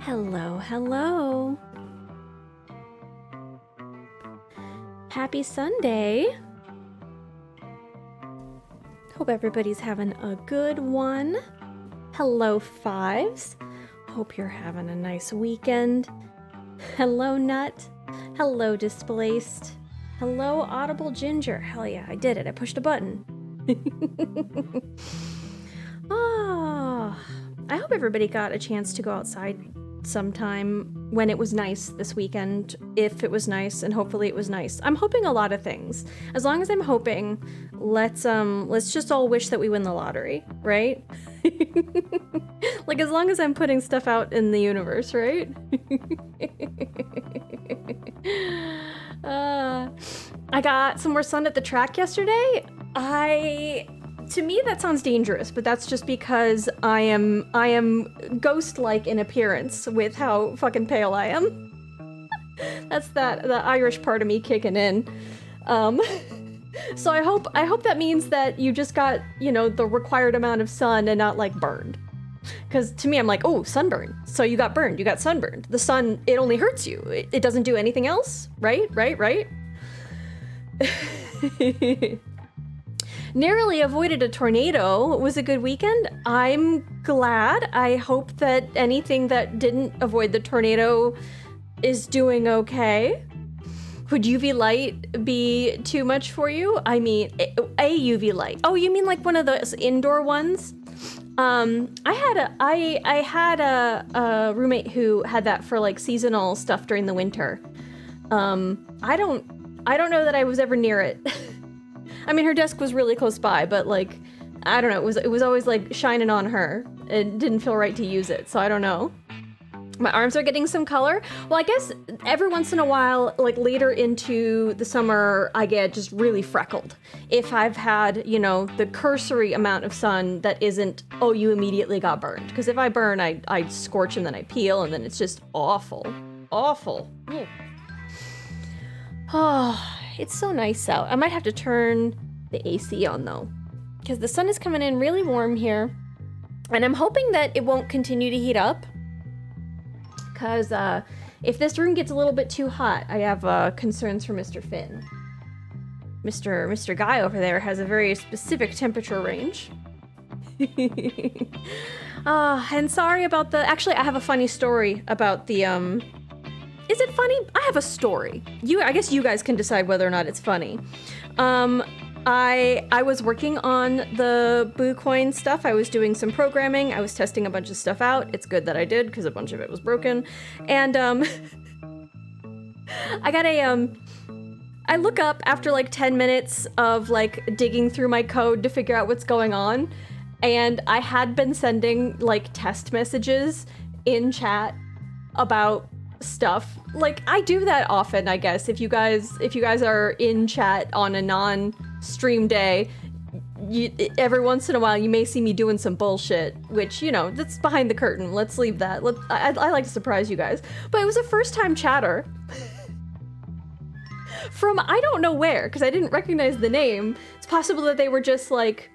Hello, hello. Happy Sunday. Hope everybody's having a good one. Hello, Fives. Hope you're having a nice weekend. Hello, Nut. Hello, Displaced. Hello, Audible Ginger. Hell yeah, I did it. I pushed a button. I hope everybody got a chance to go outside sometime when it was nice this weekend, if it was nice, and hopefully it was nice. I'm hoping a lot of things. As long as I'm hoping, let's just all wish that we win the lottery, right? Like, as long as I'm putting stuff out in the universe, right? I got some more sun at the track yesterday. To me, that sounds dangerous, but that's just because I am ghost-like in appearance with how fucking pale I am. That's the Irish part of me kicking in. So I hope that means that you just got, the required amount of sun and not like burned. Because to me, I'm like, oh, sunburn. So you got burned, you got sunburned. The sun, it only hurts you. It doesn't do anything else, right? Narrowly avoided a tornado. It was a good weekend. I'm glad. I hope that anything that didn't avoid the tornado is doing okay. Would UV light be too much for you? I mean, a UV light. Oh, you mean like one of those indoor ones? I had a roommate who had that for like seasonal stuff during the winter. I don't know that I was ever near it. I mean, her desk was really close by, but like, I don't know, it was always like shining on her. It didn't feel right to use it, so I don't know. My arms are getting some color. Well, I guess every once in a while, like later into the summer, I get just really freckled. If I've had, the cursory amount of sun that isn't, oh, you immediately got burned. Because if I burn, I scorch and then I peel, and then it's just awful. Awful. Mm. Oh, it's so nice out. I might have to turn the AC on though, because the sun is coming in really warm here, and I'm hoping that it won't continue to heat up. Because if this room gets a little bit too hot, I have concerns for Mr. Finn. Mr. Guy over there has a very specific temperature range. And sorry about actually, I have a funny story about the Is it funny? I have a story. I guess you guys can decide whether or not it's funny. I was working on the Boo Coin stuff. I was doing some programming. I was testing a bunch of stuff out. It's good that I did, because a bunch of it was broken. And I look up after like 10 minutes of like digging through my code to figure out what's going on. And I had been sending like test messages in chat about stuff. Like, I do that often, I guess. If you guys are in chat on a non-stream day, every once in a while you may see me doing some bullshit, which, that's behind the curtain. Let's leave that. I like to surprise you guys. But it was a first-time chatter from I don't know where, because I didn't recognize the name. It's possible that they were just like,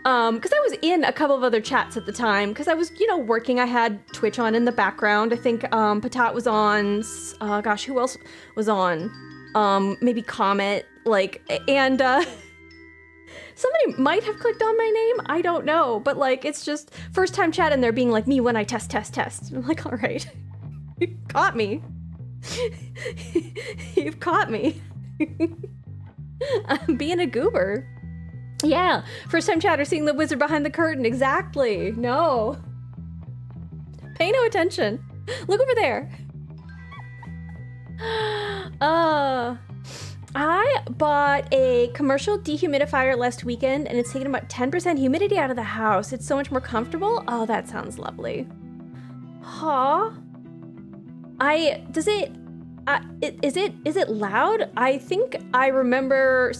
because I was in a couple of other chats at the time, because I was, working. I had Twitch on in the background. I think Patat was on. Gosh, who else was on? Maybe Comet. And somebody might have clicked on my name. I don't know, but like, it's just first time chat, and they're being like, me when I test. And I'm like, all right, you caught me. You've caught me. I'm being a goober. Yeah, first time chatter, seeing the wizard behind the curtain. Exactly. No. Pay no attention. Look over there. I bought a commercial dehumidifier last weekend, and it's taken about 10% humidity out of the house. It's so much more comfortable. Oh, that sounds lovely. Huh? Is it loud? I think I remember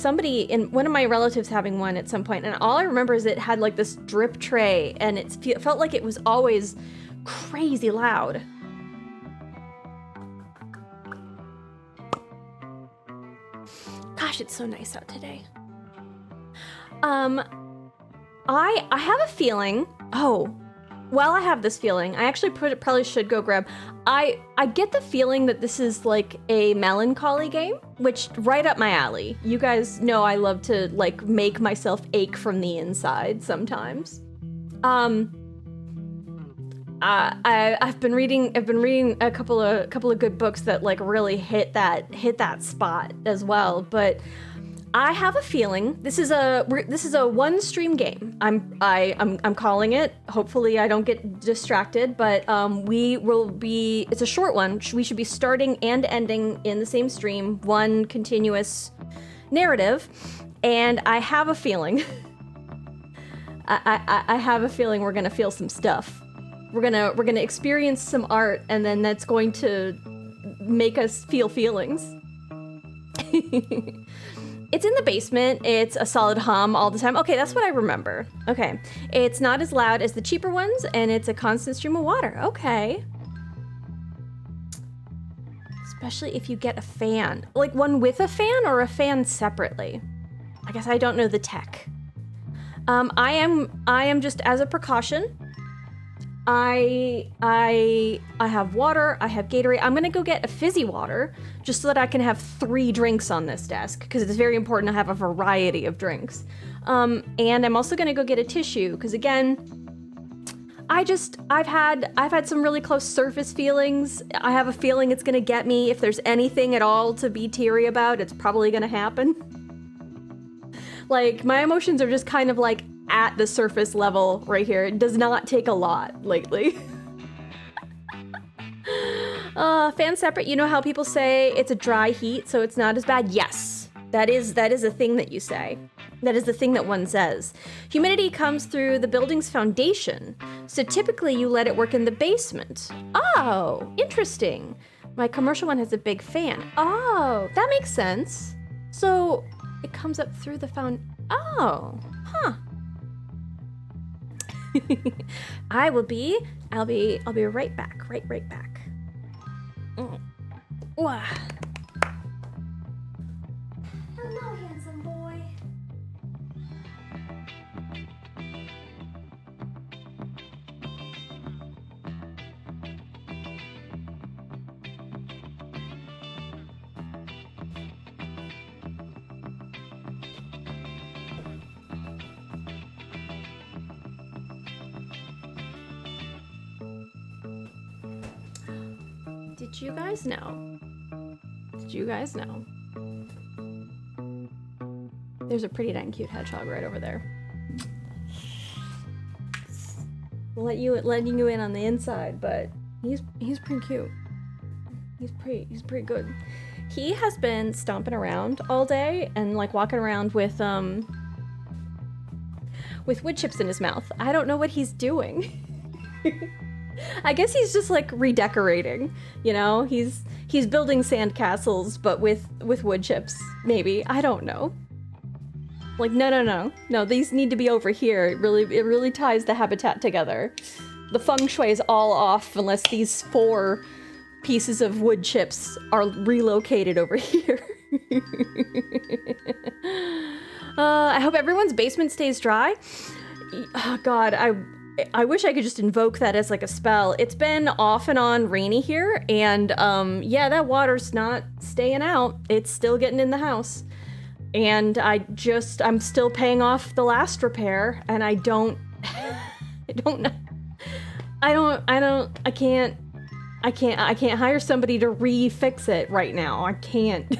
one of my relatives having one at some point, and all I remember is it had like this drip tray, and it felt like it was always crazy loud. Gosh, it's so nice out today. I have a feeling. Oh, while I have this feeling, I actually probably should go grab. I get the feeling that this is like a melancholy game, which right up my alley. You guys know I love to like make myself ache from the inside sometimes. I've been reading a couple of good books that like really hit that spot as well, but I have a feeling this is a one stream game. I'm calling it. Hopefully I don't get distracted, but it's a short one. We should be starting and ending in the same stream, one continuous narrative, and I have a feeling I have a feeling we're gonna feel some stuff. We're gonna experience some art, and then that's going to make us feel feelings. It's in the basement. It's a solid hum all the time. Okay, that's what I remember. Okay. It's not as loud as the cheaper ones, and it's a constant stream of water. Okay. Especially if you get a fan. Like one with a fan or a fan separately? I guess I don't know the tech. I am just as a precaution. I have water, I have Gatorade. I'm gonna go get a fizzy water just so that I can have 3 drinks on this desk, because it's very important to have a variety of drinks. And I'm also gonna go get a tissue, because again, I've had some really close surface feelings. I have a feeling it's gonna get me. If there's anything at all to be teary about, it's probably gonna happen. Like, my emotions are just kind of like at the surface level right here. It does not take a lot lately. Fan separate, you know how people say it's a dry heat, so it's not as bad? Yes, that is a thing that you say. That is the thing that one says. Humidity comes through the building's foundation, so typically you let it work in the basement. Oh, interesting. My commercial one has a big fan. Oh, that makes sense. So it comes up through the oh, huh. I'll be right back. Right back. Wow. Hello, handsome boy. Did you guys know? There's a pretty dang cute hedgehog right over there. Letting you in on the inside, but he's pretty cute. He's pretty good. He has been stomping around all day and like walking around with wood chips in his mouth. I don't know what he's doing. I guess he's just like redecorating, you know? He's building sandcastles, but with wood chips, maybe. I don't know. Like, no, these need to be over here. It really ties the habitat together. The feng shui is all off unless these 4 pieces of wood chips are relocated over here. I hope everyone's basement stays dry. Oh, God, I wish I could just invoke that as like a spell. It's been off and on rainy here, and yeah, that water's not staying out. It's still getting in the house. And I'm still paying off the last repair, and I can't hire somebody to refix it right now. I can't.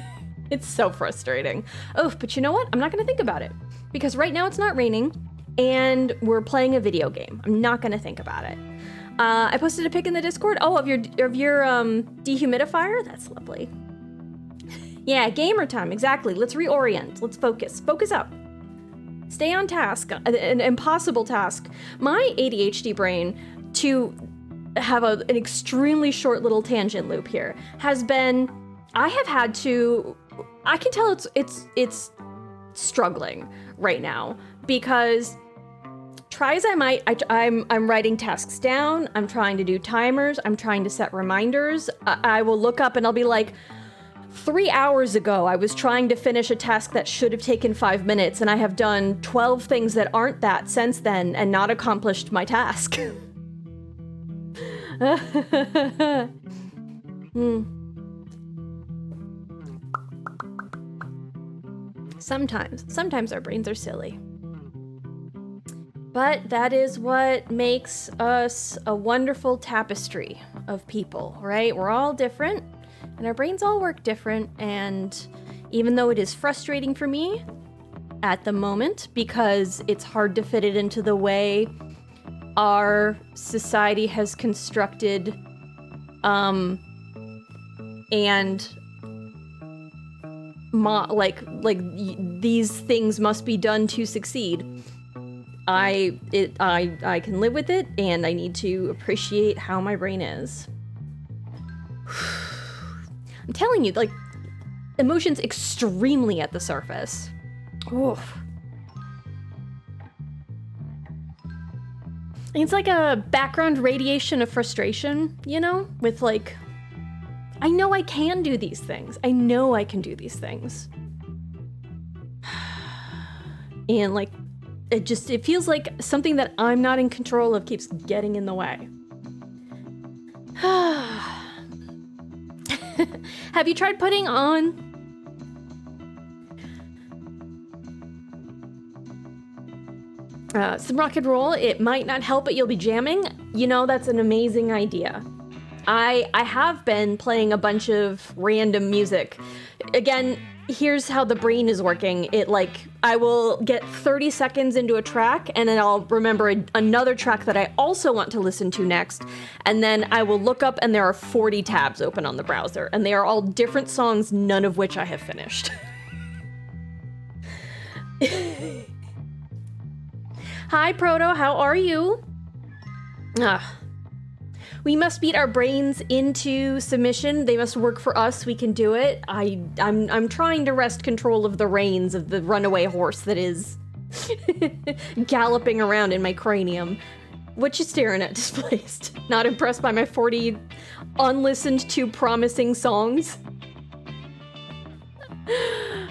It's so frustrating. Oh, but you know what? I'm not gonna think about it, because right now it's not raining and we're playing a video game. I'm not gonna think about it. I posted a pic in the Discord. Oh, of your dehumidifier? That's lovely. Yeah, gamer time, exactly. Let's reorient. Let's focus. Focus up. Stay on task. An impossible task. My ADHD brain, to have an extremely short little tangent loop here, has been, I can tell it's struggling right now, because try as I might, I'm writing tasks down, I'm trying to do timers, I'm trying to set reminders. I will look up and I'll be like, 3 hours ago, I was trying to finish a task that should have taken 5 minutes, and I have done 12 things that aren't that since then and not accomplished my task. Sometimes our brains are silly. But that is what makes us a wonderful tapestry of people, right? We're all different, and our brains all work different, and even though it is frustrating for me at the moment, because it's hard to fit it into the way our society has constructed, and these things must be done to succeed. I can live with it, and I need to appreciate how my brain is. I'm telling you, like, emotions extremely at the surface. Oof. It's like a background radiation of frustration, you know? With like, I know I can do these things. I know I can do these things. And like, it feels like something that I'm not in control of keeps getting in the way. Have you tried putting on some rock and roll? It might not help, but you'll be jamming. You know, that's an amazing idea. I have been playing a bunch of random music. Again, here's how the brain is working. I will get 30 seconds into a track, and then I'll remember another track that I also want to listen to next, and then I will look up, and there are 40 tabs open on the browser, and they are all different songs, none of which I have finished. Hi, Proto, how are you? We must beat our brains into submission. They must work for us. We can do it. I'm trying to wrest control of the reins of the runaway horse that is galloping around in my cranium. What you staring at, Displaced? Not impressed by my 40 unlistened to promising songs?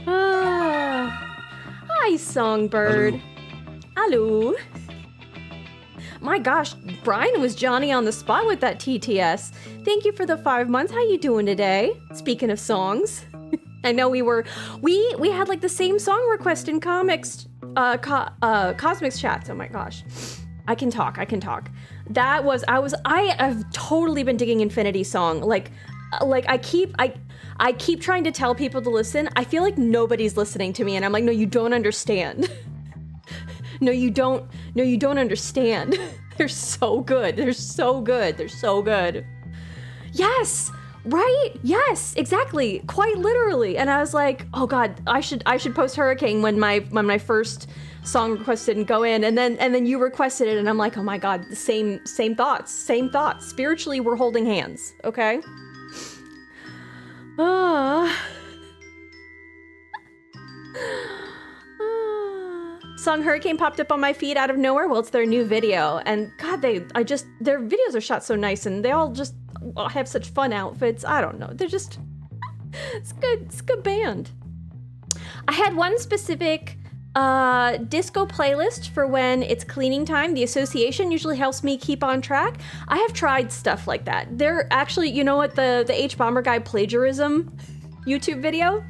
Hi, Songbird. Hello. My gosh, Brian was Johnny on the spot with that TTS. Thank you for the 5 months. How you doing today? Speaking of songs, I know we had like the same song request in comics, Cosmics chats. Oh my gosh, I can talk. I have totally been digging Infinity Song. Like I keep trying to tell people to listen. I feel like nobody's listening to me, and I'm like, no, you don't understand. No, you don't understand. They're so good. Yes, right? Yes, exactly. Quite literally. And I was like, oh God, I should post Hurricane when my first song request didn't go in, and then you requested it, and I'm like, oh my God, the same thoughts. Spiritually, we're holding hands, okay? Song Hurricane popped up on my feed out of nowhere. Well, it's their new video, and God, their videos are shot so nice, and they all just have such fun outfits. I don't know, they're just, it's a good band. I had one specific disco playlist for when it's cleaning time. The association usually helps me keep on track. I have tried stuff like that. They're actually, you know what, the H Bomber Guy plagiarism YouTube video?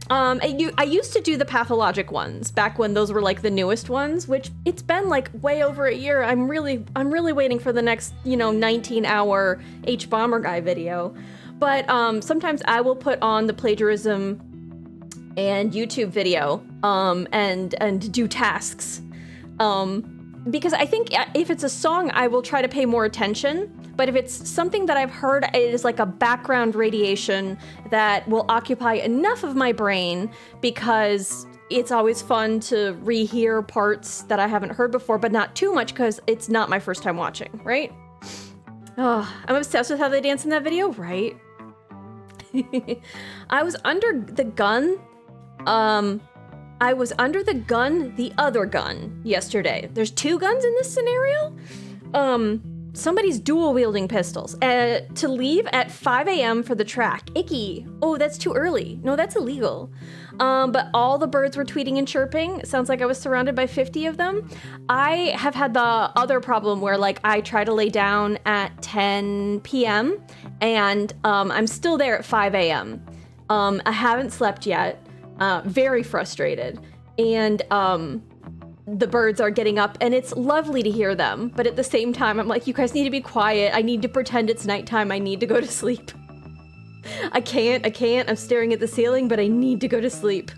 I used to do the pathologic ones back when those were like the newest ones, which it's been like way over a year. I'm really waiting for the next, 19-hour H Bomber Guy video. But sometimes I will put on the plagiarism and YouTube video and do tasks. Because I think if it's a song, I will try to pay more attention. But if it's something that I've heard, it is like a background radiation that will occupy enough of my brain, because it's always fun to rehear parts that I haven't heard before, but not too much because it's not my first time watching, right? Oh, I'm obsessed with how they dance in that video, right? I was under the gun. I was under the gun, the other gun, yesterday. There's two guns in this scenario? Somebody's dual wielding pistols. To leave at 5 a.m. for the track. Icky. Oh, that's too early. No, that's illegal. But all the birds were tweeting and chirping. Sounds like I was surrounded by 50 of them. I have had the other problem where like I try to lay down at 10 p.m. and I'm still there at 5 a.m. I haven't slept yet. Very frustrated. And the birds are getting up and it's lovely to hear them. But at the same time, I'm like, you guys need to be quiet. I need to pretend it's nighttime. I need to go to sleep. I can't. I'm staring at the ceiling, but I need to go to sleep.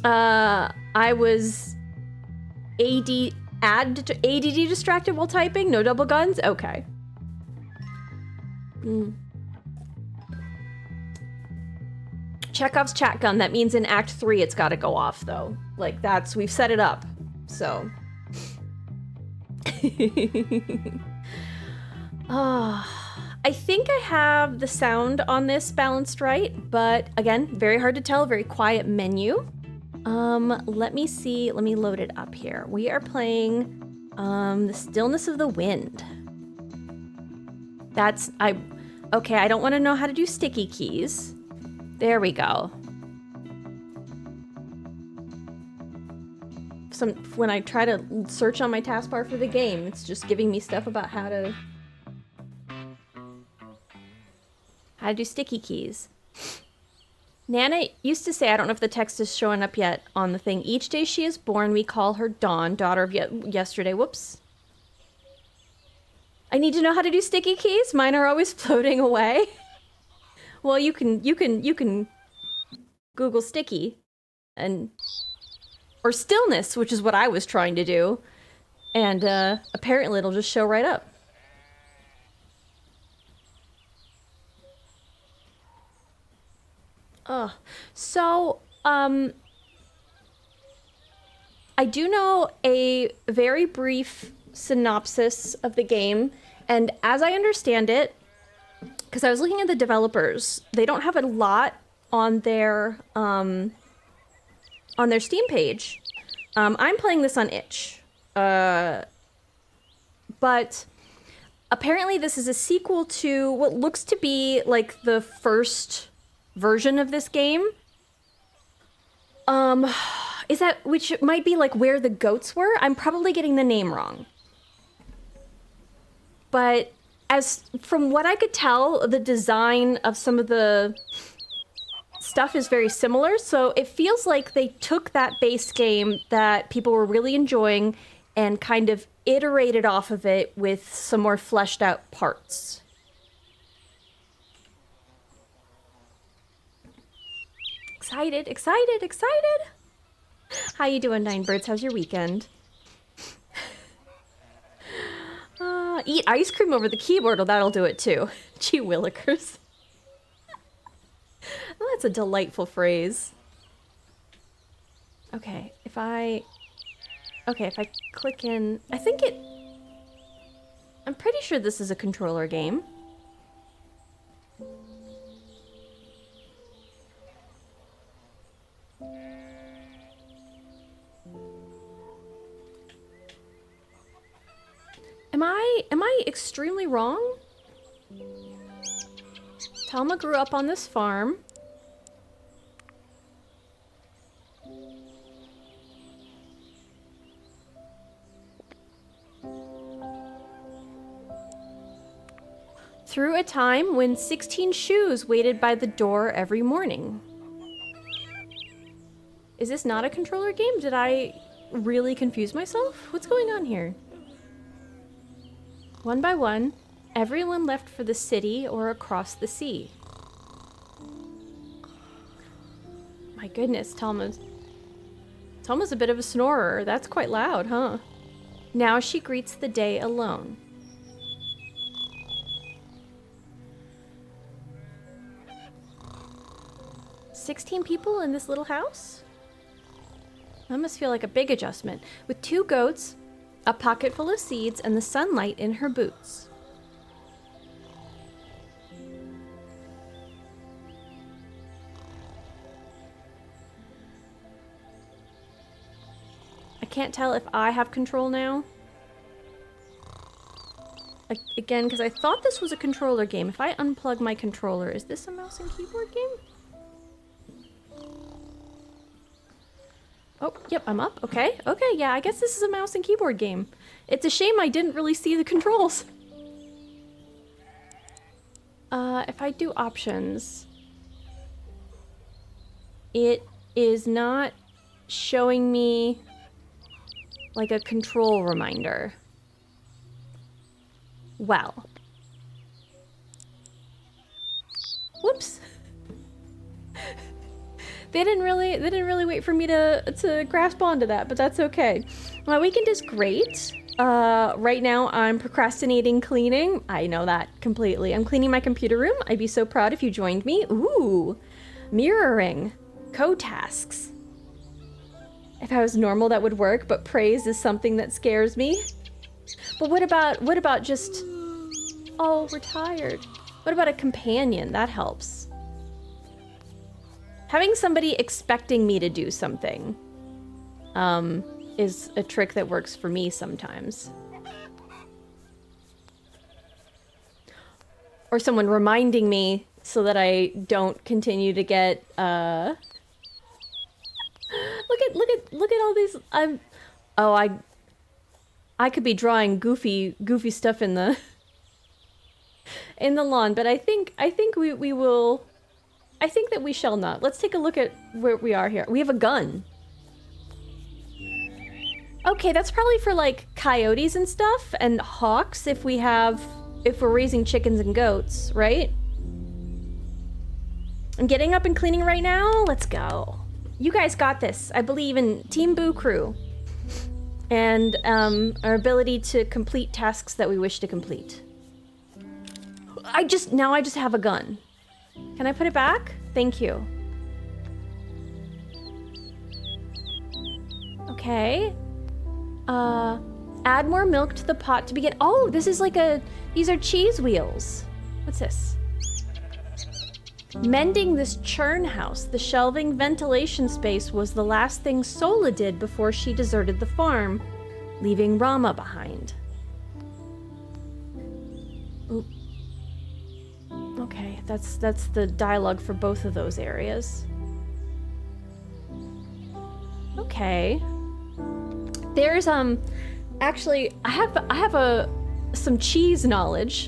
I was ADD distracted while typing. No double guns? Okay. Chekhov's chat gun. That means in Act 3 it's got to go off, though. Like, we've set it up. So. I think I have the sound on this balanced right, but again, very hard to tell. Very quiet menu. Let me see. Let me load it up here. We are playing the Stillness of the Wind. Okay, I don't want to know how to do sticky keys. There we go. When I try to search on my taskbar for the game, it's just giving me stuff about how to do sticky keys. Nana used to say, I don't know if the text is showing up yet on the thing, each day she is born, we call her Dawn, daughter of yesterday. Whoops. I need to know how to do sticky keys. Mine are always floating away. Well, you can Google sticky or stillness, which is what I was trying to do. And apparently it'll just show right up. So, I do know a very brief synopsis of the game, and as I understand it, because I was looking at the developers, they don't have a lot on their Steam page. I'm playing this on itch, but apparently this is a sequel to what looks to be like the first version of this game. Which might be like Where the Goats Were? I'm probably getting the name wrong. But from what I could tell, the design of some of the stuff is very similar. So it feels like they took that base game that people were really enjoying and kind of iterated off of it with some more fleshed out parts. Excited. How you doing, Nine Birds? How's your weekend? Eat ice cream over the keyboard, well, that'll do it too. Gee willikers. Oh, that's a delightful phrase. Okay, if I click in, I'm pretty sure this is a controller game. Am I extremely wrong? Talma grew up on this farm. Through a time when 16 shoes waited by the door every morning. Is this not a controller game? Did I really confuse myself? What's going on here? One by one, everyone left for the city or across the sea. My goodness, Talma's a bit of a snorer. That's quite loud, huh? Now she greets the day alone. "16 people in this little house? That must feel like a big adjustment. With 2 goats, a pocket full of seeds, and the sunlight in her boots." can't tell if I have control now. Again, because I thought this was a controller game. If I unplug my controller, is this a mouse and keyboard game? Oh, yep, I'm up. Okay, okay, yeah, I guess this is a mouse and keyboard game. It's a shame I didn't really see the controls. If I do options, it is not showing me like a control reminder. Well. Whoops. They didn't really wait for me to grasp onto that, but that's okay. My weekend is great. Right now I'm procrastinating cleaning. I know that completely. I'm cleaning my computer room. I'd be so proud if you joined me. Ooh, mirroring, co-tasks. If I was normal, that would work, but praise is something that scares me. But what about just, oh, we're tired. What about a companion? That helps. Having somebody expecting me to do something, is a trick that works for me sometimes. Or someone reminding me so that I don't continue to get, look at all these, I could be drawing goofy stuff in the lawn, but I think we will, I think that we shall not. Let's take a look at where we are here. We have a gun. Okay, that's probably for like coyotes and stuff, and hawks if we're raising chickens and goats, right? I'm getting up and cleaning right now. Let's go. You guys got this. I believe in Team Boo Crew. And our ability to complete tasks that we wish to complete. Now I just have a gun. Can I put it back? Thank you. Okay. Add more milk to the pot to begin. Oh, this is like these are cheese wheels. What's this? Mending this churn house. The shelving ventilation space was the last thing Sola did before she deserted the farm, leaving Rama behind. Oop. Okay, that's the dialogue for both of those areas. Okay. There's actually I have some cheese knowledge.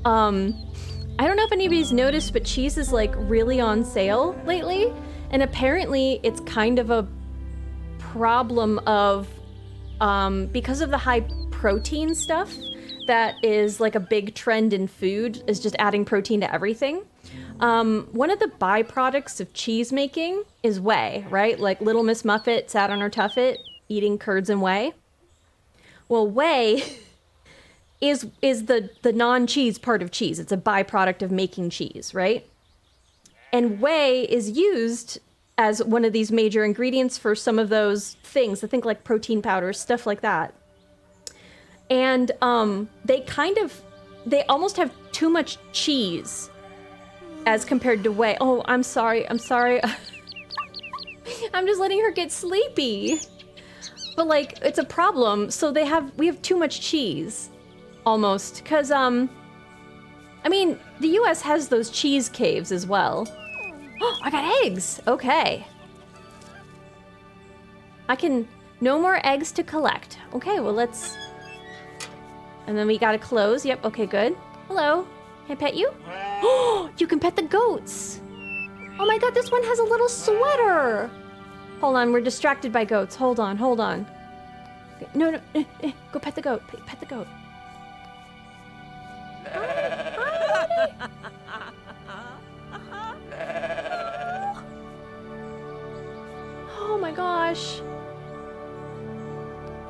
I don't know if anybody's noticed, but cheese is like really on sale lately, and apparently it's kind of a problem of because of the high protein stuff that is like a big trend in food, is just adding protein to everything. One of the byproducts of cheese making is whey, right? Like Little Miss Muffet sat on her tuffet eating curds and whey. Well, whey is the non-cheese part of cheese. It's a byproduct of making cheese, right? And whey is used as one of these major ingredients for some of those things. I think like protein powders, stuff like that. And they almost have too much cheese as compared to whey. Oh, I'm sorry. I'm just letting her get sleepy. But like, it's a problem. So we have too much cheese. Almost, because, I mean, the US has those cheese caves as well. Oh, I got eggs! Okay. No more eggs to collect. Okay, well, let's... And then we gotta close. Yep, okay, good. Hello. Can I pet you? Oh, you can pet the goats! Oh my god, this one has a little sweater! Hold on, we're distracted by goats. Hold on. No, go pet the goat. Pet the goat. Oh my gosh.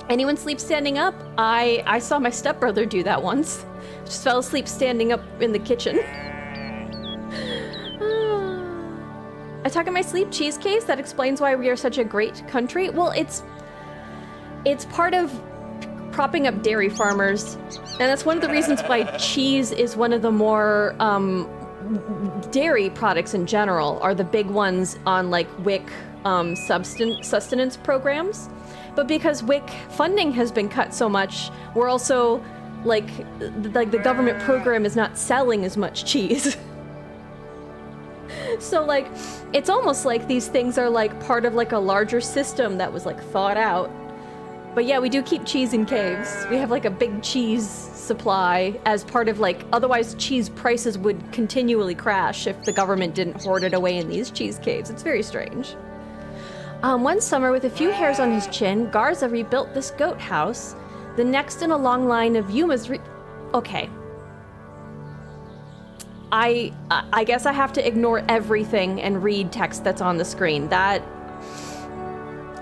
Anyone sleep standing up? I saw my stepbrother do that once. Just fell asleep standing up in the kitchen. I talk in my sleep, cheese case. That explains why we are such a great country. Well, it's part of propping up dairy farmers, and that's one of the reasons why cheese is one of the more dairy products in general are the big ones on like WIC sustenance programs, But because WIC funding has been cut so much, we're also, like the government program is not selling as much cheese. So, like, it's almost like these things are, like, part of, like, a larger system that was, like, thought out. But yeah, we do keep cheese in caves. We have, like, a big cheese supply as part of, like, otherwise cheese prices would continually crash if the government didn't hoard it away in these cheese caves. It's very strange. One summer, with a few hairs on his chin, Garza rebuilt this goat house, the next in a long line of Yuma's Okay. I guess I have to ignore everything and read text that's on the screen. That...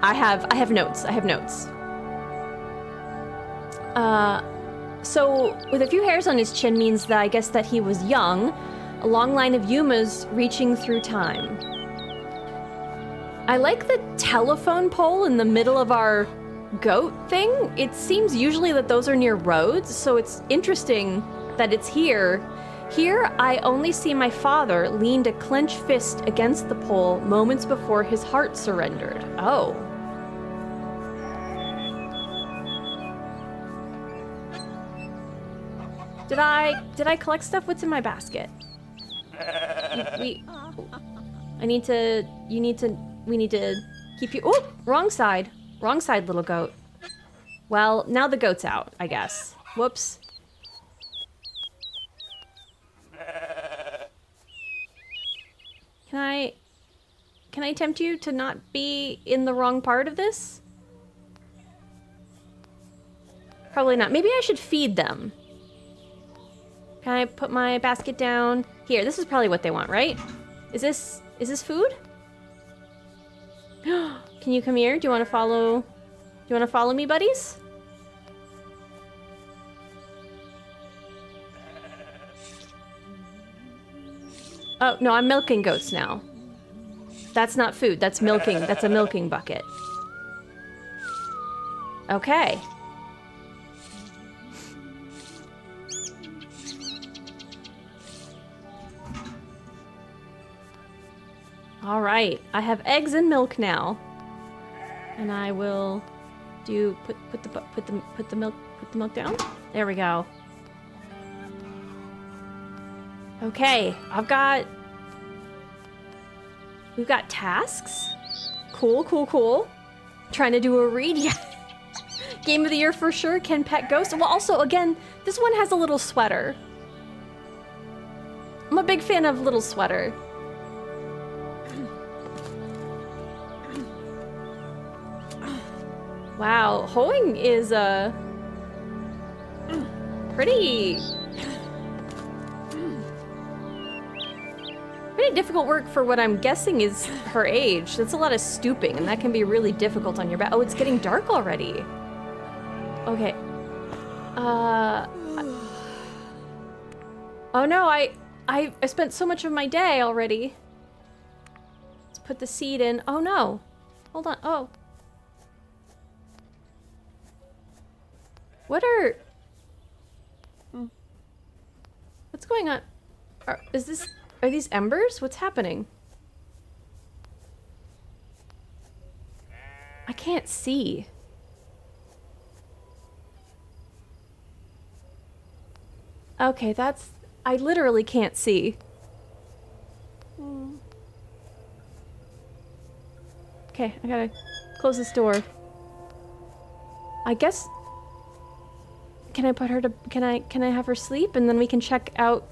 I have notes. So, with a few hairs on his chin means that I guess that he was young, a long line of Yumas reaching through time. I like the telephone pole in the middle of our goat thing. It seems usually that those are near roads, so it's interesting that it's here. Here, I only see my father leaned a clenched fist against the pole moments before his heart surrendered. Oh. Did I collect stuff? What's in my basket? We need to keep you... Oh, wrong side. Wrong side, little goat. Well, now the goat's out, I guess. Whoops. Can I tempt you to not be in the wrong part of this? Probably not. Maybe I should feed them. Can I put my basket down? Here, this is probably what they want, right? Is this food? Can you come here? Do you want to follow me, buddies? Oh, no, I'm milking goats now. That's not food, that's milking. That's a milking bucket. Okay. All right, I have eggs and milk now, and I will put the milk down. There we go. Okay, we've got tasks. Cool. Trying to do a read, yeah. Game of the year for sure. Can pet ghost. Well, also again, this one has a little sweater. I'm a big fan of little sweater. Wow, hoeing is pretty difficult work for what I'm guessing is her age. That's a lot of stooping, and that can be really difficult on your back. Oh, it's getting dark already. Okay. Oh no, I spent so much of my day already. Let's put the seed in. Oh no. Hold on. Oh. What's going on? Are these embers? What's happening? I can't see. Okay, I literally can't see. Okay, I gotta close this door. I guess... Can I put her to... Can I have her sleep and then we can check out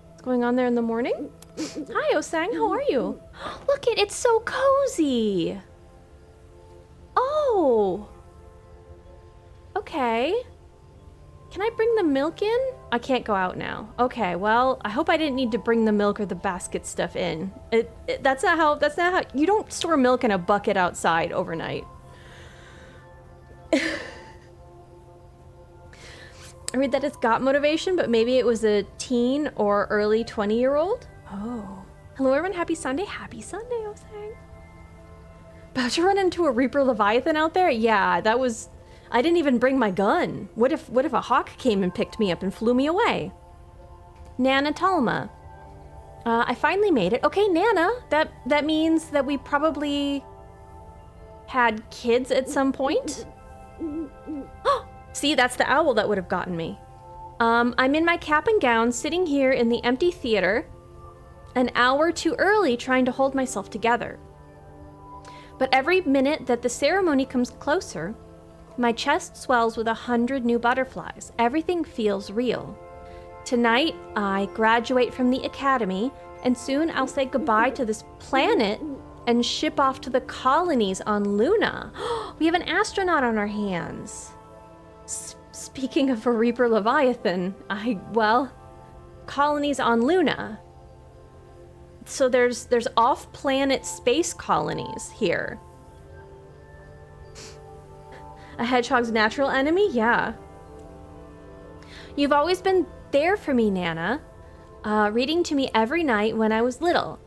what's going on there in the morning? Hi, Osang, how are you? Look it's so cozy. Oh. Okay. Can I bring the milk in? I can't go out now. Okay, well, I hope I didn't need to bring the milk or the basket stuff in. That's not how, you don't store milk in a bucket outside overnight. I read that it's got motivation, but maybe it was a teen or early 20-year-old. Oh. Hello everyone, happy Sunday. Happy Sunday, Osang. About to run into a Reaper Leviathan out there? Yeah, that was... I didn't even bring my gun. What if a hawk came and picked me up and flew me away? Nana Talma. I finally made it. Okay, Nana, that means that we probably... had kids at some point. See, that's the owl that would have gotten me. I'm in my cap and gown, sitting here in the empty theater, an hour too early, trying to hold myself together. But every minute that the ceremony comes closer, my chest swells with 100 new butterflies. Everything feels real. Tonight, I graduate from the academy, and soon I'll say goodbye to this planet and ship off to the colonies on Luna. We have an astronaut on our hands. Speaking of a Reaper Leviathan, colonies on Luna. So there's off-planet space colonies here. A hedgehog's natural enemy? Yeah. You've always been there for me, Nana, reading to me every night when I was little.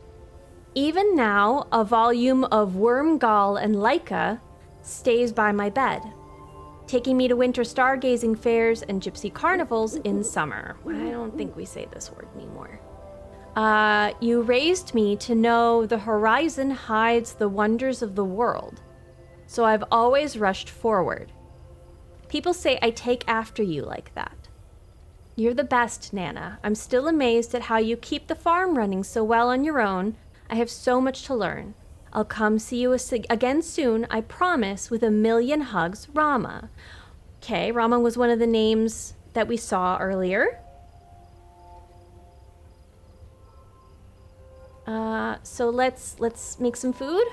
Even now, a volume of Wormgall and Leica stays by my bed, taking me to winter stargazing fairs and gypsy carnivals in summer. I don't think we say this word anymore. You raised me to know the horizon hides the wonders of the world, so I've always rushed forward. People say I take after you like that. You're the best, Nana. I'm still amazed at how you keep the farm running so well on your own. I have so much to learn. I'll come see you again soon, I promise, with a million hugs, Rama. Okay, Rama was one of the names that we saw earlier. So let's make some food.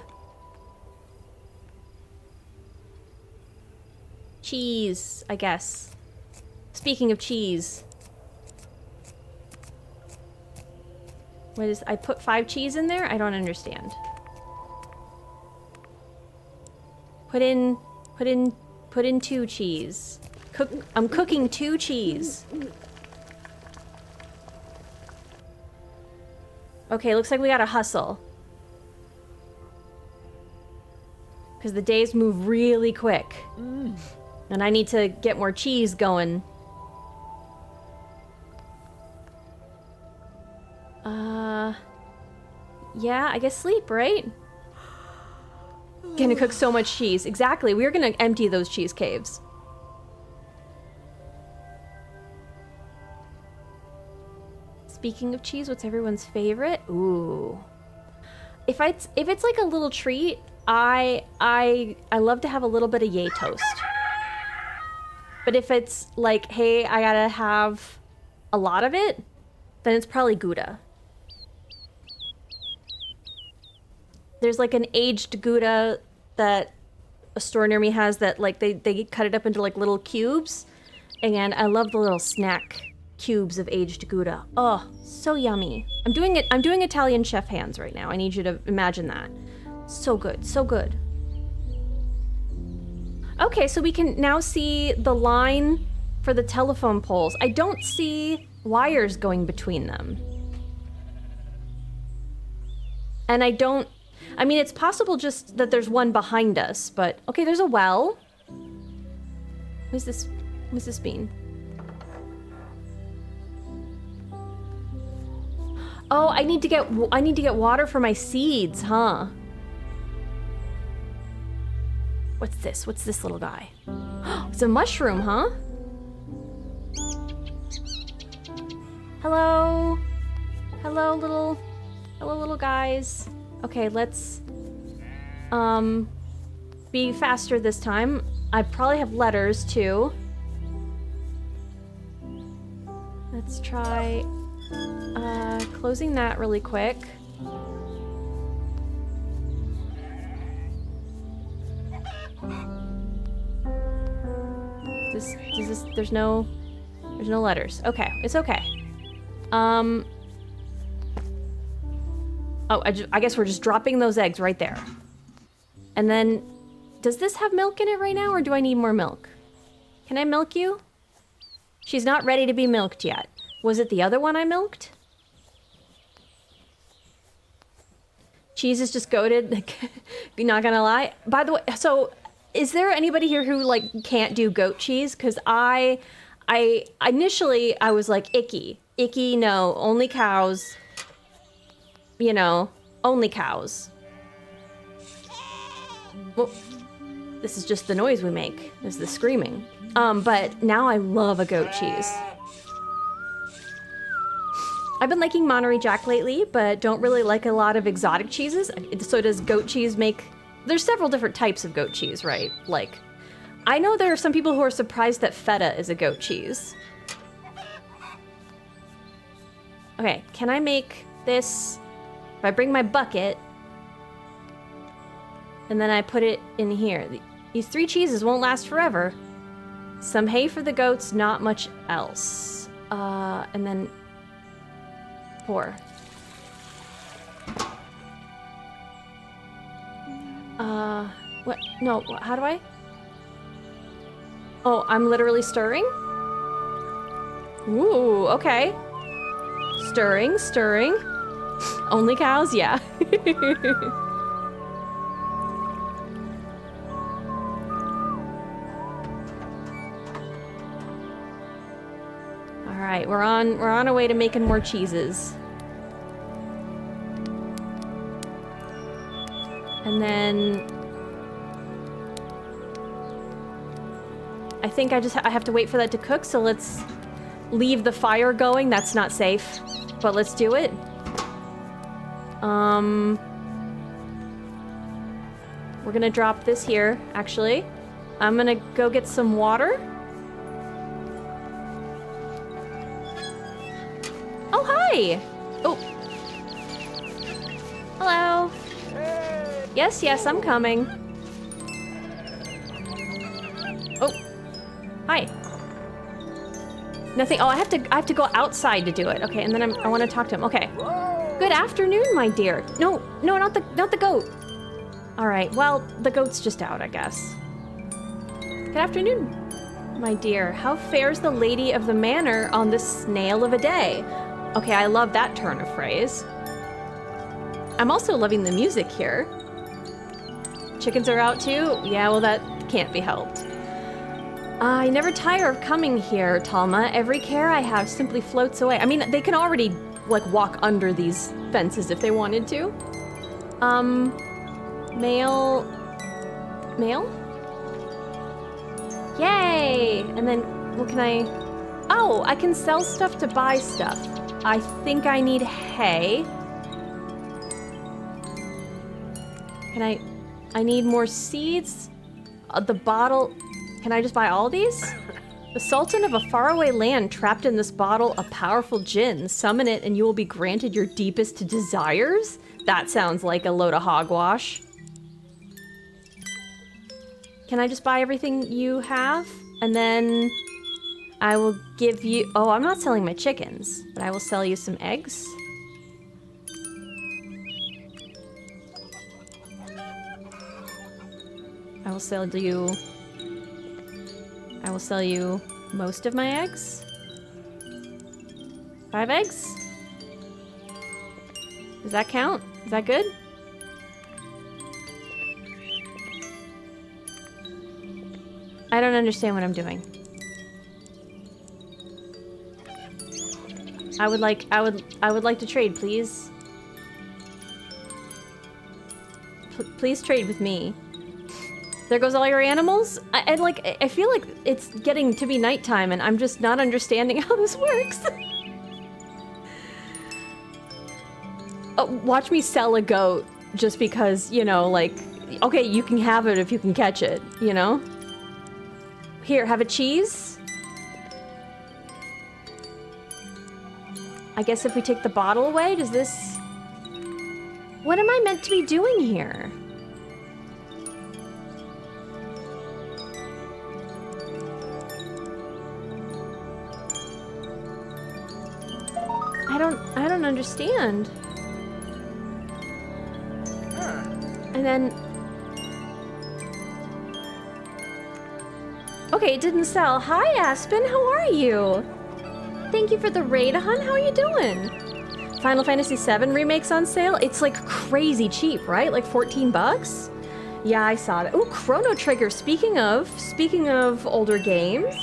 Cheese, I guess. Speaking of cheese. I put 5 cheese in there? I don't understand. Put in 2 cheese. I'm cooking 2 cheese. Okay, looks like we gotta hustle. Because the days move really quick. And I need to get more cheese going. Yeah, I guess sleep, right? Gonna cook so much cheese. Exactly, we're gonna empty those cheese caves. Speaking of cheese, what's everyone's favorite? Ooh. If it's like a little treat, I love to have a little bit of yay toast. But if it's like, hey, I gotta have a lot of it, then it's probably Gouda. There's like an aged Gouda that a store near me has that like they cut it up into like little cubes, and I love the little snack cubes of aged Gouda. Oh, so yummy. I'm doing Italian chef hands right now. I need you to imagine that. So good, so good. Okay, so we can now see the line for the telephone poles. I don't see wires going between them. And I mean, it's possible just that there's one behind us, but okay, there's a well. What's this mean? Oh, I need to get water for my seeds, huh? What's this? What's this little guy? It's a mushroom, huh? Hello. Hello, little guys. Okay, let's be faster this time. I probably have letters too. Let's try closing that really quick. There's no letters. Okay, it's okay. Oh, I guess we're just dropping those eggs right there. And then, does this have milk in it right now, or do I need more milk? Can I milk you? She's not ready to be milked yet. Was it the other one I milked? Cheese is just goated. Not gonna lie. By the way, so is there anybody here who like can't do goat cheese? Because I initially I was like icky, no, only cows. You know, only cows. This is just the noise we make, is the screaming. But now I love a goat cheese. I've been liking Monterey Jack lately, but don't really like a lot of exotic cheeses. So does goat cheese make... There's several different types of goat cheese, right? Like, I know there are some people who are surprised that feta is a goat cheese. Okay, can I make this... If I bring my bucket, and then I put it in here. These 3 cheeses won't last forever. Some hay for the goats, not much else. And then... pour. What? No, how do I? Oh, I'm literally stirring? Ooh, okay. Stirring, stirring. Only cows? Yeah. Alright, we're on our way to making more cheeses. And then I think I have to wait for that to cook, so let's leave the fire going. That's not safe, but let's do it. We're gonna drop this here, actually. I'm gonna go get some water. Oh, hi! Oh. Hello. Yes, yes, I'm coming. Oh. Hi. Nothing. Oh, I have to go outside to do it. Okay, and then I want to talk to him. Okay. Good afternoon, my dear. No, not the goat. All right. Well, the goat's just out, I guess. Good afternoon, my dear. How fares the lady of the manor on this snail of a day? Okay, I love that turn of phrase. I'm also loving the music here. Chickens are out too? Yeah, well, that can't be helped. I never tire of coming here, Talma. Every care I have simply floats away. I mean, they can already, like, walk under these fences if they wanted to. Mail? Yay! And then, what can I... Oh, I can sell stuff to buy stuff. I think I need hay. I need more seeds. The bottle... Can I just buy all these? The Sultan of a faraway land trapped in this bottle, a powerful djinn. Summon it and you will be granted your deepest desires? That sounds like a load of hogwash. Can I just buy everything you have? And then I will give you... Oh, I'm not selling my chickens, but I will sell you some eggs. I will sell you most of my eggs. 5 eggs? Does that count? Is that good? I don't understand what I'm doing. I would like to trade, please. Please trade with me. There goes all your animals? I feel like it's getting to be nighttime and I'm just not understanding how this works. Oh, watch me sell a goat just because, you know, like, okay, you can have it if you can catch it, you know? Here, have a cheese? I guess if we take the bottle away, does this... What am I meant to be doing here? I don't understand. And then... Okay, it didn't sell. Hi, Aspen, how are you? Thank you for the raid, hon. How are you doing? Final Fantasy VII Remake's on sale. It's like crazy cheap, right? Like 14 bucks? Yeah, I saw that. Ooh, Chrono Trigger. Speaking of older games,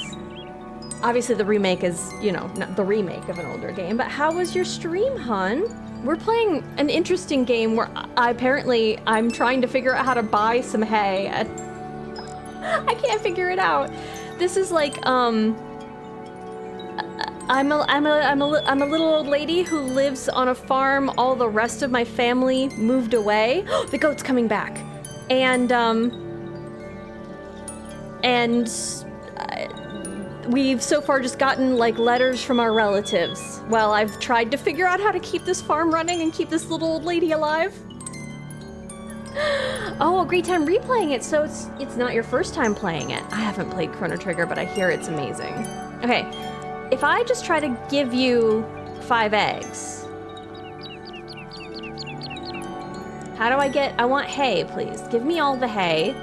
obviously the remake is, you know, not the remake of an older game, but how was your stream, hun? We're playing an interesting game where I'm trying to figure out how to buy some hay. I can't figure it out. This is like, I'm a little old lady who lives on a farm. All the rest of my family moved away. The goat's coming back. And we've so far just gotten like letters from our relatives. Well, I've tried to figure out how to keep this farm running and keep this little old lady alive. Oh, a great time replaying it. So it's not your first time playing it. I haven't played Chrono Trigger, but I hear it's amazing. Okay, if I just try to give you 5 eggs. How do I want hay, please. Give me all the hay.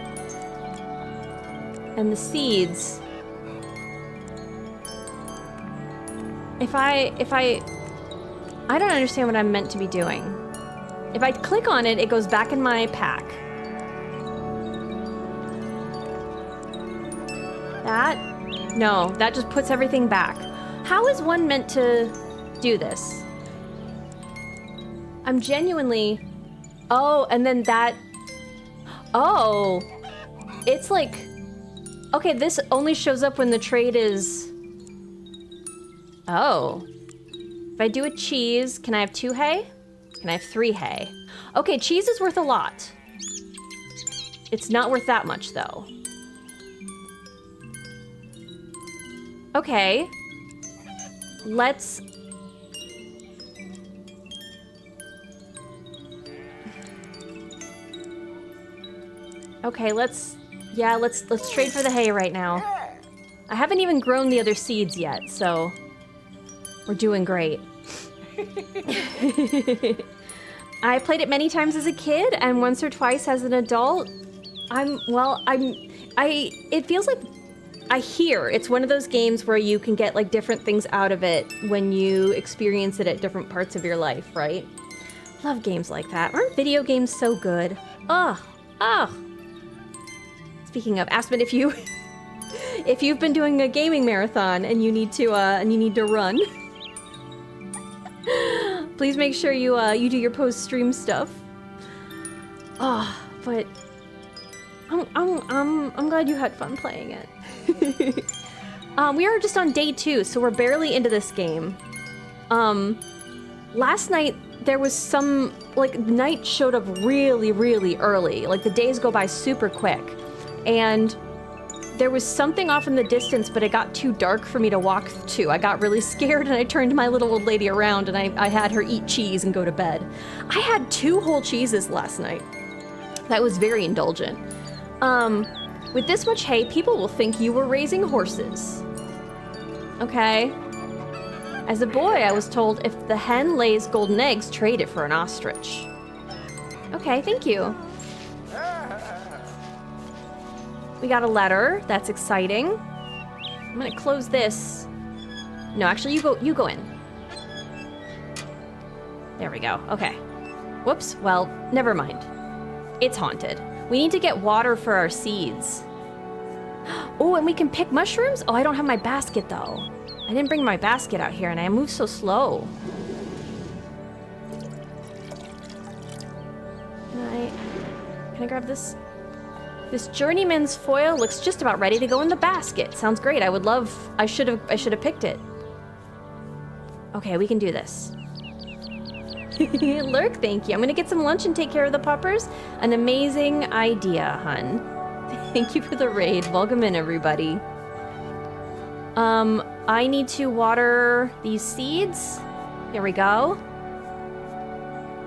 And the seeds. I don't understand what I'm meant to be doing. If I click on it, it goes back in my pack. No, that just puts everything back. How is one meant to do this? I'm genuinely... Oh, and then that... Oh, it's like... Okay, this only shows up when the trade is... Oh. If I do a cheese, can I have 2 hay? Can I have 3 hay? Okay, cheese is worth a lot. It's not worth that much, though. Okay. Let's... Okay, let's trade for the hay right now. I haven't even grown the other seeds yet, so we're doing great. I played it many times as a kid and once or twice as an adult. It feels like it's one of those games where you can get like different things out of it when you experience it at different parts of your life, right? Love games like that. Aren't video games so good? Oh. Speaking of, Aspen, if you've been doing a gaming marathon and you need to run, please make sure you do your post-stream stuff. But I'm glad you had fun playing it. We are just on day 2, so we're barely into this game. Last night there was some night showed up really, really early. Like the days go by super quick. And there was something off in the distance, but it got too dark for me to walk to. I got really scared and I turned my little old lady around and I had her eat cheese and go to bed. I had 2 whole cheeses last night. That was very indulgent. With this much hay, people will think you were raising horses. Okay. As a boy, I was told if the hen lays golden eggs, trade it for an ostrich. Okay, thank you. We got a letter. That's exciting. I'm gonna close this. No, actually, you go in. There we go. Okay. Whoops. Well, never mind. It's haunted. We need to get water for our seeds. Oh, and we can pick mushrooms? Oh, I don't have my basket, though. I didn't bring my basket out here, and I move so slow. Can I grab this? This journeyman's foil looks just about ready to go in the basket. Sounds great. I should have picked it. Okay, we can do this. Lurk, thank you. I'm gonna get some lunch and take care of the puppers. An amazing idea, hun. Thank you for the raid. Welcome in, everybody. I need to water these seeds. Here we go.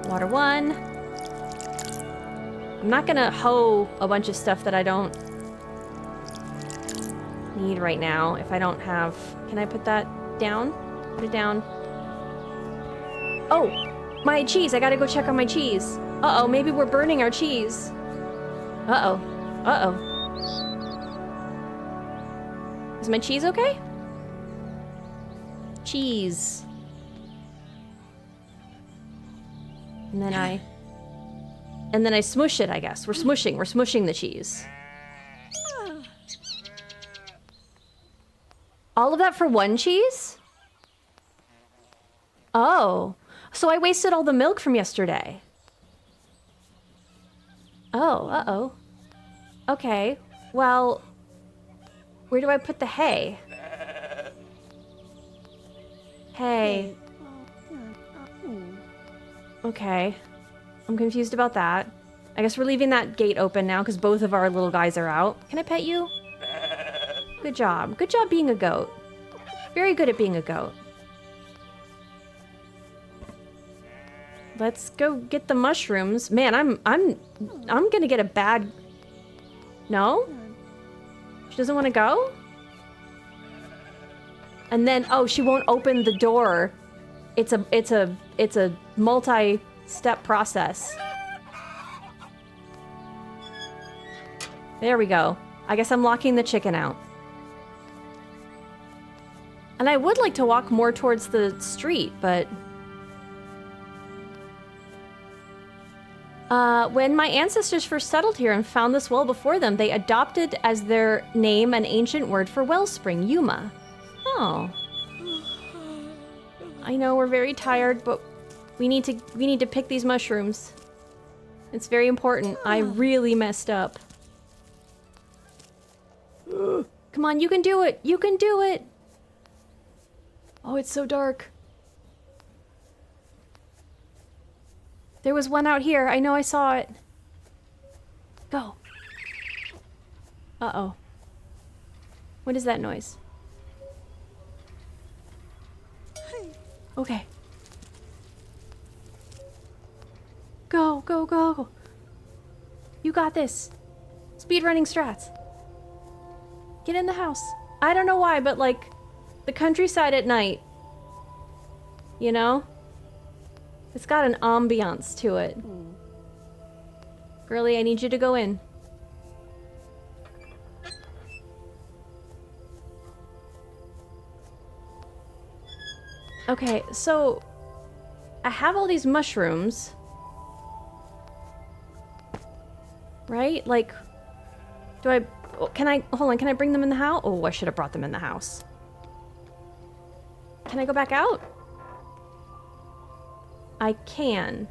Water 1. I'm not gonna hoe a bunch of stuff that I don't need right now if I don't have... Can I put that down? Put it down. Oh, my cheese. I gotta go check on my cheese. Uh-oh, maybe we're burning our cheese. Uh-oh. Uh-oh. Is my cheese okay? Cheese. And then I smush it, I guess. We're smushing the cheese. All of that for 1 cheese? Oh. So I wasted all the milk from yesterday. Oh, uh-oh. Okay. Well, where do I put the hay? Hay. Okay. I'm confused about that. I guess we're leaving that gate open now because both of our little guys are out. Can I pet you? Good job. Good job being a goat. Very good at being a goat. Let's go get the mushrooms. Man, I'm gonna get a bad... No? She doesn't want to go? And then, oh, she won't open the door. It's a multi-step process. There we go. I guess I'm locking the chicken out. And I would like to walk more towards the street, but... when my ancestors first settled here and found this well before them, they adopted as their name an ancient word for wellspring, Yuma. Oh. I know we're very tired, but we need to pick these mushrooms. It's very important. I really messed up. Come on, you can do it. You can do it. Oh, it's so dark. There was one out here. I know I saw it. Go. Uh-oh. What is that noise? Okay. Go, go, go. You got this. Speedrunning strats. Get in the house. I don't know why, but like, the countryside at night. You know? It's got an ambiance to it. Girlie, I need you to go in. Okay, so I have all these mushrooms. Right? Like, do I... Can I... Hold on, can I bring them in the house? Oh, I should have brought them in the house. Can I go back out? I can.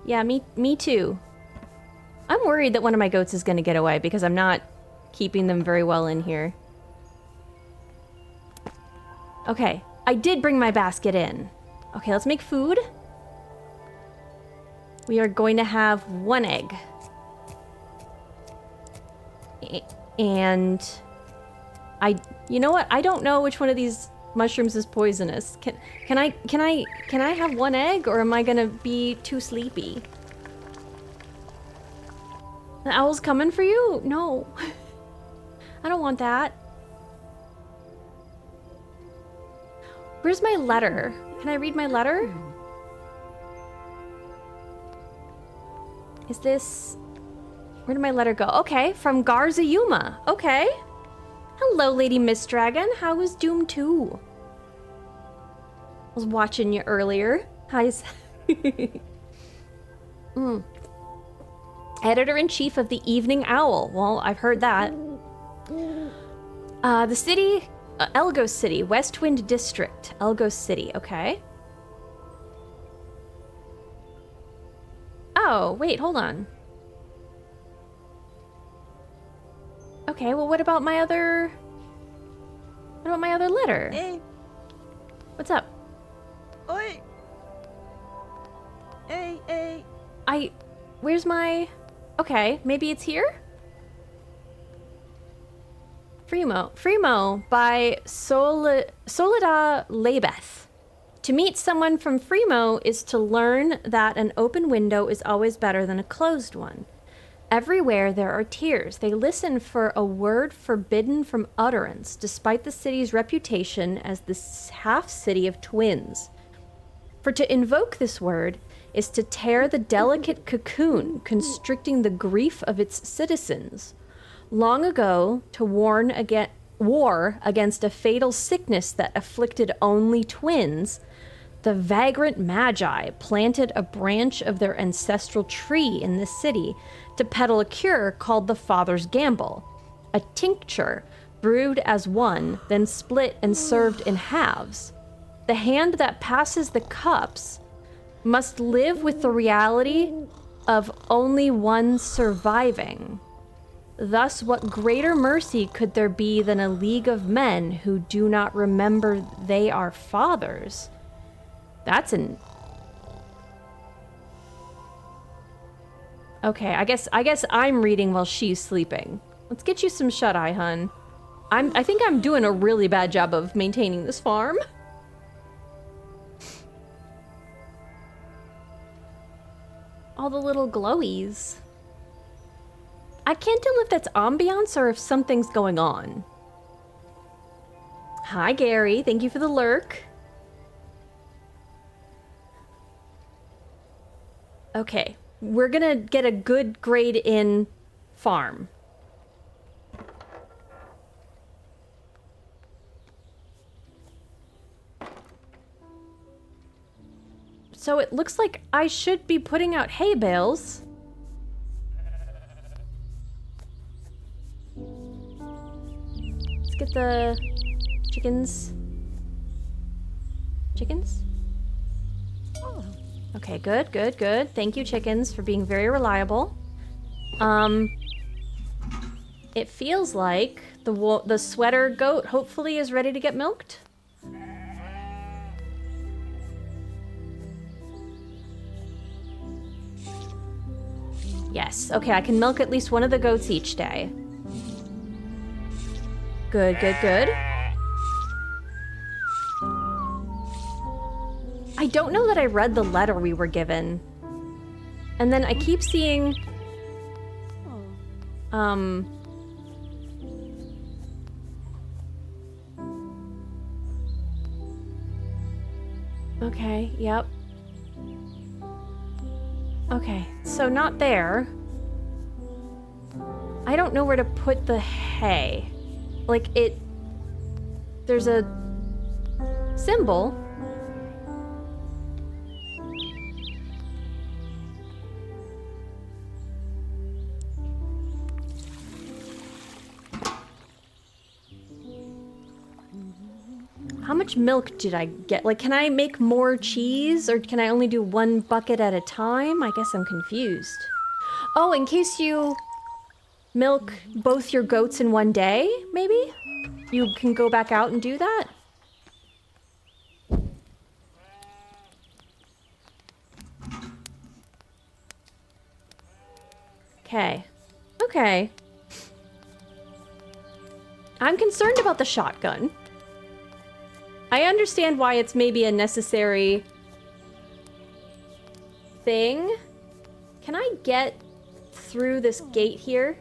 Yeah, me too. I'm worried that one of my goats is gonna get away because I'm not keeping them very well in here. Okay, I did bring my basket in. Okay, let's make food. We are going to have 1 egg. And you know what? I don't know which one of these mushrooms is poisonous. Can I have 1 egg, or am I gonna be too sleepy? The owl's coming for you? No. I don't want that. Where's my letter? Can I read my letter? Is this... Where did my letter go? Okay, from Garzayuma. Okay. Hello, Lady Miss Dragon. How was Doom 2? I was watching you earlier. Hi. Editor-in-Chief of the Evening Owl. Well, I've heard that. The city... Elgos City. Westwind District. Elgos City. Okay. Oh, wait, hold on. Okay, well, what about my other... What about my other letter? Hey. What's up? Oi. Hey. Where's my... Okay, maybe it's here? Fremo by Soledad Labeth. To meet someone from Fremo is to learn that an open window is always better than a closed one. Everywhere there are tears. They listen for a word forbidden from utterance, despite the city's reputation as the half-city of twins. For to invoke this word is to tear the delicate cocoon constricting the grief of its citizens. Long ago, to war against a fatal sickness that afflicted only twins, the vagrant magi planted a branch of their ancestral tree in the city to peddle a cure called the Father's Gamble, a tincture brewed as one, then split and served in halves. The hand that passes the cups must live with the reality of only one surviving. Thus, what greater mercy could there be than a league of men who do not remember they are fathers? That's an... Okay, I guess I'm reading while she's sleeping. Let's get you some shut-eye, hun. I think I'm doing a really bad job of maintaining this farm. All the little glowies. I can't tell if that's ambiance or if something's going on. Hi, Gary. Thank you for the lurk. Okay, we're gonna get a good grade in farm. So it looks like I should be putting out hay bales. Let's get the chickens. Chickens? Oh. Okay, good, good, good. Thank you, chickens, for being very reliable. It feels like the sweater goat hopefully is ready to get milked. Yes, okay, I can milk at least one of the goats each day. Good, good, good. I don't know that I read the letter we were given. And then I keep seeing... Okay, yep. Okay, so not there. I don't know where to put the hay. Like, there's a symbol. How much milk did I get? Like, can I make more cheese, or can I only do one bucket at a time? I guess I'm confused. Oh, in case you milk both your goats in one day, maybe? You can go back out and do that? Okay. Okay. I'm concerned about the shotgun. I understand why it's maybe a necessary thing. Can I get through this gate here?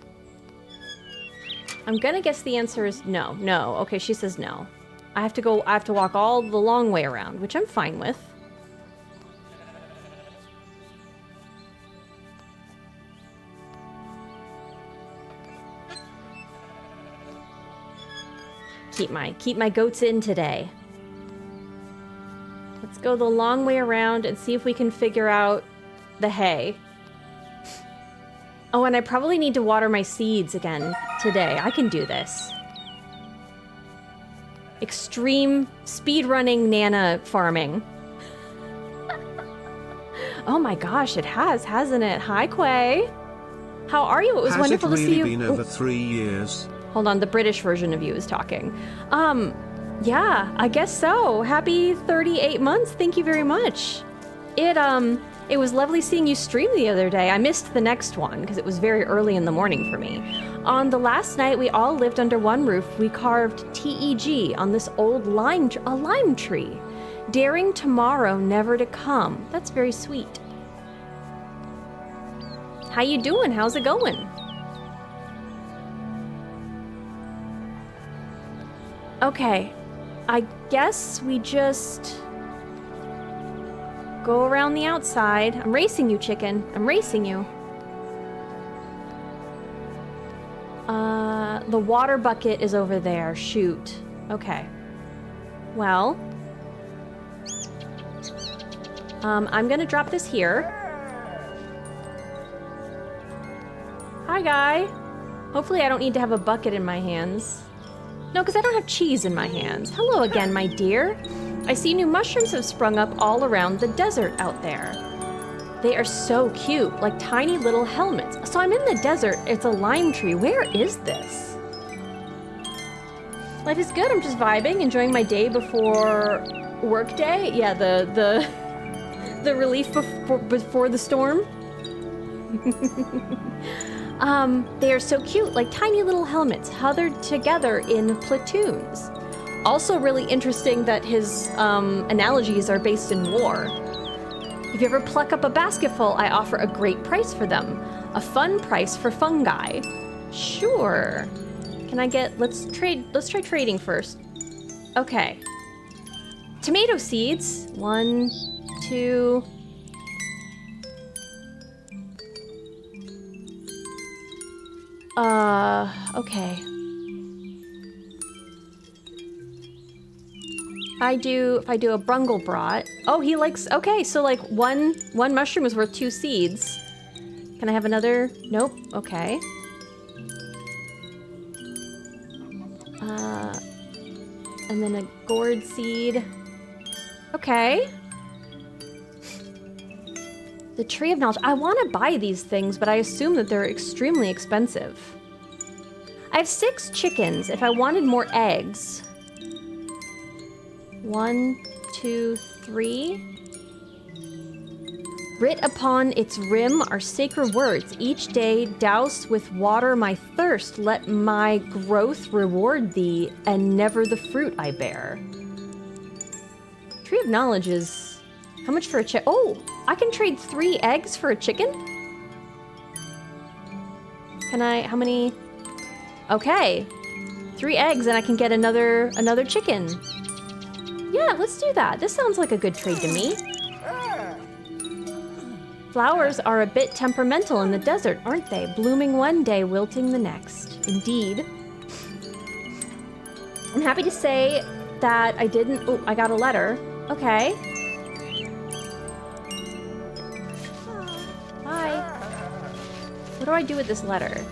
I'm gonna guess the answer is no. No. Okay, she says no. I have to walk all the long way around, which I'm fine with. Keep my goats in today. Let's go the long way around and see if we can figure out the hay. Oh, and I probably need to water my seeds again today. I can do this. Extreme speedrunning Nana farming. Oh my gosh, it has, hasn't it? Hi, Quay. How are you? It was wonderful to see you. Has it really been over 3 years? Hold on, the British version of you is talking. Yeah, I guess so. Happy 38 months. Thank you very much. It was lovely seeing you stream the other day. I missed the next one because it was very early in the morning for me. On the last night, we all lived under one roof. We carved TEG on this old lime tree, daring tomorrow never to come. That's very sweet. How you doing? How's it going? Okay, I guess we just go around the outside. I'm racing you, chicken. I'm racing you. The water bucket is over there. Shoot. Okay. Well, I'm gonna drop this here. Hi, guy. Hopefully I don't need to have a bucket in my hands. No, because I don't have cheese in my hands. Hello again, my dear. I see new mushrooms have sprung up all around the desert out there. They are so cute, like tiny little helmets. So I'm in the desert. It's a lime tree. Where is this? Life is good. I'm just vibing, enjoying my day before work day. Yeah, the relief before the storm. They are so cute, like tiny little helmets huddled together in platoons. Also really interesting that his analogies are based in war. If you ever pluck up a basketful, I offer a great price for them. A fun price for fungi. Sure. Can I get, let's try trading first. Okay. Tomato seeds. 1, 2. Okay. If I do a brungelbrat. Oh, he likes, okay, so like one mushroom is worth 2 seeds. Can I have another? Nope, okay. And then a gourd seed. Okay. The tree of knowledge. I want to buy these things, but I assume that they're extremely expensive. I have 6 chickens. If I wanted more eggs. 1, 2, 3. Writ upon its rim are sacred words. Each day douse with water my thirst. Let my growth reward thee, and never the fruit I bear. Tree of knowledge is... How much for a chick? Oh, I can trade 3 eggs for a chicken? Can I... How many... Okay. 3 eggs and I can get another chicken. Yeah, let's do that. This sounds like a good trade to me. Flowers are a bit temperamental in the desert, aren't they? Blooming one day, wilting the next. Indeed. I'm happy to say that I didn't... Oh, I got a letter. Okay. Hi. What do I do with this letter?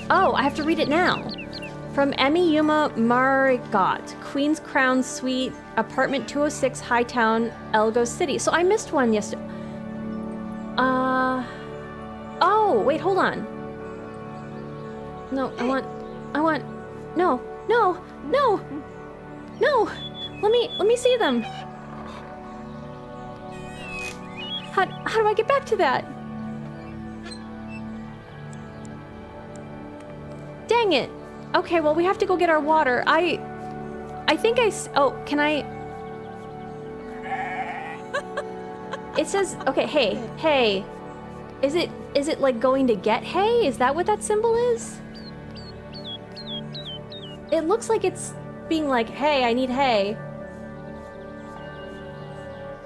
Oh, I have to read it now. From Emmy Yuma Marigot, Queen's Crown Suite, apartment 206, Hightown, Elgo City. So I missed one yesterday. Oh, wait, hold on. No, I want, no. Let me see them. How do I get back to that? Dang it. Okay, well, we have to go get our water. I think oh, can I? It says, okay, hey. Is it like going to get hay? Is that what that symbol is? It looks like it's being like, hey, I need hay.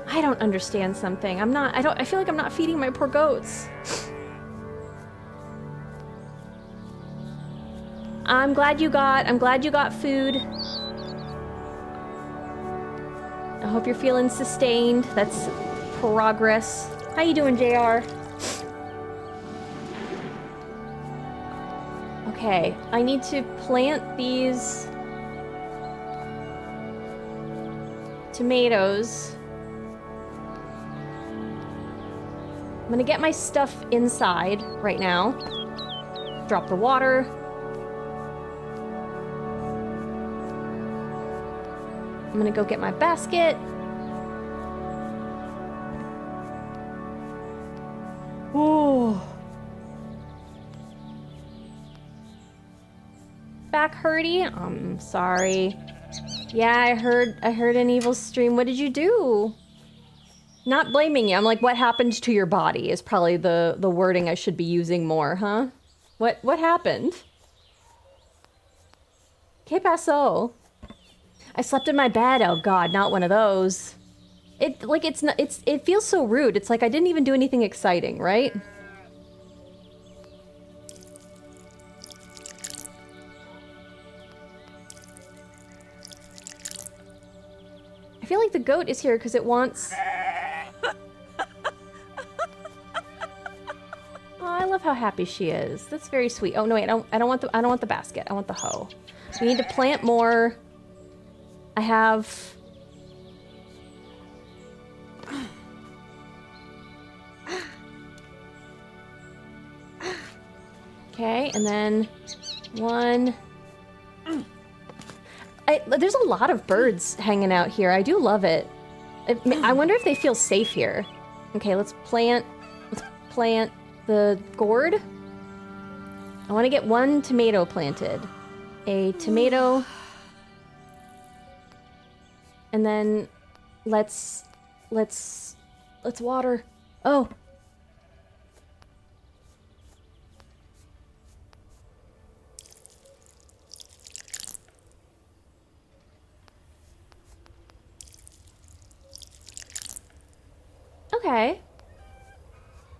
I don't understand something. I feel like I'm not feeding my poor goats. I'm glad you got food. I hope you're feeling sustained. That's progress. How you doing, JR? Okay, I need to plant these tomatoes. I'm gonna get my stuff inside right now. Drop the water. I'm gonna go get my basket. Ooh. Back hurty? I'm sorry. Yeah, I heard an evil stream. What did you do? Not blaming you. I'm like, what happened to your body is probably the wording I should be using more, huh? What happened? Que pasó? I slept in my bed. Oh god, not one of those. It feels so rude. It's like I didn't even do anything exciting, right? I feel like the goat is here because it wants... Oh, I love how happy she is. That's very sweet. Oh no, wait, I don't want the basket. I want the hoe. We need to plant more. I have... Okay, and then one. There's a lot of birds hanging out here. I do love it. I wonder if they feel safe here. Okay, let's plant the gourd. I want to get one tomato planted. A tomato. And then let's water. Oh. Okay.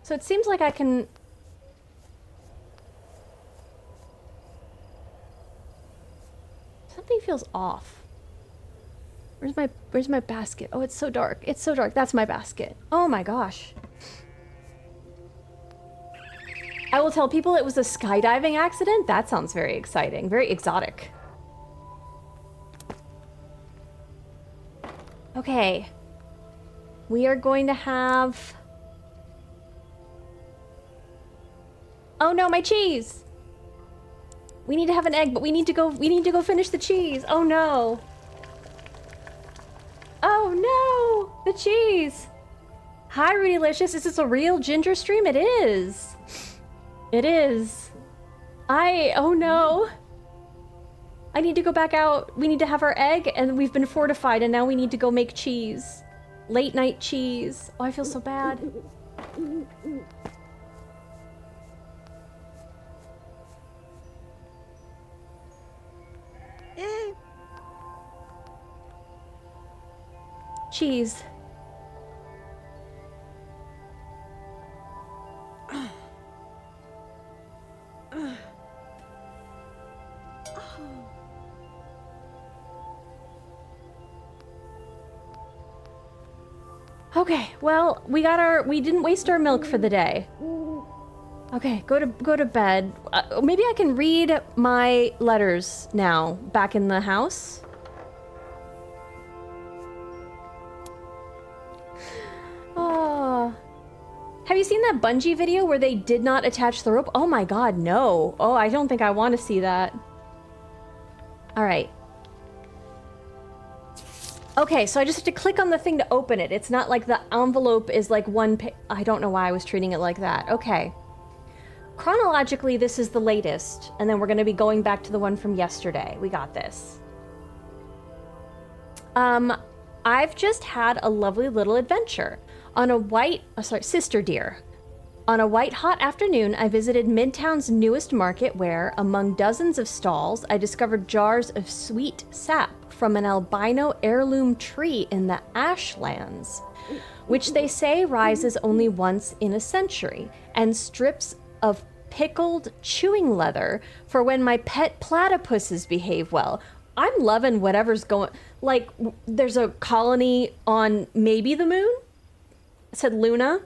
So it seems like I can... Something feels off. Where's my basket? Oh, it's so dark. It's so dark. That's my basket. Oh my gosh. I will tell people it was a skydiving accident. That sounds very exciting. Very exotic. Okay. We are going to have... Oh no, my cheese! We need to have an egg, but we need to go finish the cheese. Oh no. Oh no! The cheese! Hi, Rudylicious. Is this a real ginger stream? It is. It is. Oh no. I need to go back out. We need to have our egg, and we've been fortified, and now we need to go make cheese. Late night cheese. Oh, I feel so bad. Cheese. Okay, well, we didn't waste our milk for the day. Okay, go to bed. Maybe I can read my letters now, back in the house. Oh. Have you seen that bungee video where they did not attach the rope? Oh my god, no. Oh, I don't think I want to see that. All right. Okay, so I just have to click on the thing to open it. It's not like the envelope is like I don't know why I was treating it like that. Okay. Chronologically, this is the latest, and then we're going to be going back to the one from yesterday. We got this. I've just had a lovely little adventure. On a sister dear. On a white hot afternoon, I visited Midtown's newest market where, among dozens of stalls, I discovered jars of sweet sap from an albino heirloom tree in the Ashlands, which they say rises only once in a century, and strips of pickled chewing leather for when my pet platypuses behave well. I'm loving whatever's going... Like, there's a colony on maybe the moon? It said Luna.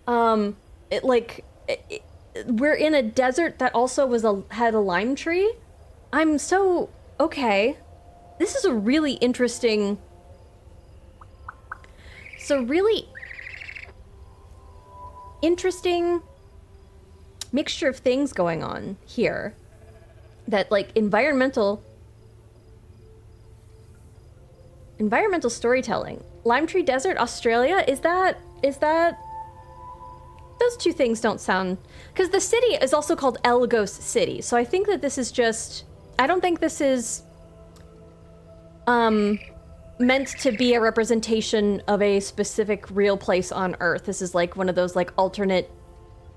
We're in a desert that also had a lime tree. I'm so... Okay. This is a really interesting... It's a really interesting mixture of things going on here. That, like, environmental storytelling. Lime Tree Desert, Australia? Is that... Those two things don't sound... Because the city is also called Elgos City, so I think that this is just... I don't think this is... meant to be a representation of a specific real place on Earth. This is like one of those like alternate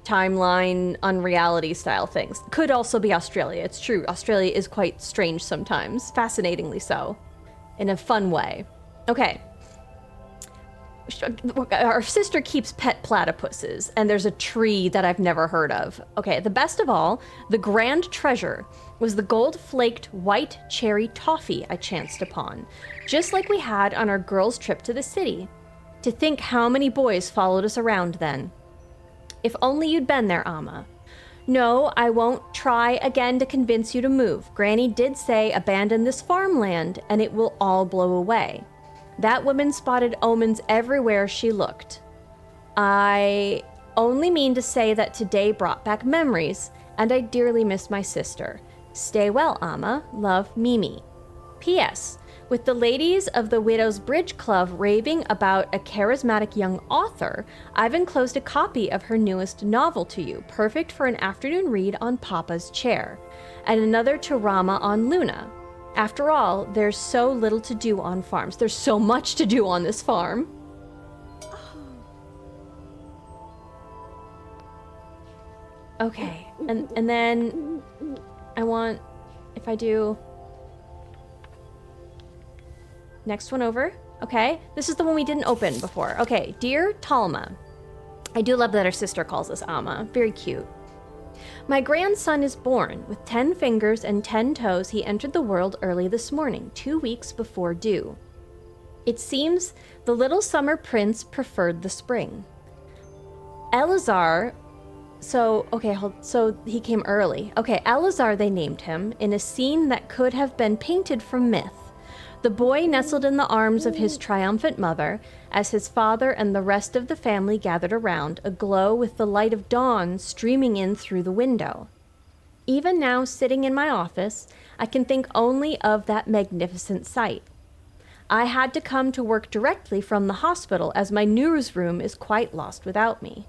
timeline, unreality style things. Could also be Australia. It's true. Australia is quite strange sometimes. Fascinatingly so. In a fun way. Okay. Our sister keeps pet platypuses, and there's a tree that I've never heard of. Okay, the best of all, the grand treasure was the gold-flaked white cherry toffee I chanced upon, just like we had on our girls' trip to the city. To think how many boys followed us around then. If only you'd been there, Amma. No, I won't try again to convince you to move. Granny did say abandon this farmland, and it will all blow away. That woman spotted omens everywhere she looked. I only mean to say that today brought back memories, and I dearly miss my sister. Stay well, Amma. Love, Mimi. P.S. With the ladies of the Widow's Bridge Club raving about a charismatic young author, I've enclosed a copy of her newest novel to you, perfect for an afternoon read on Papa's chair, and another to Rama on Luna. After all, there's so little to do on farms. There's so much to do on this farm. Okay, and then I want, if I do next one over. Okay, this is the one we didn't open before. Okay, dear Talma. I do love that her sister calls us Amma. Very cute. My grandson is born. With 10 fingers and 10 toes, he entered the world early this morning, 2 weeks before due. It seems the little summer prince preferred the spring. Elazar, so he came early. Okay, Elazar they named him, in a scene that could have been painted from myth. The boy nestled in the arms of his triumphant mother, as his father and the rest of the family gathered around, aglow with the light of dawn streaming in through the window. Even now, sitting in my office, I can think only of that magnificent sight. I had to come to work directly from the hospital, as my newsroom is quite lost without me.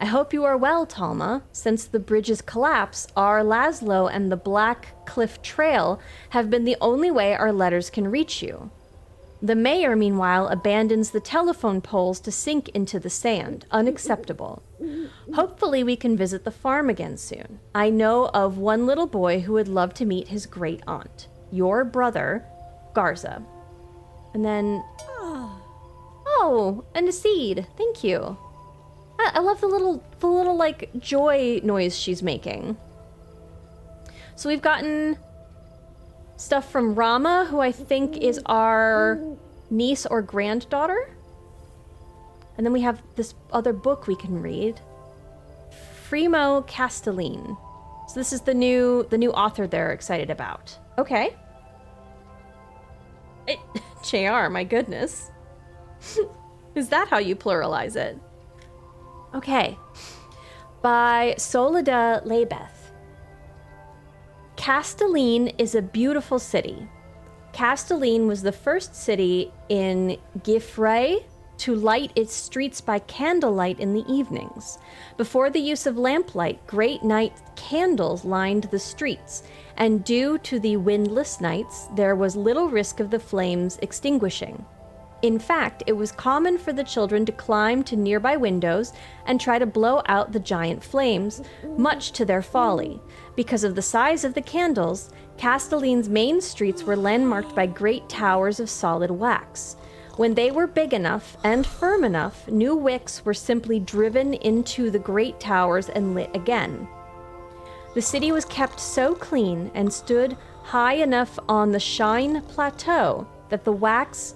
I hope you are well, Talma. Since the bridge's collapse, our Laszlo and the Black Cliff Trail have been the only way our letters can reach you. The mayor, meanwhile, abandons the telephone poles to sink into the sand. Unacceptable. Hopefully we can visit the farm again soon. I know of one little boy who would love to meet his great aunt. Your brother, Garza. And then... Oh, and a seed. Thank you. I love the little like joy noise she's making. So we've gotten stuff from Rama, who I think is our niece or granddaughter. And then we have this other book we can read. Frimo Castelline. So this is the new author they're excited about. Okay. JR, my goodness. Is that how you pluralize it? Okay. By Soledad Lebeth. Castelline is a beautiful city. Castelline was the first city in Giffray to light its streets by candlelight in the evenings. Before the use of lamplight, great night candles lined the streets, and due to the windless nights, there was little risk of the flames extinguishing. In fact, it was common for the children to climb to nearby windows and try to blow out the giant flames, much to their folly. Because of the size of the candles, Castelline's main streets were landmarked by great towers of solid wax. When they were big enough and firm enough, new wicks were simply driven into the great towers and lit again. The city was kept so clean and stood high enough on the Shine Plateau that the wax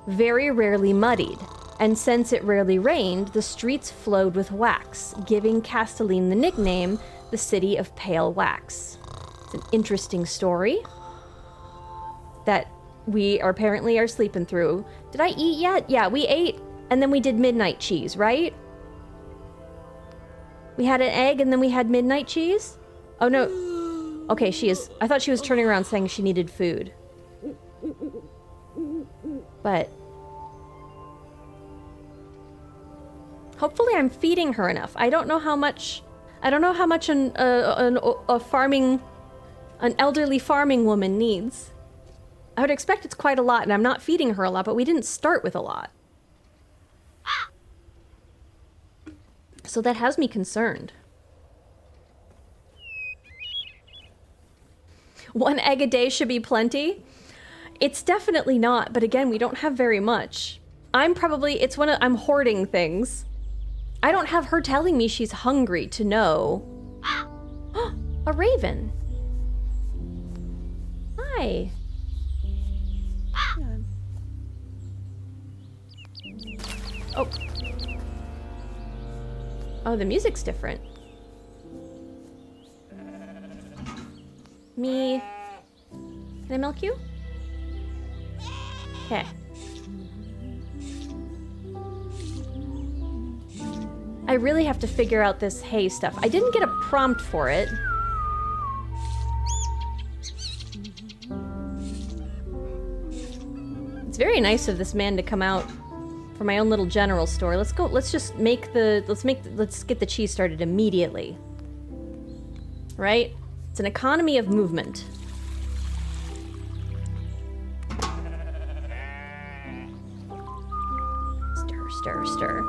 very rarely muddied, and since it rarely rained, the streets flowed with wax, giving Castelline the nickname the City of Pale Wax. It's an interesting story that we apparently are sleeping through. Did I eat yet? Yeah, we ate, and then we did midnight cheese, right? We had an egg, and then we had midnight cheese? Oh, no. Okay, she is. I thought she was turning around saying she needed food. But hopefully I'm feeding her enough. I don't know how much an elderly farming woman needs. I would expect it's quite a lot, and I'm not feeding her a lot, but we didn't start with a lot. So that has me concerned. 1 egg a day should be plenty. It's definitely not, but again, we don't have very much. I'm hoarding things. I don't have her telling me she's hungry to know. A raven. Hi. Oh. Oh, the music's different. Me. Can I milk you? Okay. I really have to figure out this hay stuff. I didn't get a prompt for it. It's very nice of this man to come out for my own little general store. Let's go. Let's get the cheese started immediately. Right? It's an economy of movement. Stir, stir.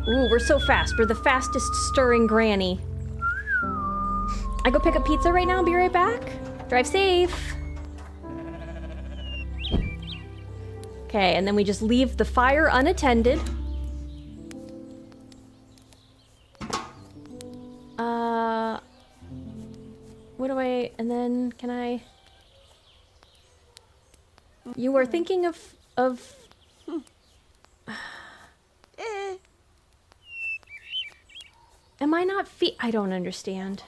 Ooh, we're so fast. We're the fastest stirring granny. I go pick up pizza right now and be right back. Drive safe. Okay, and then we just leave the fire unattended. What do I... And then, can I... You were thinking of... Am I not I don't understand.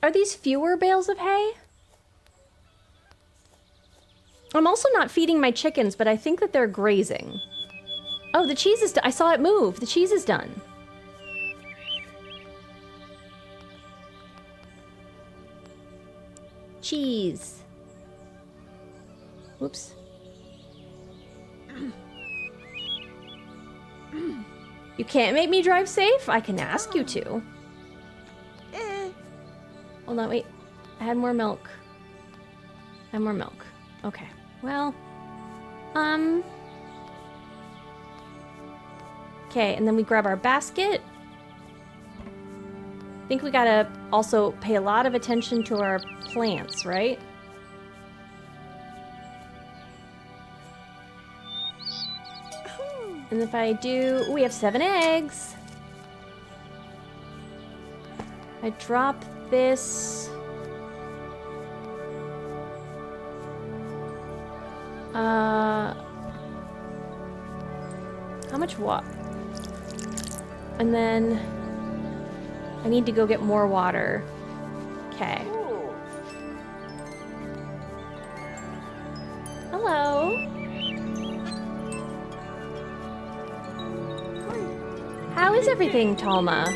Are these fewer bales of hay? I'm also not feeding my chickens, but I think that they're grazing. Oh, the cheese is done. I saw it move. The cheese is done. Cheese. Whoops. You can't make me drive safe? I can ask you to. Hold on, wait. I had more milk. I had more milk. Okay. Well, okay, and then we grab our basket. I think we gotta also pay a lot of attention to our plants, right? And if I do... we have 7 eggs. I drop this... how much water? And then... I need to go get more water. Okay. Hello. How is everything, Talma?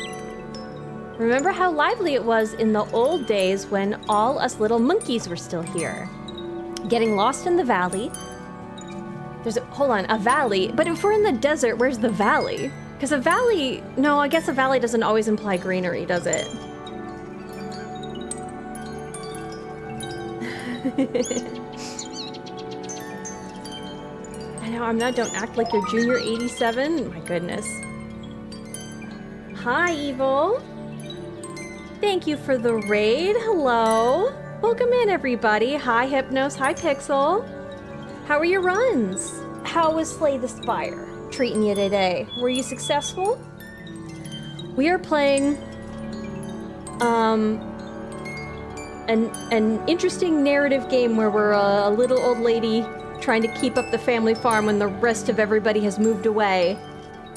Remember how lively it was in the old days when all us little monkeys were still here? Getting lost in the valley. Hold on, a valley? But if we're in the desert, where's the valley? Because a valley... No, I guess a valley doesn't always imply greenery, does it? I know, I'm not... Don't act like you're Junior 87. My goodness. Hi, Evil. Thank you for the raid. Hello. Welcome in, everybody. Hi, Hypnos. Hi, Pixel. How are your runs? How was Slay the Spire treating you today? Were you successful? We are playing an interesting narrative game where we're a little old lady trying to keep up the family farm when the rest of everybody has moved away.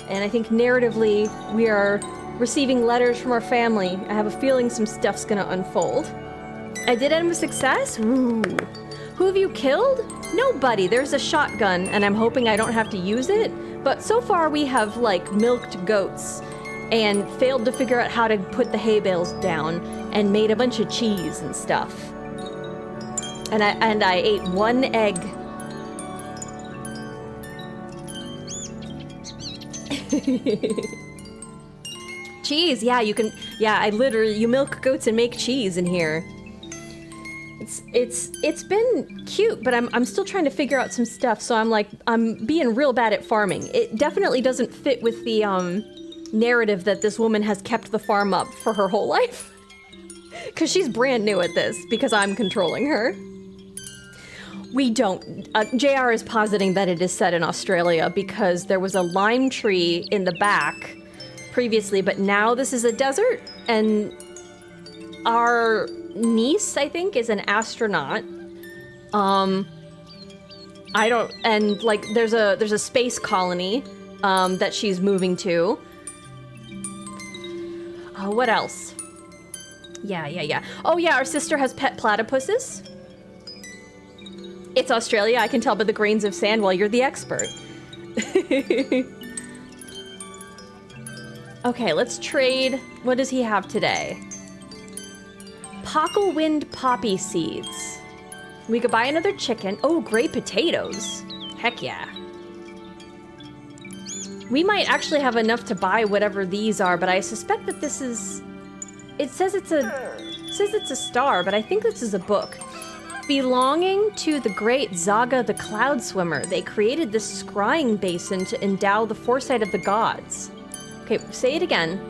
And I think narratively we are receiving letters from our family. I have a feeling some stuff's gonna unfold. I did end with success? Ooh. Who have you killed? Nobody. There's a shotgun, and I'm hoping I don't have to use it. But so far we have, like, milked goats and failed to figure out how to put the hay bales down and made a bunch of cheese and stuff. And I ate 1 egg. Cheese, yeah, you can, yeah, you milk goats and make cheese in here. It's been cute, but I'm still trying to figure out some stuff, so I'm being real bad at farming. It definitely doesn't fit with the narrative that this woman has kept the farm up for her whole life. Because she's brand new at this, because I'm controlling her. We don't. JR is positing that it is set in Australia because there was a lime tree in the back previously, but now this is a desert, and our niece, I think, is an astronaut. I don't, and like there's a space colony that she's moving to. What else? Yeah. Oh yeah, our sister has pet platypuses. It's Australia, I can tell by the grains of sand. Well, you're the expert. Okay, let's trade. What does he have today? Pocklewind poppy seeds. We could buy another chicken. Oh, great potatoes. Heck yeah. We might actually have enough to buy whatever these are, but I suspect that this is... It says it's a star, but I think this is a book. Belonging to the great Zaga the Cloud Swimmer, they created this scrying basin to endow the foresight of the gods. Okay, say it again.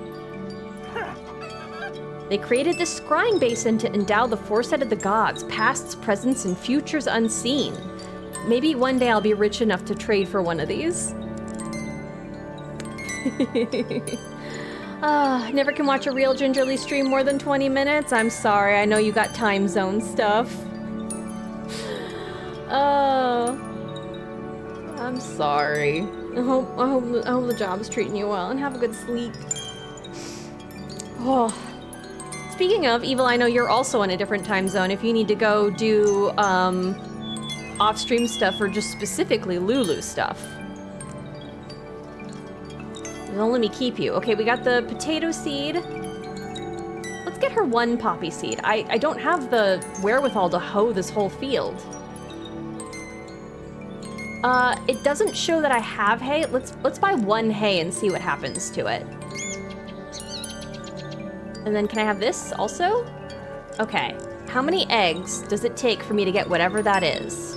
They created this scrying basin to endow the foresight of the gods, pasts, presents, and futures unseen. Maybe one day I'll be rich enough to trade for one of these. Never can watch a real Gingerly stream more than 20 minutes. I'm sorry, I know you got time zone stuff. I'm sorry. I hope the job's treating you well and have a good sleep. Oh. Speaking of, Evil, I know you're also in a different time zone. If you need to go do off-stream stuff or just specifically Lulu stuff. Don't let me keep you. Okay, we got the potato seed. Let's get her one poppy seed. I don't have the wherewithal to hoe this whole field. It doesn't show that I have hay. Let's buy one hay and see what happens to it. And then can I have this also? Okay. How many eggs does it take for me to get whatever that is?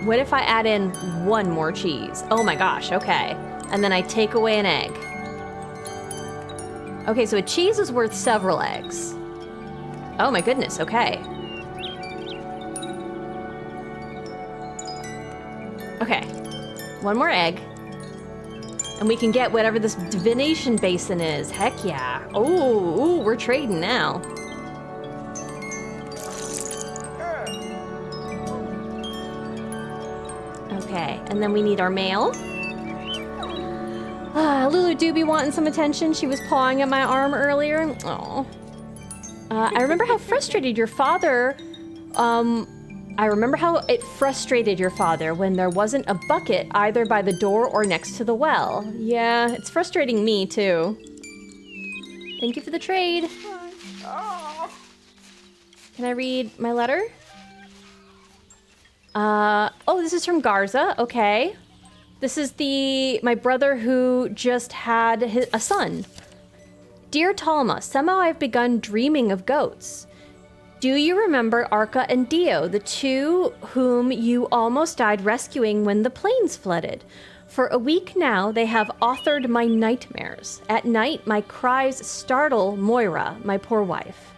What if I add in one more cheese? Oh my gosh, okay. And then I take away an egg. Okay, so a cheese is worth several eggs. Oh my goodness, okay. Okay, one more egg. And we can get whatever this divination basin is. Heck yeah. Ooh, we're trading now. Okay, and then we need our mail. Lulu do be wanting some attention. She was pawing at my arm earlier. Aw. I remember how frustrated your father... I remember how it frustrated your father when there wasn't a bucket either by the door or next to the well. Yeah, it's frustrating me too. Thank you for the trade. Can I read my letter? Oh, this is from Garza. Okay. This is my brother who just had a son. Dear Talma, somehow I've begun dreaming of goats. Do you remember Arca and Dio, the two whom you almost died rescuing when the plains flooded? For a week now, they have authored my nightmares. At night, my cries startle Moira, my poor wife.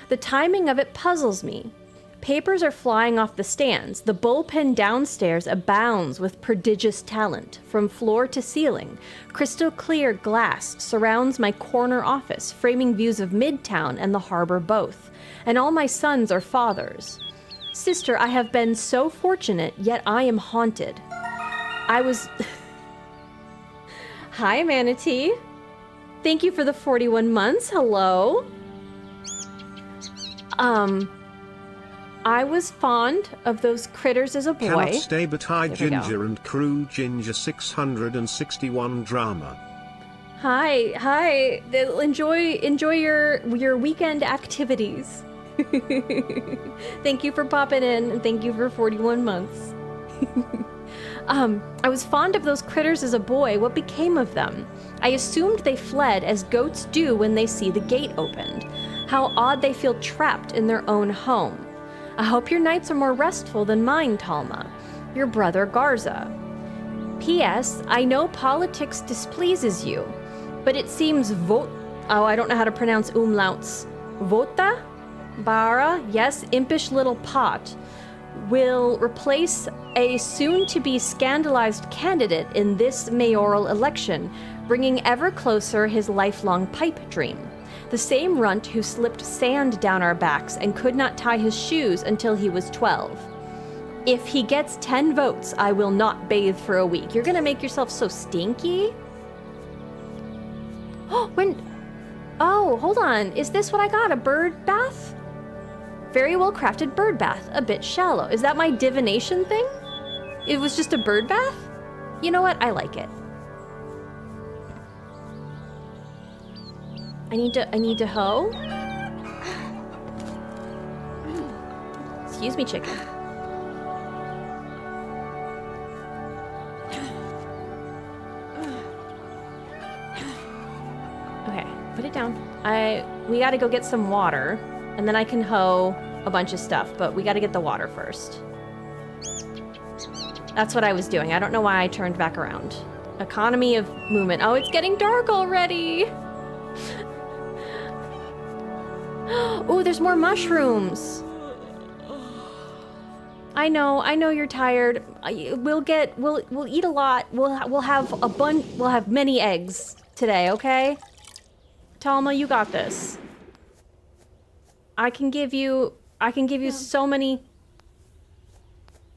The timing of it puzzles me. Papers are flying off the stands. The bullpen downstairs abounds with prodigious talent. From floor to ceiling, crystal clear glass surrounds my corner office, framing views of Midtown and the harbor both. And all my sons are fathers. Sister, I have been so fortunate, yet I am haunted. I was... Hi, Manatee. Thank you for the 41 months. Hello. I was fond of those critters as a boy. Cannot stay but hi Ginger and crew Ginger 661 drama. Hi. Enjoy your weekend activities. Thank you for popping in, and thank you for 41 months. I was fond of those critters as a boy. What became of them? I assumed they fled as goats do when they see the gate opened. How odd they feel trapped in their own home. I hope your nights are more restful than mine, Talma. Your brother, Garza. P.S. I know politics displeases you, but it seems I don't know how to pronounce umlauts. Vota? Bara? Yes, impish little pot. Will replace a soon-to-be scandalized candidate in this mayoral election, bringing ever closer his lifelong pipe dream. The same runt who slipped sand down our backs and could not tie his shoes until he was 12. If he gets 10 votes, I will not bathe for a week. You're gonna make yourself so stinky? Oh, Oh, hold on. Is this what I got? A bird bath? Very well crafted bird bath. A bit shallow. Is that my divination thing? It was just a bird bath? You know what? I like it. I need to hoe. Excuse me, chicken. Okay, put it down. We gotta go get some water, and then I can hoe a bunch of stuff, but we gotta get the water first. That's what I was doing. I don't know why I turned back around. Economy of movement. Oh, it's getting dark already. Oh, there's more mushrooms. I know you're tired. We'll eat a lot. We'll have many eggs today, okay? Talma, you got this. I can give you so many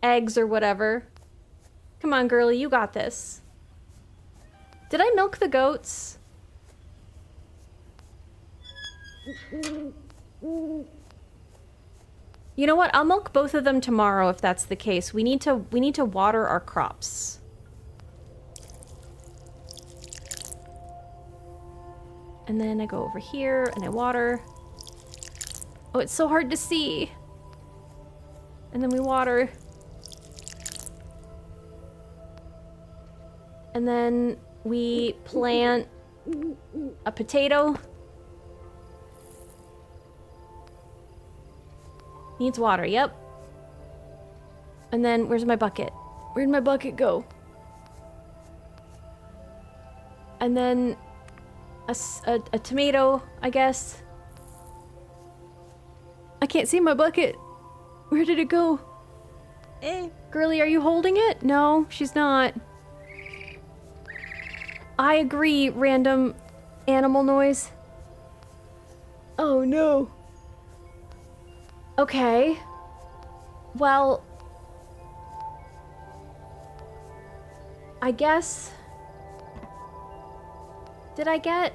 eggs or whatever. Come on, girlie, you got this. Did I milk the goats? You know what? I'll milk both of them tomorrow if that's the case. We need to water our crops. And then I go over here and I water. Oh, it's so hard to see. And then we water. And then we plant a potato. Needs water, yep. And then, where's my bucket? Where'd my bucket go? And then a tomato, I guess. I can't see my bucket. Where did it go? Girlie, are you holding it? No, she's not. I agree, random animal noise. Oh no. Okay. Well, I guess... Did I get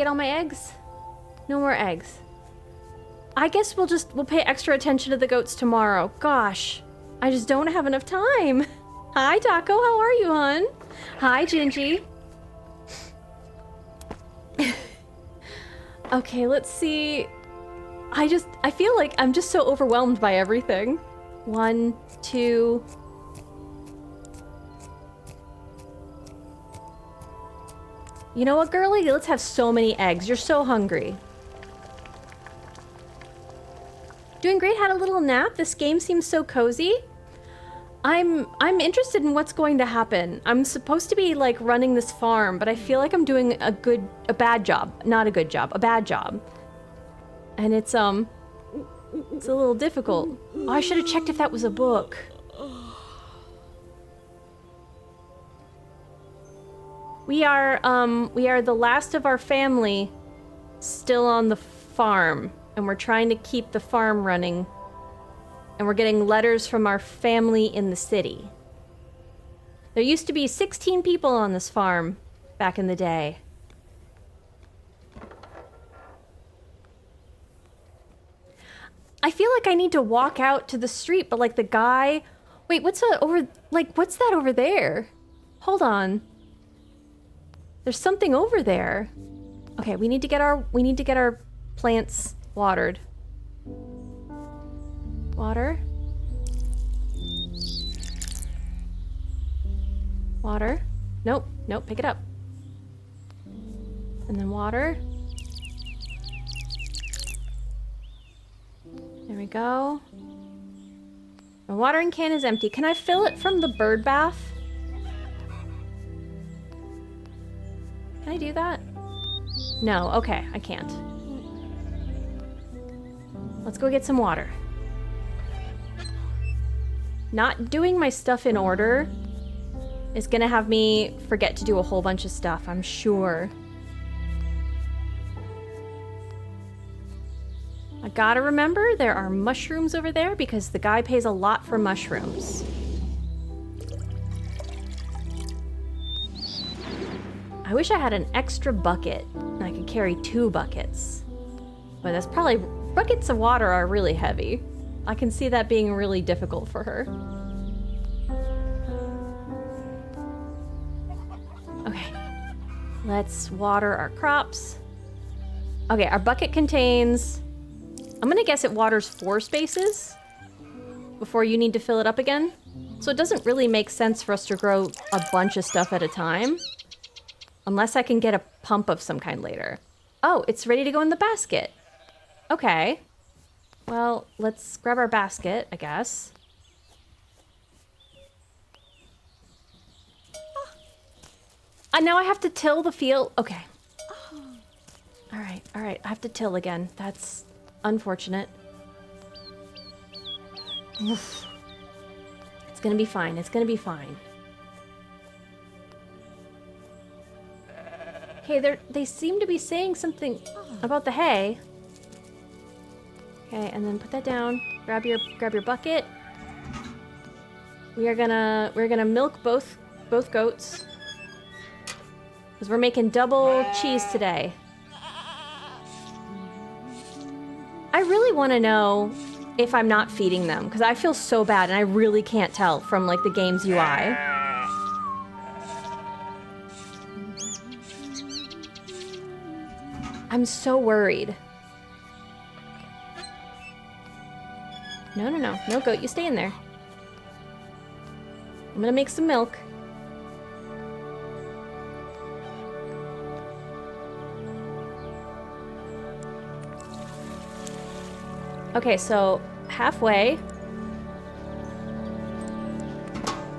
all my eggs? No more eggs. I guess we'll pay extra attention to the goats tomorrow. Gosh, I just don't have enough time. Hi, Taco, how are you, hon? Hi, Gingy. Okay, let's see. I feel like I'm just so overwhelmed by everything. 1, 2... You know what, girlie? Let's have so many eggs. You're so hungry. Doing great. Had a little nap. This game seems so cozy. I'm interested in what's going to happen. I'm supposed to be like running this farm, but I feel like I'm doing a bad job. Not a good job, a bad job. And it's a little difficult. Oh, I should have checked if that was a book. We are the last of our family still on the farm, and we're trying to keep the farm running. And we're getting letters from our family in the city. There used to be 16 people on this farm back in the day. I feel like I need to walk out to the street, but like the guy... Wait, what's that over there? Hold on. There's something over there. Okay, we need to get our plants watered. Water. Water. Nope, pick it up. And then water. There we go. My watering can is empty. Can I fill it from the bird bath? Can I do that? No, okay, I can't. Let's go get some water. Not doing my stuff in order is gonna have me forget to do a whole bunch of stuff, I'm sure. I gotta remember there are mushrooms over there because the guy pays a lot for mushrooms. I wish I had an extra bucket and I could carry 2 buckets. But that's probably... Buckets of water are really heavy. I can see that being really difficult for her. Okay. Let's water our crops. Okay, our bucket contains... I'm gonna guess it waters 4 spaces before you need to fill it up again. So it doesn't really make sense for us to grow a bunch of stuff at a time. Unless I can get a pump of some kind later. Oh, it's ready to go in the basket. Okay. Well, let's grab our basket, I guess. Now I have to till the field. Okay. All right. I have to till again. That's unfortunate. Oof. It's gonna be fine. It's gonna be fine. Okay, they seem to be saying something about the hay. Okay, and then put that down. Grab your bucket. We're gonna milk both goats. Because we're making double cheese today. I really want to know if I'm not feeding them, because I feel so bad and I really can't tell from like the game's UI. I'm so worried. No goat, you stay in there. I'm gonna make some milk. Okay, so halfway.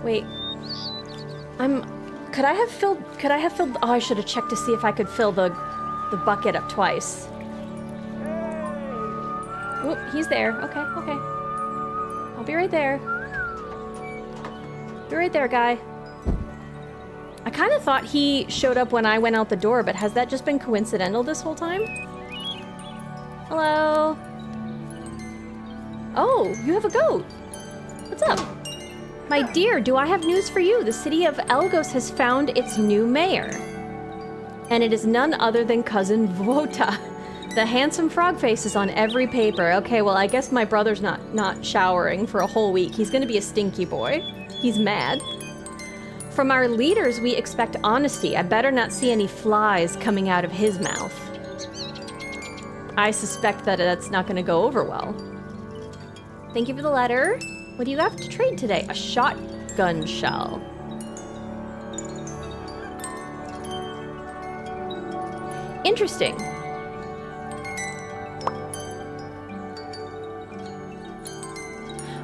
Wait. Could I have filled, oh, I should have checked to see if I could fill the bucket up twice. Oop, he's there. Okay. I'll be right there. Be right there, guy. I kind of thought he showed up when I went out the door, but has that just been coincidental this whole time? Hello? Oh, you have a goat. What's up? My dear, do I have news for you? The city of Elgos has found its new mayor. And it is none other than Cousin Vota. The handsome frog face is on every paper. Okay, well, I guess my brother's not showering for a whole week. He's gonna be a stinky boy. He's mad. From our leaders, we expect honesty. I better not see any flies coming out of his mouth. I suspect that that's not gonna go over well. Thank you for the letter. What do you have to trade today? A shotgun shell. Interesting.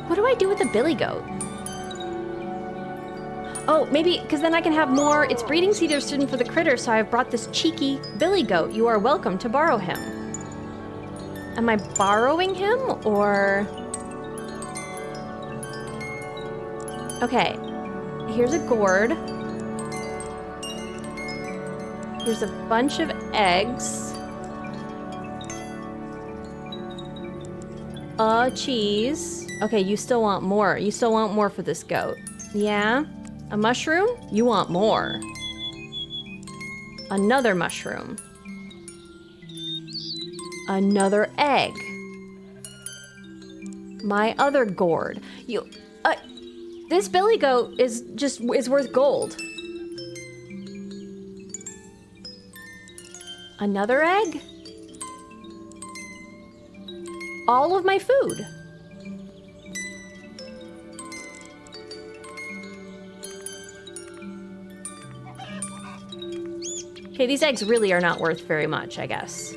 What do I do with a billy goat? Oh, maybe, because then I can have more. It's breeding season for the critter, so I've brought this cheeky billy goat. You are welcome to borrow him. Am I borrowing him, or... Okay, here's a gourd. Here's a bunch of eggs. A cheese. Okay, you still want more. You still want more for this goat. Yeah? A mushroom? You want more. Another mushroom. Another egg. My other gourd. This billy goat is worth gold. Another egg? All of my food. Okay, these eggs really are not worth very much, I guess.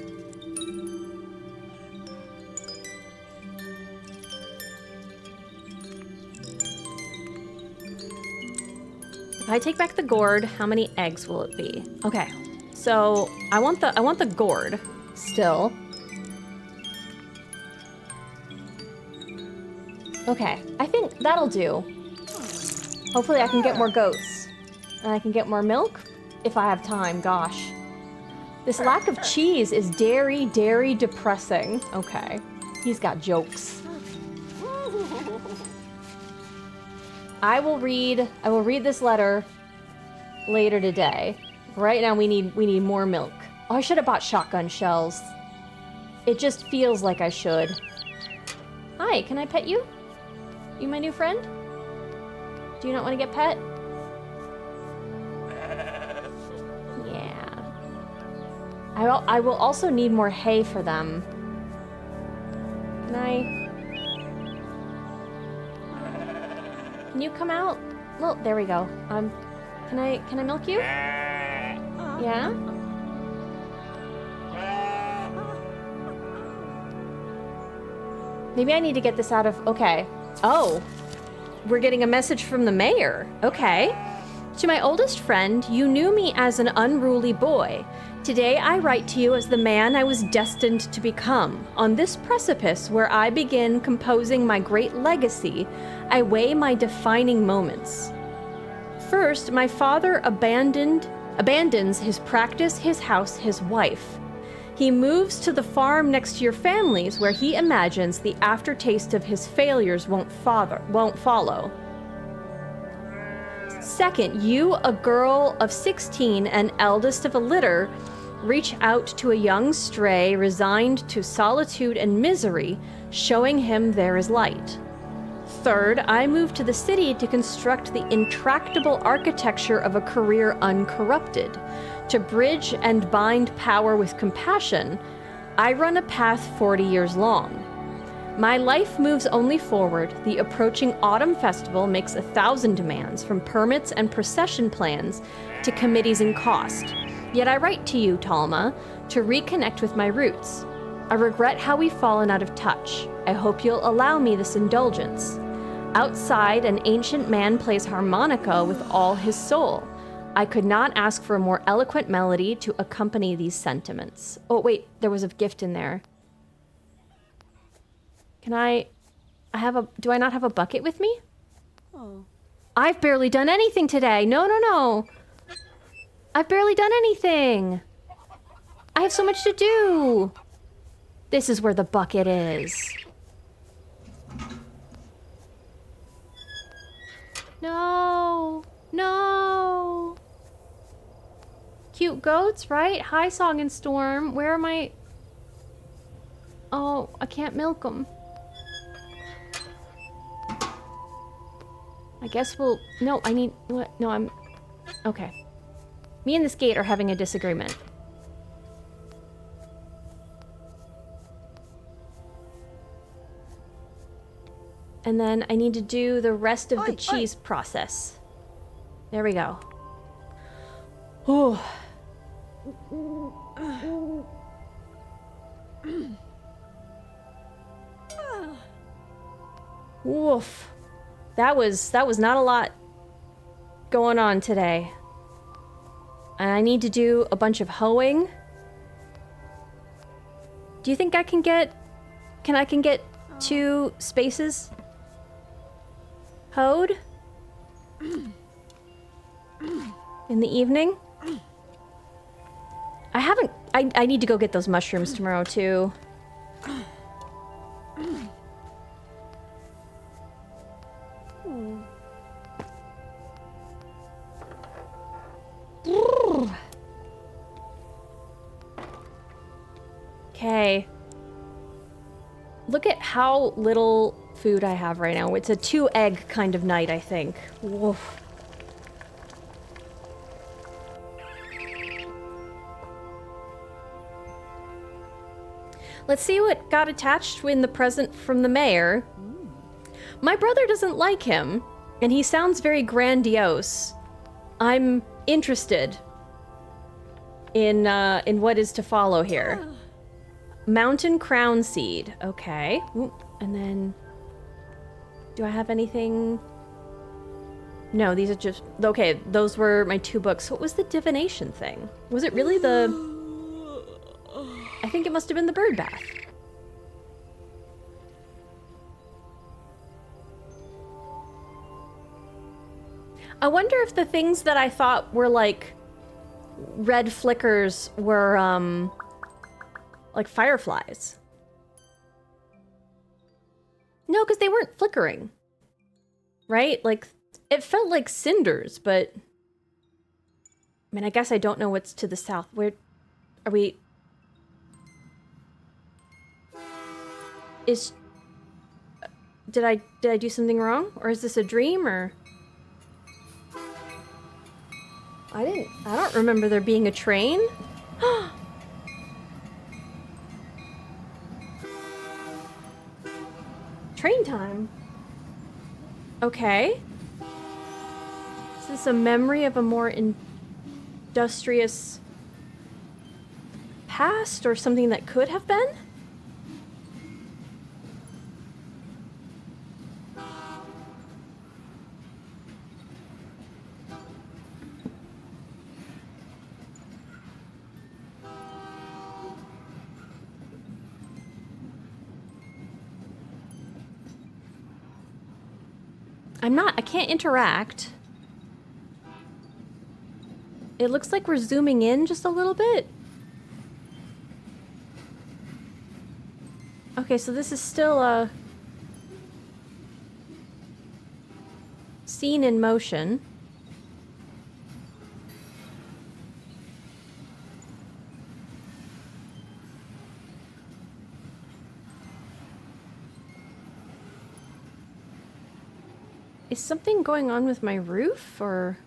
If I take back the gourd, how many eggs will it be? Okay, so I want the gourd still. Okay, I think that'll do. Hopefully I can get more goats. And I can get more milk if I have time, gosh. This lack of cheese is dairy depressing. Okay, he's got jokes. I will read this letter later today. Right now we need more milk. Oh, I should have bought shotgun shells. It just feels like I should. Hi, can I pet you? You my new friend? Do you not want to get pet? Yeah. I will also need more hay for them. Can I... Can you come out? Well, there we go. Can I milk you? Yeah? Maybe I need to get this out of... Okay. Oh. We're getting a message from the mayor. Okay. To my oldest friend, you knew me as an unruly boy. Today I write to you as the man I was destined to become. On this precipice where I begin composing my great legacy, I weigh my defining moments. First, my father abandons his practice, his house, his wife. He moves to the farm next to your family's where he imagines the aftertaste of his failures won't follow. Second, you, a girl of 16 and eldest of a litter, reach out to a young stray resigned to solitude and misery, showing him there is light. Third, I move to the city to construct the intractable architecture of a career uncorrupted. To bridge and bind power with compassion, I run a path 40 years long. My life moves only forward. The approaching autumn festival makes 1,000 demands, from permits and procession plans to committees and cost. Yet I write to you, Talma, to reconnect with my roots. I regret how we've fallen out of touch. I hope you'll allow me this indulgence. Outside, an ancient man plays harmonica with all his soul. I could not ask for a more eloquent melody to accompany these sentiments. Oh, wait, there was a gift in there. Can do I not have a bucket with me? Oh. I've barely done anything today. No. I've barely done anything. I have so much to do. This is where the bucket is. No. Cute goats, right? Hi, Song and Storm. Where are my... Oh, I can't milk them. I guess we'll... No, I need... What? No, I'm... Okay. Me and this gate are having a disagreement. And then I need to do the rest of the cheese process. There we go. Oh. Woof. That was not a lot going on today. And I need to do a bunch of hoeing. Do you think I can get... I can get 2 spaces hoed? In the evening? I need to go get those mushrooms tomorrow, too. Okay. Look at how little food I have right now. It's a 2-egg kind of night, I think. Woof. Let's see what got attached in the present from the mayor. My brother doesn't like him, and he sounds very grandiose. I'm interested in what is to follow here. Mountain crown seed. Okay. Ooh, and then... Do I have anything? No, these are just... Okay, those were my 2 books. What was the divination thing? Was it really the... I think it must have been the bird bath. I wonder if the things that I thought were like red flickers were like fireflies. No, because they weren't flickering. Right? Like, it felt like cinders, but... mean, I guess I don't know what's to the south. Where are we? Did I do something wrong? Or is this a dream, or? I don't remember there being a train. Train time. Okay. Is this a memory of a more industrious past, or something that could have been? I can't interact. It looks like we're zooming in just a little bit. Okay, so this is still a scene in motion. Is something going on with my roof, or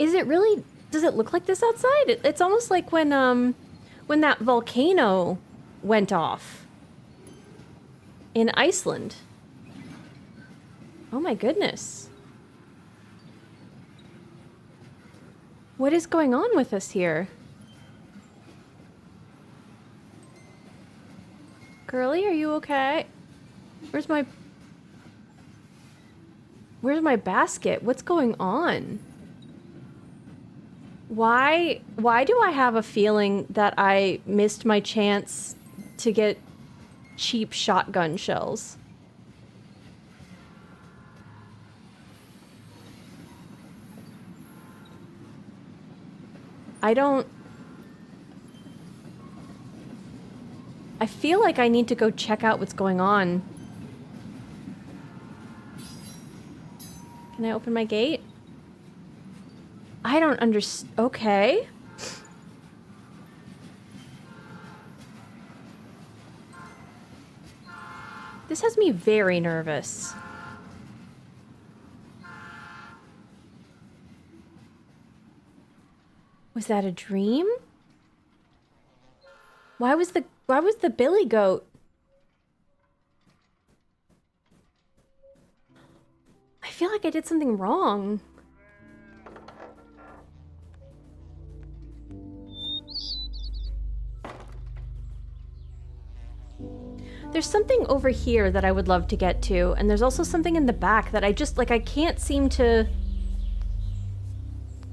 is it really, does it look like this outside? It's almost like when that volcano went off in Iceland. Oh my goodness. What is going on with us here? Girly, are you okay? Where's my basket? What's going on? Why do I have a feeling that I missed my chance to get cheap shotgun shells? I feel like I need to go check out what's going on. Can I open my gate? I don't understand. Okay. This has me very nervous. Was that a dream? Why was the billy goat? I feel like I did something wrong. There's something over here that I would love to get to, and there's also something in the back that I just, like, I can't seem to...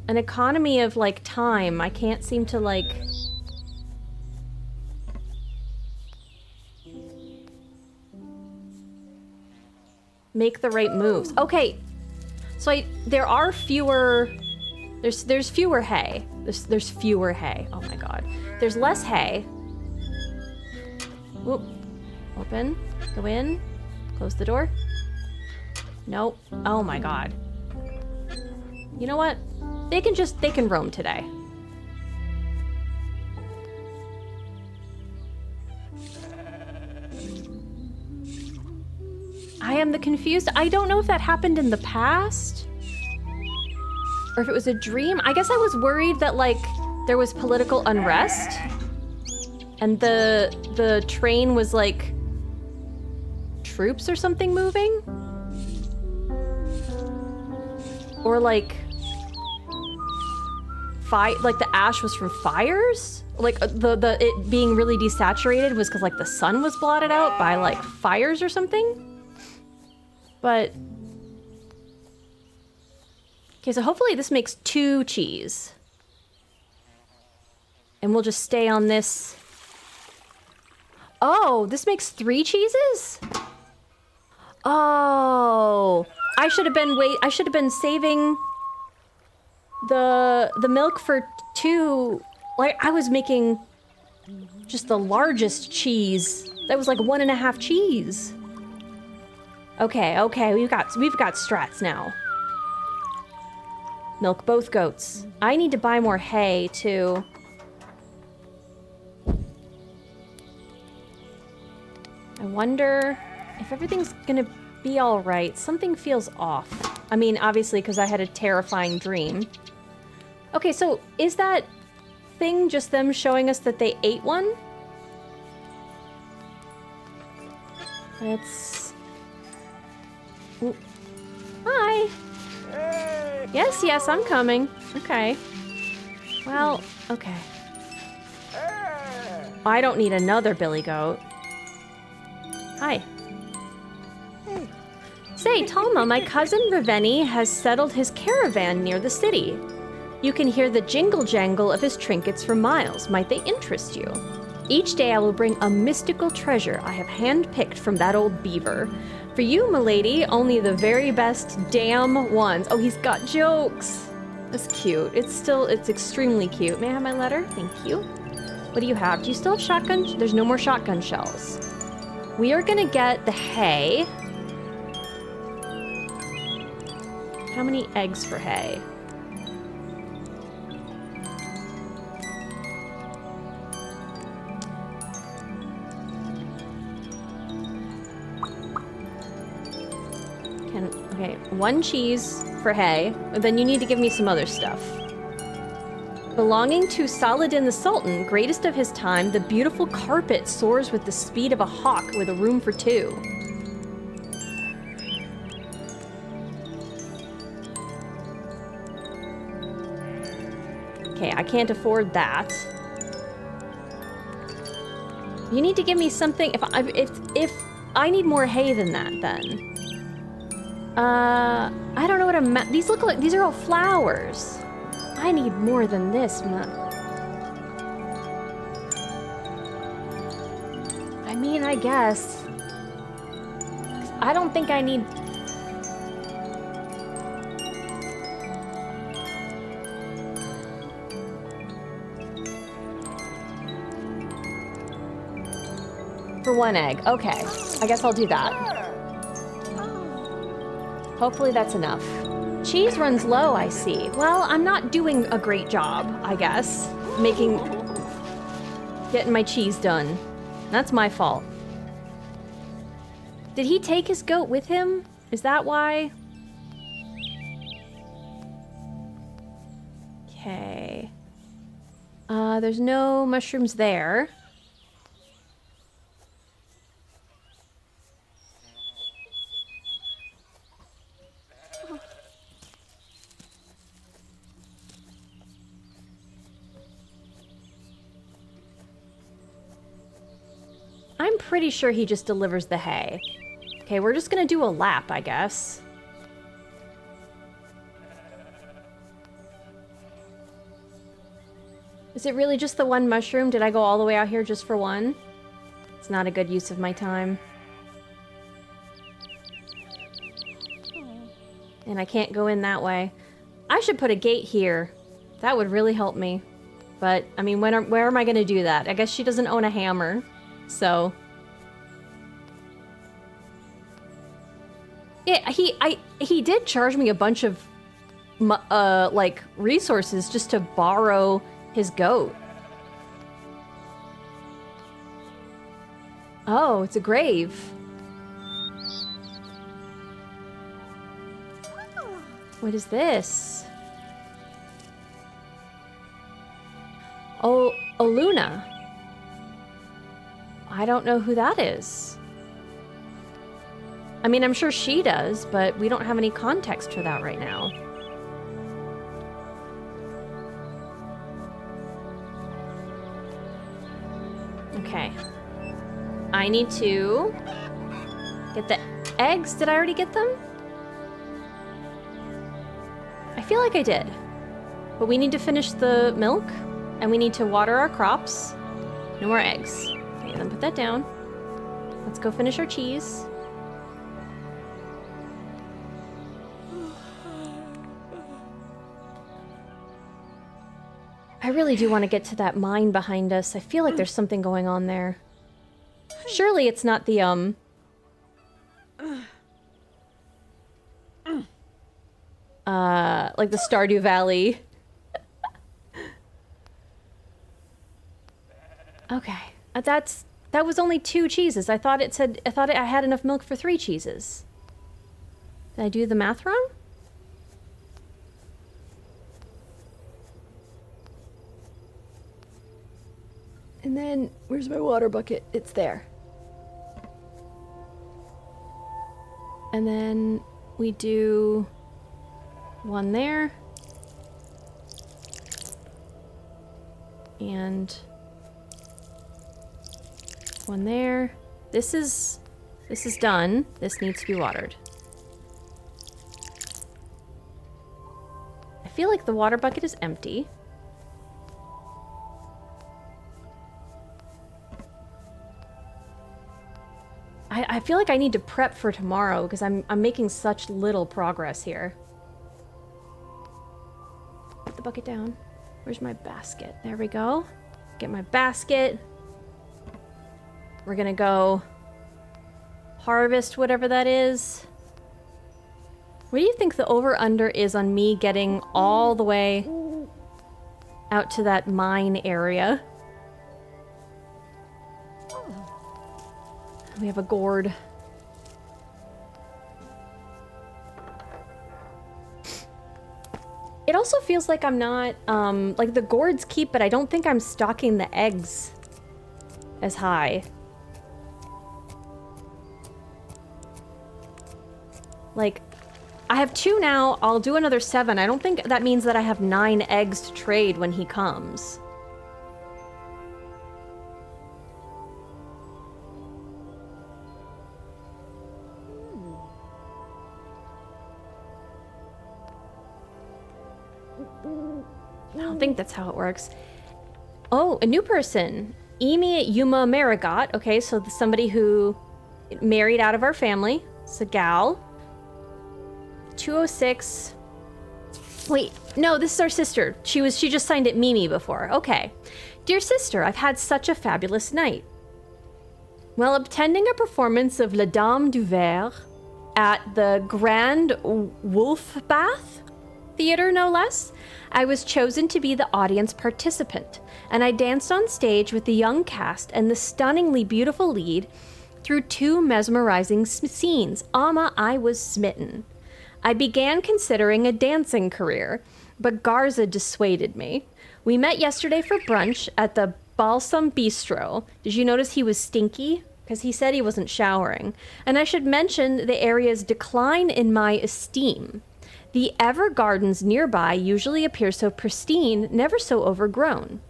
An economy of, like, time. I can't seem to, like... make the right moves. Okay, so there are fewer... There's fewer hay. There's fewer hay. Oh my god. There's less hay. Whoop. Open. Go in. Close the door. Nope. Oh my god. You know what? They can roam today. I am the confused. I don't know if that happened in the past or if it was a dream. I guess I was worried that, like, there was political unrest and the train was, like, troops or something moving. Or, like, like the ash was from fires? Like, it being really desaturated was because, like, the sun was blotted out by, like, fires or something? But... Okay, so hopefully this makes 2 cheese. And we'll just stay on this. Oh, this makes 3 cheeses? Oh, I should have been saving the milk for 2. Like, I was making just the largest cheese. That was like 1.5 cheese. Okay, we've got strats now. Milk both goats. I need to buy more hay, too. I wonder if everything's gonna be alright. Something feels off. I mean, obviously, because I had a terrifying dream. Okay, so is that thing just them showing us that they ate one? Let's... Ooh. Hi! Yes, yes, I'm coming. Okay. Well, okay. I don't need another billy goat. Hi. Hey. Say, Talma, my cousin Raveni has settled his caravan near the city. You can hear the jingle-jangle of his trinkets for miles. Might they interest you? Each day I will bring a mystical treasure I have hand-picked from that old beaver. For you, milady, only the very best damn ones. Oh, he's got jokes. That's cute. It's extremely cute. May I have my letter? Thank you. What do you have? Do you still have shotgun? There's no more shotgun shells. We are gonna get the hay. How many eggs for hay? Okay, 1 cheese for hay, and then you need to give me some other stuff. Belonging to Saladin the Sultan, greatest of his time, the beautiful carpet soars with the speed of a hawk with a room for 2. Okay, I can't afford that. You need to give me something. If I need more hay than that, then. I don't know what these look like. These are all flowers. I need more than this, I mean, I guess. I don't think I need. For 1 egg. Okay. I guess I'll do that. Hopefully that's enough. Cheese runs low, I see. Well, I'm not doing a great job, I guess. Getting my cheese done. That's my fault. Did he take his goat with him? Is that why? Okay. There's no mushrooms there. I'm pretty sure he just delivers the hay. Okay, we're just gonna do a lap, I guess. Is it really just the 1 mushroom? Did I go all the way out here just for 1? It's not a good use of my time. And I can't go in that way. I should put a gate here. That would really help me. But, I mean, where am I gonna do that? I guess she doesn't own a hammer. So yeah, he did charge me a bunch of like resources just to borrow his goat. Oh, it's a grave. What is this? Oh, Oluna. I don't know who that is. I mean, I'm sure she does, but we don't have any context for that right now. Okay. I need to get the eggs. Did I already get them? I feel like I did. But we need to finish the milk, and we need to water our crops. No more eggs. Okay, then put that down. Let's go finish our cheese. I really do want to get to that mine behind us. I feel like there's something going on there. Surely it's not the, like the Stardew Valley. Okay, that was only 2 cheeses. I thought I had enough milk for 3 cheeses. Did I do the math wrong? And then, where's my water bucket? It's there. And then we do 1 there. And 1 there. This is done. This needs to be watered. I feel like the water bucket is empty. I feel like I need to prep for tomorrow because I'm making such little progress here. Put the bucket down. Where's my basket? There we go. Get my basket. We're gonna go harvest whatever that is. What do you think the over-under is on me getting all the way out to that mine area? We have a gourd. It also feels like I'm not, like the gourds keep, but I don't think I'm stocking the eggs as high. Like, I have 2 now, I'll do another 7. I don't think that means that I have 9 eggs to trade when he comes. I don't think that's how it works. Oh, a new person. Emi Yuma Marigot. Okay, so somebody who married out of our family. It's a gal. 206. Wait, no, this is our sister. She just signed it Mimi before. Okay. Dear sister, I've had such a fabulous night. While attending a performance of La Dame du Verre at the Grand Wolf Bath Theater, no less, I was chosen to be the audience participant, and I danced on stage with the young cast and the stunningly beautiful lead through 2 mesmerizing scenes. Amma, I was smitten. I began considering a dancing career, but Garza dissuaded me. We met yesterday for brunch at the Balsam Bistro. Did you notice he was stinky? Because he said he wasn't showering. And I should mention the area's decline in my esteem. The Ever Gardens nearby usually appear so pristine, never so overgrown.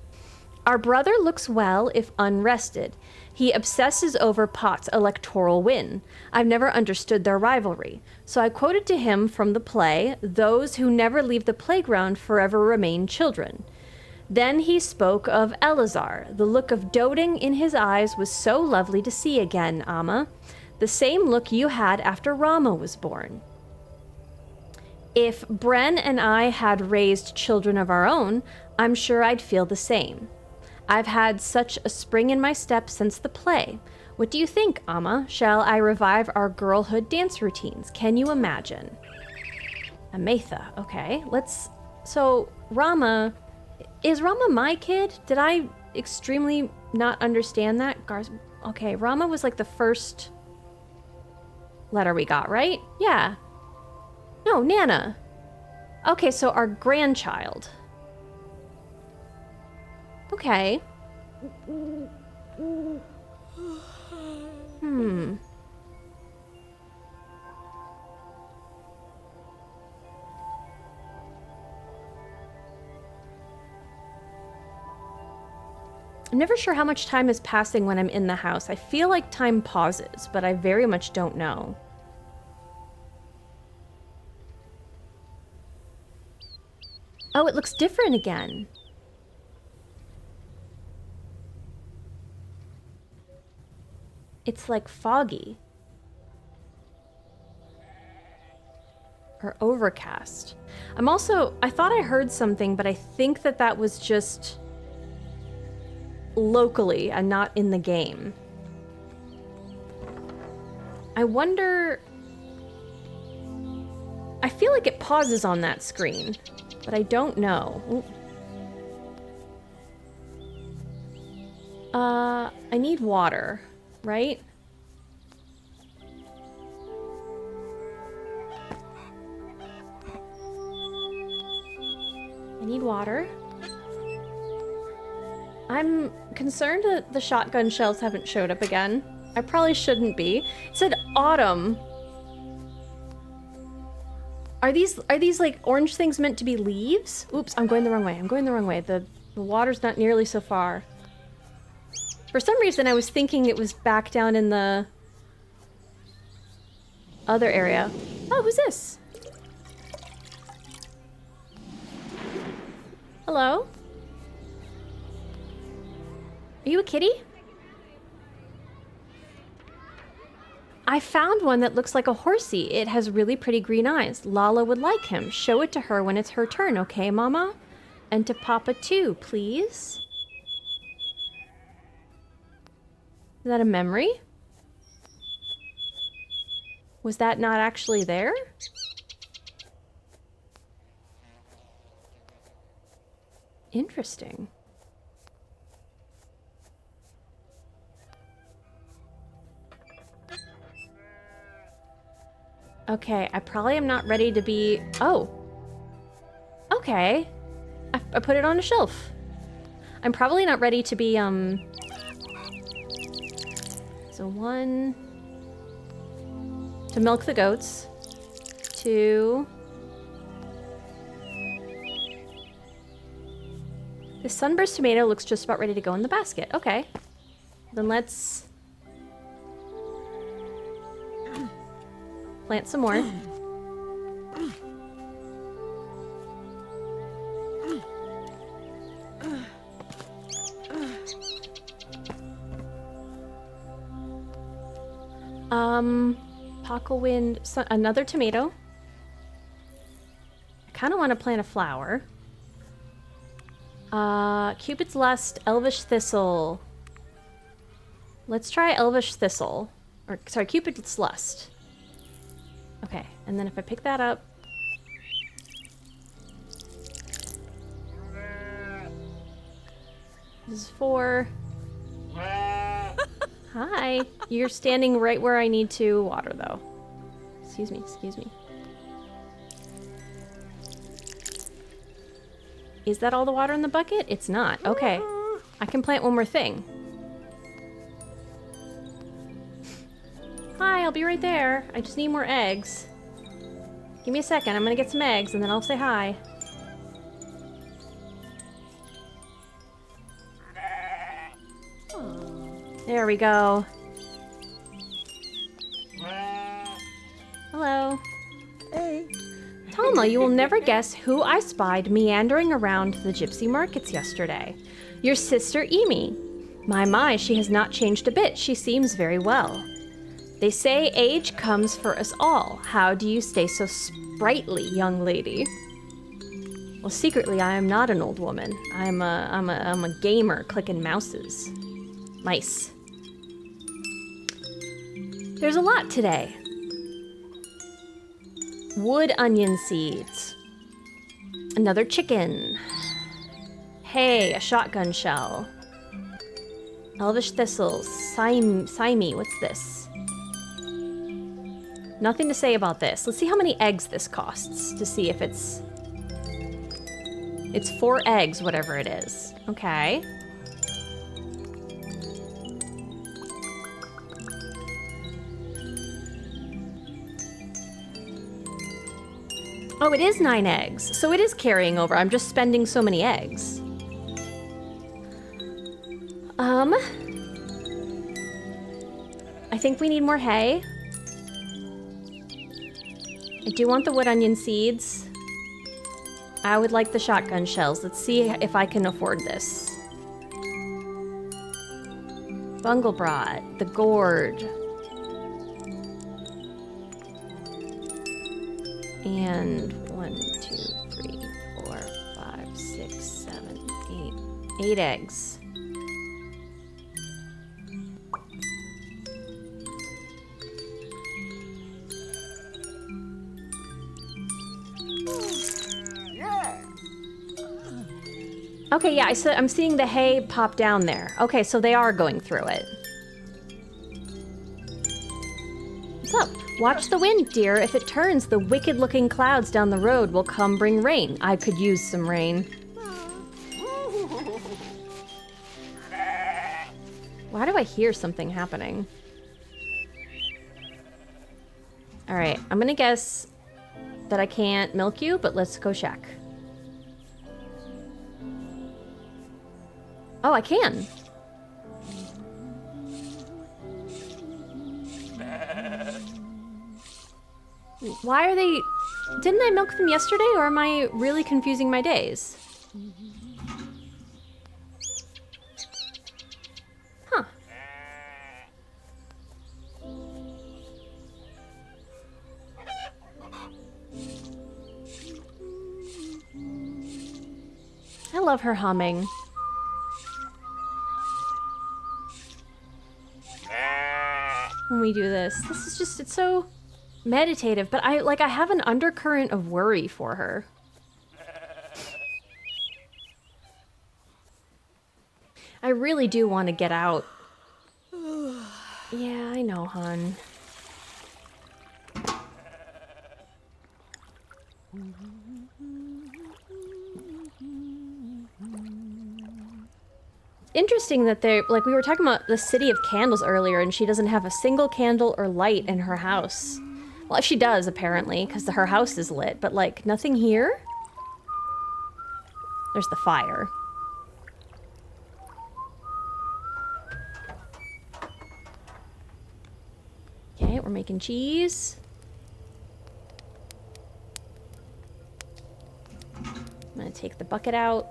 Our brother looks well if unrested. He obsesses over Pot's electoral win. I've never understood their rivalry. So I quoted to him from the play, "Those who never leave the playground forever remain children." Then he spoke of Eleazar. The look of doting in his eyes was so lovely to see again, Amma. The same look you had after Rama was born. If Bren and I had raised children of our own, I'm sure I'd feel the same. I've had such a spring in my step since the play. What do you think, Amma? Shall I revive our girlhood dance routines? Can you imagine? Ametha, okay. So, Rama, is Rama my kid? Did I extremely not understand that? Okay, Rama was like the first letter we got, right? Yeah. No, Nana. Okay, so our grandchild. Okay. I'm never sure how much time is passing when I'm in the house. I feel like time pauses, but I very much don't know. Oh, it looks different again. It's like foggy. Or overcast. I thought I heard something, but I think that was just locally and not in the game. I wonder... feel like it pauses on that screen, but I don't know. Ooh. I need water, right? I need water. I'm concerned that the shotgun shells haven't showed up again. I probably shouldn't be. It said autumn. Are these like orange things meant to be leaves? Oops, I'm going the wrong way. I'm going the wrong way. The water's not nearly so far. For some reason, I was thinking it was back down in the other area. Oh, who's this? Hello? Are you a kitty? I found one that looks like a horsey. It has really pretty green eyes. Lala would like him. Show it to her when it's her turn, okay, Mama? And to Papa too, please. Is that a memory? Was that not actually there? Interesting. Okay, I probably am not ready to be... Oh. Okay. I put it on a shelf. I'm probably not ready to be, So 1... to milk the goats. 2... This sunburst tomato looks just about ready to go in the basket. Okay. Then let's... plant some more. Pocklewind, another tomato. I kind of want to plant a flower. Cupid's Lust, Elvish Thistle. Let's try Elvish Thistle. Or, sorry, Cupid's Lust. Okay, and then if I pick that up... This is 4. Hi. You're standing right where I need to water, though. Excuse me, excuse me. Is that all the water in the bucket? It's not. Okay. I can plant one more thing. Hi, I'll be right there. I just need more eggs. Give me a second. I'm gonna get some eggs, and then I'll say hi. There we go. Hello. Hey. Toma, you will never guess who I spied meandering around the gypsy markets yesterday. Your sister, Emi. My, she has not changed a bit. She seems very well. They say age comes for us all. How do you stay so sprightly, young lady? Well, secretly, I am not an old woman. I'm a gamer clicking mouses. Mice. There's a lot today. Wood onion seeds. Another chicken. Hay, a shotgun shell. Elvish thistles. Simey, what's this? Nothing to say about this. Let's see how many eggs this costs to see if it's... It's 4 eggs, whatever it is. Okay. Oh, it is 9 eggs. So it is carrying over. I'm just spending so many eggs. I think we need more hay. I do want the wood onion seeds. I would like the shotgun shells. Let's see if I can afford this. Bunglebrat, the gourd. And 1, 2, 3, 4, 5, 6, 7, 8. 8 eggs. Okay, yeah, I'm seeing the hay pop down there. Okay, so they are going through it. What's up? Watch the wind, dear. If it turns, the wicked-looking clouds down the road will come bring rain. I could use some rain. Why do I hear something happening? All right, I'm gonna guess that I can't milk you, but let's go check. Oh, I can. Why are they... Didn't I milk them yesterday, or am I really confusing my days? Huh. I love her humming. When we do this is just, it's so meditative, but I have an undercurrent of worry for her. I really do want to get out. Yeah, I know, hon. Interesting that they're, like, we were talking about the city of candles earlier, and she doesn't have a single candle or light in her house. Well, she does, apparently, because her house is lit, but, like, nothing here? There's the fire. Okay, we're making cheese. I'm gonna take the bucket out.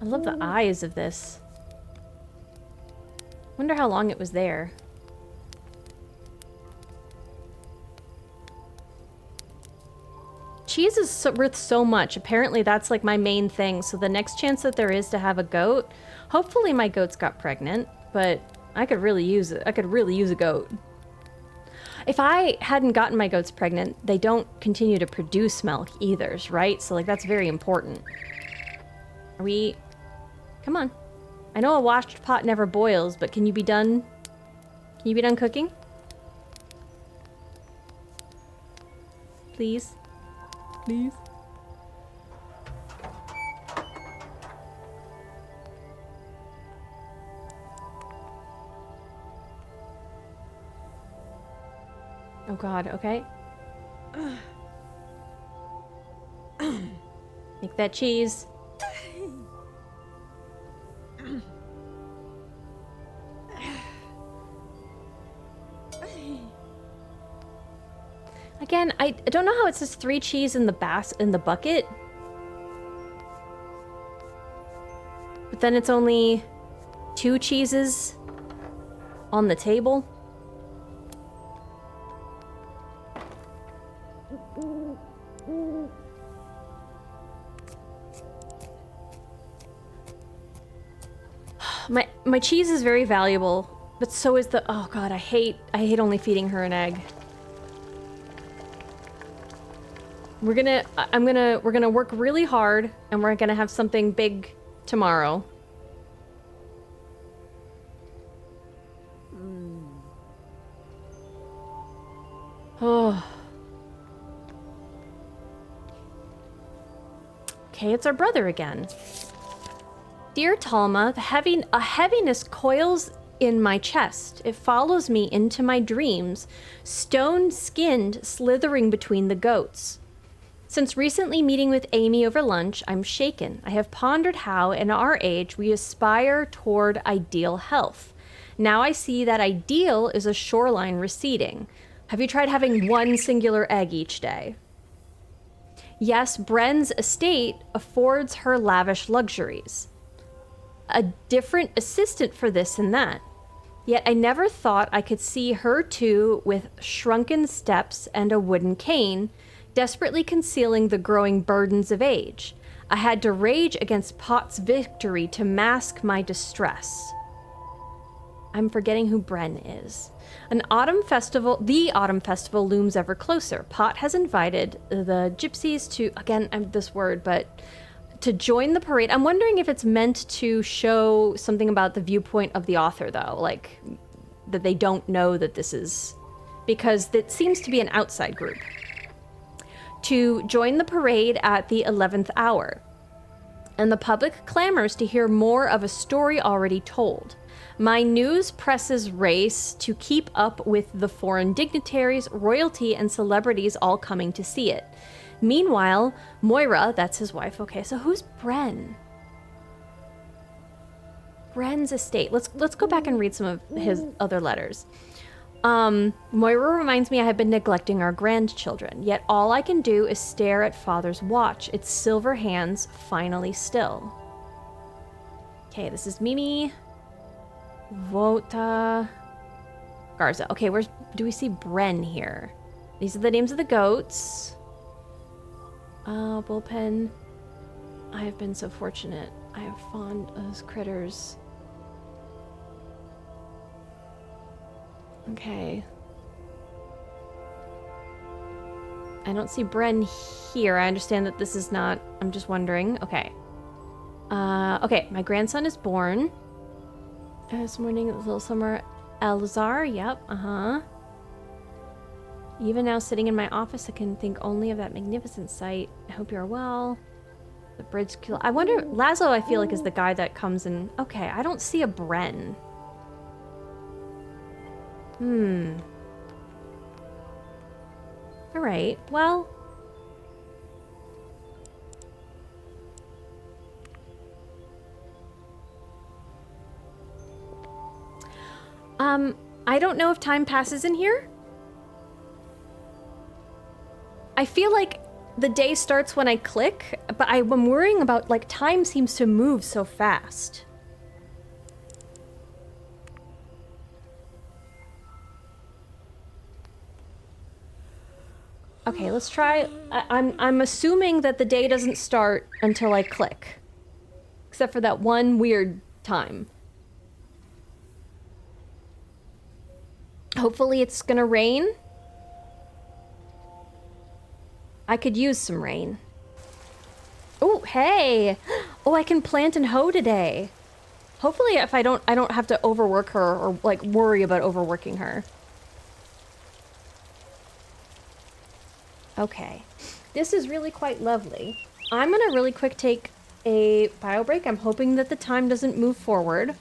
I love the eyes of this. Wonder how long it was there. Cheese is worth so much. Apparently that's like my main thing. So the next chance that there is to have a goat, hopefully my goats got pregnant, but I could really use it. I could really use a goat. If I hadn't gotten my goats pregnant, they don't continue to produce milk either, right? So like that's very important. Are we... Come on. I know a washed pot never boils, but can you be done? Can you be done cooking? Please? Please? Oh god, okay. Make that cheese. Again, I don't know how it says 3 cheese in the bucket. But then it's only 2 cheeses on the table. My cheese is very valuable, but so is the... Oh god, I hate only feeding her an egg. We're gonna work really hard, and we're gonna have something big tomorrow. Oh. Okay, it's our brother again. Dear Talma, a heaviness coils in my chest. It follows me into my dreams, stone-skinned, slithering between the goats. Since recently meeting with Amy over lunch, I'm shaken. I have pondered how, in our age, we aspire toward ideal health. Now I see that ideal is a shoreline receding. Have you tried having one singular egg each day? Yes, Bren's estate affords her lavish luxuries. A different assistant for this and that. Yet I never thought I could see her too with shrunken steps and a wooden cane, desperately concealing the growing burdens of age. I had to rage against Pot's victory to mask my distress. I'm forgetting who Bren is. The autumn festival looms ever closer. Pot has invited the gypsies to, again, this word, but to join the parade. I'm wondering if it's meant to show something about the viewpoint of the author, though, like that they don't know that this is, because it seems to be an outside group. To join the parade at the 11th hour. And the public clamors to hear more of a story already told. My news presses race to keep up with the foreign dignitaries, royalty, and celebrities all coming to see it. Meanwhile, Moira, that's his wife. Okay, so who's Bren? Bren's estate. Let's go back and read some of his other letters. Moira reminds me I have been neglecting our grandchildren, yet all I can do is stare at father's watch, its silver hands finally still. Okay, this is Mimi. Vota. Garza. Okay, do we see Bren here? These are the names of the goats. Bullpen. I have been so fortunate. I have fond as critters. Okay. I don't see Bren here. I understand that this is not... I'm just wondering. Okay. Okay, my grandson is born. This morning, little summer Elzar. Yep, Even now, sitting in my office, I can think only of that magnificent sight. I hope you're well. The bridge... I wonder... Laszlo, I feel like, is the guy that comes in... Okay, I don't see a Bren. Alright, well... I don't know if time passes in here. I feel like the day starts when I click, but I'm worrying about, like, time seems to move so fast. Okay, let's try. I'm assuming that the day doesn't start until I click. Except for that one weird time. Hopefully it's gonna rain. I could use some rain. Oh, hey! Oh, I can plant and hoe today. Hopefully if I don't have to overwork her or, like, worry about overworking her. Okay. This is really quite lovely. I'm gonna really quick take a bio break. I'm hoping that the time doesn't move forward.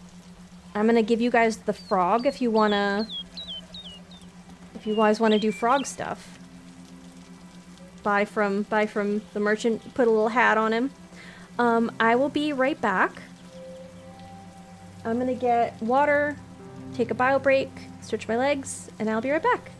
I'm gonna give you guys the frog if you guys wanna do frog stuff. Buy from the merchant, put a little hat on him. I will be right back. I'm gonna get water, take a bio break, stretch my legs, and I'll be right back.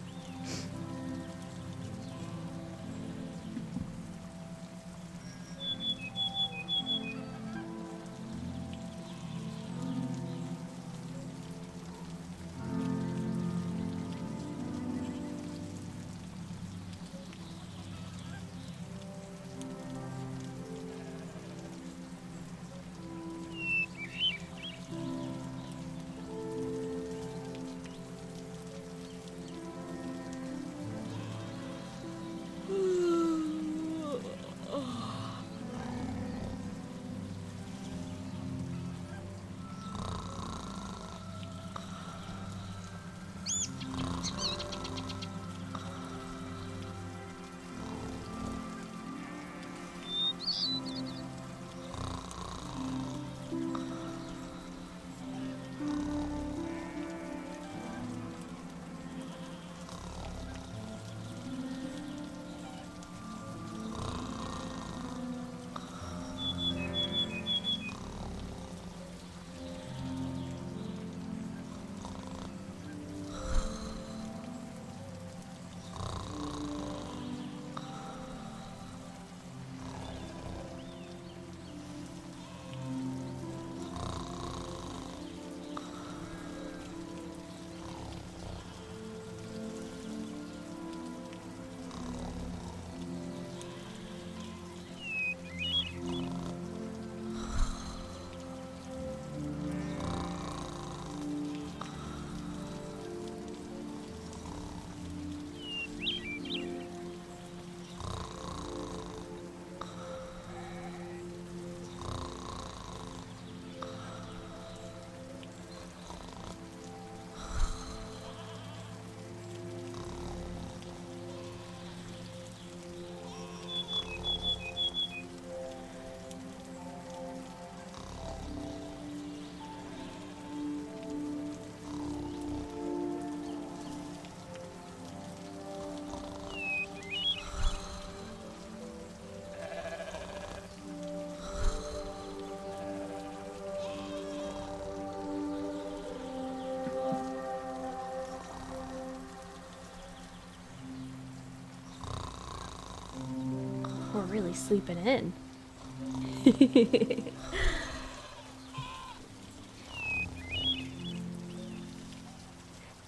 really sleeping in.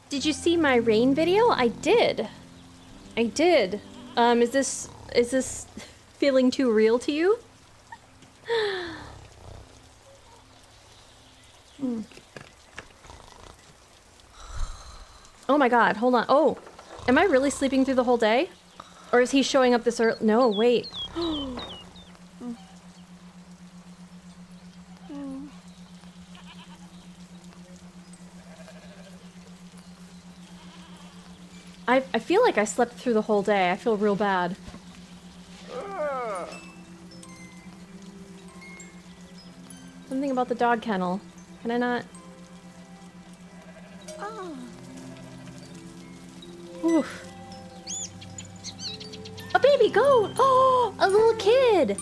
Did you see my rain video? I did. I did. Is this feeling too real to you? Oh my god, hold on. Oh, am I really sleeping through the whole day? Or is he showing up this early? No, wait. I feel like I slept through the whole day. I feel real bad. Something about the dog kennel. Can I not? Oof. A baby goat! Oh, a little kid!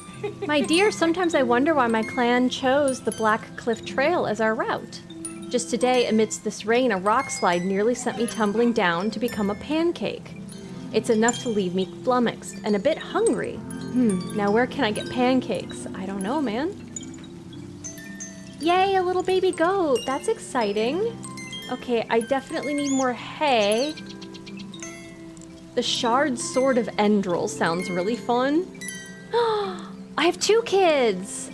My dear, sometimes I wonder why my clan chose the Black Cliff Trail as our route. Just today, amidst this rain, a rock slide nearly sent me tumbling down to become a pancake. It's enough to leave me flummoxed and a bit hungry. Now where can I get pancakes? I don't know, man. Yay, a little baby goat! That's exciting. Okay, I definitely need more hay. The Shard Sword of Endril sounds really fun. I have 2 kids!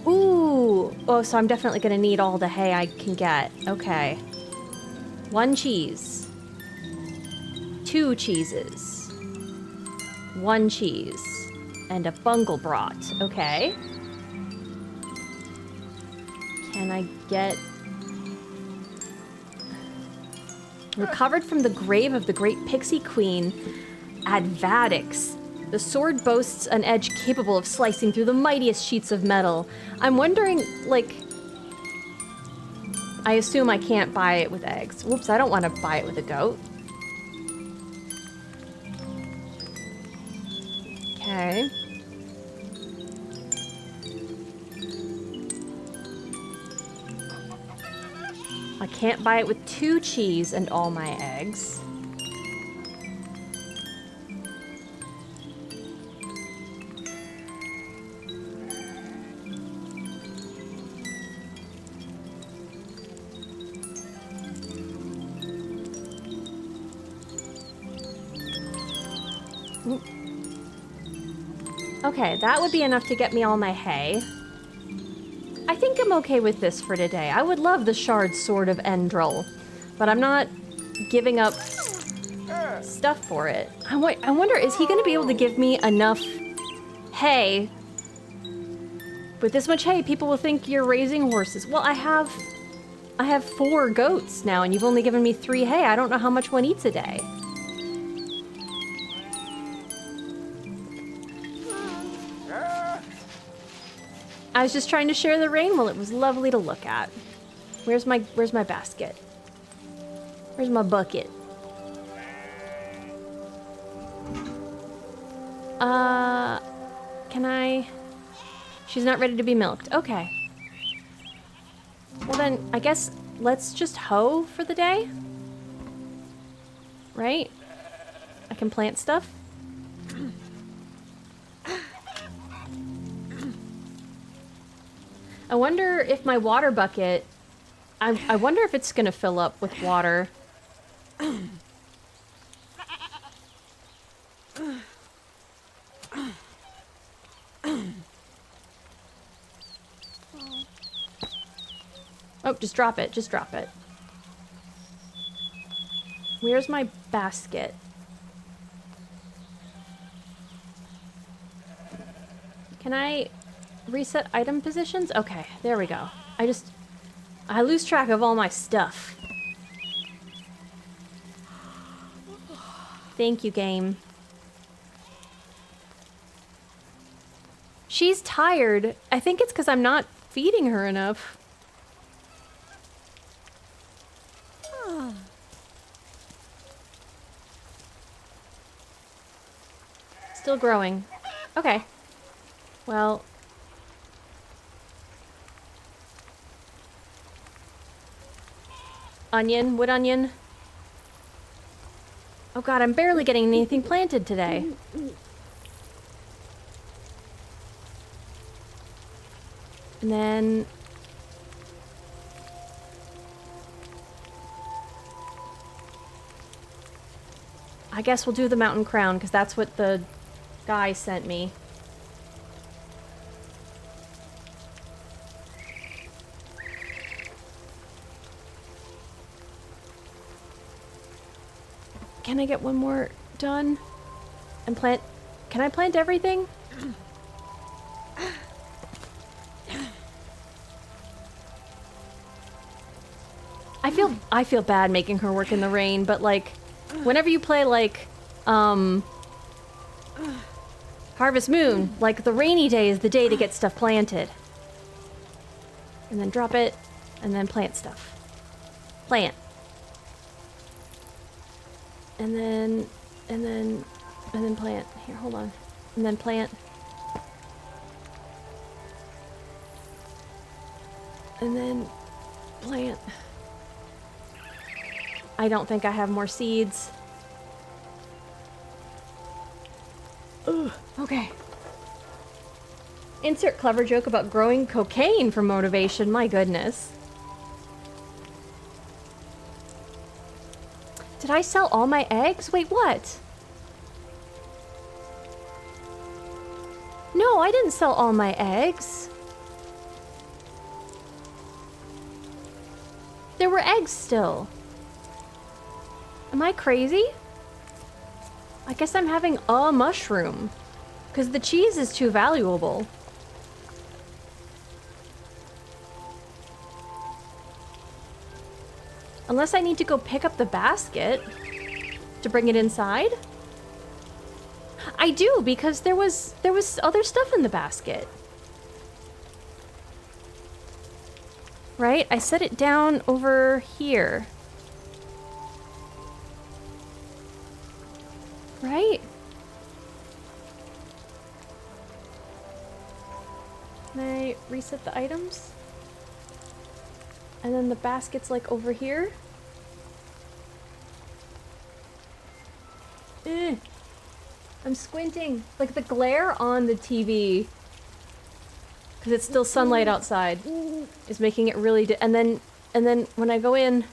Ooh! Oh, so I'm definitely gonna need all the hay I can get. Okay. 1 cheese. 2 cheeses. 1 cheese. And a bungelbrat. Okay. Can I get... Recovered from the grave of the great pixie queen, Advadix. The sword boasts an edge capable of slicing through the mightiest sheets of metal. I'm wondering, like... I assume I can't buy it with eggs. Whoops, I don't want to buy it with a goat. Okay. I can't buy it with 2 cheese and all my eggs. Okay, that would be enough to get me all my hay. I think I'm okay with this for today. I would love the Shard Sword of Endril, but I'm not giving up stuff for it. I wonder, is he gonna be able to give me enough hay? With this much hay, people will think you're raising horses. Well, I have 4 goats now, and you've only given me 3 hay. I don't know how much one eats a day. I was just trying to share the rain while it was lovely to look at. Where's my basket? Where's my bucket? Can I? She's not ready to be milked. Okay. Well then, I guess let's just hoe for the day. Right? I can plant stuff. I wonder if my water bucket... I wonder if it's gonna fill up with water. Oh, just drop it. Just drop it. Where's my basket? Can I... reset item positions? Okay, there we go. I lose track of all my stuff. Thank you, game. She's tired. I think it's because I'm not feeding her enough. Still growing. Okay. Well... Onion, wood onion. Oh god, I'm barely getting anything planted today. And then... I guess we'll do the mountain crown, because that's what the guy sent me. Can I get one more done? And plant... Can I plant everything? I feel bad making her work in the rain, but like, whenever you play like, Harvest Moon, like the rainy day is the day to get stuff planted. And then drop it, and then plant stuff. Plant. And then plant. Here, hold on. And then plant. And then plant. I don't think I have more seeds. Ugh, okay. Insert clever joke about growing cocaine for motivation. My goodness. Did I sell all my eggs? Wait, what? No, I didn't sell all my eggs. There were eggs still. Am I crazy? I guess I'm having a mushroom. Because the cheese is too valuable. Unless I need to go pick up the basket to bring it inside. I do, because there was other stuff in the basket. Right? I set it down over here. Right? Can I reset the items? And then the basket's like over here. I'm squinting. Like the glare on the TV, because it's still sunlight outside, is making it really and then when I go in,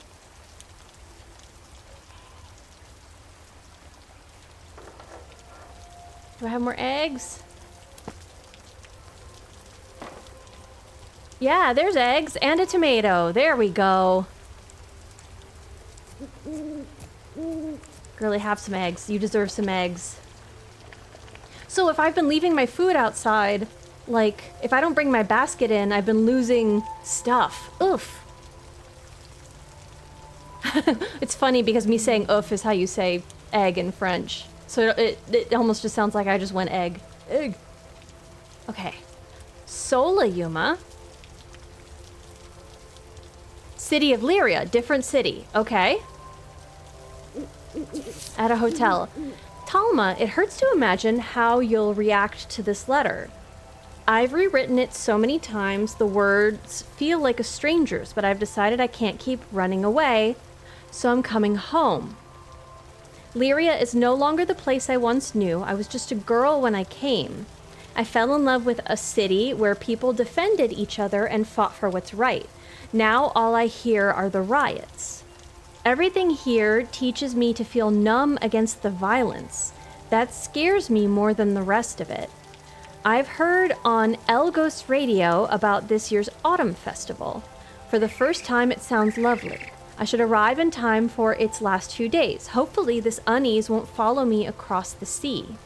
do I have more eggs? Yeah, there's eggs and a tomato. There we go. Girlie, have some eggs. You deserve some eggs. So if I've been leaving my food outside, like, if I don't bring my basket in, I've been losing stuff. Oof. It's funny because me saying oof is how you say egg in French. So it almost just sounds like I just went egg. Egg. Okay. Solayuma. City of Lyria, different city. Okay. At a hotel. Talma, it hurts to imagine how you'll react to this letter. I've rewritten it so many times, the words feel like a stranger's, but I've decided I can't keep running away, so I'm coming home. Lyria is no longer the place I once knew. I was just a girl when I came. I fell in love with a city where people defended each other and fought for what's right. Now all I hear are the riots. Everything here teaches me to feel numb against the violence. That scares me more than the rest of it. I've heard on Elgos Radio about this year's Autumn Festival. For the first time, it sounds lovely. I should arrive in time for its last 2 days. Hopefully, this unease won't follow me across the sea.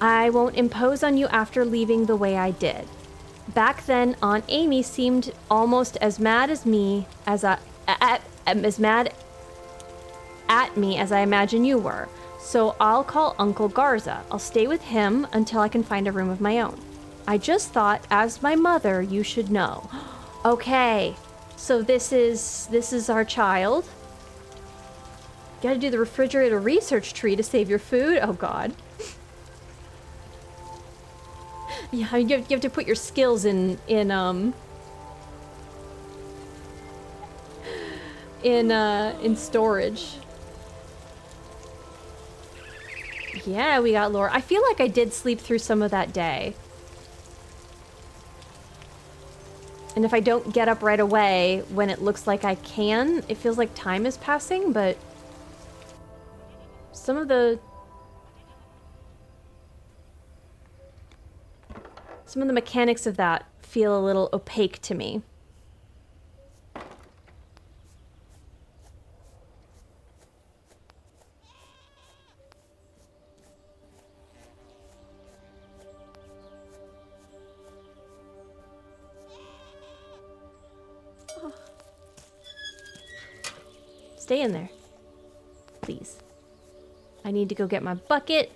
I won't impose on you after leaving the way I did. Back then, Aunt Amy seemed almost as mad as me as as mad at me as I imagine you were. So I'll call Uncle Garza. I'll stay with him until I can find a room of my own. I just thought, as my mother, you should know. Okay, so this is our child. You gotta do the refrigerator research tree to save your food. Oh God. Yeah, you have to put your skills in storage. Yeah, we got lore. I feel like I did sleep through some of that day. And if I don't get up right away when it looks like I can, it feels like time is passing, but some of the mechanics of that feel a little opaque to me. Stay in there, please. I need to go get my bucket.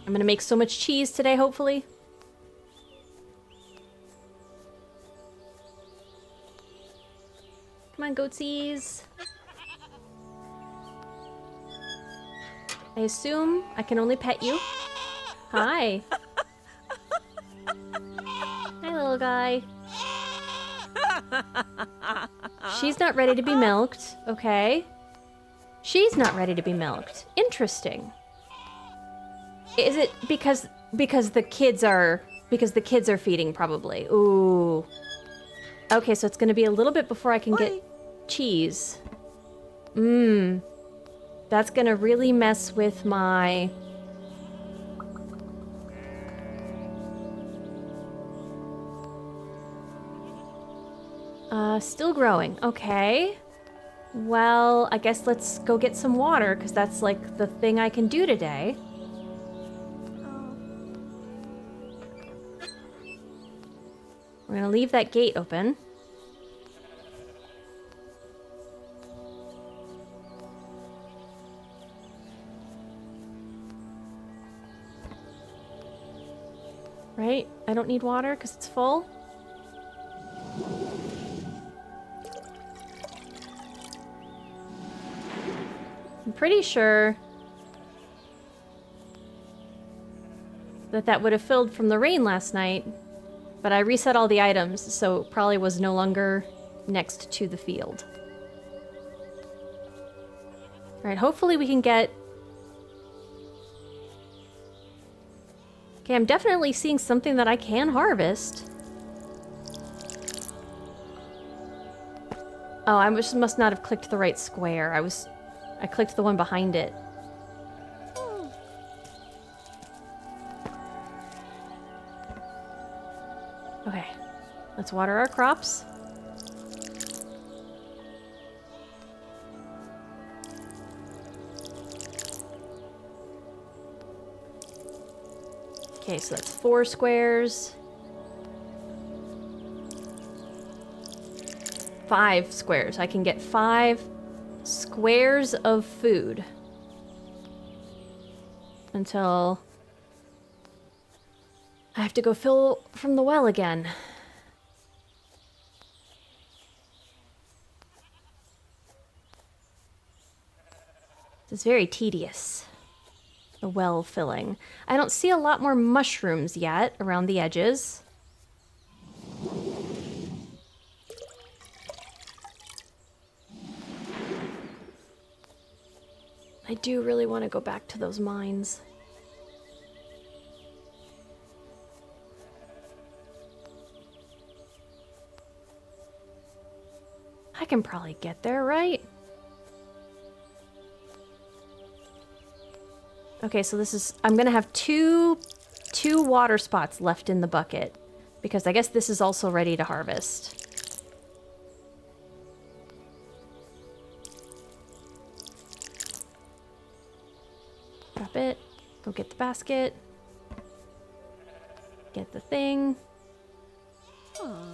I'm gonna make so much cheese today, hopefully. Come on, goatsies. I assume I can only pet you. Hi. Hi, little guy. She's not ready to be milked, okay? She's not ready to be milked. Interesting. Is it because the kids are feeding probably? Ooh. Okay, so it's gonna be a little bit before I can get cheese. That's gonna really mess with my... still growing. Okay. Well, I guess let's go get some water, because that's like the thing I can do today. We're gonna leave that gate open. Right? I don't need water because it's full. I'm pretty sure that would have filled from the rain last night, but I reset all the items, so it probably was no longer next to the field. Alright, hopefully we can get... Okay, I'm definitely seeing something that I can harvest. Oh, I must not have clicked the right square. I clicked the one behind it. Okay, let's water our crops. Okay, so that's 4 squares. 5 squares. I can get 5 squares of food until I have to go fill from the well again. This is very tedious, the well filling. I don't see a lot more mushrooms yet around the edges. I do really want to go back to those mines. I can probably get there, right? Okay, so this is... I'm gonna have two water spots left in the bucket, because I guess this is also ready to harvest. Drop it. Go get the basket. Get the thing. Aww.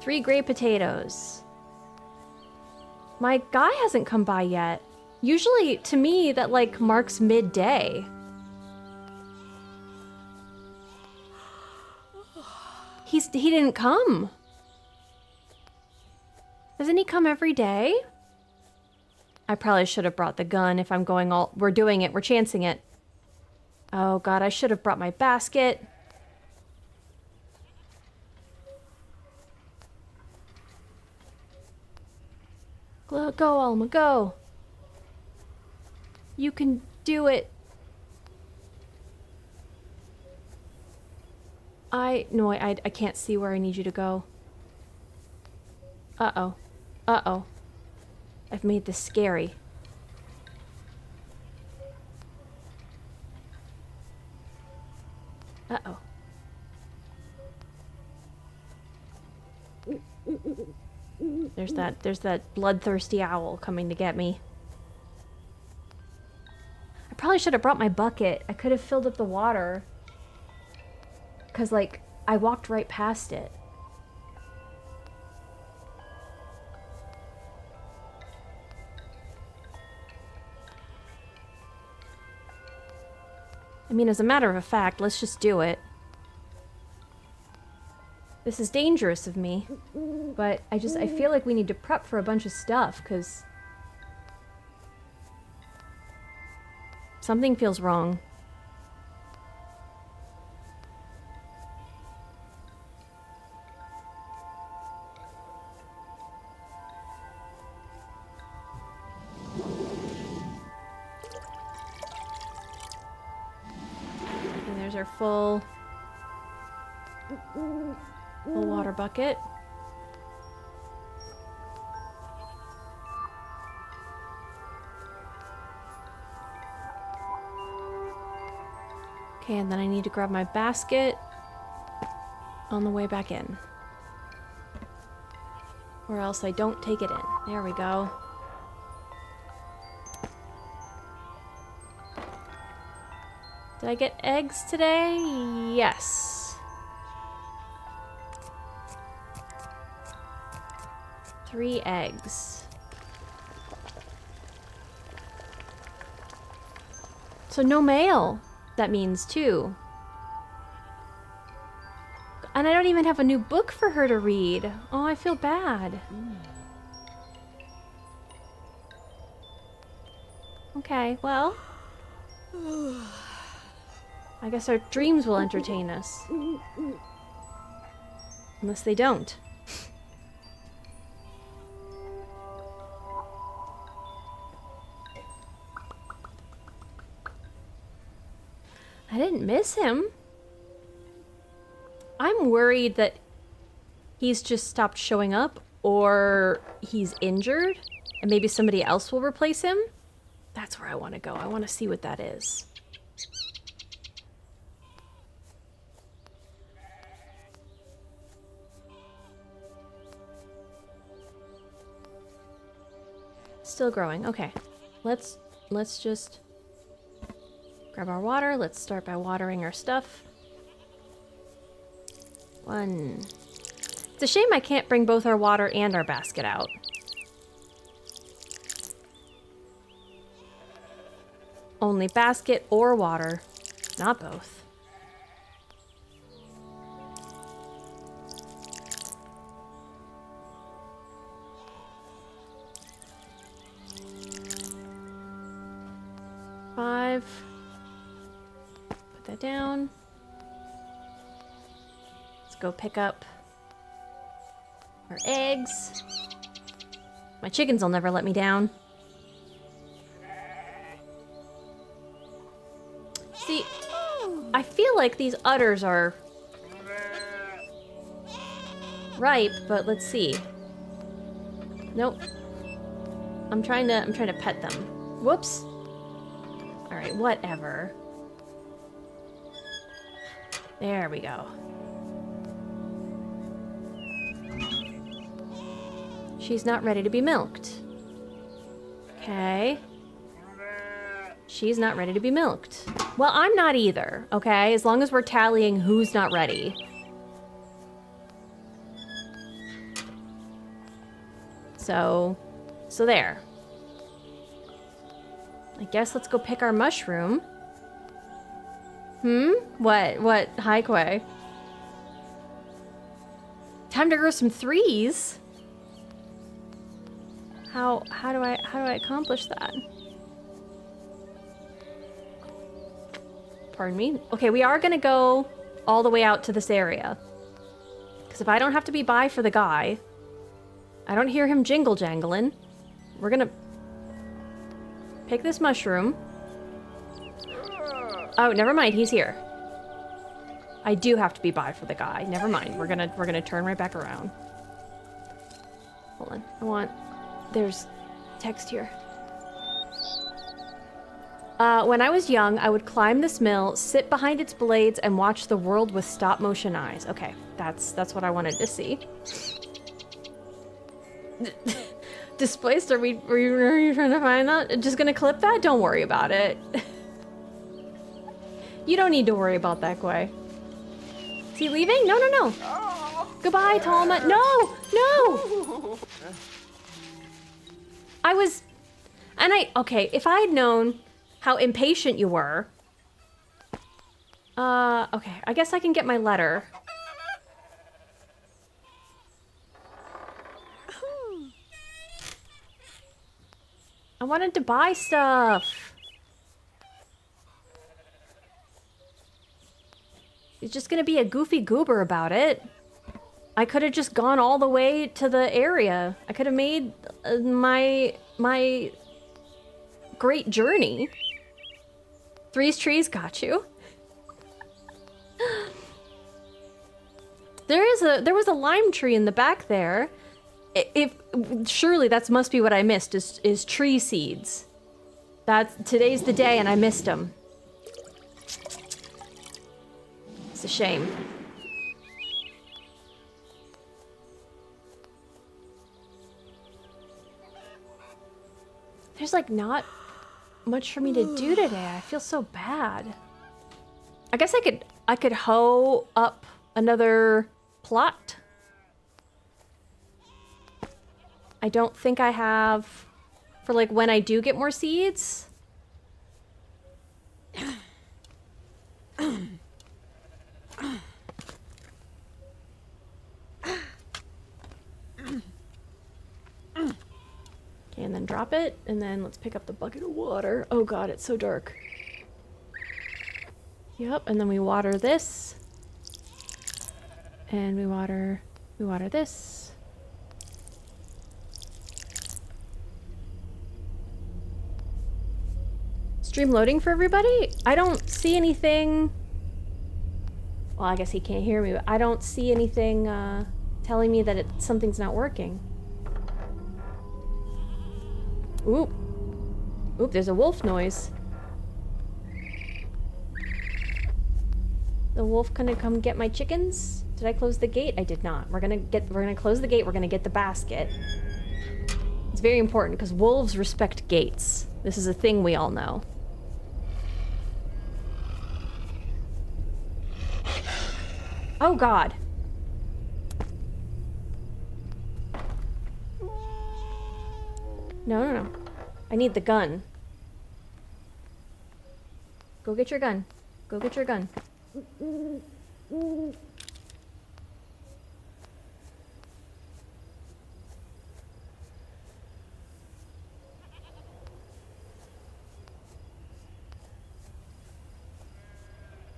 3 gray potatoes. My guy hasn't come by yet. Usually, to me, that, like, marks midday. He didn't come. Doesn't he come every day? I probably should have brought the gun if I'm going all... We're doing it. We're chancing it. Oh, God, I should have brought my basket. Go, Alma, go. You can do it. No, I can't see where I need you to go. Uh-oh. Uh-oh. I've made this scary. Uh-oh. There's that bloodthirsty owl coming to get me. I probably should have brought my bucket. I could have filled up the water. 'Cause, like, I walked right past it. I mean, as a matter of fact, let's just do it. This is dangerous of me, but I feel like we need to prep for a bunch of stuff, because something feels wrong. And there's our full water bucket. Okay, and then I need to grab my basket on the way back in. Or else I don't take it in. There we go. Did I get eggs today? Yes. Three eggs. So no mail, that means, too. And I don't even have a new book for her to read. Oh, I feel bad. Okay, well. I guess our dreams will entertain us. Unless they don't. I didn't miss him. I'm worried that he's just stopped showing up, or he's injured, and maybe somebody else will replace him. That's where I want to go. I want to see what that is. Still growing. Okay. Let's just grab our water. Let's start by watering our stuff. 1. It's a shame I can't bring both our water and our basket out. Only basket or water, not both. Five. Put that down. Let's go pick up our eggs. My chickens will never let me down. See, I feel like these udders are ripe, but let's see. Nope. I'm trying to pet them. Whoops. All right, whatever. There we go. She's not ready to be milked. Okay. She's not ready to be milked. Well, I'm not either, okay? As long as we're tallying who's not ready. So there. I guess let's go pick our mushroom. What? Hi, Quay. Time to grow some 3s. How do I accomplish that? Pardon me. Okay, we are gonna go all the way out to this area. Because if I don't have to be by for the guy, I don't hear him jingle jangling. We're gonna pick this mushroom. Oh, never mind, he's here. I do have to be by for the guy. Never mind. We're gonna turn right back around. Hold on. There's text here. When I was young, I would climb this mill, sit behind its blades, and watch the world with stop-motion eyes. Okay, that's what I wanted to see. Displaced? Are you trying to find that? Just gonna clip that? Don't worry about it. You don't need to worry about that, Gwei. Is he leaving? No, no, no. Goodbye, Talma. No, no. Okay, if I had known how impatient you were. Okay, I guess I can get my letter. I wanted to buy stuff. He's just gonna be a goofy goober about it. I could have just gone all the way to the area. I could have made my great journey. Three's trees got you. There was a lime tree in the back there. Surely that must be what I missed is tree seeds. Today's the day and I missed them. It's a shame. There's like not much for me to do today. I feel so bad. I guess I could hoe up another plot. I don't think I have for like when I do get more seeds. Okay, and then drop it, and then let's pick up the bucket of water. Oh god, it's so dark. Yep, and then we water this. And we water this. Stream loading for everybody? I don't see anything. Well, I guess he can't hear me, but I don't see anything telling me that something's not working. Oop. Oop, there's a wolf noise. The wolf gonna come get my chickens? Did I close the gate? I did not. We're gonna close the gate, we're gonna get the basket. It's very important because wolves respect gates. This is a thing we all know. Oh god. No. I need the gun. Go get your gun. Go get your gun.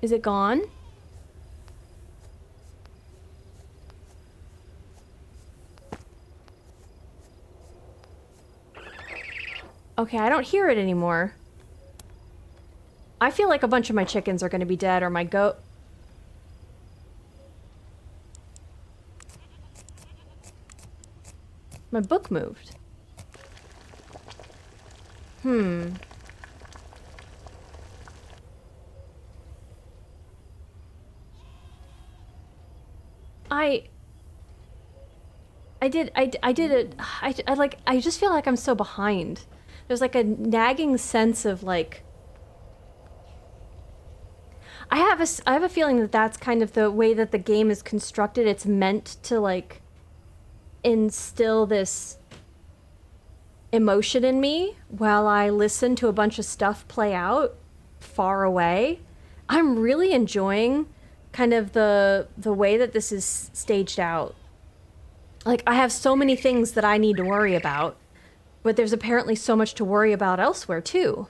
Is it gone? Okay, I don't hear it anymore. I feel like a bunch of my chickens are gonna be dead, or my goat... My book moved. I just feel like I'm so behind. There's like a nagging sense of like... I have a feeling that that's kind of the way that the game is constructed. It's meant to like instill this emotion in me while I listen to a bunch of stuff play out far away. I'm really enjoying kind of the way that this is staged out. Like, I have so many things that I need to worry about, but there's apparently so much to worry about elsewhere, too.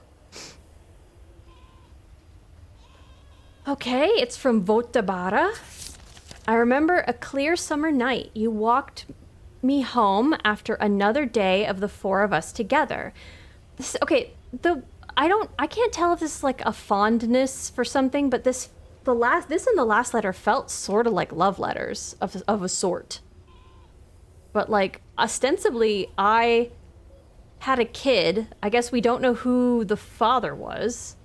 Okay, it's from Votabara. I remember a clear summer night. You walked me home after another day of the four of us together. I can't tell if this is like a fondness for something, but this this and the last letter felt sort of like love letters of a sort. But like ostensibly I had a kid. I guess we don't know who the father was.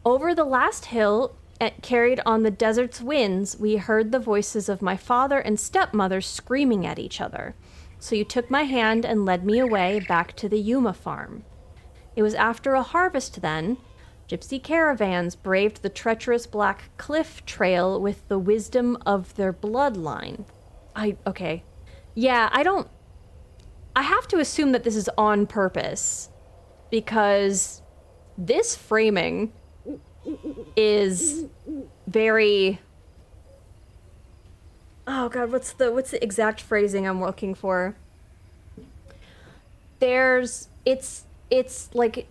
Over the last hill, carried on the desert's winds, we heard the voices of my father and stepmother screaming at each other. So you took my hand and led me away back to the Yuma farm. It was after a harvest then. Gypsy caravans braved the treacherous black cliff trail with the wisdom of their bloodline. Okay. Yeah, I have to assume that this is on purpose because this framing is very... Oh god, what's the exact phrasing I'm looking for? It's like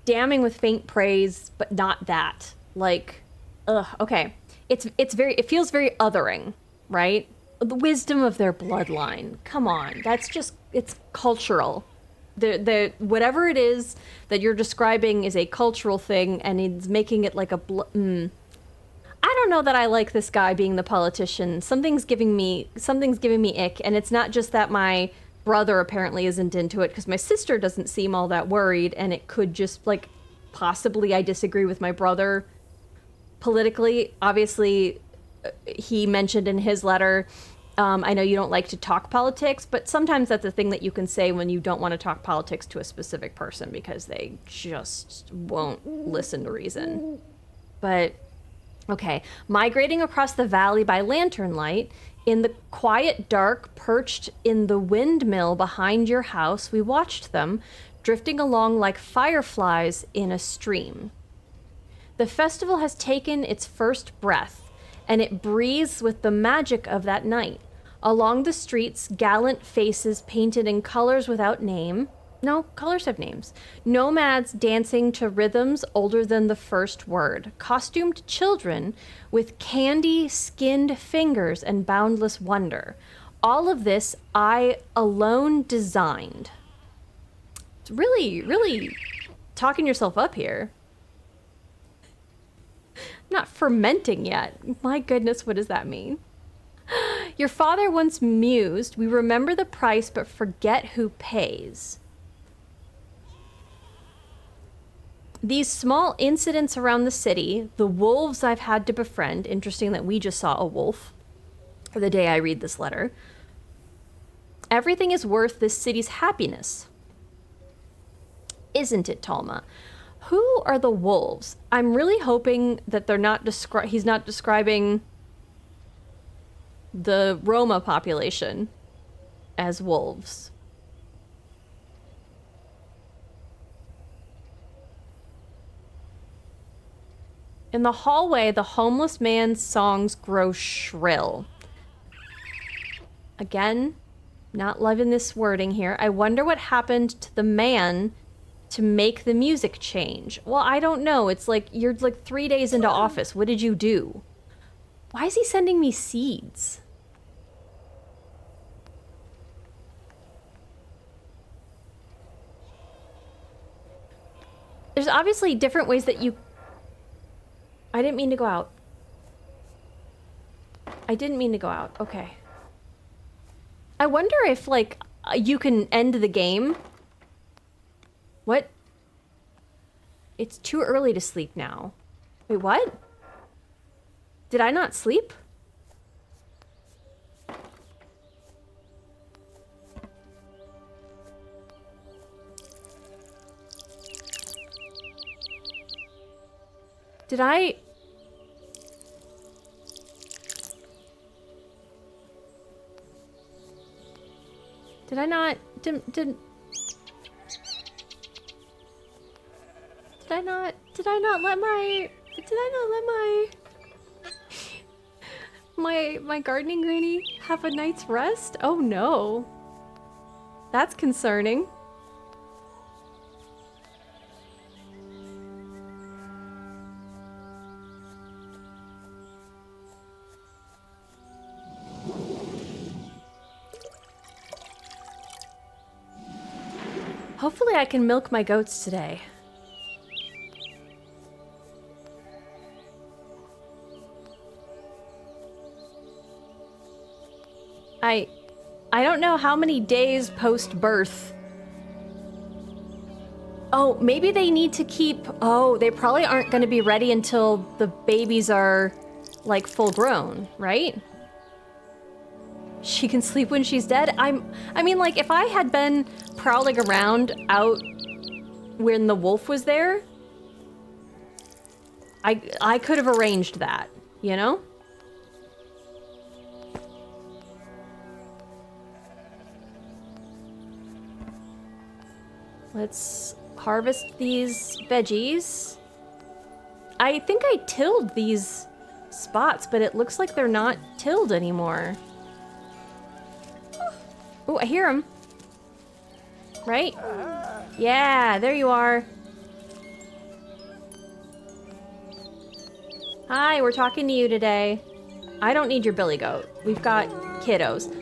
damning with faint praise, but not that. Like, okay. It feels very othering, right? The wisdom of their bloodline. Come on, it's cultural. The whatever it is that you're describing is a cultural thing, and it's making it like a I don't know that I like this guy being the politician. Something's giving me ick, and it's not just that my brother apparently isn't into it, because my sister doesn't seem all that worried, and it could just like possibly I disagree with my brother politically. Obviously, he mentioned in his letter, I know you don't like to talk politics, but sometimes that's a thing that you can say when you don't want to talk politics to a specific person because they just won't listen to reason. But, okay. Migrating across the valley by lantern light, in the quiet dark perched in the windmill behind your house, we watched them, drifting along like fireflies in a stream. The festival has taken its first breath, and it breathes with the magic of that night. Along the streets, gallant faces painted in colors without name. No, colors have names. Nomads dancing to rhythms older than the first word. Costumed children with candy-skinned fingers and boundless wonder. All of this I alone designed. It's really, really talking yourself up here. Not fermenting yet. My goodness, what does that mean? Your father once mused, we remember the price but forget who pays. These small incidents around the city, the wolves I've had to befriend, interesting that we just saw a wolf for the day I read this letter. Everything is worth this city's happiness. Isn't it, Talma? Who are the wolves? I'm really hoping that they're not he's not describing the Roma population as wolves. In the hallway, the homeless man's songs grow shrill. Again, not loving this wording here. I wonder what happened to the man to make the music change. Well, I don't know. It's like, you're like 3 days into office. What did you do? Why is he sending me seeds? There's obviously different ways that you... I didn't mean to go out. I didn't mean to go out. Okay. I wonder if, like, you can end the game. What? It's too early to sleep now. Wait, what? Did I not sleep? Did I... Did I not... Did I not let my gardening granny have a night's rest? Oh no. That's concerning. Hopefully I can milk my goats today. I don't know how many days post-birth. Oh, maybe they need to keep... Oh, they probably aren't going to be ready until the babies are, like, full grown, right? She can sleep when she's dead? I mean, like, if I had been prowling around out when the wolf was there, I could have arranged that, you know? Let's harvest these veggies. I think I tilled these spots, but it looks like they're not tilled anymore. Oh, I hear them. Right? Yeah, there you are. Hi, we're talking to you today. I don't need your billy goat. We've got kiddos.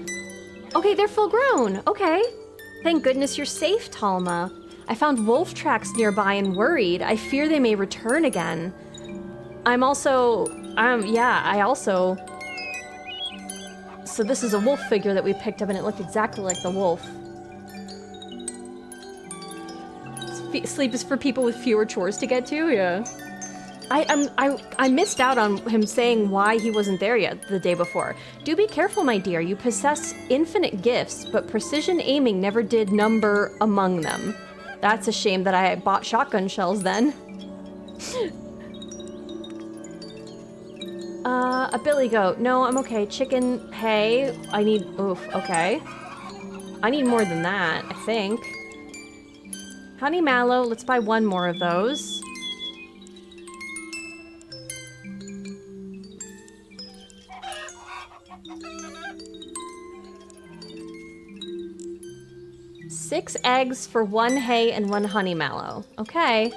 Okay, they're full grown. Okay. Thank goodness you're safe, Talma. I found wolf tracks nearby and worried. I fear they may return again. I'm also... yeah, I also... So this is a wolf figure that we picked up and it looked exactly like the wolf. Sleep is for people with fewer chores to get to, yeah. I missed out on him saying why he wasn't there yet the day before. Do be careful, my dear. You possess infinite gifts, but precision aiming never did number among them. That's a shame that I bought shotgun shells then. A billy goat. No, I'm okay. Chicken, hay. I need... Oof, okay. I need more than that, I think. Honey mallow. Let's buy one more of those. Six eggs for one hay and one honey mallow. Okay.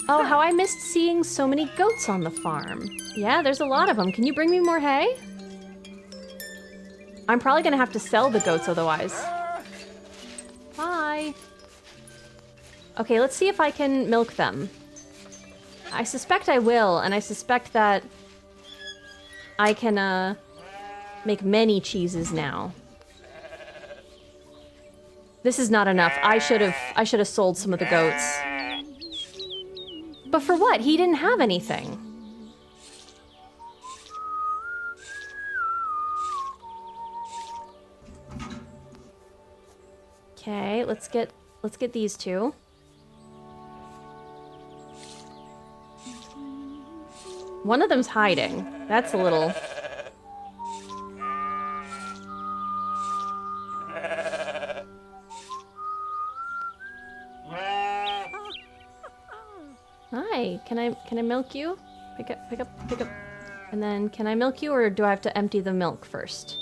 Oh, how I missed seeing so many goats on the farm. Yeah, there's a lot of them. Can you bring me more hay? I'm probably gonna have to sell the goats otherwise. Hi. Okay, let's see if I can milk them. I suspect I will, and I suspect that I can, make many cheeses now. This is not enough. I should have sold some of the goats. But for what? He didn't have anything. Okay, let's get these two. One of them's hiding. That's a little... Hi, can I milk you? Pick up. And then can I milk you or do I have to empty the milk first?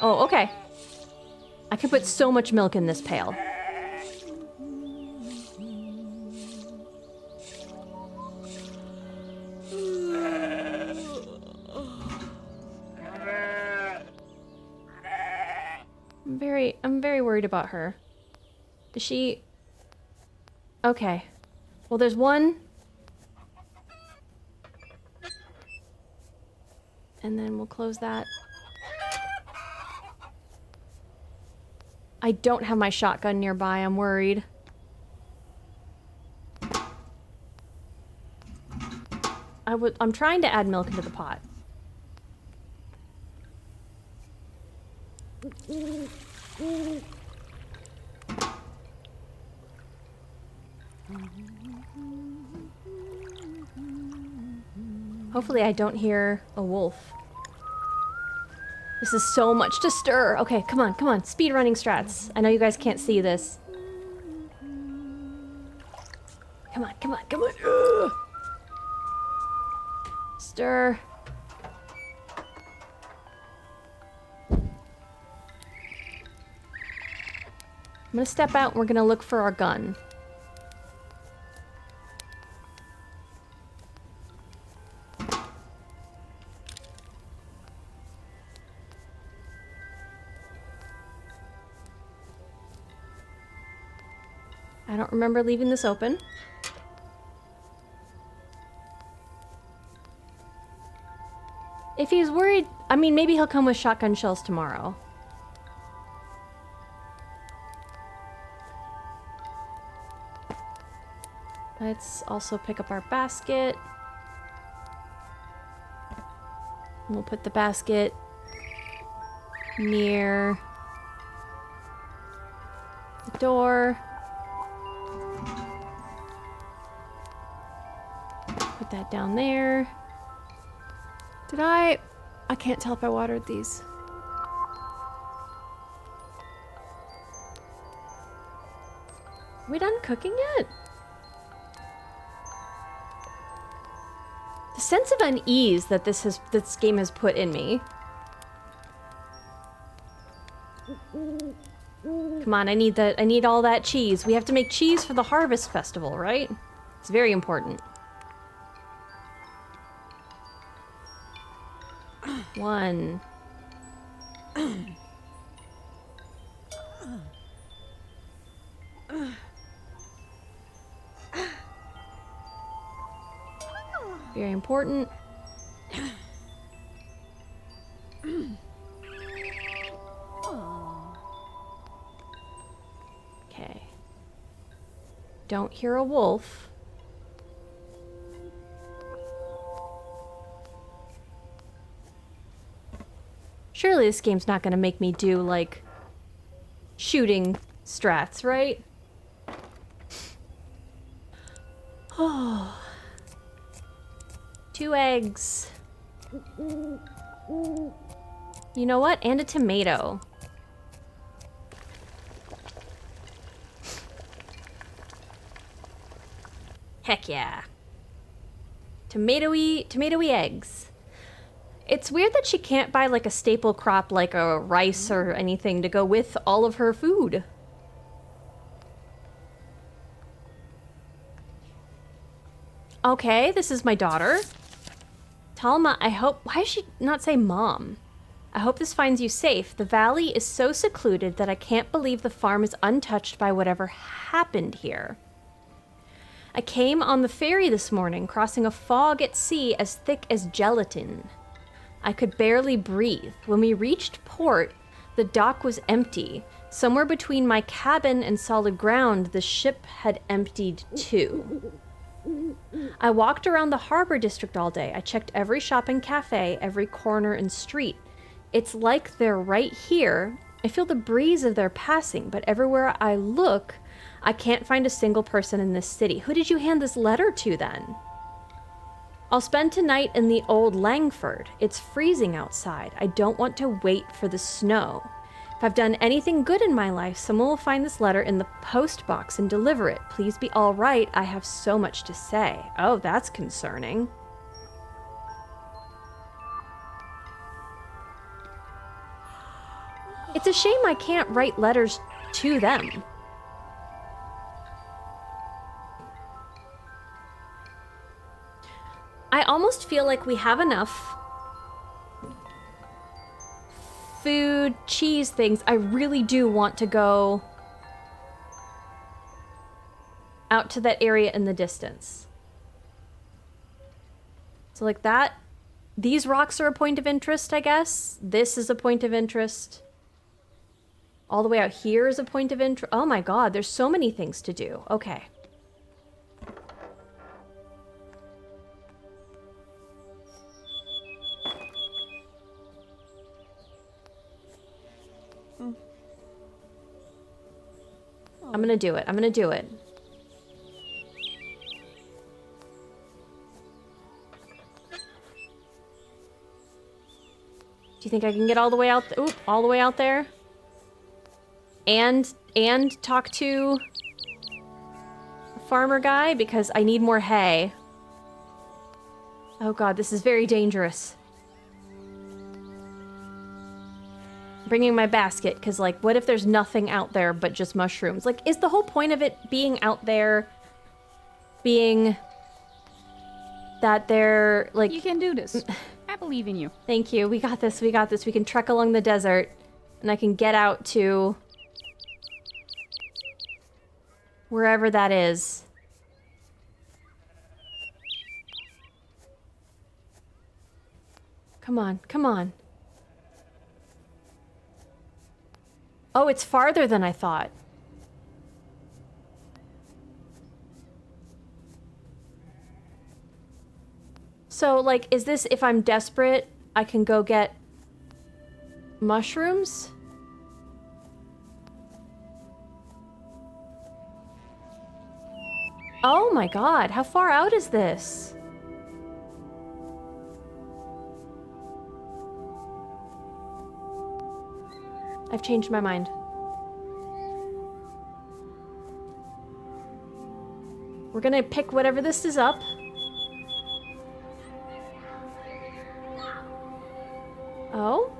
Oh, okay. I can put so much milk in this pail. I'm very worried about her. Is she... Okay. Well, there's one. And then we'll close that. I don't have my shotgun nearby, I'm worried. I'm trying to add milk into the pot. Hopefully I don't hear a wolf. This is so much to stir. Okay, come on. Speed running strats. I know you guys can't see this. Come on. Ugh. Stir. I'm gonna step out and we're gonna look for our gun. I don't remember leaving this open. If he's worried, I mean, maybe he'll come with shotgun shells tomorrow. Let's also pick up our basket. We'll put the basket near the door. Put that down there. Did I can't tell if I watered these. Are we done cooking yet? The sense of unease that this game has put in me. Come on, I need all that cheese. We have to make cheese for the Harvest Festival, right? It's very important. 1. Very important. Okay. Don't hear a wolf. Surely this game's not gonna make me do, like, shooting strats, right? Oh. 2 eggs. You know what? And a tomato. Heck yeah. Tomatoey eggs. It's weird that she can't buy like a staple crop like a rice or anything to go with all of her food. Okay, this is my daughter. Talma, I hope... Why does she not say mom? I hope this finds you safe. The valley is so secluded that I can't believe the farm is untouched by whatever happened here. I came on the ferry this morning, crossing a fog at sea as thick as gelatin. I could barely breathe. When we reached port, the dock was empty. Somewhere between my cabin and solid ground, the ship had emptied too. I walked around the harbor district all day. I checked every shop and cafe, every corner and street. It's like they're right here. I feel the breeze of their passing, but everywhere I look, I can't find a single person in this city. Who did you hand this letter to then? I'll spend tonight in the old Langford. It's freezing outside. I don't want to wait for the snow. If I've done anything good in my life, someone will find this letter in the post box and deliver it. Please be all right. I have so much to say. Oh, that's concerning. It's a shame I can't write letters to them. I almost feel like we have enough food, cheese, things. I really do want to go out to that area in the distance. So like that, these rocks are a point of interest, I guess. This is a point of interest. All the way out here is a point of interest. Oh my god, there's so many things to do. Okay. I'm gonna do it. I'm gonna do it. Do you think I can get all the way out? Oop, all the way out there? And talk to a farmer guy because I need more hay. Oh god, this is very dangerous. Bringing my basket, because, like, what if there's nothing out there but just mushrooms? Like, is the whole point of it being out there being that they're, like... You can do this. I believe in you. Thank you. We got this. We got this. We can trek along the desert, and I can get out to wherever that is. Come on, come on. Oh, it's farther than I thought. So, like, is this if I'm desperate, I can go get mushrooms? Oh my god, how far out is this? I've changed my mind. We're gonna pick whatever this is up. Oh?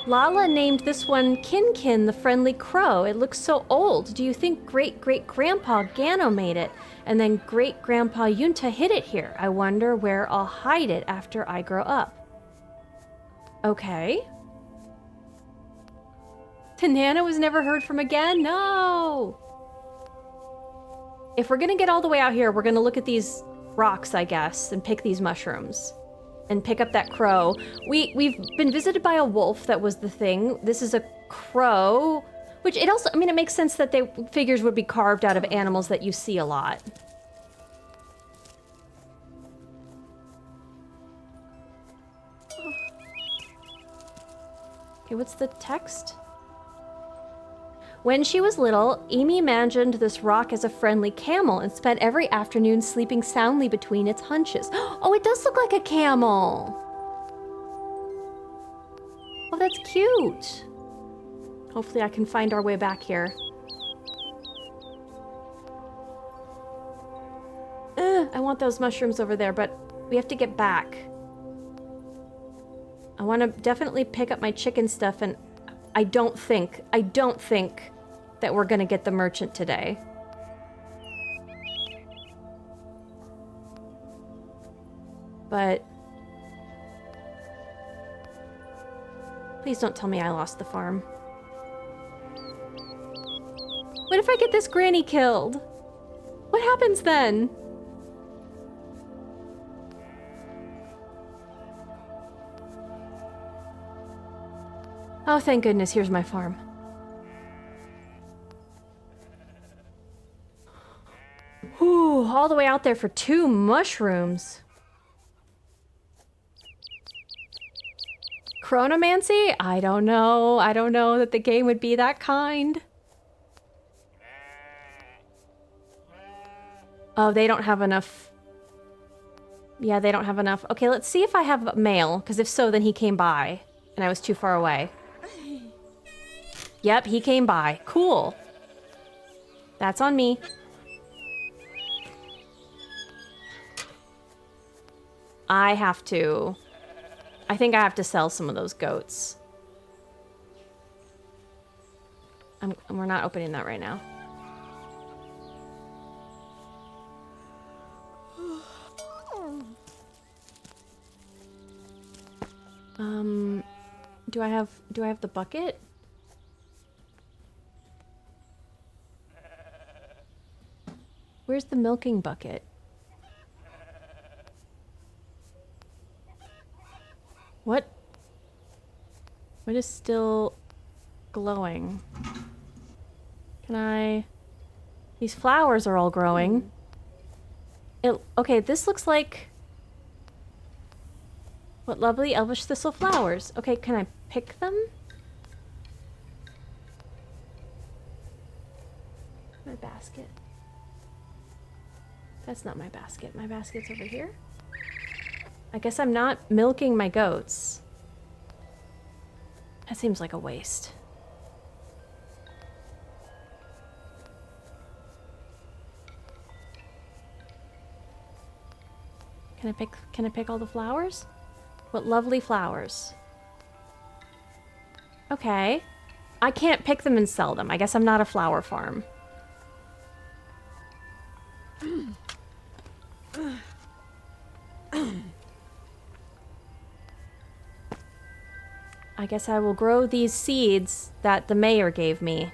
Lala named this one Kin the Friendly Crow. It looks so old. Do you think great-great-grandpa Gano made it? And then great-grandpa Yunta hid it here. I wonder where I'll hide it after I grow up. Okay. Tanana was never heard from again? No! If we're gonna get all the way out here, we're gonna look at these rocks, I guess, and pick these mushrooms. And pick up that crow. We've been visited by a wolf, that was the thing. This is a crow, which it also, I mean, it makes sense that figures would be carved out of animals that you see a lot. Okay, what's the text? When she was little, Amy imagined this rock as a friendly camel and spent every afternoon sleeping soundly between its hunches. Oh, it does look like a camel. Oh, that's cute. Hopefully I can find our way back here. I want those mushrooms over there, but we have to get back. I want to definitely pick up my chicken stuff, and I don't think that we're gonna get the merchant today. But please don't tell me I lost the farm. What if I get this granny killed? What happens then? Oh, thank goodness, here's my farm. Ooh, all the way out there for 2 mushrooms. Chronomancy? I don't know. I don't know that the game would be that kind. Oh, they don't have enough. Yeah, they don't have enough. Okay, let's see if I have mail, because if so, then he came by, and I was too far away. Yep, he came by. Cool. That's on me. I think I have to sell some of those goats. We're not opening that right now. Do I have the bucket? Where's the milking bucket? What is still glowing? These flowers are all growing. Okay, this looks like... What lovely elvish thistle flowers. Okay, can I pick them? My basket. That's not my basket. My basket's over here. I guess I'm not milking my goats. That seems like a waste. Can I pick all the flowers? What lovely flowers. Okay. I can't pick them and sell them. I guess I'm not a flower farm. I guess I will grow these seeds that the mayor gave me.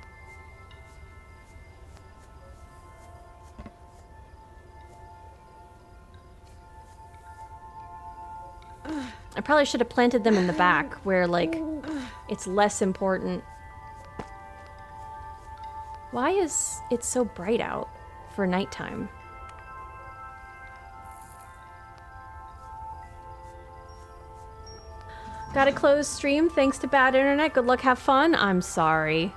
I probably should have planted them in the back where, like, it's less important. Why is it so bright out for nighttime? Got a closed stream thanks to bad internet. Good luck, have fun. I'm sorry.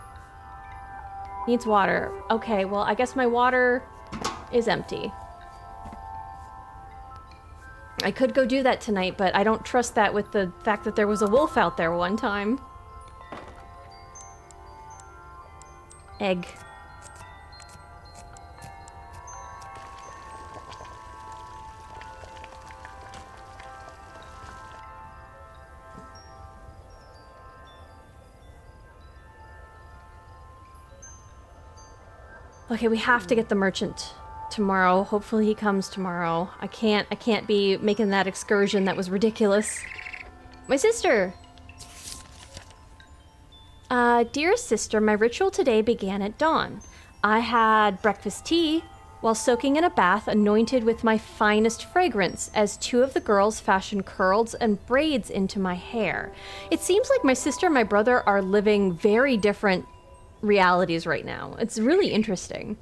Needs water. Okay, well, I guess my water is empty. I could go do that tonight, but I don't trust that with the fact that there was a wolf out there one time. Egg. Okay, we have to get the merchant tomorrow. Hopefully he comes tomorrow. I can't be making that excursion. That was ridiculous. My sister! Dearest sister, my ritual today began at dawn. I had breakfast tea while soaking in a bath anointed with my finest fragrance as two of the girls fashioned curls and braids into my hair. It seems like my sister and my brother are living very different realities right now. It's really interesting.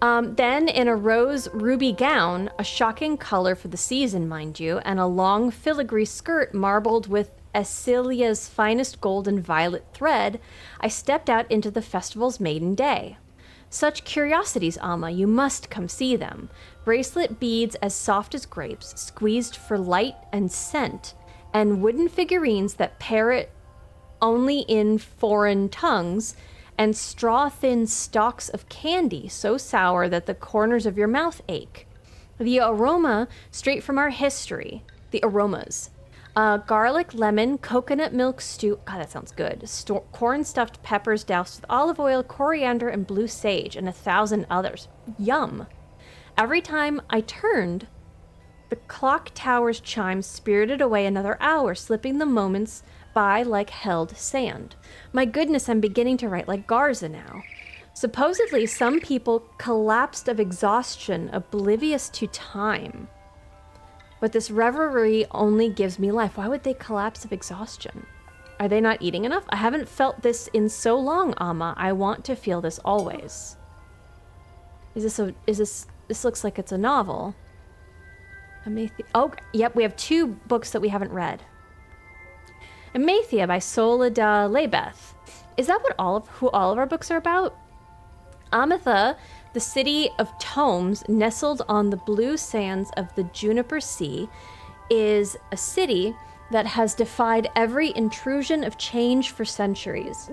Then in a rose ruby gown, a shocking color for the season, mind you, and a long filigree skirt marbled with Acelia's finest gold and violet thread, I stepped out into the festival's maiden day. Such curiosities, Amma, you must come see them. Bracelet beads as soft as grapes, squeezed for light and scent, and wooden figurines that parrot only in foreign tongues, and straw-thin stalks of candy so sour that the corners of your mouth ache. The aroma straight from our history. The aromas. Garlic, lemon, coconut milk stew. God, that sounds good. Corn-stuffed peppers doused with olive oil, coriander, and blue sage, and 1,000 others. Yum. Every time I turned, the clock tower's chimes spirited away another hour, slipping the moments by like held sand. My goodness, I'm beginning to write like Garza now. Supposedly, some people collapsed of exhaustion, oblivious to time. But this reverie only gives me life. Why would they collapse of exhaustion? Are they not eating enough? I haven't felt this in so long, Amma. I want to feel this always. This looks like it's a novel. Oh, yep, we have 2 books that we haven't read. Amathia by Solida Lebeth. Is that who all of our books are about? Amatha, the city of tomes nestled on the blue sands of the Juniper Sea, is a city that has defied every intrusion of change for centuries.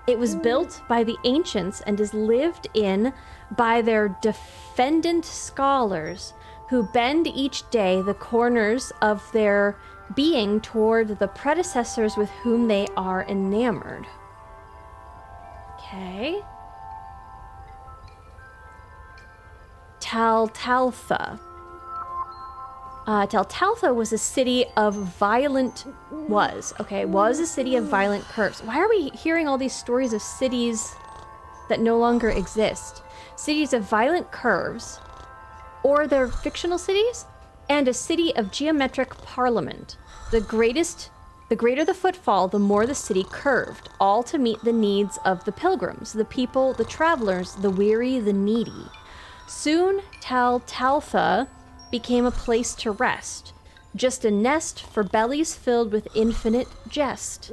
It was built by the ancients and is lived in by their defendant scholars who bend each day the corners of their being toward the predecessors with whom they are enamored. Okay. Taltaltha. Taltaltha was a city of violent... was a city of violent curves. Why are we hearing all these stories of cities that no longer exist? Cities of violent curves, or they're fictional cities? And a city of geometric parliament. The greater the footfall, the more the city curved, all to meet the needs of the pilgrims, the people, the travelers, the weary, the needy. Soon, Taltaltha became a place to rest, just a nest for bellies filled with infinite jest.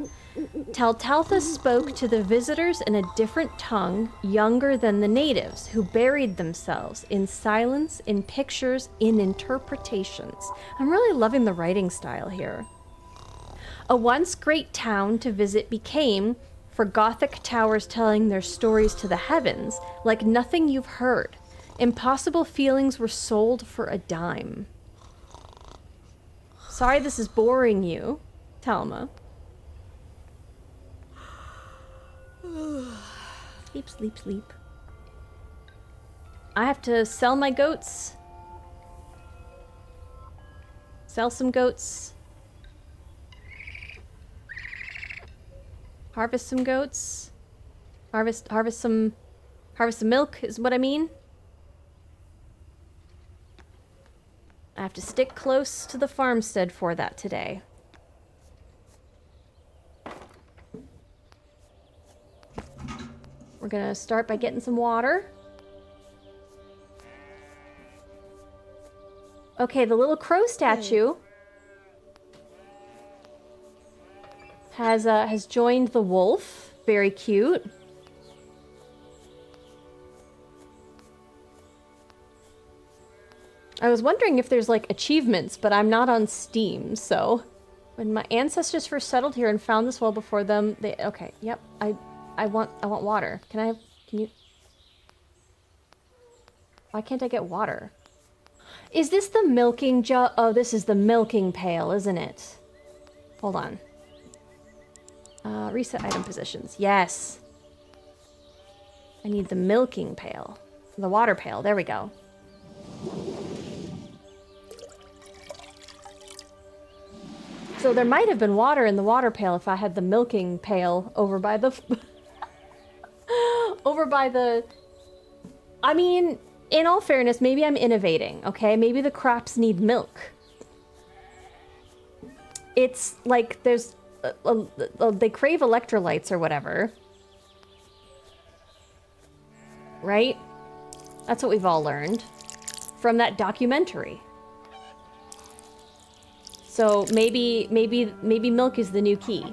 Taltaltha spoke to the visitors in a different tongue, younger than the natives, who buried themselves in silence, in pictures, in interpretations. I'm really loving the writing style here. A once great town to visit became, for Gothic towers telling their stories to the heavens, like nothing you've heard. Impossible feelings were sold for a dime. Sorry this is boring you, Talma. Sleep, sleep, sleep. I have to sell my goats. Sell some goats. Harvest some goats. Harvest some milk is what I mean. I have to stick close to the farmstead for that today. We're gonna start by getting some water. Okay, the little crow statue has joined the wolf. Very cute. I was wondering if there's like achievements, but I'm not on Steam, so when my ancestors first settled here and found this well before them, they okay, yep. I want water. Can you Why can't I get water? Is this the milking jug? Oh, this is the milking pail, isn't it? Hold on. Reset item positions. Yes. I need the milking pail. The water pail. There we go. So there might have been water in the water pail if I had the milking pail over by the... over by the... I mean, in all fairness, maybe I'm innovating, okay? Maybe the crops need milk. It's like there's... they crave electrolytes or whatever. Right? That's what we've all learned from that documentary. So maybe milk is the new key.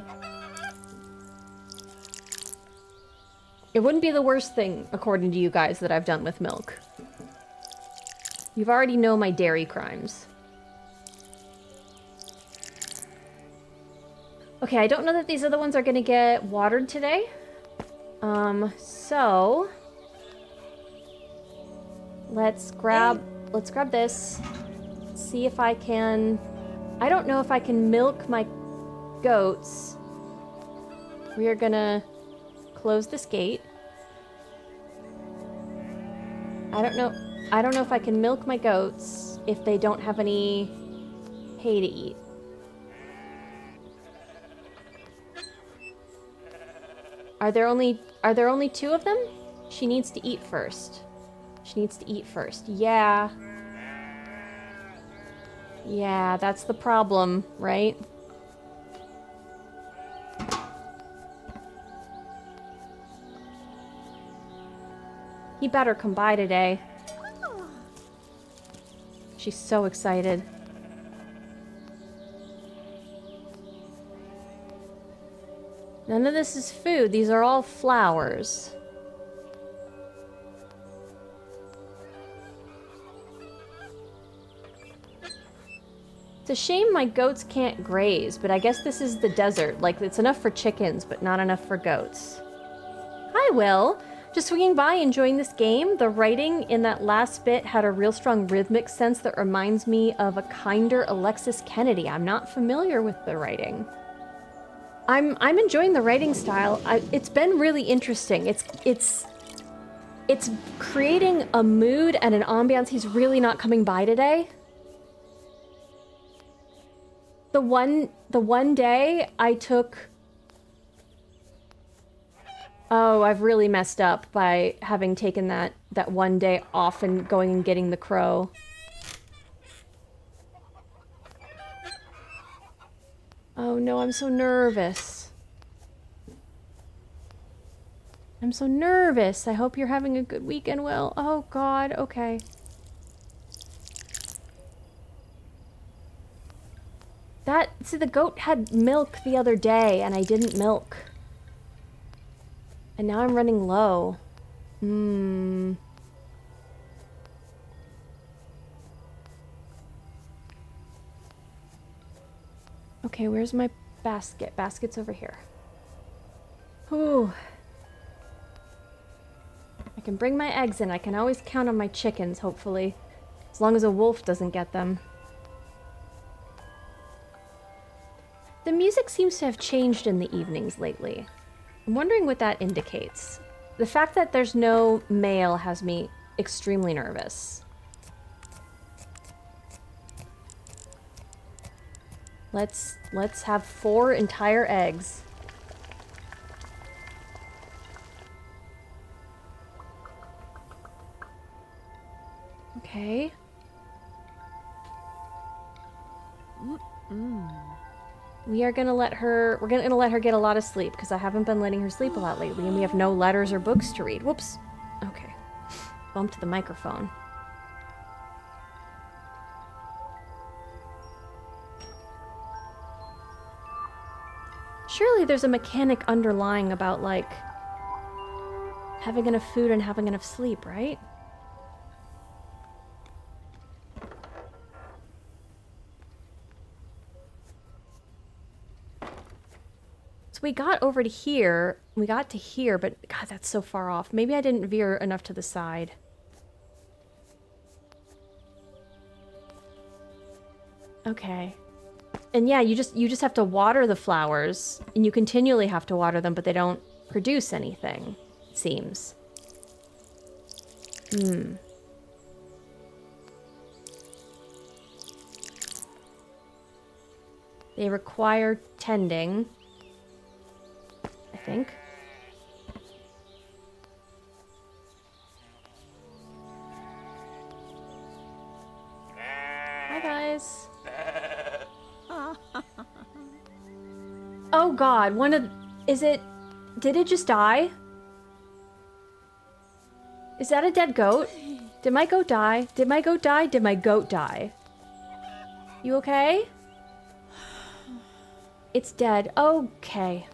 It wouldn't be the worst thing, according to you guys, that I've done with milk. You've already know my dairy crimes. Okay, I don't know that these other ones are gonna get watered today. So let's grab this. See if I can... I don't know if I can milk my goats. We are gonna close this gate. I don't know if I can milk my goats if they don't have any hay to eat. Are there only two of them? She needs to eat first. She needs to eat first. Yeah. Yeah, that's the problem, right? He better come by today. She's so excited. None of this is food. These are all flowers. It's a shame my goats can't graze, but I guess this is the desert. Like, it's enough for chickens, but not enough for goats. Hi, Will. Just swinging by, enjoying this game. The writing in that last bit had a real strong rhythmic sense that reminds me of a kinder Alexis Kennedy. I'm not familiar with the writing. I'm enjoying the writing style. It's been really interesting. It's creating a mood and an ambiance. He's really not coming by today. The one day I took... Oh, I've really messed up by having taken that one day off and going and getting the crow. Oh no, I'm so nervous. I'm so nervous. I hope you're having a good weekend, Will. Oh God, okay. See, the goat had milk the other day, and I didn't milk. And now I'm running low. Okay, where's my basket? Basket's over here. Whew. I can bring my eggs in. I can always count on my chickens, hopefully. As long as a wolf doesn't get them. The music seems to have changed in the evenings lately. I'm wondering what that indicates. The fact that there's no mail has me extremely nervous. Let's have 4 entire eggs. Okay. We are gonna let her, we're gonna let her get a lot of sleep because I haven't been letting her sleep a lot lately and we have no letters or books to read. Whoops. Okay. Bumped the microphone. Surely there's a mechanic underlying about, like, having enough food and having enough sleep, right? So we got over to here, we got to here, but God, that's so far off. Maybe I didn't veer enough to the side. Okay. And yeah, you just have to water the flowers, and you continually have to water them, but they don't produce anything, it seems. They require tending, I think. Hi, guys. Oh God, did it just die? Is that a dead goat? Did my goat die? Did my goat die? Did my goat die? You okay? It's dead. Okay.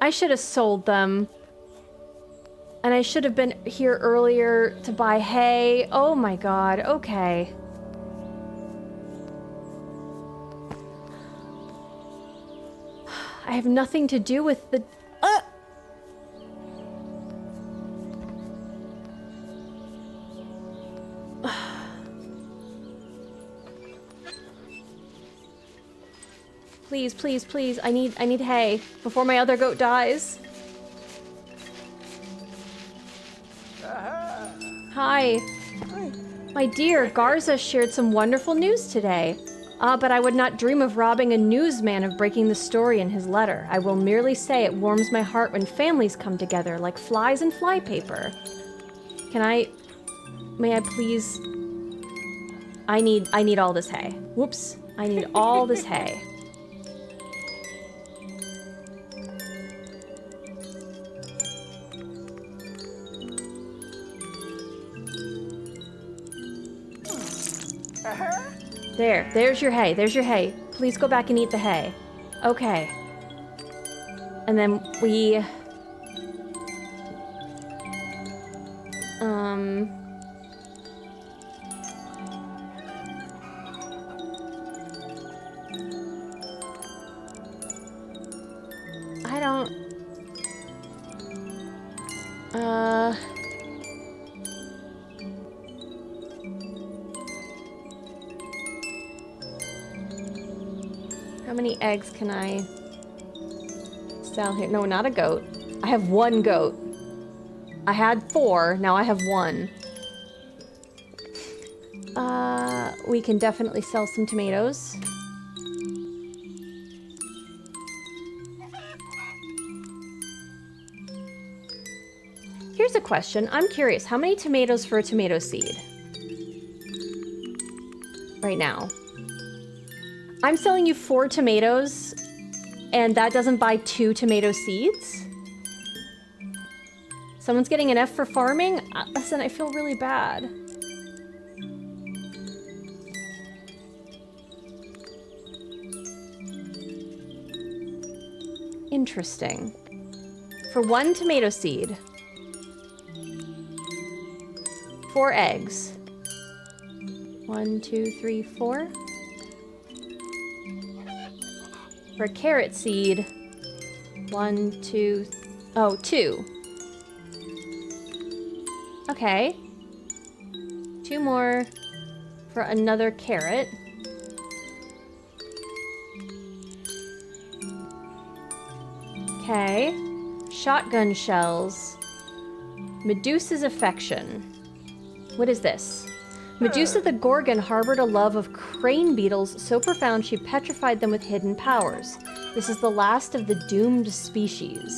I should have sold them. And I should have been here earlier to buy hay. Oh my God, okay. I have nothing to do with the... Please, please, please. I need hay before my other goat dies. Hi. My dear, Garza shared some wonderful news today. But I would not dream of robbing a newsman of breaking the story in his letter. I will merely say it warms my heart when families come together like flies and flypaper. May I please... I need all this hay. Whoops. I need all this hay. There's your hay. There's your hay. Please go back and eat the hay. Okay. And then we... I don't... How many eggs can I sell here? No, not a goat. I have one goat. I had 4, now I have 1. We can definitely sell some tomatoes. Here's a question. I'm curious. How many tomatoes for a tomato seed? Right now. I'm selling you 4 tomatoes, and that doesn't buy 2 tomato seeds? Someone's getting an F for farming? Listen, I feel really bad. Interesting. For 1 tomato seed, 4 eggs. 1, 2, 3, 4. For a carrot seed, 1, 2, oh, 2. Okay. 2 more for another carrot. Okay. Shotgun shells. Medusa's affection. What is this? Medusa the Gorgon harbored a love of crane beetles so profound she petrified them with hidden powers. This is the last of the doomed species.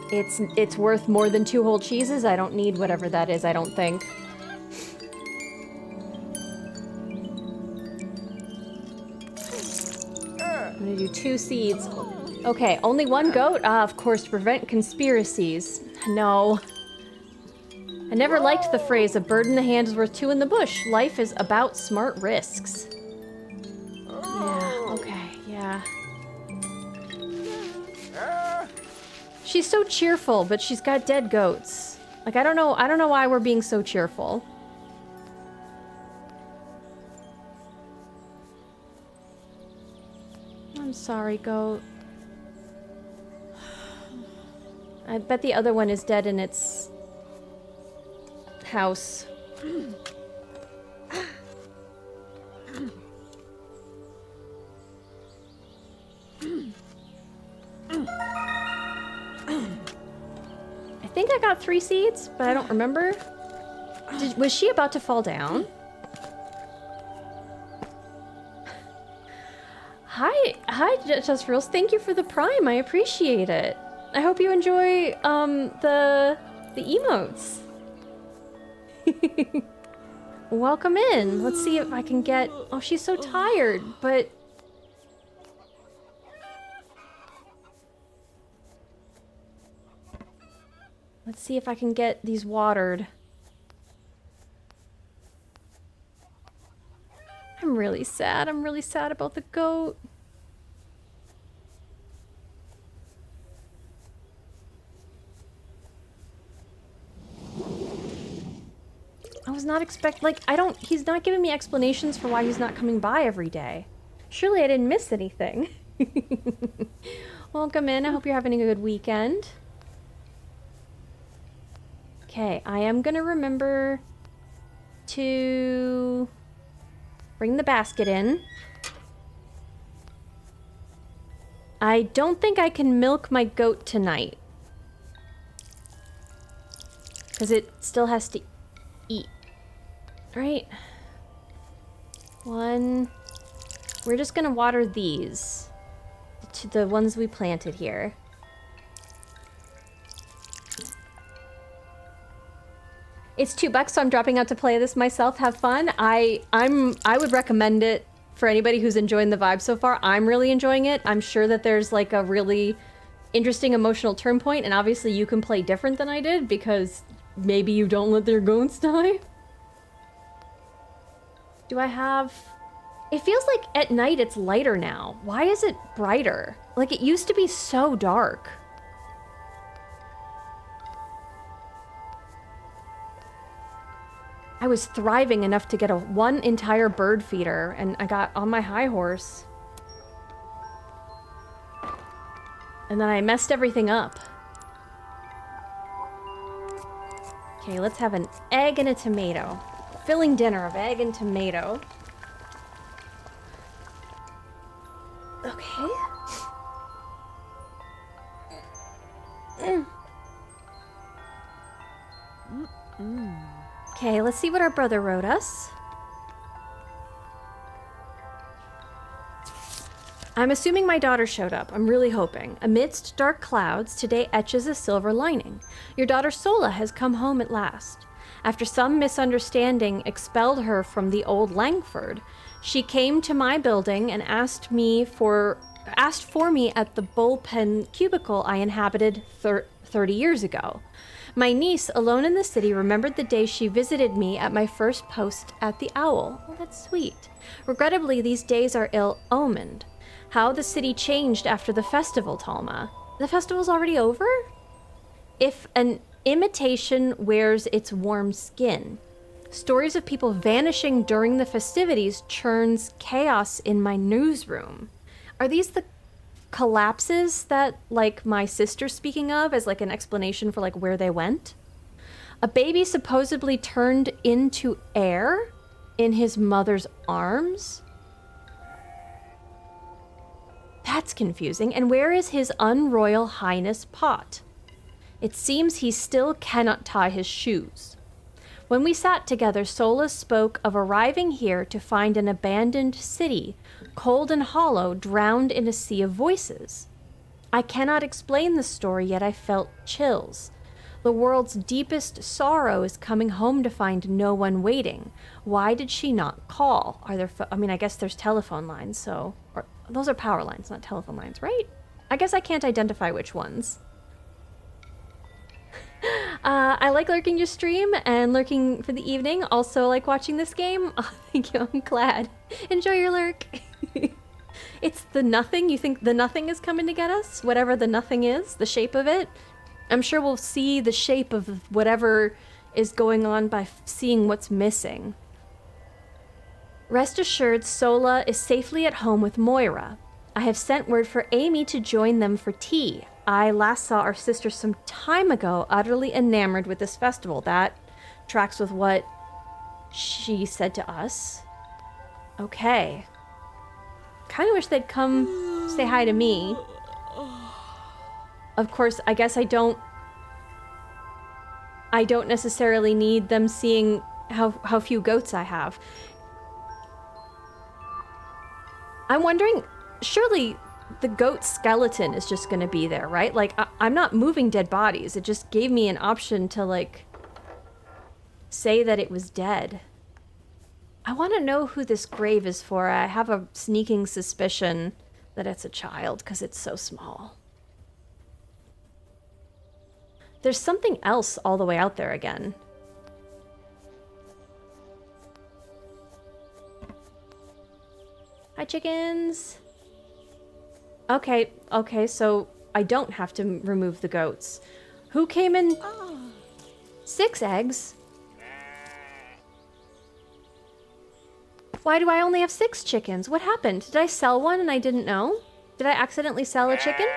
It's worth more than 2 whole cheeses. I don't need whatever that is, I don't think. I'm gonna do 2 seeds. Okay, only 1 goat? Ah, of course, to prevent conspiracies. No. I never liked the phrase, a bird in the hand is worth 2 in the bush. Life is about smart risks. Yeah, okay, yeah. She's so cheerful, but she's got dead goats. Like, I don't know why we're being so cheerful. I'm sorry, goat. I bet the other one is dead in its house. I think I got 3 seeds, but I don't remember. Was she about to fall down? Hi, Just Reels. Thank you for the prime. I appreciate it. I hope you enjoy the emotes. Welcome in. Let's see if I can get. Oh, she's so tired, but. Let's see if I can get these watered. I'm really sad. I'm really sad about the goat. I was not like, he's not giving me explanations for why he's not coming by every day. Surely I didn't miss anything. Welcome in. I hope you're having a good weekend. Okay, I am gonna remember to bring the basket in. I don't think I can milk my goat tonight, because it still has to eat, right? 1. We're just gonna water these, the ones we planted here. It's $2, so I'm dropping out to play this myself. Have fun. I would recommend it for anybody who's enjoying the vibe so far. I'm really enjoying it. I'm sure that there's like a really interesting emotional turn point, and obviously you can play different than I did because maybe you don't let their goats die. Do I have... It feels like at night it's lighter now. Why is it brighter? Like, it used to be so dark. I was thriving enough to get one entire bird feeder, and I got on my high horse. And then I messed everything up. Okay, let's have an egg and a tomato. Filling dinner of egg and tomato. Okay. Okay, let's see what our brother wrote us. I'm assuming my daughter showed up. I'm really hoping. Amidst dark clouds, today etches a silver lining. Your daughter Sola has come home at last. After some misunderstanding expelled her from the old Langford, she came to my building and asked for me at the bullpen cubicle I inhabited 30 years ago. My niece, alone in the city, remembered the day she visited me at my first post at the Owl. Oh, that's sweet. Regrettably, these days are ill-omened. How the city changed after the festival, Talma. The festival's already over? If an imitation wears its warm skin. Stories of people vanishing during the festivities churns chaos in my newsroom. Are these the collapses that, like, my sister's speaking of as, like, an explanation for, like, where they went? A baby supposedly turned into air in his mother's arms? That's confusing. And where is his unroyal highness Pot? It seems he still cannot tie his shoes. When we sat together, Sola spoke of arriving here to find an abandoned city, cold and hollow, drowned in a sea of voices. I cannot explain the story, yet I felt chills. The world's deepest sorrow is coming home to find no one waiting. Why did she not call? Are there, I mean, I guess there's telephone lines, so, or those are power lines, not telephone lines, right? I guess I can't identify which ones. I like lurking your stream and lurking for the evening. Also like watching this game. Oh, thank you, I'm glad. Enjoy your lurk. It's the nothing. You think the nothing is coming to get us? Whatever the nothing is, the shape of it. I'm sure we'll see the shape of whatever is going on by seeing what's missing. Rest assured, Sola is safely at home with Moira. I have sent word for Amy to join them for tea. I last saw our sister some time ago, utterly enamored with this festival. That tracks with what she said to us. Okay. Kind of wish they'd come say hi to me. Of course, I guess I don't necessarily need them seeing how few goats I have. I'm wondering, surely the goat skeleton is just gonna be there, right? Like, I'm not moving dead bodies. It just gave me an option to, like, say that it was dead. I want to know who this grave is for. I have a sneaking suspicion that it's a child, because it's so small. There's something else all the way out there again. Hi, chickens. Okay, so I don't have to remove the goats. Who came in? 6 eggs? Why do I only have 6 chickens? What happened? Did I sell one and I didn't know? Did I accidentally sell a chicken?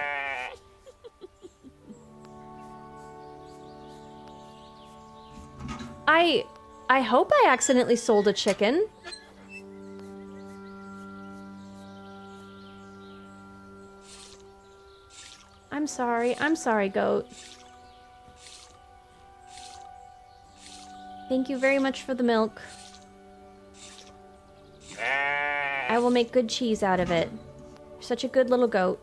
I hope I accidentally sold a chicken. I'm sorry, goat. Thank you very much for the milk. I will make good cheese out of it. You're such a good little goat.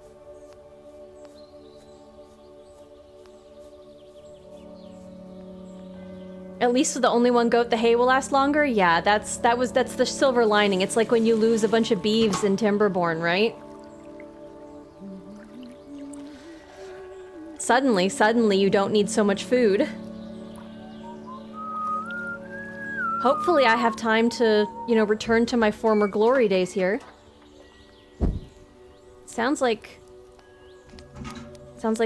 At least with the only one goat, the hay will last longer? Yeah, that's the silver lining. It's like when you lose a bunch of beeves in Timberborn, right? Suddenly you don't need so much food. Hopefully I have time to, you know, return to my former glory days here. Sounds like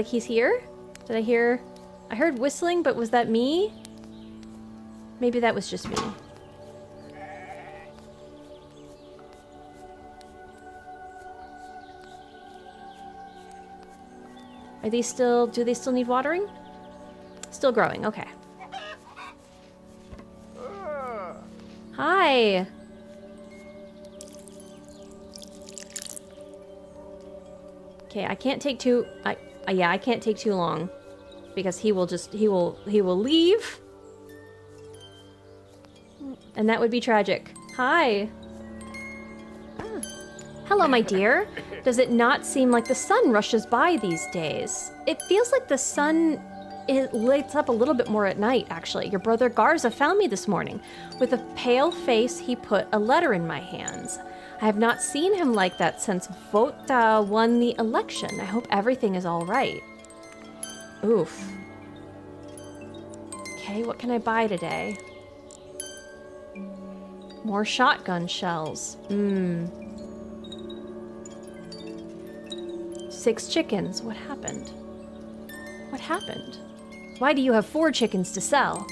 he's here? Did I hear? I heard whistling, but was that me? Maybe that was just me. Are these still, do they still need watering? Still growing, okay. Hi. Okay, I can't take too, yeah, I can't take too long because he will leave. And that would be tragic. Hi. Hello, my dear. Does it not seem like the sun rushes by these days? It feels like the sun lights up a little bit more at night, actually. Your brother Garza found me this morning. With a pale face, he put a letter in my hands. I have not seen him like that since Vota won the election. I hope everything is all right. Oof. Okay, what can I buy today? More shotgun shells. 6 chickens. What happened? What happened? Why do you have 4 chickens to sell?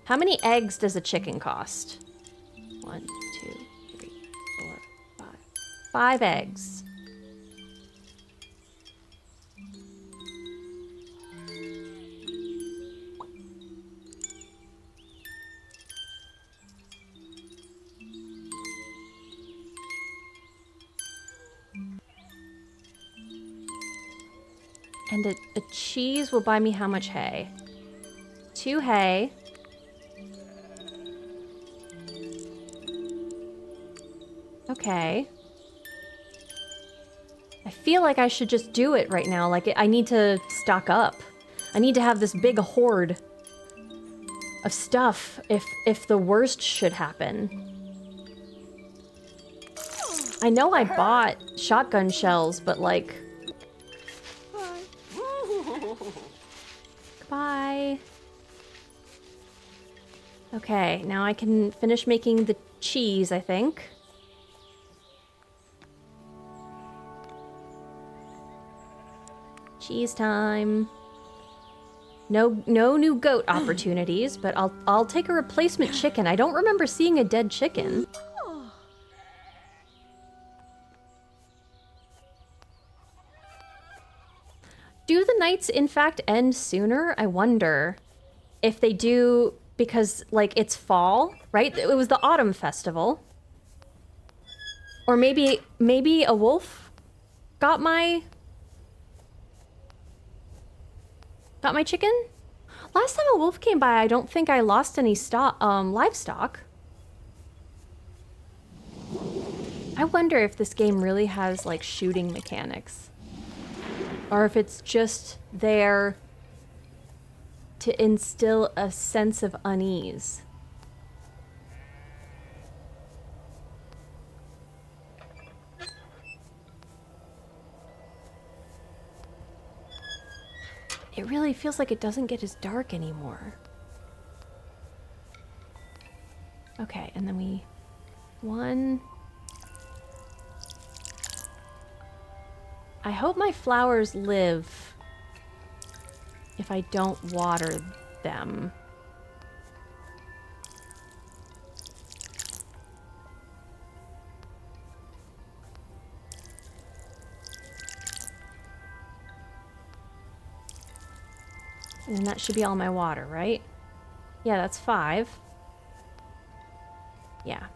How many eggs does a chicken cost? 1, 2, 3, 4, 5. 5 eggs. And a cheese will buy me how much hay? 2 hay. Okay. I feel like I should just do it right now. Like, I need to stock up. I need to have this big hoard of stuff if the worst should happen. I know I bought shotgun shells, but like... Goodbye. Okay, now I can finish making the cheese, I think. Cheese time. No new goat opportunities, but I'll take a replacement chicken. I don't remember seeing a dead chicken. Do the nights in fact end sooner? I wonder if they do, because like it's fall, right? It was the autumn festival. Or maybe a wolf got my chicken? Last time a wolf came by, I don't think I lost any livestock. I wonder if this game really has like shooting mechanics. Or if it's just there to instill a sense of unease. It really feels like it doesn't get as dark anymore. Okay, and then I hope my flowers live if I don't water them. And that should be all my water, right? Yeah, that's 5. Yeah.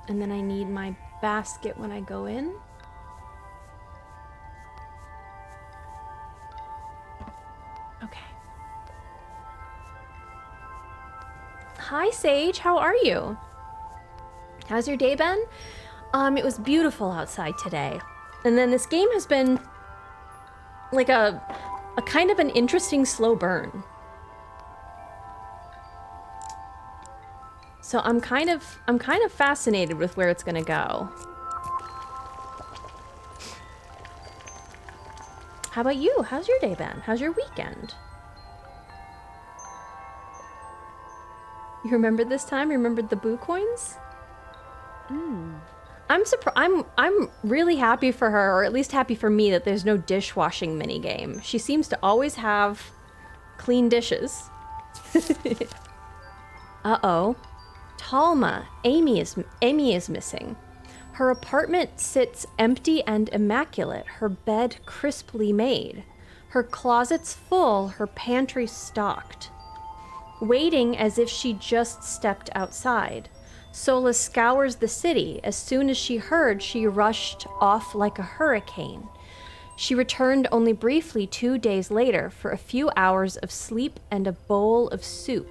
And then I need my basket when I go in. Okay. Hi, Sage. How are you? How's your day been? It was beautiful outside today. And then this game has been like a kind of an interesting slow burn. So I'm kind of fascinated with where it's gonna go. How about you? How's your day been? How's your weekend? You remembered this time? You remembered the boo coins? I'm really happy for her, or at least happy for me, that there's no dishwashing minigame. She seems to always have clean dishes. Uh-oh. Talma, Amy is missing. Her apartment sits empty and immaculate, her bed crisply made, her closets full, her pantry stocked. Waiting as if she just stepped outside. Sola scours the city. As soon as she heard, she rushed off like a hurricane. She returned only briefly 2 days later for a few hours of sleep and a bowl of soup.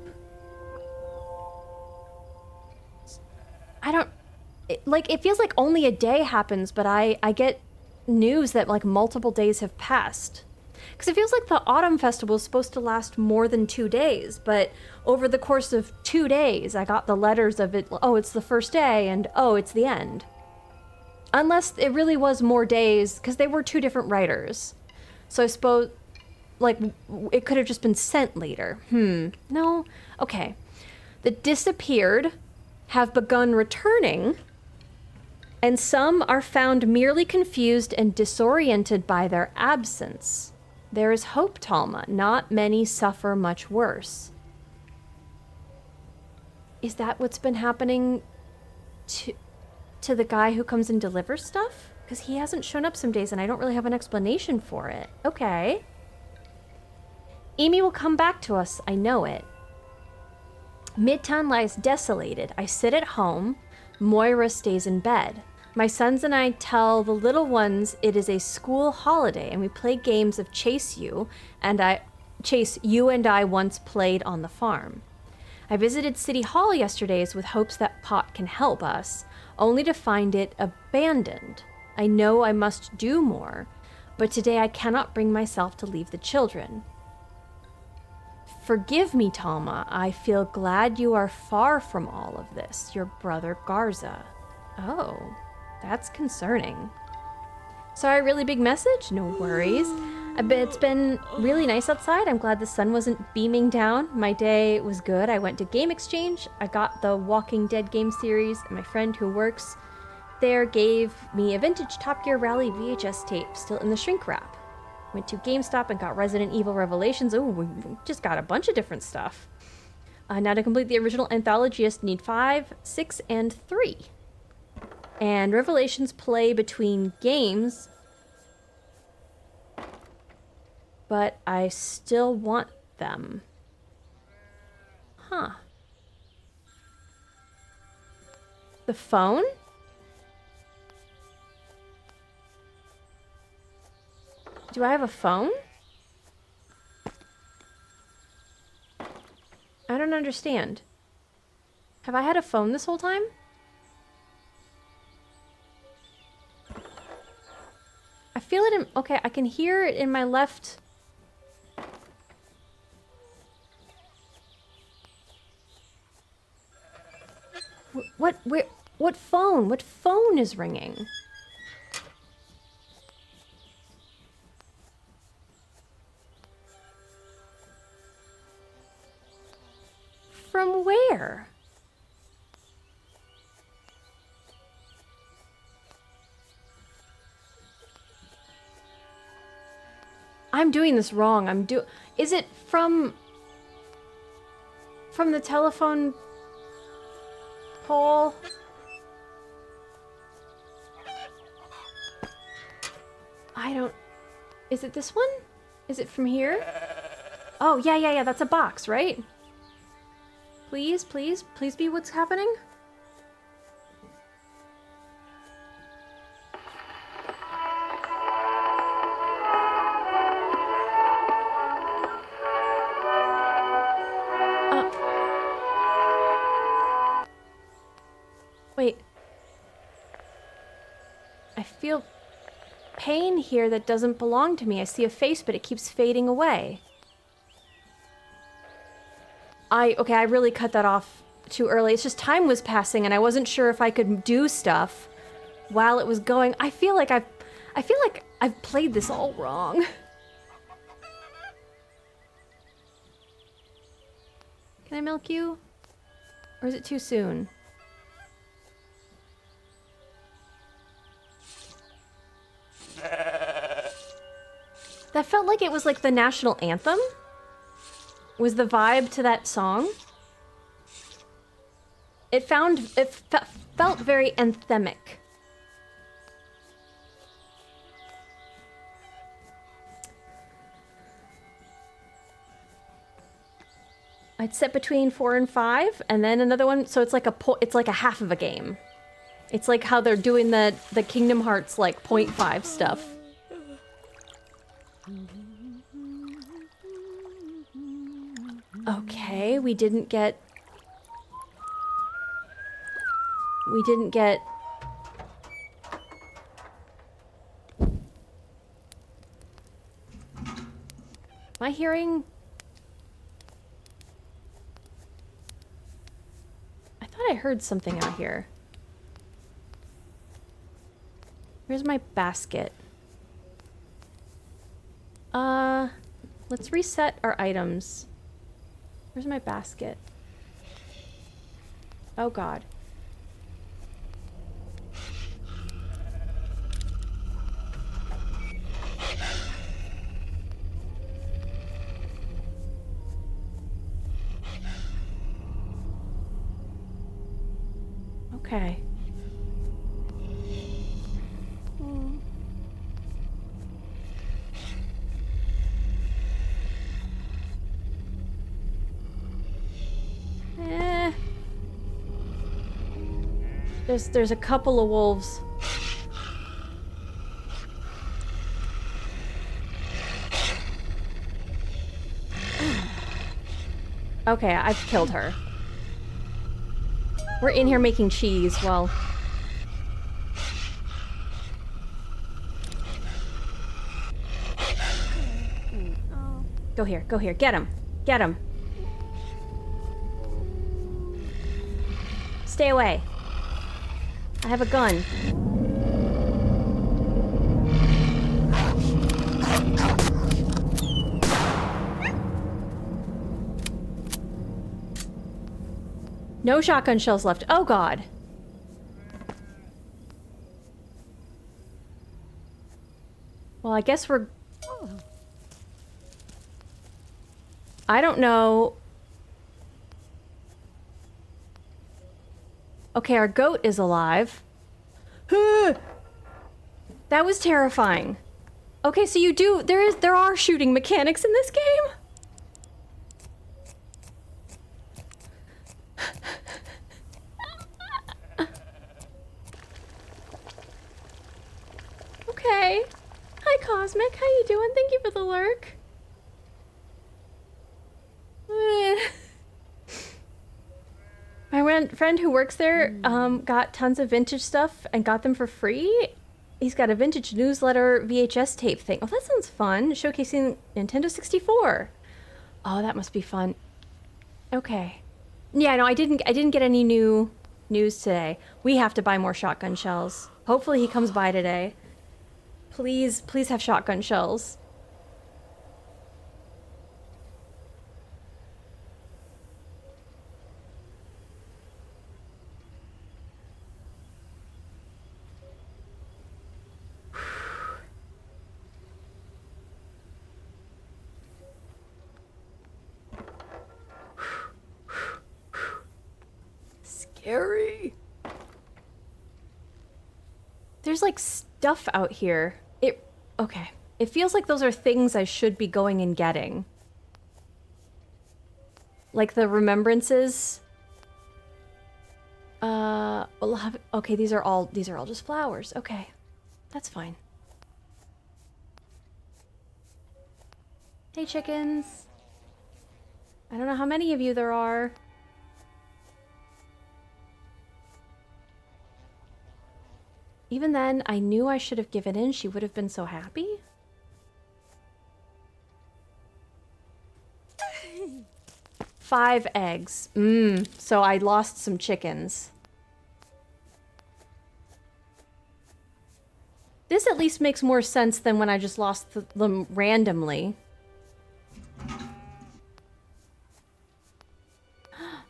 It feels like only a day happens, but I get news that like multiple days have passed. Because it feels like the Autumn Festival is supposed to last more than 2 days, but over the course of 2 days, I got the letters of it, oh, it's the first day, and oh, it's the end. Unless it really was more days, because they were 2 different writers. So I suppose, like, it could have just been sent later. No? Okay. The disappeared have begun returning, and some are found merely confused and disoriented by their absence. There is hope, Talma. Not many suffer much worse. Is that what's been happening to the guy who comes and delivers stuff? Because he hasn't shown up some days and I don't really have an explanation for it. Okay. Amy will come back to us. I know it. Midtown lies desolated. I sit at home. Moira stays in bed. My sons and I tell the little ones it is a school holiday and we play games of Chase You and I once played on the farm. I visited City Hall yesterday with hopes that Pot can help us, only to find it abandoned. I know I must do more, but today I cannot bring myself to leave the children. Forgive me, Talma. I feel glad you are far from all of this. Your brother Garza. Oh, that's concerning. Sorry, really big message? No worries. I bet it's been really nice outside. I'm glad the sun wasn't beaming down. My day was good. I went to Game Exchange. I got the Walking Dead game series, and my friend who works there gave me a vintage Top Gear Rally VHS tape still in the shrink wrap. Went to GameStop and got Resident Evil Revelations. Oh, we just got a bunch of different stuff. Now to complete the original anthology, just need 5, 6, and 3. And Revelations play between games, but I still want them. Huh. The phone? Do I have a phone? I don't understand. Have I had a phone this whole time? I feel it in... Okay, I can hear it in my left... What phone? What phone is ringing? From where? I'm doing this wrong. Is it from the telephone pole? I don't... Is it this one? Is it from here? Oh, yeah. That's a box, right? Please be what's happening. Wait. I feel pain here that doesn't belong to me. I see a face, but it keeps fading away. Okay, I really cut that off too early. It's just time was passing and I wasn't sure if I could do stuff while it was going. I feel like I've played this all wrong. Can I milk you? Or is it too soon? That felt like it was like the national anthem. Was the vibe to that song. It felt very anthemic. I'd set between 4 and 5, and then another one. So it's like a half of a game. It's like how they're doing the Kingdom Hearts like 0.5 stuff. Okay, we didn't get... Am I hearing... I thought I heard something out here. Where's my basket? Let's reset our items. Where's my basket? Oh God. Okay. There's a couple of wolves. Okay, I've killed her. We're in here making cheese, well... Go here, get him. Get him. Stay away. I have a gun. No shotgun shells left. Oh god. Well, I guess we're... I don't know. Okay, our goat is alive. That was terrifying. Okay, so you do... There are shooting mechanics in this game? Okay. Hi, Cosmic. How you doing? Thank you for the lurk. My friend who works there got tons of vintage stuff and got them for free. He's got a vintage newsletter VHS tape thing. Oh, that sounds fun. Showcasing Nintendo 64. Oh, that must be fun. Okay. Yeah, no, I didn't get any new news today. We have to buy more shotgun shells. Hopefully he comes by today. Please have shotgun shells. Scary. There's like stuff out here. Okay. It feels like those are things I should be going and getting. Like the remembrances. Okay, these are all just flowers. Okay. That's fine. Hey, chickens. I don't know how many of you there are. Even then, I knew I should have given in. She would have been so happy. Five eggs. So I lost some chickens. This at least makes more sense than when I just lost them randomly.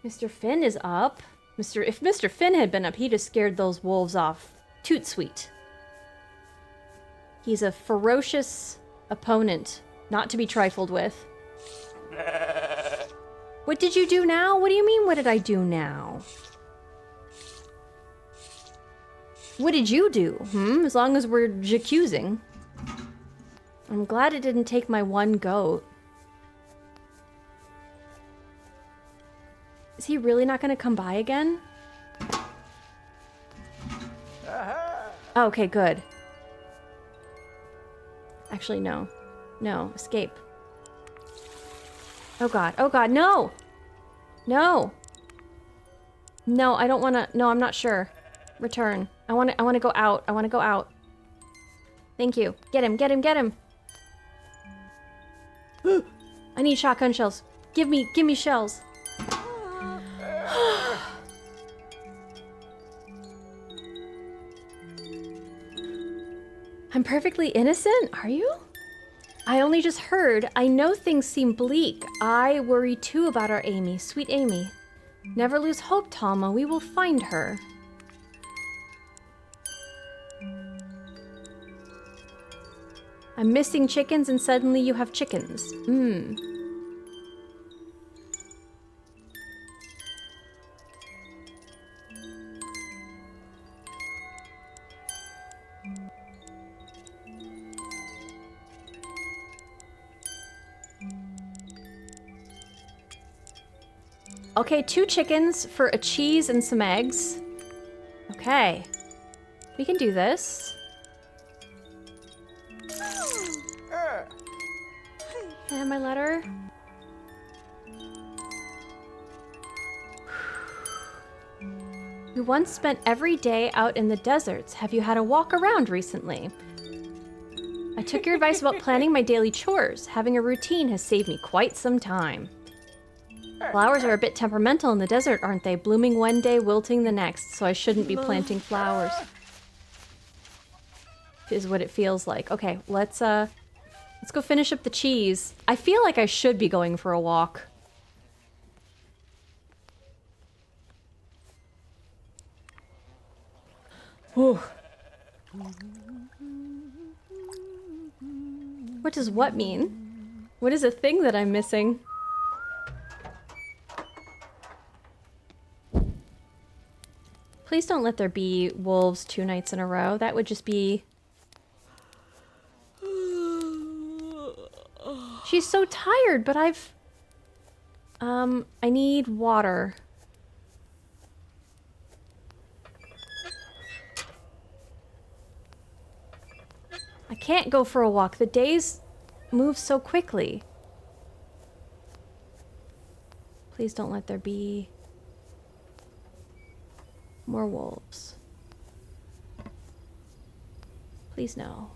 Mr. Finn is up. If Mr. Finn had been up, he'd have scared those wolves off. Toot sweet. He's a ferocious opponent, not to be trifled with. What did you do now? What do you mean, what did I do now? What did you do? As long as we're jacuzzing. I'm glad it didn't take my one goat. Is he really not gonna come by again? Oh, okay, good. Actually, no. No, escape. Oh god, no! No! No, I don't wanna, no, I'm not sure. Return. I wanna go out. I wanna go out. Thank you. Get him, get him, get him! I need shotgun shells. Give me shells. I'm perfectly innocent? Are you? I only just heard. I know things seem bleak. I worry too about our Amy. Sweet Amy. Never lose hope, Tama. We will find her. I'm missing chickens and suddenly you have chickens. Okay, 2 chickens for a cheese and some eggs. Okay. We can do this. Can I have my letter? We once spent every day out in the deserts. Have you had a walk around recently? I took your advice about planning my daily chores. Having a routine has saved me quite some time. Flowers are a bit temperamental in the desert, aren't they? Blooming one day, wilting the next, so I shouldn't be planting flowers. Is what it feels like. Okay, let's go finish up the cheese. I feel like I should be going for a walk. Ooh. What does what mean? What is a thing that I'm missing? Please don't let there be wolves 2 nights in a row. That would just be... She's so tired, but I've... I need water. I can't go for a walk. The days move so quickly. Please don't let there be more wolves. Please no.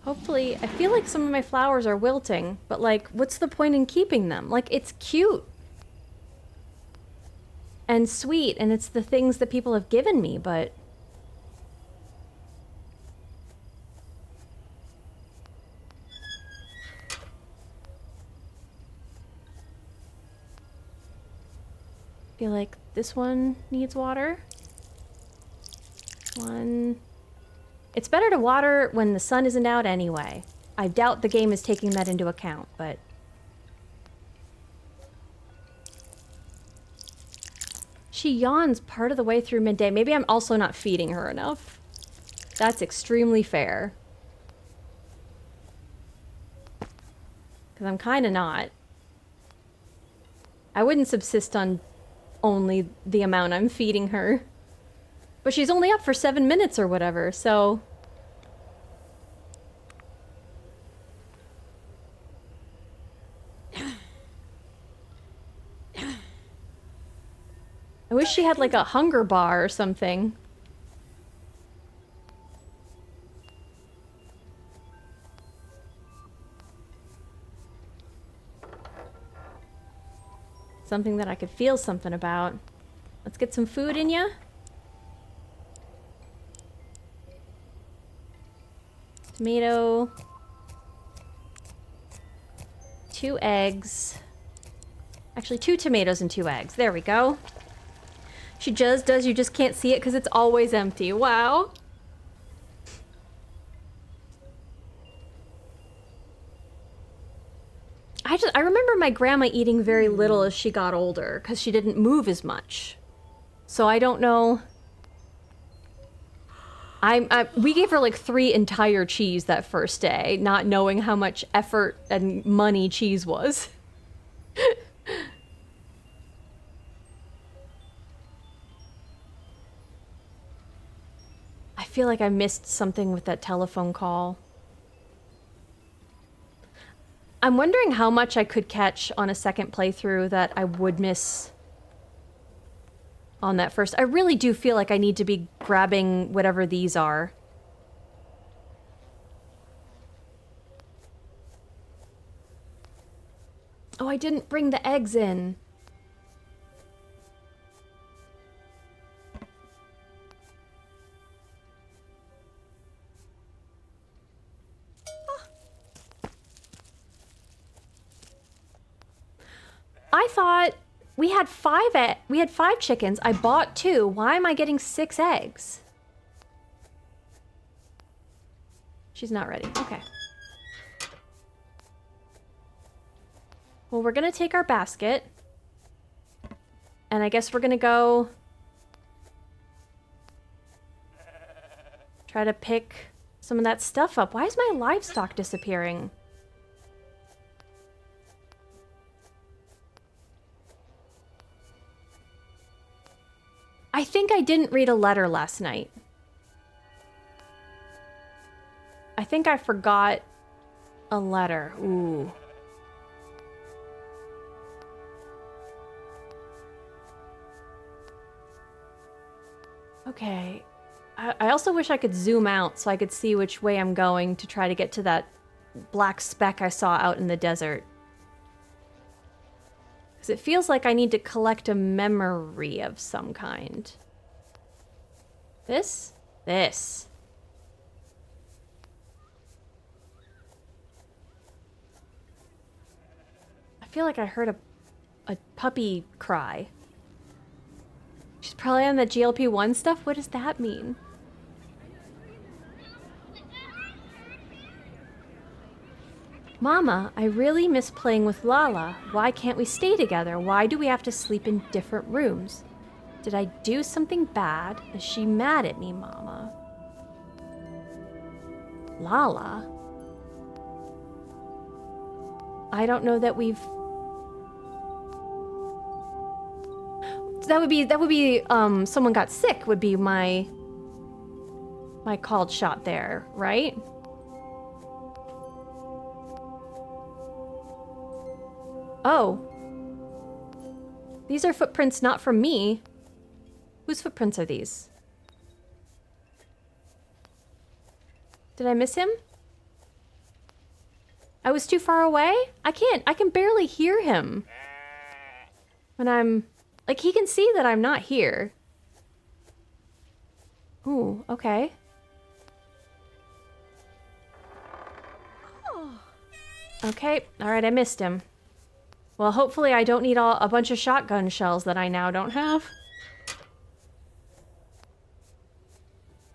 Hopefully, I feel like some of my flowers are wilting, but like, what's the point in keeping them? Like, it's cute and sweet, and it's the things that people have given me, but... I feel like this one needs water. One... It's better to water when the sun isn't out anyway. I doubt the game is taking that into account, but... She yawns part of the way through midday. Maybe I'm also not feeding her enough. That's extremely fair. Because I'm kind of not. I wouldn't subsist on only the amount I'm feeding her. But she's only up for 7 minutes or whatever, so... I wish she had like a hunger bar or something. Something that I could feel something about. Let's get some food in ya. Tomato. 2 eggs. Actually, 2 tomatoes and 2 eggs. There we go. She just does, you just can't see it because it's always empty. Wow. I remember my grandma eating very little as she got older because she didn't move as much. So I don't know. We gave her like 3 entire cheese that first day, not knowing how much effort and money cheese was. I feel like I missed something with that telephone call. I'm wondering how much I could catch on a second playthrough that I would miss on that first. I really do feel like I need to be grabbing whatever these are. Oh, I didn't bring the eggs in. I thought we had 5 chickens. I bought 2. Why am I getting 6 eggs? She's not ready. Okay. Well, we're gonna take our basket. And I guess we're gonna go try to pick some of that stuff up. Why is my livestock disappearing? I think I didn't read a letter last night. I think I forgot a letter. Ooh. Okay. I also wish I could zoom out so I could see which way I'm going to try to get to that black speck I saw out in the desert. Because it feels like I need to collect a memory of some kind. This? This. I feel like I heard a puppy cry. She's probably on the GLP-1 stuff? What does that mean? Mama, I really miss playing with Lala. Why can't we stay together? Why do we have to sleep in different rooms? Did I do something bad? Is she mad at me, Mama? Lala? I don't know that we've... That would be, someone got sick would be my called shot there, right? Oh. These are footprints not from me. Whose footprints are these? Did I miss him? I was too far away? I can barely hear him. When I'm... Like, he can see that I'm not here. Ooh, okay. Okay, alright, I missed him. Well, hopefully I don't need a bunch of shotgun shells that I now don't have.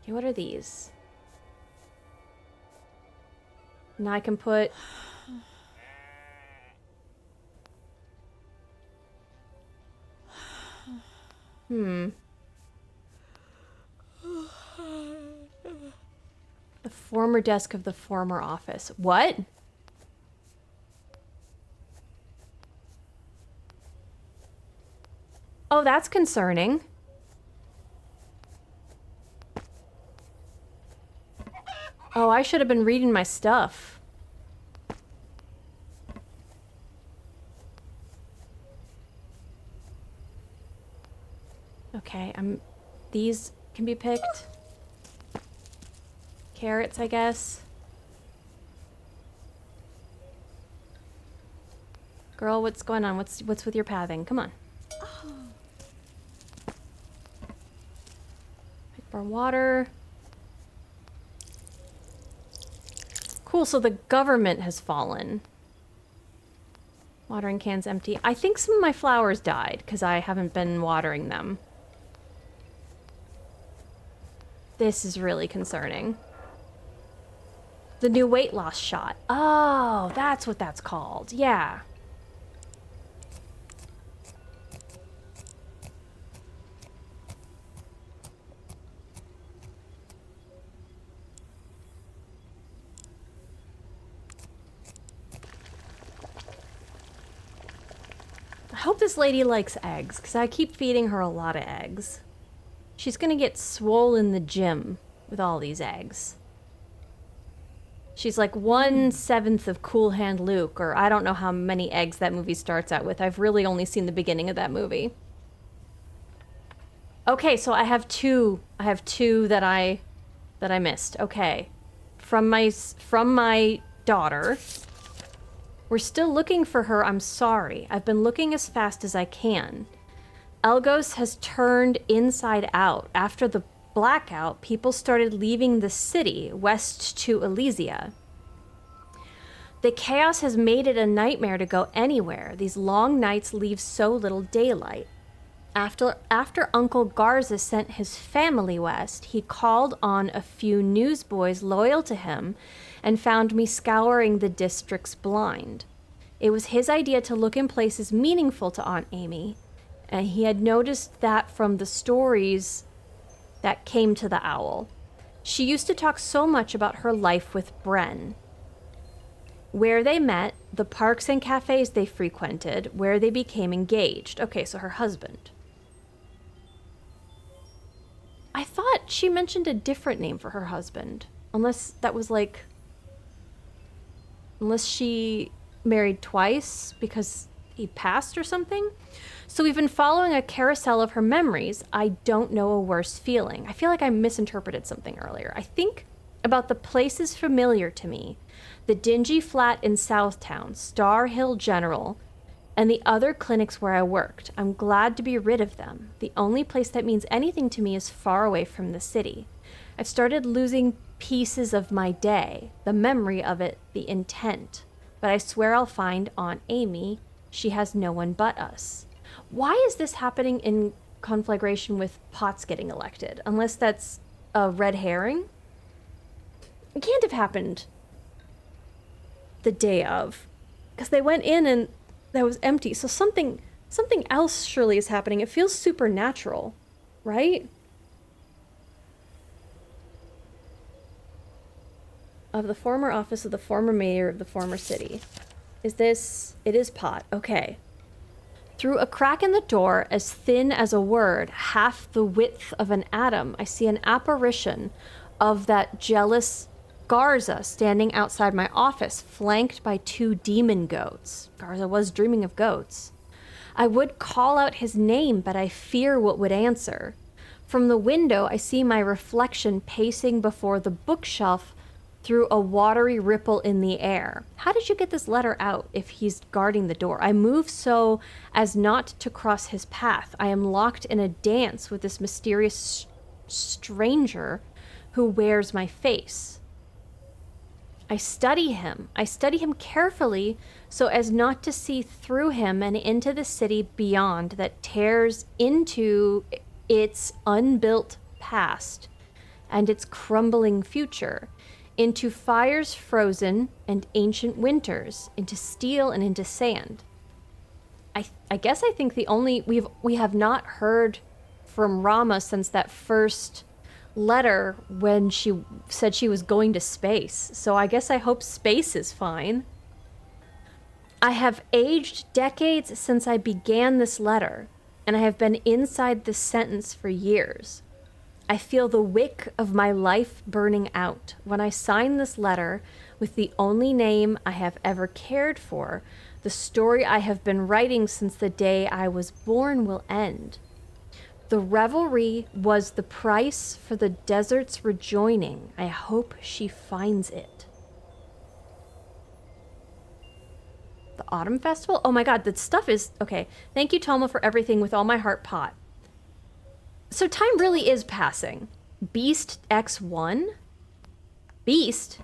Okay, what are these? Now I can put... The former desk of the former office. What? Oh, that's concerning. Oh, I should have been reading my stuff. Okay, these can be picked. Carrots, I guess. Girl, what's going on? What's with your pathing? Come on. Pick more water. Cool, so the government has fallen. Watering can's empty. I think some of my flowers died because I haven't been watering them. This is really concerning. The new weight loss shot. Oh, that's what that's called. Yeah. I hope this lady likes eggs, because I keep feeding her a lot of eggs. She's gonna get swole in the gym with all these eggs. She's like 1/7 of Cool Hand Luke, or I don't know how many eggs that movie starts out with. I've really only seen the beginning of that movie. Okay, so I have two that I missed. Okay. From my daughter. We're still looking for her. I'm sorry. I've been looking as fast as I can. Elgos has turned inside out. After the blackout, people started leaving the city west to Elysia. The chaos has made it a nightmare to go anywhere. These long nights leave so little daylight. After Uncle Garza sent his family west, he called on a few newsboys loyal to him and found me scouring the district's blind. It was his idea to look in places meaningful to Aunt Amy, and he had noticed that from the stories that came to the owl. She used to talk so much about her life with Bren. Where they met, the parks and cafes they frequented, where they became engaged. Okay, so her husband. I thought she mentioned a different name for her husband. Unless that was unless she married twice, because he passed or something. So we've been following a carousel of her memories. I don't know a worse feeling. I feel like I misinterpreted something earlier. I think about the places familiar to me. The dingy flat in Southtown, Star Hill General, and the other clinics where I worked. I'm glad to be rid of them. The only place that means anything to me is far away from the city. I've started losing pieces of my day, the memory of it, the intent. But I swear I'll find Aunt Amy. She has no one but us. Why is this happening in conflagration with Potts getting elected? Unless that's a red herring? It can't have happened the day of. Because they went in and that was empty. So something else surely is happening. It feels supernatural, right? Of the former office of the former mayor of the former city. It is Pot. Okay. Through a crack in the door, as thin as a word, half the width of an atom, I see an apparition of that jealous Garza standing outside my office, flanked by 2 demon goats. Garza was dreaming of goats. I would call out his name, but I fear what would answer. From the window, I see my reflection pacing before the bookshelf through a watery ripple in the air. How did you get this letter out if he's guarding the door? I move so as not to cross his path. I am locked in a dance with this mysterious stranger who wears my face. I study him carefully so as not to see through him and into the city beyond that tears into its unbuilt past and its crumbling future, into fires frozen and ancient winters, into steel and into sand. I guess I think we have not heard from Rama since that first letter when she said she was going to space. So I guess I hope space is fine. I have aged decades since I began this letter, and I have been inside this sentence for years. I feel the wick of my life burning out. When I sign this letter with the only name I have ever cared for, the story I have been writing since the day I was born will end. The revelry was the price for the desert's rejoining. I hope she finds it. The Autumn Festival? Oh my god, that stuff is... Okay, thank you, Toma, for everything with all my heart, Pot. So time really is passing. Beast X1? Beast?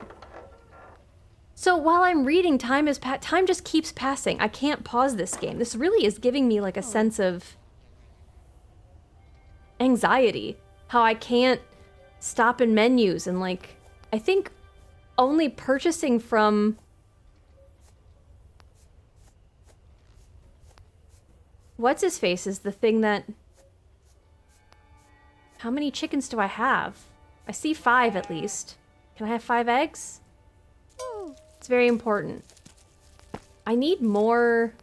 So while I'm reading, time just keeps passing. I can't pause this game. This really is giving me like a sense of anxiety. How I can't stop in menus and like... I think only purchasing from... What's-his-face is the thing that... How many chickens do I have? I see 5 at least. Can I have 5 eggs? It's very important. I need more...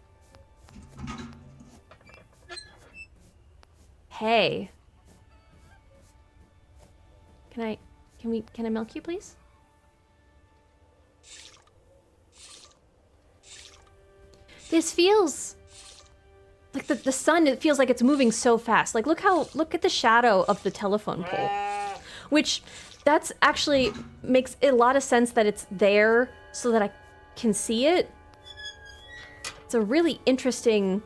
Hay. Can I milk you, please? This feels... Like the sun, it feels like it's moving so fast. Like look at the shadow of the telephone pole. Which, that's actually makes a lot of sense that it's there so that I can see it. It's a really interesting...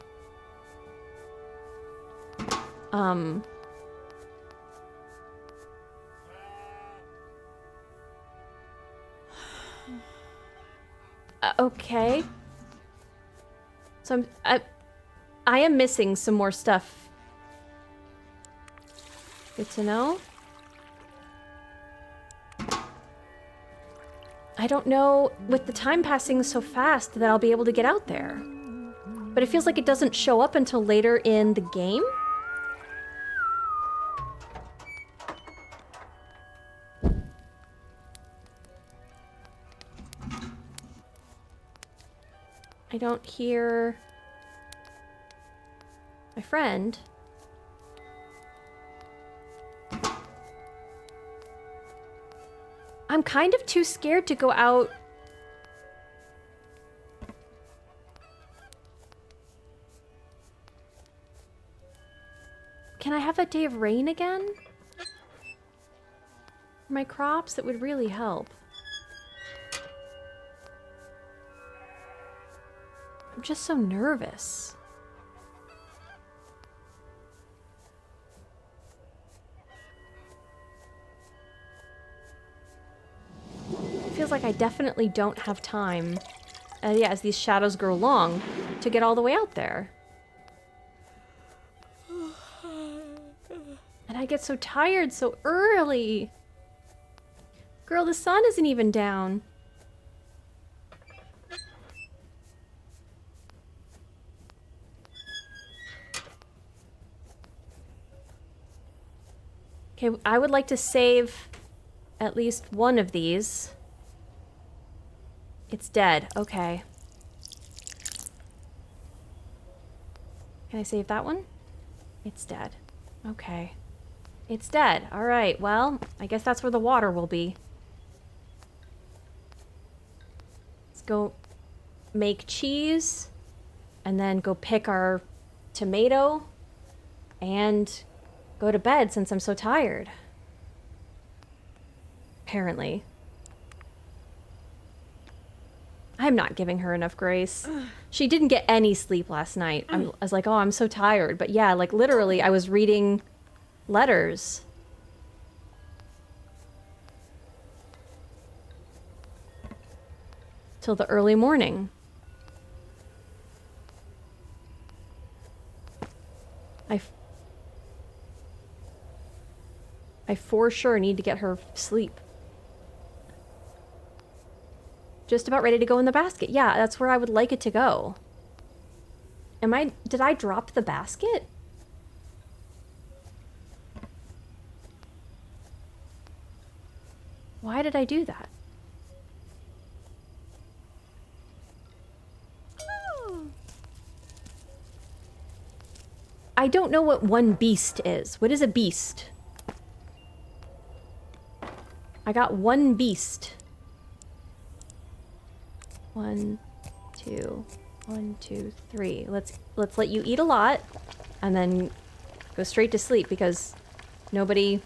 Okay. So I am missing some more stuff. Good to know. I don't know, with the time passing so fast, that I'll be able to get out there. But it feels like it doesn't show up until later in the game? I don't hear... my friend. I'm kind of too scared to go out. Can I have that day of rain again? For my crops? That would really help. I'm just so nervous. It feels like I definitely don't have time, yeah, as these shadows grow long, to get all the way out there. And I get so tired so early. Girl, the sun isn't even down. Okay, I would like to save at least one of these. It's dead. Okay. Can I save that one? It's dead. Okay. It's dead. All right. Well, I guess that's where the water will be. Let's go make cheese and then go pick our tomato and go to bed since I'm so tired. Apparently. I'm not giving her enough grace. She didn't get any sleep last night. I was like, oh, I'm so tired. But yeah, like literally I was reading letters. Till the early morning. I for sure need to get her sleep. Just about ready to go in the basket. Yeah, that's where I would like it to go. Did I drop the basket? Why did I do that? I don't know what one beast is. What is a beast? I got one beast. 1, 2, 1, 2, 3. Let's let you eat a lot and then go straight to sleep because nobody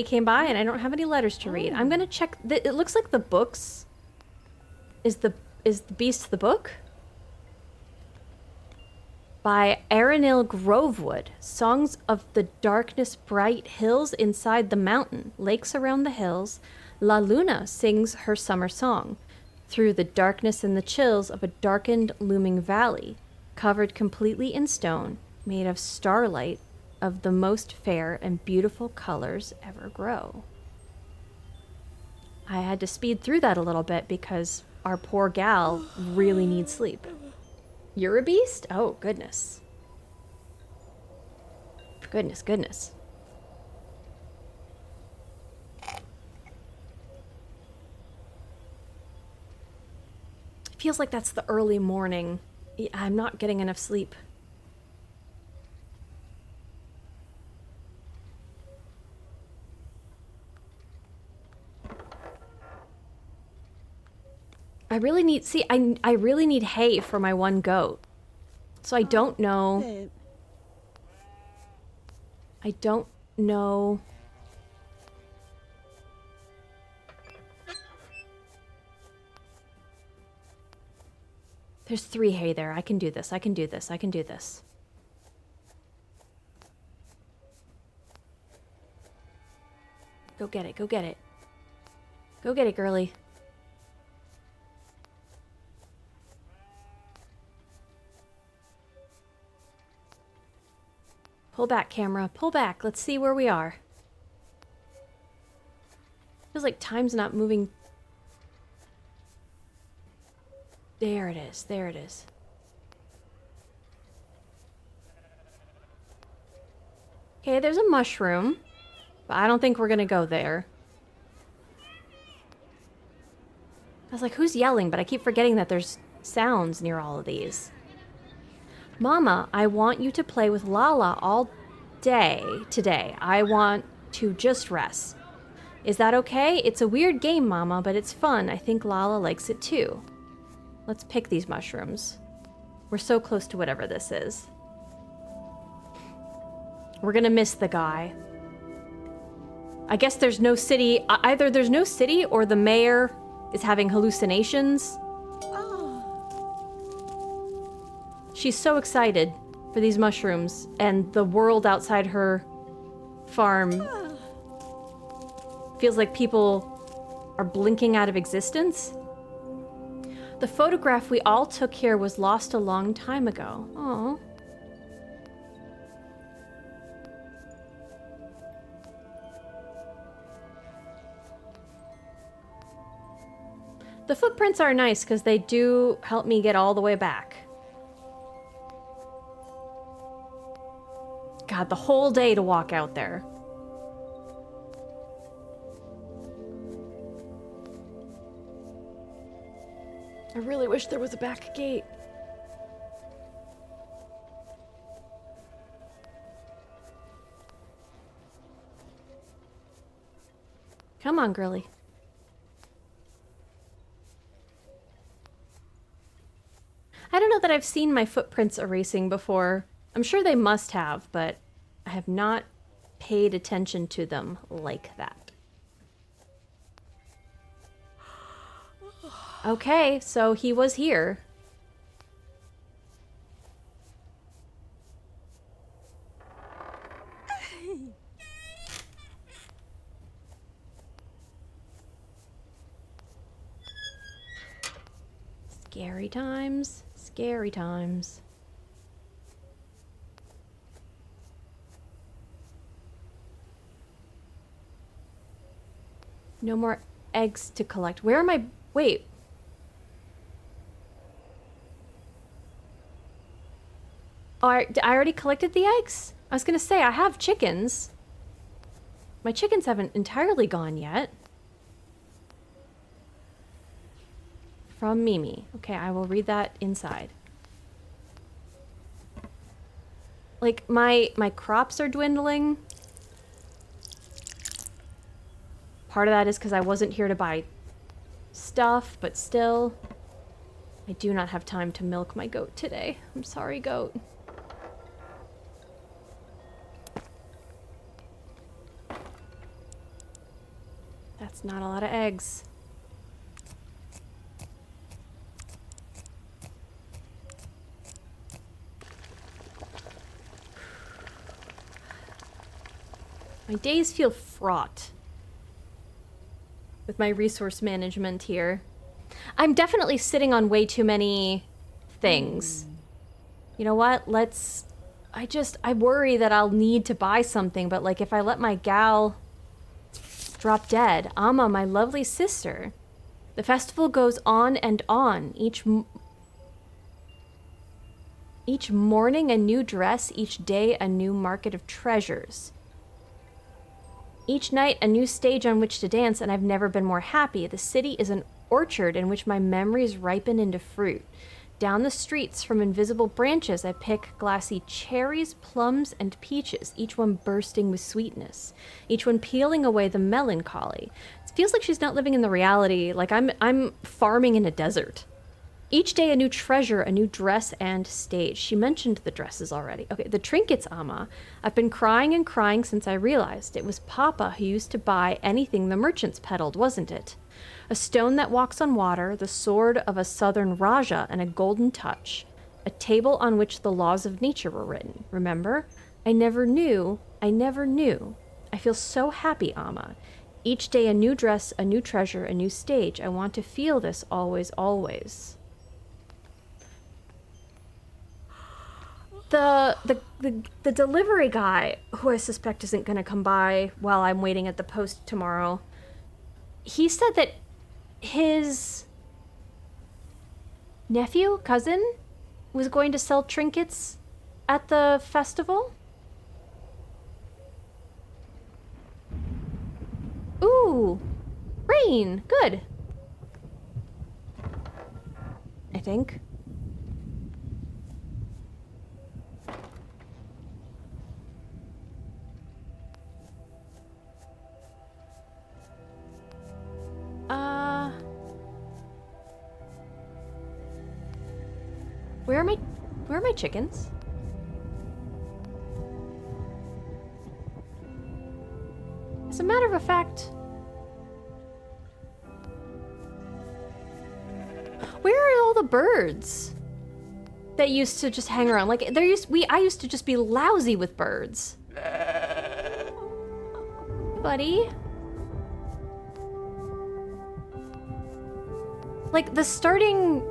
came by and I don't have any letters to read. I'm gonna check. It looks like the books. Is the beast the book? By Erinil Grovewood. Songs of the darkness bright, hills inside the mountain, lakes around the hills. La Luna sings her summer song. Through the darkness and the chills of a darkened, looming valley, covered completely in stone, made of starlight, of the most fair and beautiful colors ever grow. I had to speed through that a little bit because our poor gal really needs sleep. You're a beast? Oh, goodness. Goodness, goodness. It feels like that's the early morning. I'm not getting enough sleep. I really need, I really need hay for my one goat. So I don't know. I don't know. There's 3 hay there. I can do this. I can do this. I can do this. Go get it. Go get it. Go get it, girly. Pull back, camera. Pull back. Let's see where we are. Feels like time's not moving. There it is. There it is. Okay, there's a mushroom. But I don't think we're gonna go there. I was like, who's yelling? But I keep forgetting that there's sounds near all of these. Mama, I want you to play with Lala all day today. I want to just rest. Is that okay? It's a weird game, Mama, but it's fun. I think Lala likes it too. Let's pick these mushrooms. We're so close to whatever this is. We're gonna miss the guy. I guess there's no city. Either there's no city or the mayor is having hallucinations. She's so excited for these mushrooms and the world outside her farm. Feels like people are blinking out of existence. The photograph we all took here was lost a long time ago. Oh. The footprints are nice because they do help me get all the way back. God, the whole day to walk out there. I really wish there was a back gate. Come on, Grilly. I don't know that I've seen my footprints erasing before. I'm sure they must have, but I have not paid attention to them like that. Okay, so he was here. Scary times, scary times. No more eggs to collect. Where am I? Wait. Oh, I already collected the eggs? I was gonna say, I have chickens. My chickens haven't entirely gone yet. From Mimi. Okay, I will read that inside. Like, my crops are dwindling. Part of that is because I wasn't here to buy stuff, but still, I do not have time to milk my goat today. I'm sorry, goat. That's not a lot of eggs. My days feel fraught with my resource management here. I'm definitely sitting on way too many things. You know what? I worry that I'll need to buy something, but like if I let my gal drop dead, Amma, my lovely sister, the festival goes on and on. Each morning a new dress, each day a new market of treasures. Each night, a new stage on which to dance, and I've never been more happy. The city is an orchard in which my memories ripen into fruit. Down the streets, from invisible branches, I pick glassy cherries, plums, and peaches, each one bursting with sweetness, each one peeling away the melancholy. It feels like she's not living in the reality, like I'm farming in a desert. Each day a new treasure, a new dress and stage. She mentioned the dresses already. Okay, the trinkets, Amma. I've been crying and crying since I realized it was Papa who used to buy anything the merchants peddled, wasn't it? A stone that walks on water, the sword of a southern Raja, and a golden touch. A table on which the laws of nature were written. Remember? I never knew. I feel so happy, Amma. Each day a new dress, a new treasure, a new stage. I want to feel this always, always. The delivery guy, who I suspect isn't going to come by while I'm waiting at the post tomorrow, he said that his cousin, was going to sell trinkets at the festival. Ooh, rain, good. I think. Where are my chickens? As a matter of fact, where are all the birds that used to just hang around? Like I used to just be lousy with birds. Buddy. Like the starting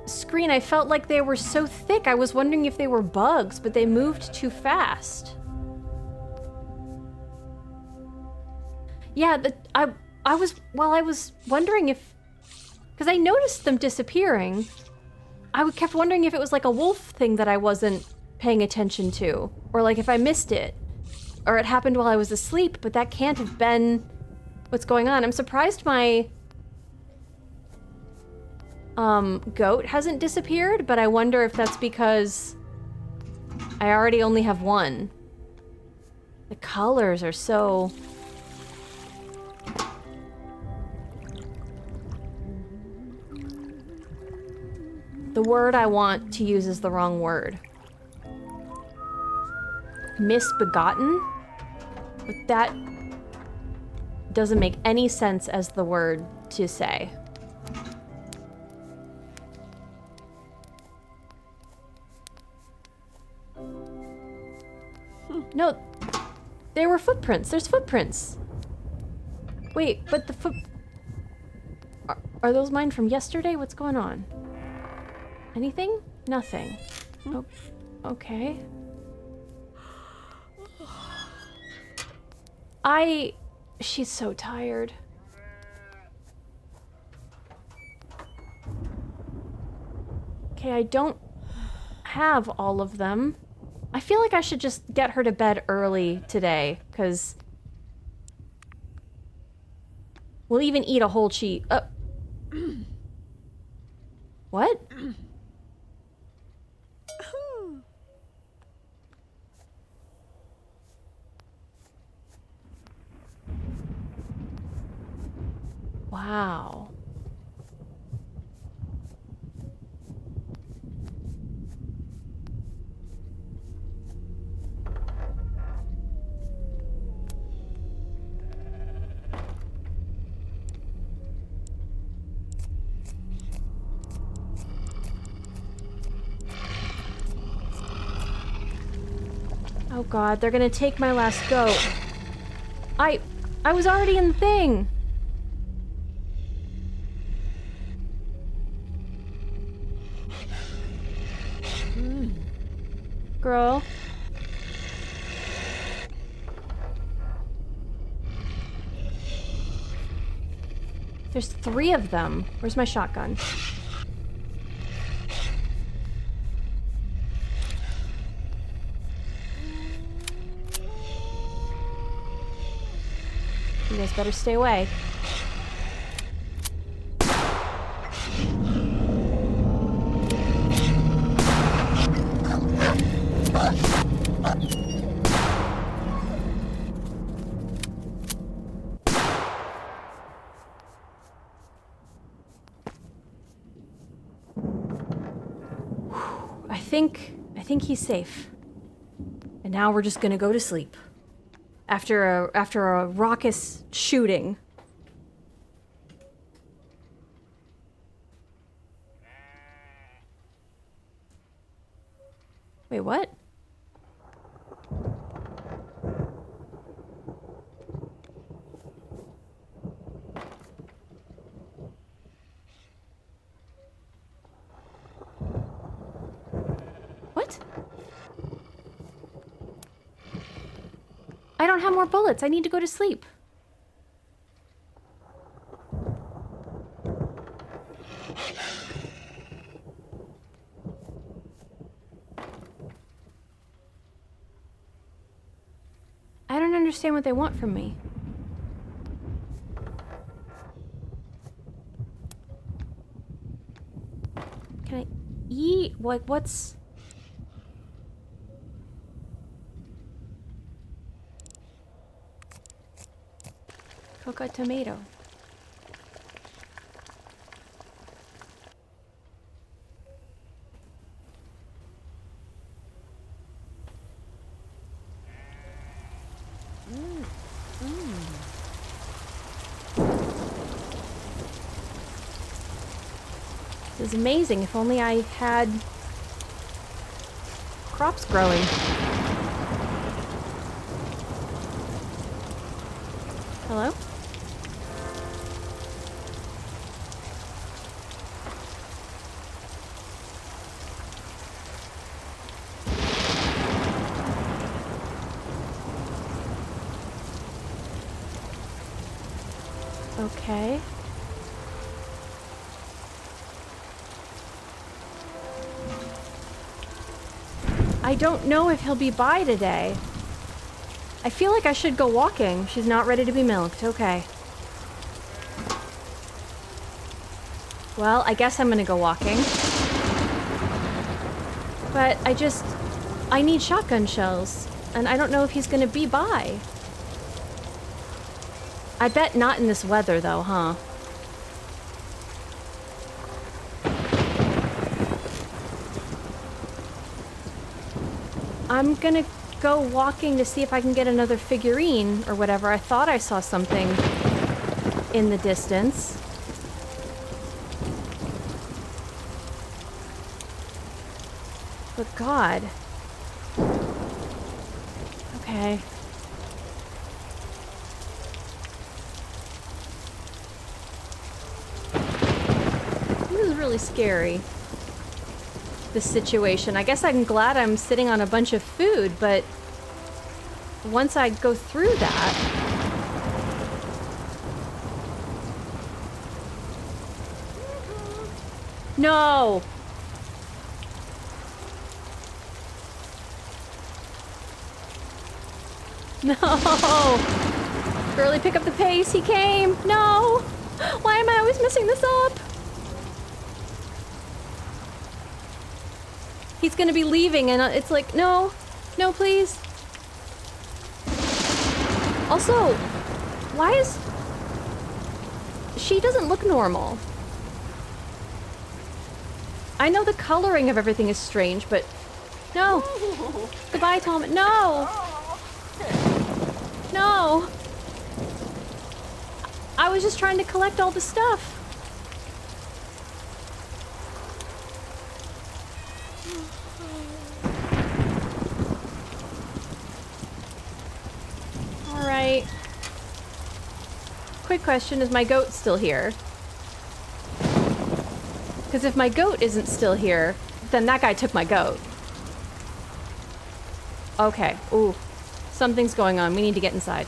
screen, I felt like they were so thick. I was wondering if they were bugs, but they moved too fast. Yeah, I was wondering if, because I noticed them disappearing. I kept wondering if it was like a wolf thing that I wasn't paying attention to, or like if I missed it, or it happened while I was asleep, but that can't have been what's going on. I'm surprised my goat hasn't disappeared, but I wonder if that's because I already only have one. The colors are so... The word I want to use is the wrong word. Misbegotten? But that doesn't make any sense as the word to say. No, there were footprints. There's footprints. Wait, but the foot... Are those mine from yesterday? What's going on? Anything? Nothing. Oh, okay. She's so tired. Okay, I don't have all of them. I feel like I should just get her to bed early today, because we'll even eat a whole cheese. What? Wow. Oh god, they're gonna take my last goat. I was already in the thing. Girl. There's 3 of them. Where's my shotgun? You guys better stay away. I think he's safe. And now we're just gonna go to sleep. After a raucous shooting. Wait, what? What? I don't have more bullets. I need to go to sleep. I don't understand what they want from me. Can I eat? Like, what's... Coca tomato. This is amazing. If only I had crops growing. Hello? Okay. I don't know if he'll be by today. I feel like I should go walking. She's not ready to be milked. Okay. Well, I guess I'm gonna go walking. But I need shotgun shells. And I don't know if he's gonna be by. I bet not in this weather, though, huh? I'm gonna go walking to see if I can get another figurine or whatever. I thought I saw something in the distance. But God. Okay. This is really scary. This situation. I guess I'm glad I'm sitting on a bunch of food, but once I go through that... No! No! Girlie, pick up the pace. He came. No! Why am I always messing this up? He's gonna be leaving and it's like, no. No, please. Also, why is... She doesn't look normal. I know the coloring of everything is strange, but... No! Goodbye, Tom. No! No! I was just trying to collect all the stuff. Alright. Quick question, is my goat still here? Because if my goat isn't still here, then that guy took my goat. Okay. Ooh. Something's going on. We need to get inside.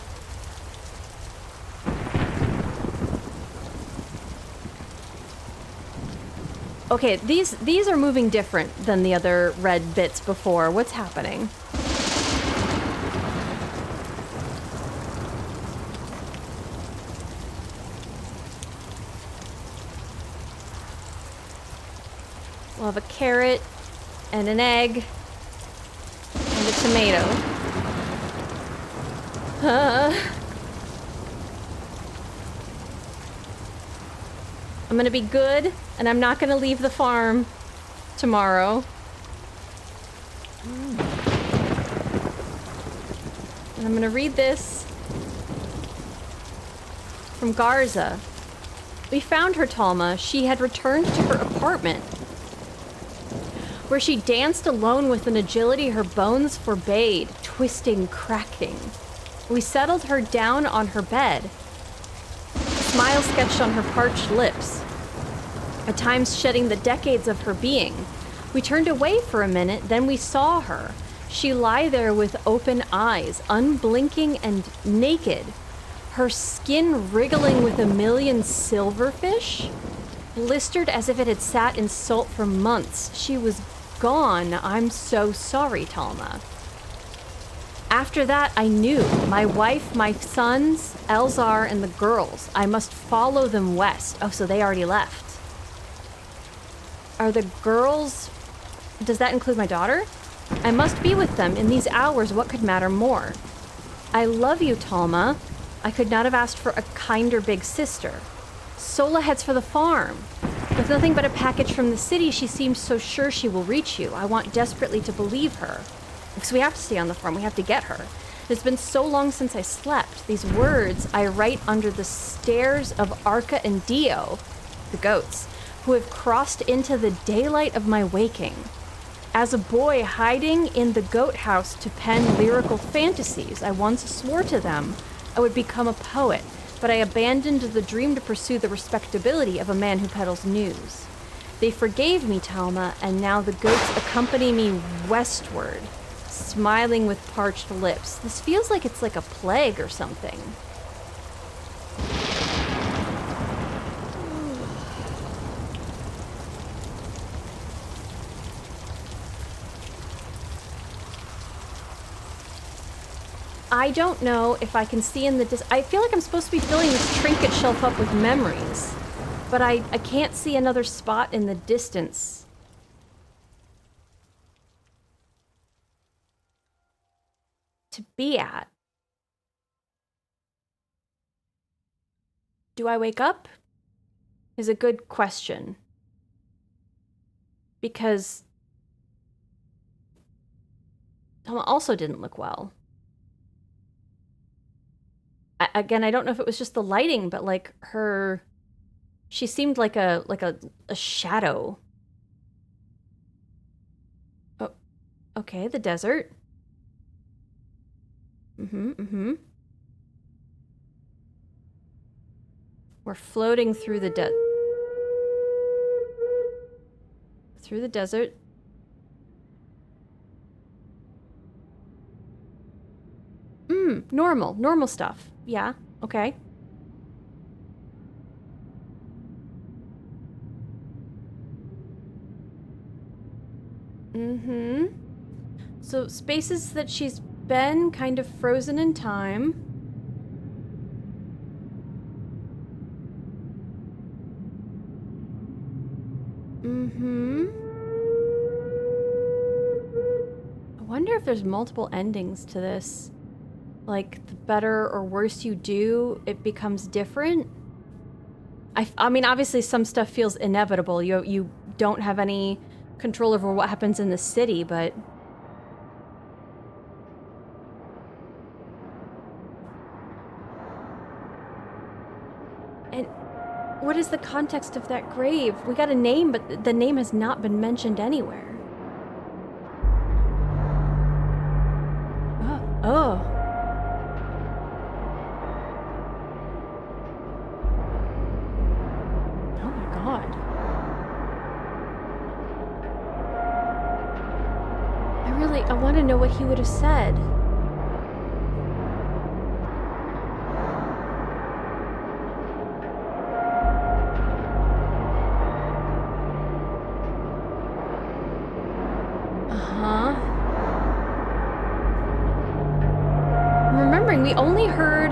Okay, these are moving different than the other red bits before. What's happening? We'll have a carrot and an egg and a tomato. I'm gonna be good, and I'm not gonna leave the farm tomorrow. And I'm gonna read this from Garza. We found her, Talma. She had returned to her apartment, where she danced alone with an agility her bones forbade, twisting, cracking. We settled her down on her bed, a smile sketched on her parched lips, at times shedding the decades of her being. We turned away for a minute, then we saw her. She lay there with open eyes, unblinking and naked, her skin wriggling with a million silverfish, blistered as if it had sat in salt for months. She was gone. I'm so sorry, Talma. After that, I knew. My wife, my sons, Elzar, and the girls. I must follow them west. Oh, so they already left. Are the girls... Does that include my daughter? I must be with them in these hours. What could matter more? I love you, Talma. I could not have asked for a kinder big sister. Sola heads for the farm. With nothing but a package from the city, she seems so sure she will reach you. I want desperately to believe her. Because we have to stay on the farm. We have to get her. It's been so long since I slept. These words I write under the stairs of Arca and Dio, the goats, who have crossed into the daylight of my waking. As a boy hiding in the goat house to pen lyrical fantasies, I once swore to them I would become a poet, but I abandoned the dream to pursue the respectability of a man who peddles news. They forgave me, Talma, and now the goats accompany me westward, smiling with parched lips. This feels like it's like a plague or something. I don't know if I can see in the I feel like I'm supposed to be filling this trinket shelf up with memories, but I can't see another spot in the distance. To be at. Do I wake up? Is a good question. Because Thelma also didn't look well. Again, I don't know if it was just the lighting, but like she seemed like a shadow. Oh, okay, the desert. We're floating through the desert. Normal stuff. Yeah, okay. So spaces that she's been kind of frozen in time. I wonder if there's multiple endings to this. Like, the better or worse you do, it becomes different. I mean, obviously some stuff feels inevitable. You don't have any control over what happens in the city, but... And what is the context of that grave? We got a name, but the name has not been mentioned anywhere. Oh. I want to know what he would have said. I'm remembering we only heard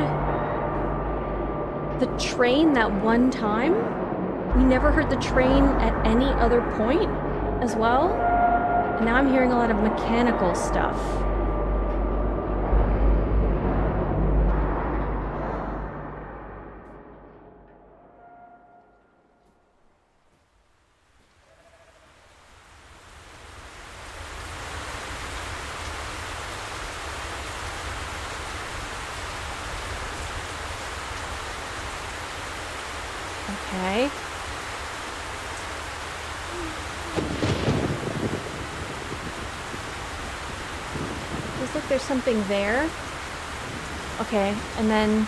the train that one time. We never heard the train at any other point as well. And now I'm hearing a lot of mechanical stuff. Okay. Feels like there's something there. Okay, and then...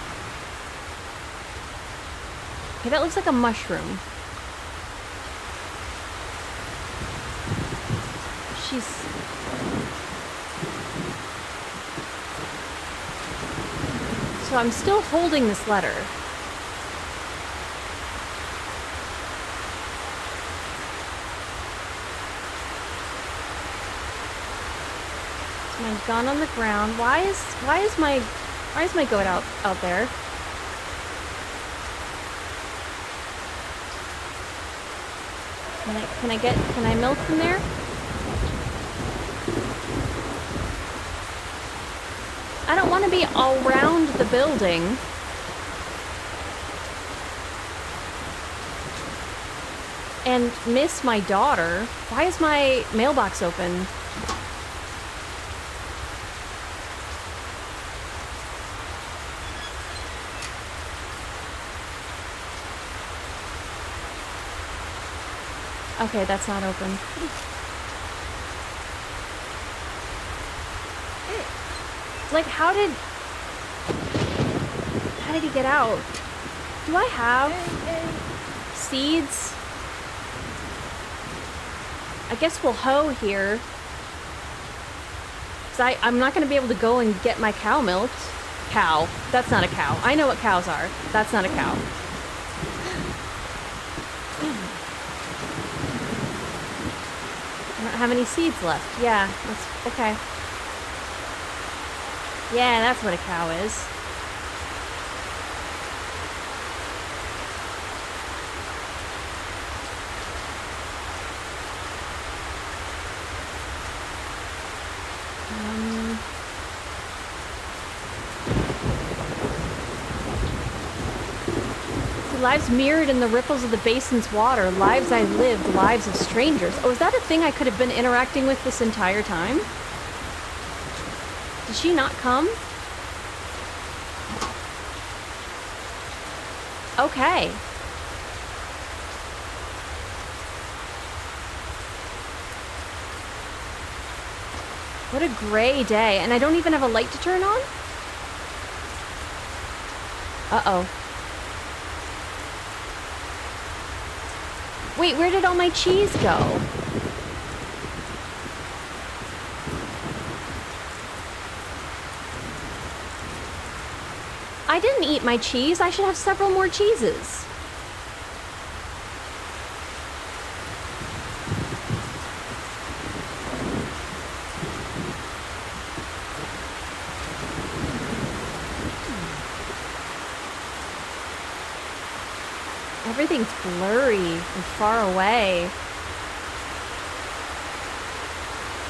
Okay, that looks like a mushroom. She's... So I'm still holding this letter. Mine's gone on the ground. Why is my goat out there? Can I milk from there? I don't want to be around the building. And miss my daughter. Why is my mailbox open? Okay, that's not open. Like, how did he get out? Do I have seeds? I guess we'll hoe here. 'Cause I'm not going to be able to go and get my cow milked. Cow. That's not a cow. I know what cows are. That's not a cow. I don't have any seeds left. Yeah, that's okay. Yeah, that's what a cow is. Lives mirrored in the ripples of the basin's water. Lives I lived, lives of strangers. Oh, is that a thing I could have been interacting with this entire time? Did she not come? Okay. What a gray day. And I don't even have a light to turn on? Uh-oh. Wait, where did all my cheese go? I didn't eat my cheese. I should have several more cheeses. Everything's blurry and far away.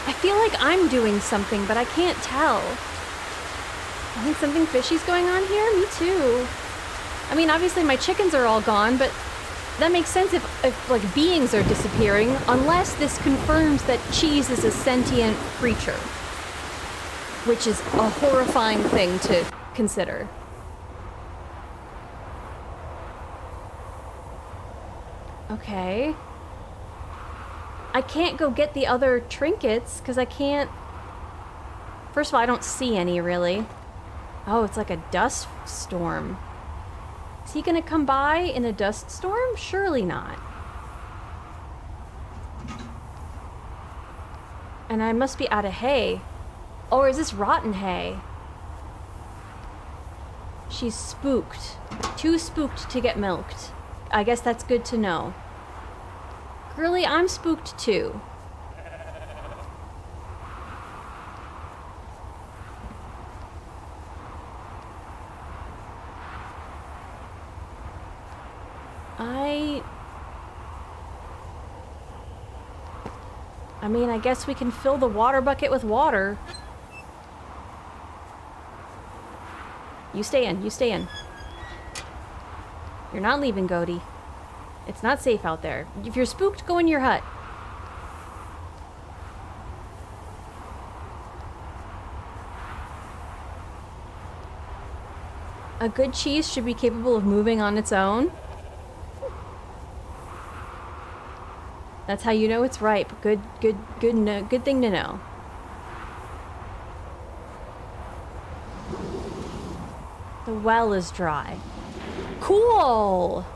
I feel like I'm doing something, but I can't tell. I think something fishy's going on here? Me too. I mean, obviously my chickens are all gone, but that makes sense if like, beings are disappearing, unless this confirms that cheese is a sentient creature. Which is a horrifying thing to consider. Okay. I can't go get the other trinkets because I can't... First of all, I don't see any, really. Oh, it's like a dust storm. Is he gonna come by in a dust storm? Surely not. And I must be out of hay. Or is this rotten hay? She's spooked. Too spooked to get milked. I guess that's good to know. Girly, I'm spooked too. I mean, I guess we can fill the water bucket with water. You stay in, you stay in. You're not leaving, Goaty. It's not safe out there. If you're spooked, go in your hut. A good cheese should be capable of moving on its own. That's how you know it's ripe. Good thing to know. The well is dry. Cool!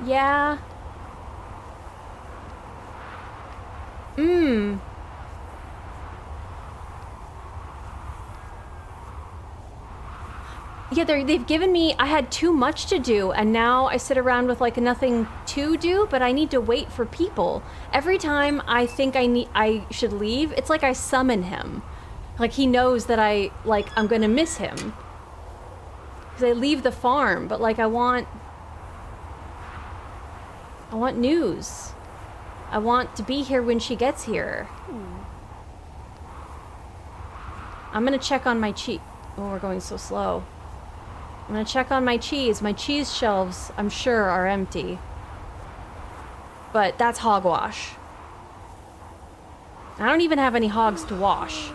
Yeah. Yeah, they've given me... I had too much to do, and now I sit around with, like, nothing to do, but I need to wait for people. Every time I think I should leave, it's like I summon him. Like, he knows that I'm gonna miss him. Because I leave the farm, but, like, I want news. I want to be here when she gets here. I'm gonna check on my cheese. Oh, we're going so slow. I'm gonna check on my cheese. My cheese shelves, I'm sure, are empty. But that's hogwash. I don't even have any hogs to wash.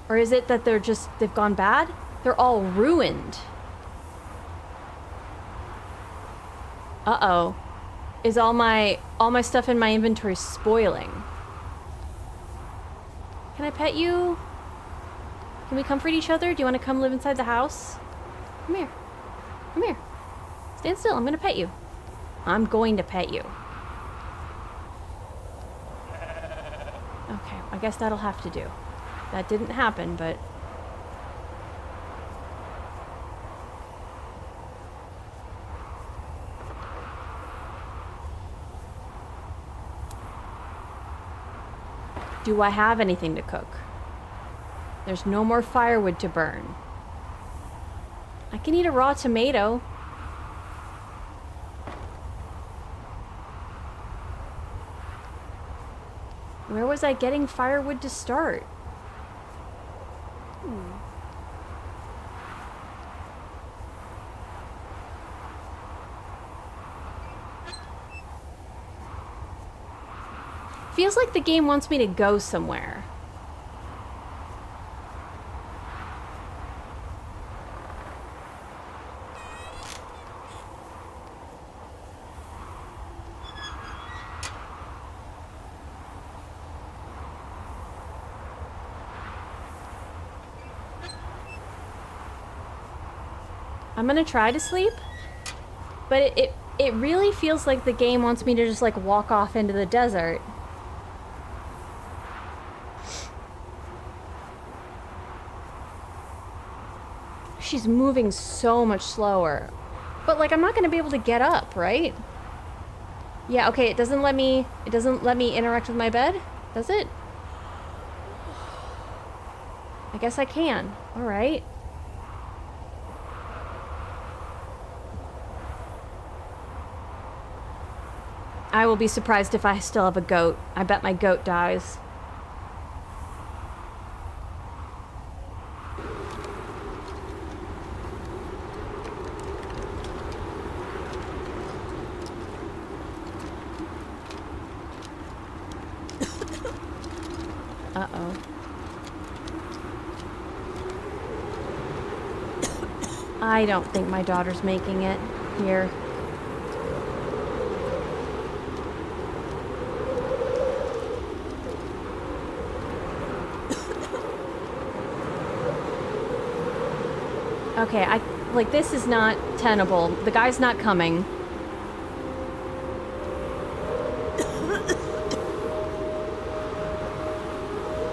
Or is it that they've gone bad? They're all ruined. Uh-oh. Is all my stuff in my inventory spoiling? Can I pet you? Can we comfort each other? Do you want to come live inside the house? Come here. Come here. Stand still. I'm going to pet you. I'm going to pet you. Okay, I guess that'll have to do. That didn't happen, but... Do I have anything to cook? There's no more firewood to burn. I can eat a raw tomato. Where was I getting firewood to start? Feels like the game wants me to go somewhere. I'm gonna try to sleep, but it really feels like the game wants me to just like walk off into the desert. She's moving so much slower. But like I'm not gonna be able to get up, right? Yeah, okay, it doesn't let me interact with my bed, does it? I guess I can. Alright. I will be surprised if I still have a goat. I bet my goat dies. Uh-oh. I don't think my daughter's making it here. Okay, like this is not tenable. The guy's not coming.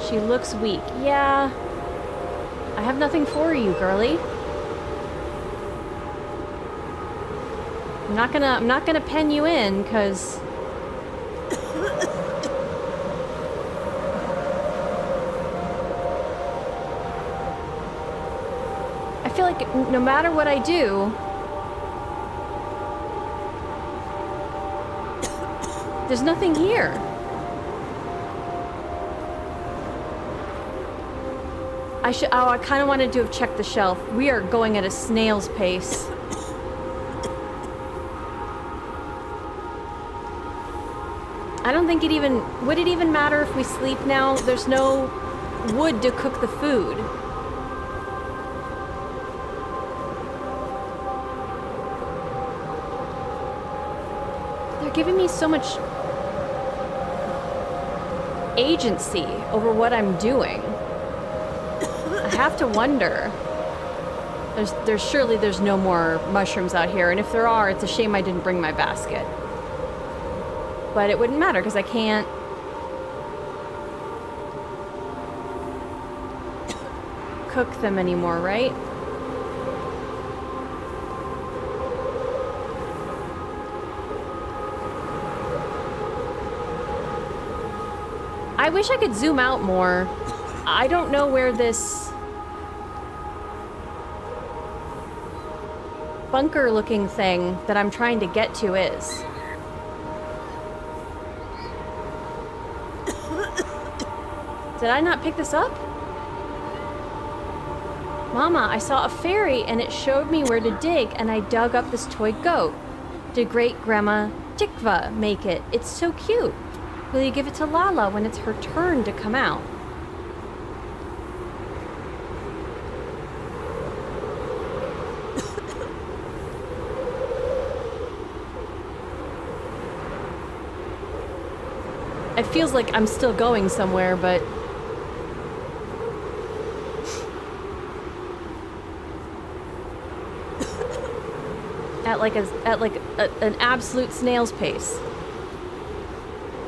She looks weak. Yeah. I have nothing for you, girly. I'm not gonna pen you in, 'cause I feel like no matter what I do, there's nothing here. I kind of wanted to have checked the shelf. We are going at a snail's pace. I don't think would it even matter if we sleep now? There's no wood to cook the food. They're giving me so much agency over what I'm doing. I have to wonder. Surely there's no more mushrooms out here, and if there are, it's a shame I didn't bring my basket. But it wouldn't matter because I can't cook them anymore, right? I wish I could zoom out more. I don't know where this bunker-looking thing that I'm trying to get to is. Did I not pick this up? Mama, I saw a fairy and it showed me where to dig and I dug up this toy goat. Did great-grandma Tikva make it? It's so cute. Will you give it to Lala when it's her turn to come out? It feels like I'm still going somewhere, but... an absolute snail's pace.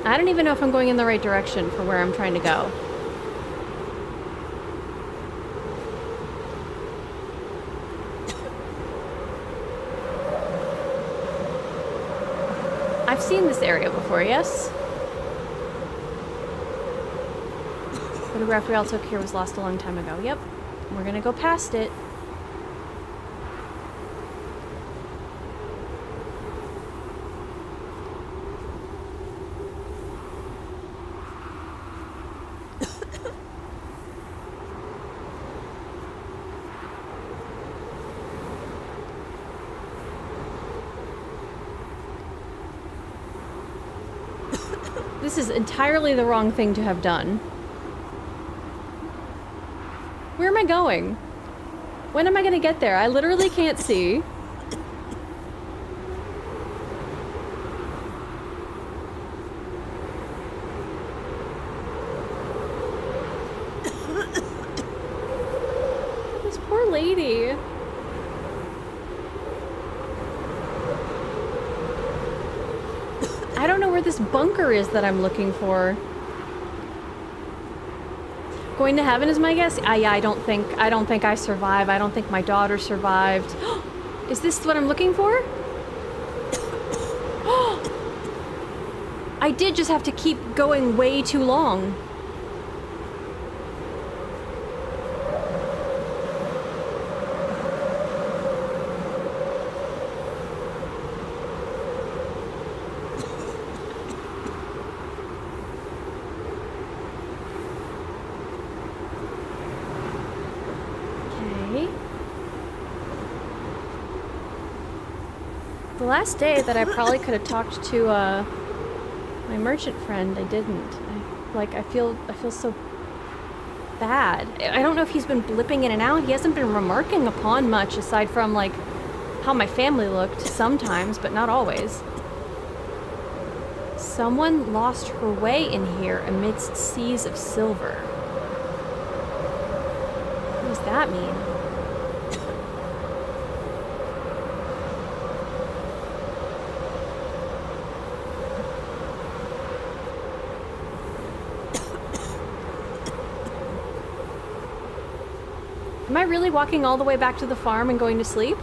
I don't even know if I'm going in the right direction for where I'm trying to go. I've seen this area before, yes? The photograph we all took here was lost a long time ago. Yep. We're gonna go past it. This is entirely the wrong thing to have done. Where am I going? When am I gonna get there? I literally can't see. This poor lady. I don't know where this bunker is that I'm looking for. Going to heaven is my guess? Yeah, I don't think I survive. I don't think my daughter survived. Is this what I'm looking for? I did just have to keep going way too long. The last day that I probably could have talked to my merchant friend, I didn't. I feel so bad. I don't know if he's been blipping in and out. He hasn't been remarking upon much aside from like how my family looked sometimes, but not always. Someone lost her way in here amidst seas of silver. What does that mean? Am I really walking all the way back to the farm and going to sleep?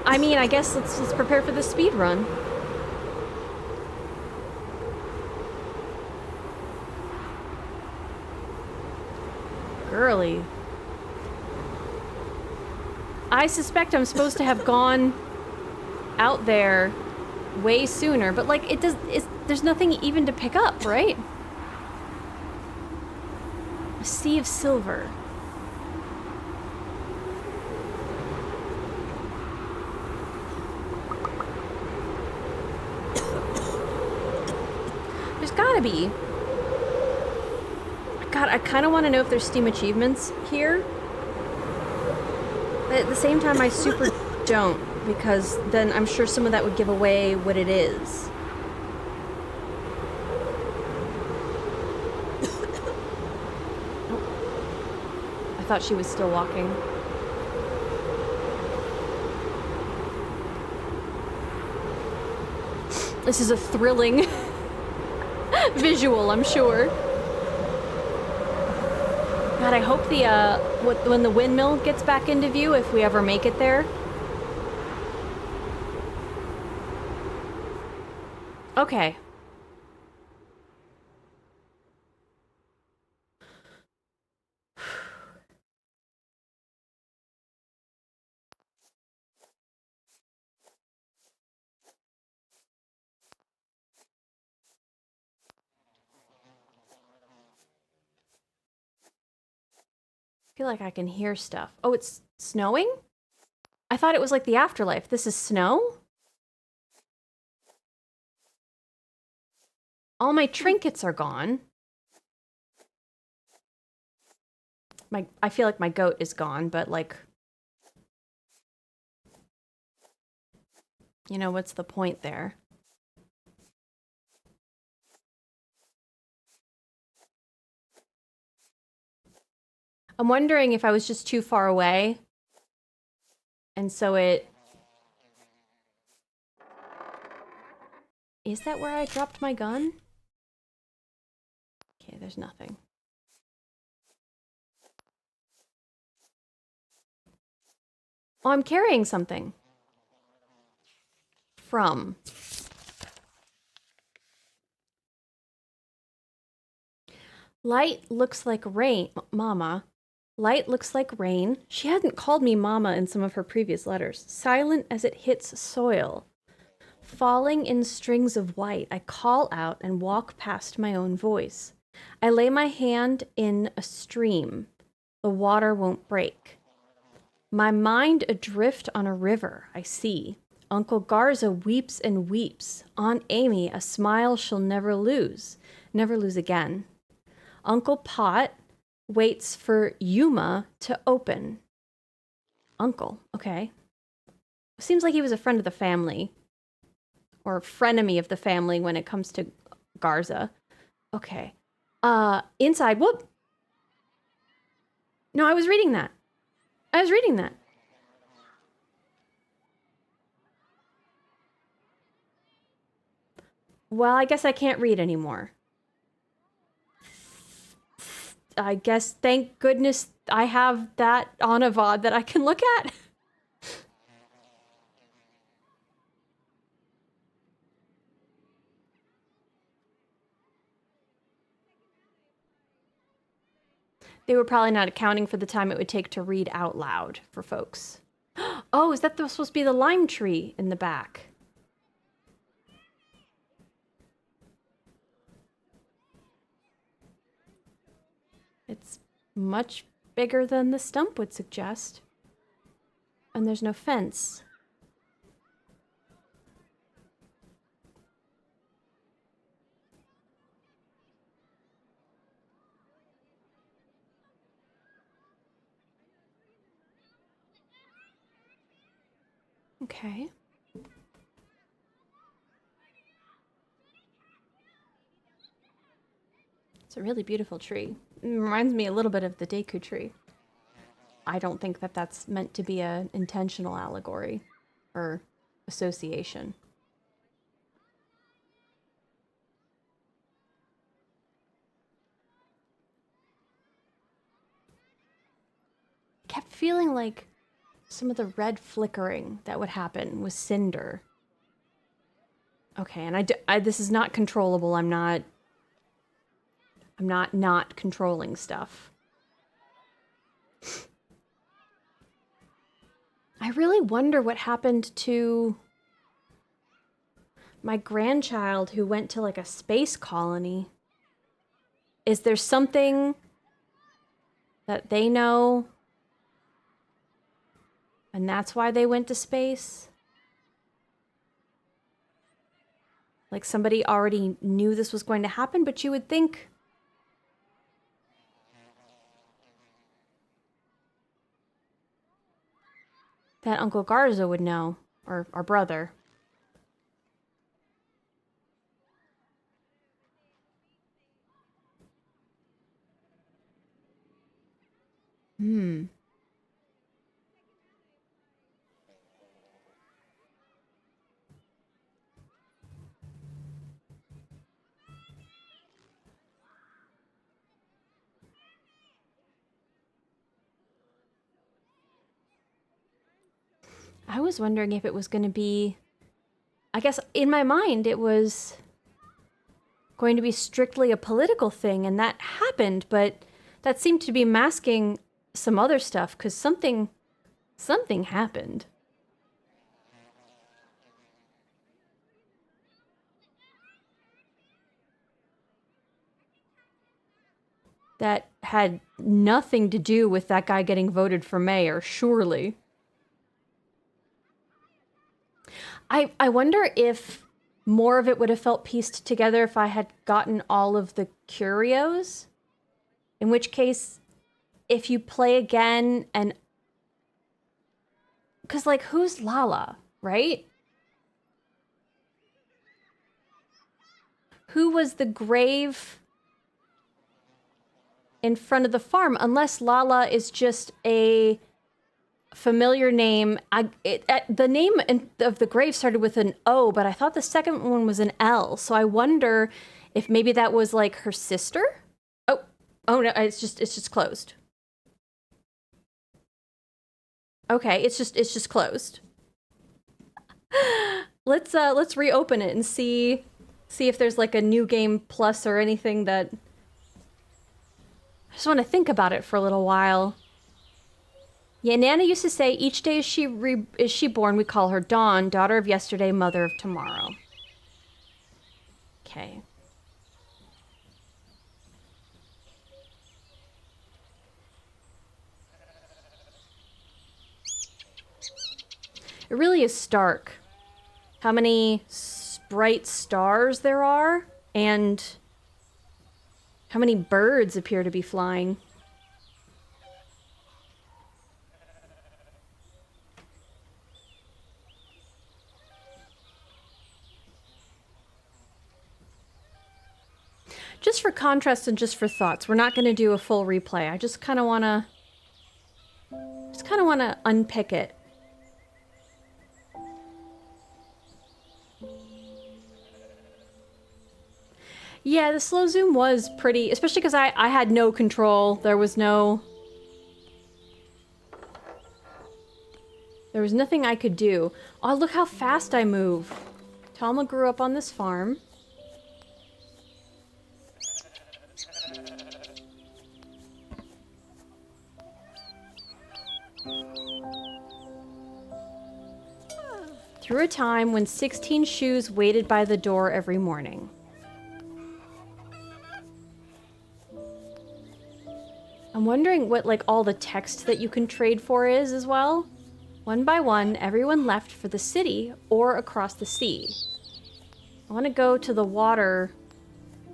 I mean, I guess let's prepare for the speed run. Girly. I suspect I'm supposed to have gone out there way sooner, but like there's nothing even to pick up, right? A sea of silver. There's gotta be. God, I kind of want to know if there's Steam achievements here. But at the same time, I super don't, because then I'm sure some of that would give away what it is. Oh. I thought she was still walking. This is a thrilling visual, I'm sure. God, I hope when the windmill gets back into view, if we ever make it there. Okay. I feel like I can hear stuff. Oh, it's snowing? I thought it was like the afterlife. This is snow? All my trinkets are gone. I feel like my goat is gone, but like You know, what's the point there? I'm wondering if I was just too far away. And so it... Is that where I dropped my gun? Okay, there's nothing. Oh, I'm carrying something. From. Light looks like rain. Mama. Light looks like rain. She hadn't called me Mama in some of her previous letters. Silent as it hits soil. Falling in strings of white, I call out and walk past my own voice. I lay my hand in a stream. The water won't break. My mind adrift on a river, I see. Uncle Garza weeps and weeps. Aunt Amy, a smile she'll never lose again. Uncle Pot waits for Yuma to open. Uncle, okay. Seems like he was a friend of the family. Or frenemy of the family when it comes to Garza. Okay. Inside, whoop. No, I was reading that. Well, I guess I can't read anymore. I guess, thank goodness, I have that on a VOD that I can look at. They were probably not accounting for the time it would take to read out loud for folks. Oh, is that supposed to be the lime tree in the back? It's much bigger than the stump would suggest. And there's no fence. Okay. It's a really beautiful tree. It reminds me a little bit of the Deku tree. I don't think that that's meant to be an intentional allegory or association. I kept feeling like some of the red flickering that would happen with Cinder. Okay, and this is not controllable. I'm not controlling stuff. I really wonder what happened to my grandchild who went to like a space colony. Is there something that they know? And that's why they went to space? Like somebody already knew this was going to happen, but you would think that Uncle Garza would know, or our brother. I was wondering if it was going to be... I guess in my mind it was going to be strictly a political thing, and that happened, but that seemed to be masking some other stuff, because something happened. That had nothing to do with that guy getting voted for mayor, surely. I wonder if more of it would have felt pieced together if I had gotten all of the curios. In which case, if you play again and... Because, like, who's Lala, right? who was the grave in front of the farm, unless Lala is just a familiar name. The name of the grave started with an O, but I thought the second one was an L. So I wonder if maybe that was like her sister. Oh no, it's just closed. Okay, it's just closed. Let's reopen it and see if there's like a new game plus or anything that. I just want to think about it for a little while. Yeah, Nana used to say, each day is she born, we call her Dawn, daughter of yesterday, mother of tomorrow. Okay. It really is stark how many bright stars there are and how many birds appear to be flying. Just for contrast and just for thoughts, we're not going to do a full replay. I just kind of want to unpick it. Yeah, the slow zoom was pretty, especially because I had no control. There was nothing I could do. Oh, look how fast I move. Talma grew up on this farm. Through a time when 16 shoes waited by the door every morning. I'm wondering what, like, all the text that you can trade for is as well. One by one, everyone left for the city or across the sea. I want to go to the water.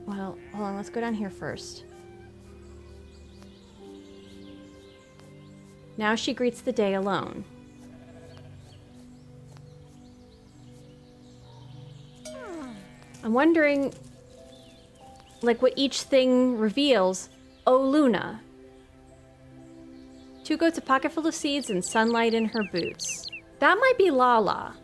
Well, hold on, let's go down here first. Now she greets the day alone. I'm wondering, like, what each thing reveals. Oh, Luna. 2 goats, a pocket full of seeds, and sunlight in her boots. That might be Lala.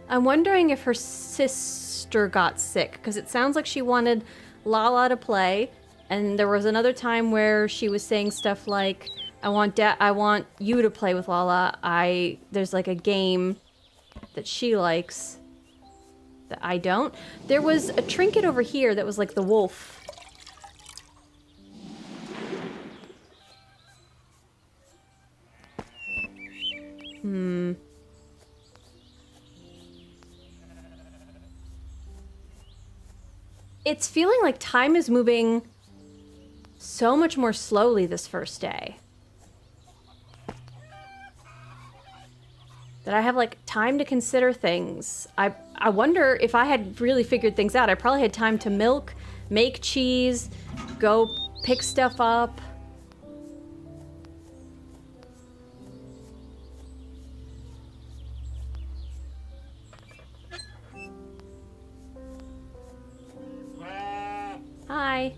I'm wondering if her sister got sick, because it sounds like she wanted Lala to play, and there was another time where she was saying stuff like, I want you to play with Lala. There's like a game that she likes that I don't. There was a trinket over here that was like the wolf. It's feeling like time is moving so much more slowly this first day. That I have, like, time to consider things. I wonder if I had really figured things out. I probably had time to milk, make cheese, go pick stuff up. Hi.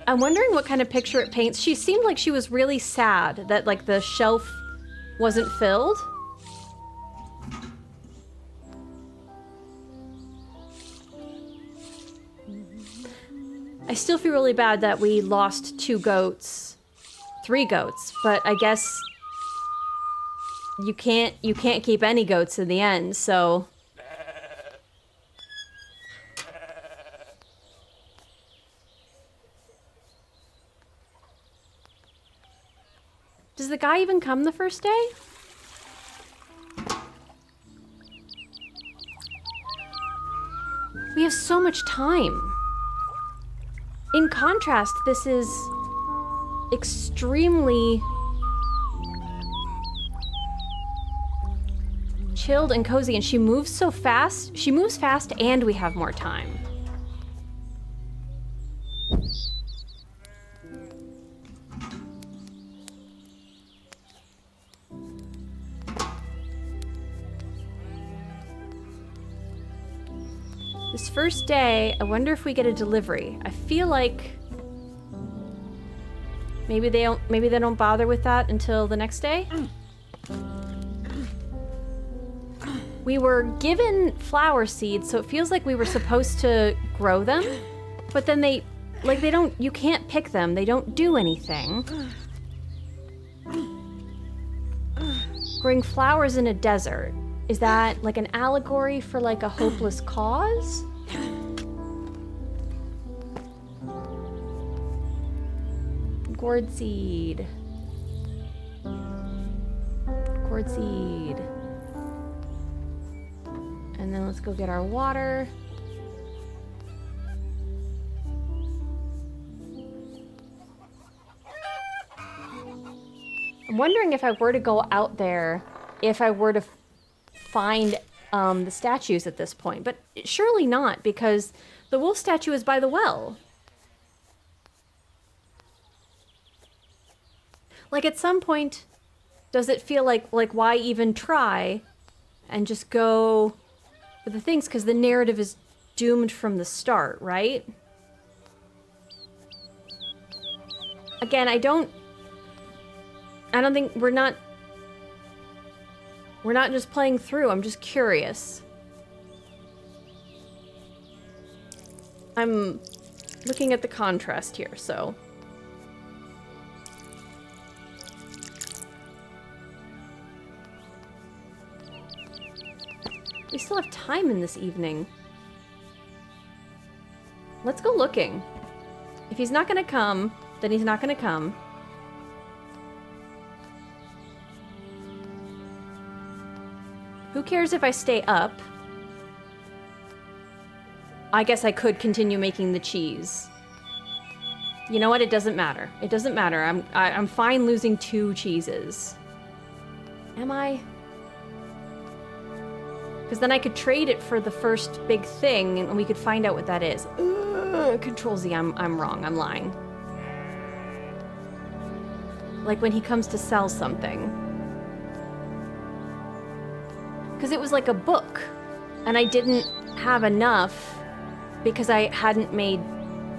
I'm wondering what kind of picture it paints. She seemed like she was really sad that, like, the shelf wasn't filled. I still feel really bad that we lost 2 goats. 3 goats, but I guess you can't keep any goats in the end, so... Does the guy even come the first day? We have so much time. In contrast, this is extremely chilled and cozy, and she moves so fast. She moves fast and we have more time. This first day, I wonder if we get a delivery. I feel like maybe they don't bother with that until the next day. We were given flower seeds, so it feels like we were supposed to grow them, but then you can't pick them. They don't do anything. Growing flowers in a desert. Is that like an allegory for like a hopeless cause? Gourd seed. Gourd seed. And then let's go get our water. I'm wondering if I were to go out there, if I were to find the statues at this point, but surely not, because the wolf statue is by the well. Like, at some point, does it feel like why even try and just go with the things? Because the narrative is doomed from the start, right? Again, I don't think we're not just playing through. I'm just curious. I'm looking at the contrast here, so. We still have time in this evening. Let's go looking. If he's not gonna come, then he's not gonna come. Who cares if I stay up? I guess I could continue making the cheese. You know what? It doesn't matter. It doesn't matter. I'm fine losing 2 cheeses. Am I? Because then I could trade it for the first big thing, and we could find out what that is. Control Z, I'm wrong. I'm lying. Like when he comes to sell something. Because it was like a book, and I didn't have enough because I hadn't made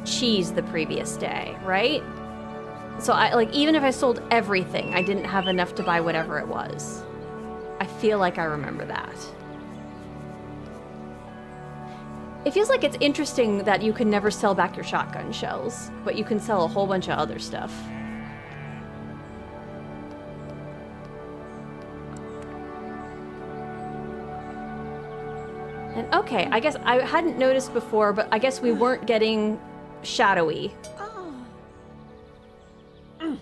cheese the previous day, right? So even if I sold everything, I didn't have enough to buy whatever it was. I feel like I remember that. It feels like it's interesting that you can never sell back your shotgun shells, but you can sell a whole bunch of other stuff. And okay, I guess I hadn't noticed before, but I guess we weren't getting shadowy. It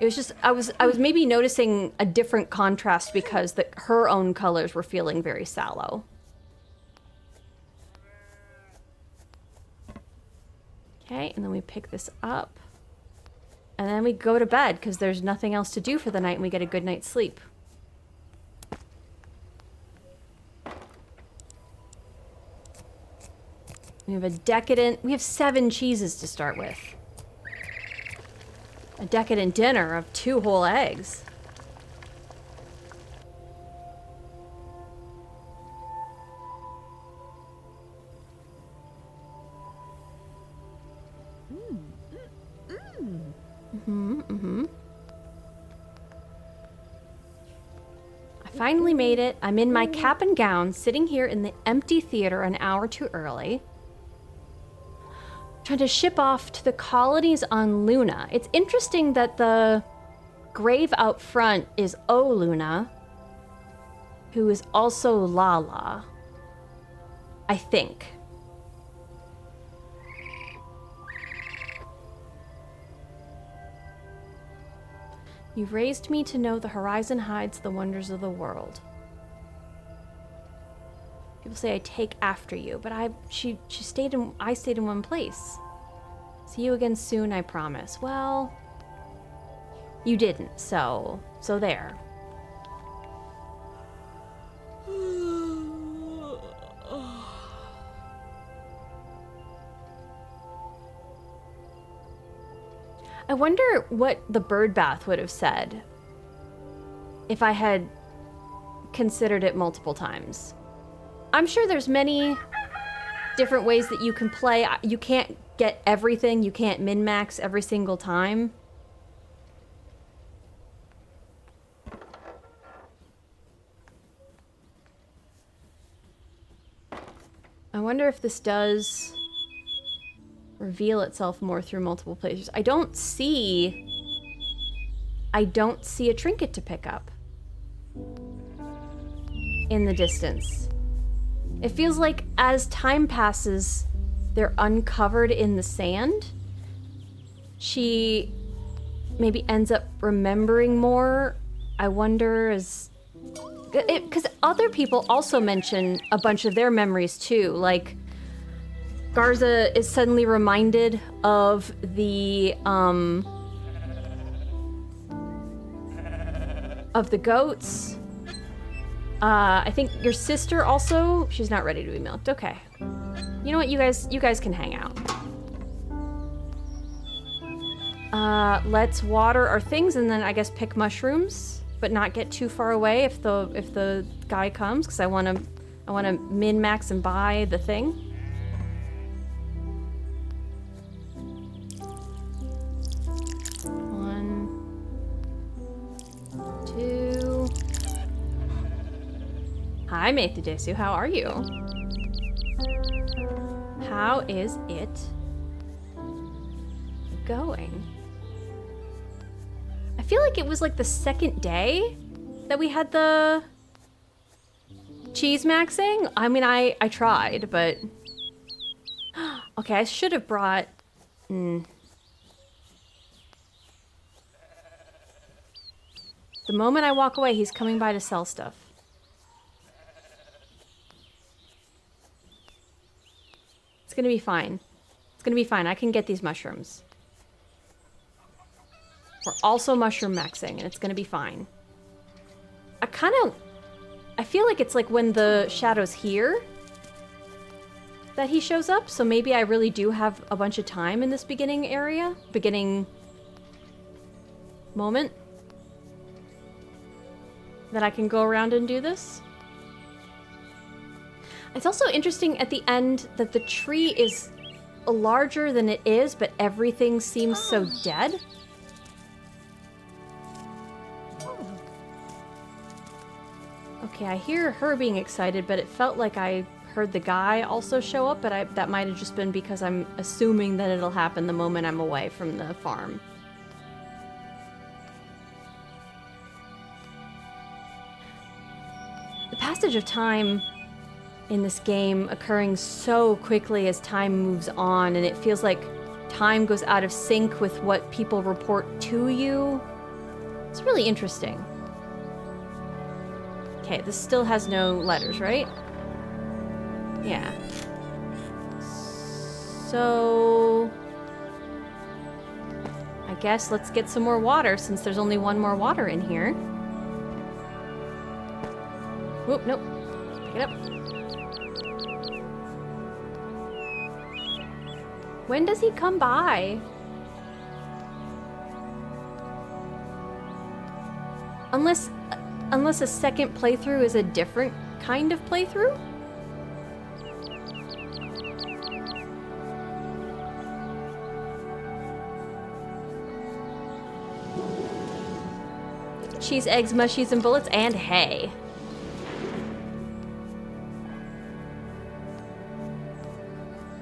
was just, I was maybe noticing a different contrast because her own colors were feeling very sallow. Okay, and then we pick this up. And then we go to bed because there's nothing else to do for the night and we get a good night's sleep. We have 7 cheeses to start with. A decadent dinner of 2 whole eggs. I finally made it. I'm in my cap and gown, sitting here in the empty theater an hour too early. Trying to ship off to the colonies on Luna. It's interesting that the grave out front is O Luna, who is also Lala. I think. You've raised me to know the horizon hides the wonders of the world. People say I take after you, but I stayed in one place. See you again soon, I promise. Well, you didn't, so there. I wonder what the bird bath would have said if I had considered it multiple times. I'm sure there's many different ways that you can play. You can't get everything. You can't min-max every single time. I wonder if this does reveal itself more through multiple playthroughs. I don't see a trinket to pick up in the distance. It feels like as time passes, they're uncovered in the sand. She maybe ends up remembering more. I wonder because other people also mention a bunch of their memories too. Like Garza is suddenly reminded of the goats. I think your sister also, she's not ready to be milked. Okay. You know what, you guys can hang out. Let's water our things and then I guess pick mushrooms, but not get too far away if the guy comes, because I wanna min-max and buy the thing. One, two. Hi, Meithidesu, how are you? How is it going? I feel like it was like the second day that we had the cheese maxing. I mean, I tried, but... Okay, I should have brought... The moment I walk away, he's coming by to sell stuff. It's gonna be fine. It's gonna be fine. I can get these mushrooms. We're also mushroom maxing, and it's gonna be fine. I feel like it's like when the shadow's here that he shows up, so maybe I really do have a bunch of time in this beginning moment that I can go around and do this. It's also interesting at the end that the tree is larger than it is, but everything seems so dead. Okay, I hear her being excited, but it felt like I heard the guy also show up, but that might have just been because I'm assuming that it'll happen the moment I'm away from the farm. The passage of time in this game occurring so quickly as time moves on, and it feels like time goes out of sync with what people report to you. It's really interesting. Okay, this still has no letters, right? Yeah. So... I guess let's get some more water, since there's only one more water in here. Whoop, nope. Pick it up. When does he come by? Unless a second playthrough is a different kind of playthrough? Cheese, eggs, mushies, and bullets, and hay.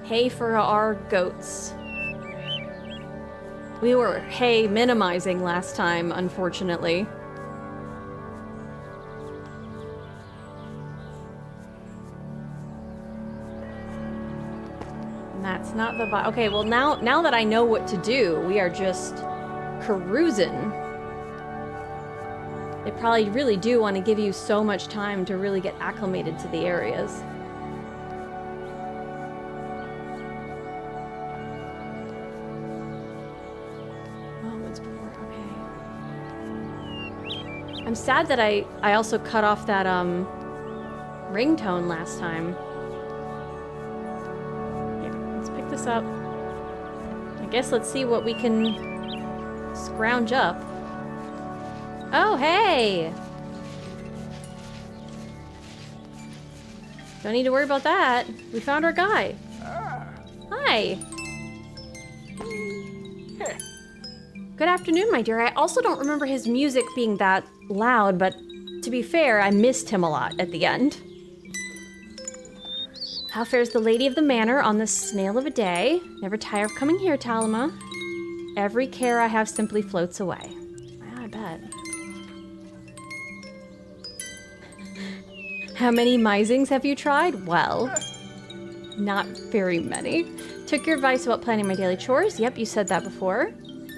Hay for our goats. We were hay minimizing last time, unfortunately. And that's not the vibe. Okay, well now that I know what to do, we are just cruising. They probably really do want to give you so much time to really get acclimated to the areas. I'm sad that I also cut off that ringtone last time. Here, let's pick this up. I guess let's see what we can scrounge up. Oh, hey! Don't need to worry about that. We found our guy. Hi. Good afternoon, my dear. I also don't remember his music being that loud, but to be fair, I missed him a lot at the end. How fares the lady of the manor on this snail of a day? Never tire of coming here, Talima. Every care I have simply floats away. I bet. How many misings have you tried? Well, not very many. Took your advice about planning my daily chores. Yep, you said that before.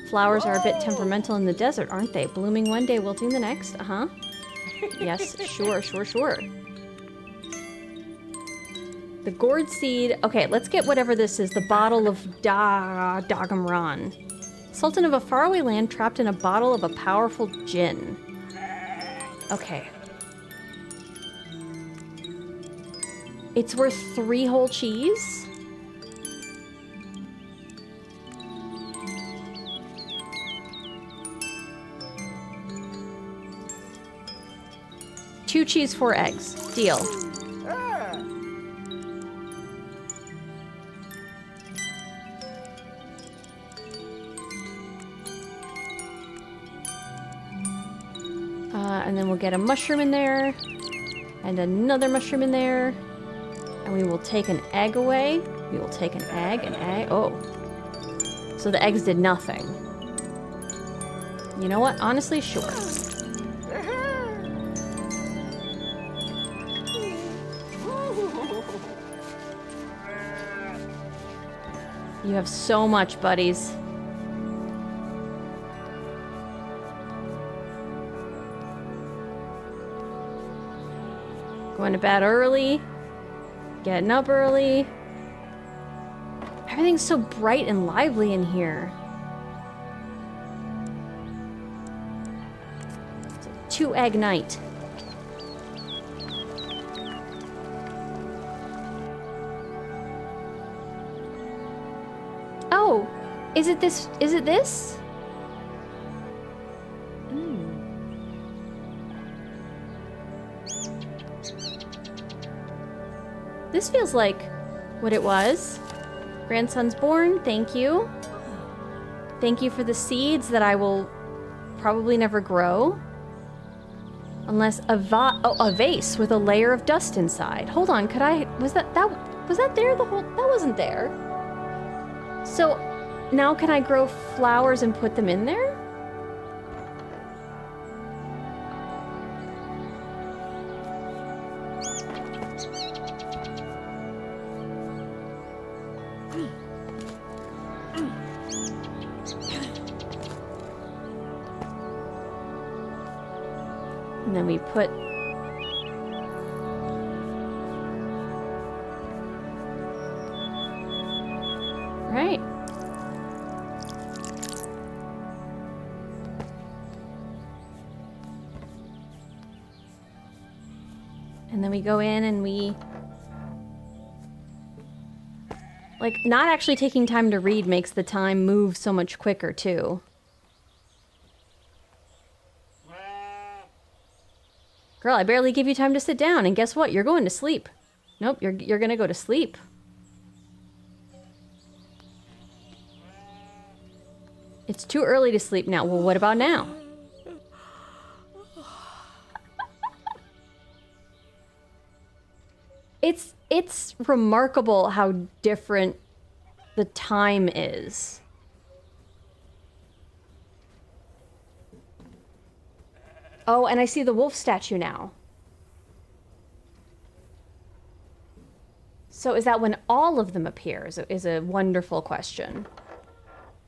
Flowers are a bit temperamental in the desert, aren't they? Blooming one day, wilting the next. Uh-huh. Yes, sure. The gourd seed. Okay, let's get whatever this is. The bottle of Dagamran. Sultan of a faraway land trapped in a bottle of a powerful djinn. Okay. It's worth 3 whole cheese? Two cheese, 4 eggs. Deal. And then we'll get a mushroom in there. And another mushroom in there. And we will take an egg away. We will take an egg, oh. So the eggs did nothing. You know what? Honestly, sure. You have so much, buddies. Going to bed early. Getting up early. Everything's so bright and lively in here. It's a 2-egg night. Oh, is it this? Is it this? This feels like what it was. Grandson's born, thank you. Thank you for the seeds that I will probably never grow. Unless a vase with a layer of dust inside. Hold on, could I, was that there the whole, that wasn't there. So now can I grow flowers and put them in there? And then we put right. And then we go in and we like not actually taking time to read makes the time move so much quicker too. Girl, I barely give you time to sit down, and guess what? You're going to sleep. Nope, you're gonna go to sleep. It's too early to sleep now. Well, what about now? It's remarkable how different the time is. Oh, and I see the wolf statue now. So is that when all of them appear? Is a wonderful question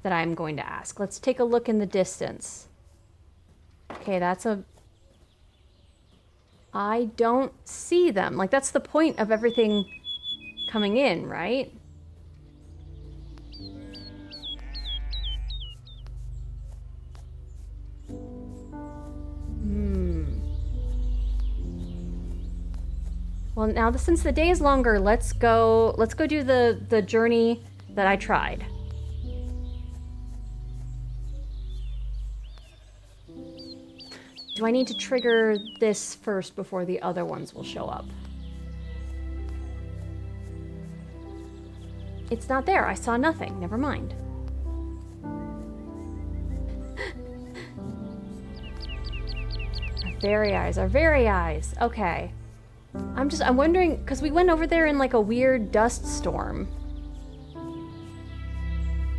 that I'm going to ask. Let's take a look in the distance. Okay, that's a... I don't see them. Like, that's the point of everything coming in, right? Well, now since the day is longer, let's go do the journey that I tried. Do I need to trigger this first before the other ones will show up? It's not there. I saw nothing. Never mind. Our very eyes. Okay. I'm wondering, because we went over there in like a weird dust storm.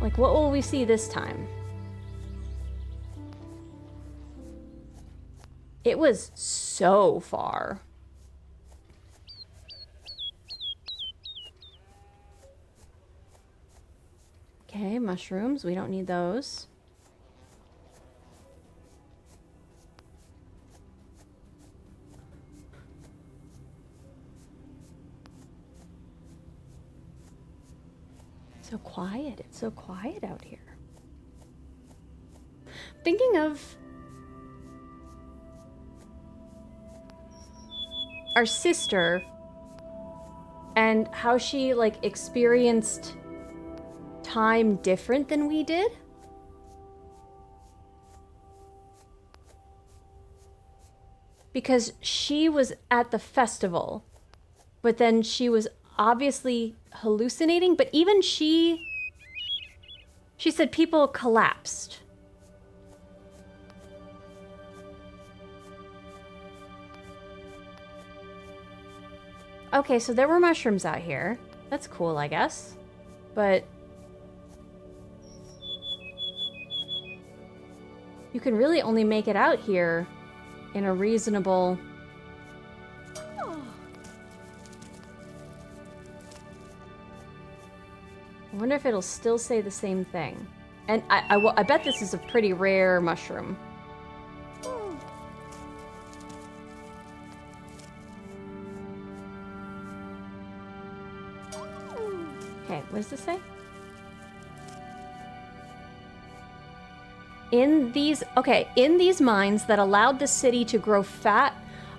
Like, what will we see this time? It was so far. Okay, mushrooms. We don't need those. So quiet. It's so quiet out here. Thinking of our sister and how she like experienced time different than we did. Because she was at the festival, but then she was obviously hallucinating, but even she said people collapsed. Okay, so there were mushrooms out here. That's cool, I guess. But you can really only make it out here in a reasonable... I wonder if it'll still say the same thing. And I bet this is a pretty rare mushroom. Okay, what does this say? In these mines that allowed the city to grow fat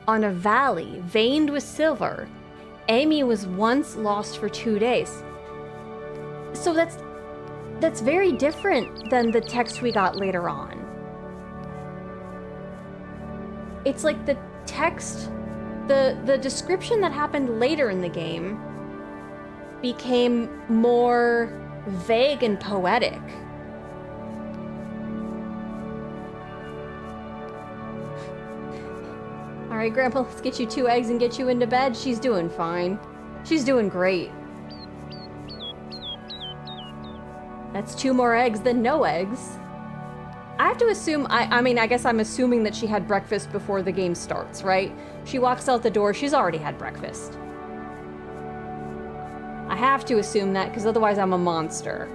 on a valley veined with silver, Amy was once lost for 2 days. So that's very different than the text we got later on. It's like the text, the description that happened later in the game became more vague and poetic. All right, Grandpa, let's get you 2 eggs and get you into bed. She's doing fine. She's doing great. That's 2 more eggs than no eggs. I have to assume, I mean, I guess I'm assuming that she had breakfast before the game starts, right? She walks out the door, she's already had breakfast. I have to assume that, because otherwise I'm a monster.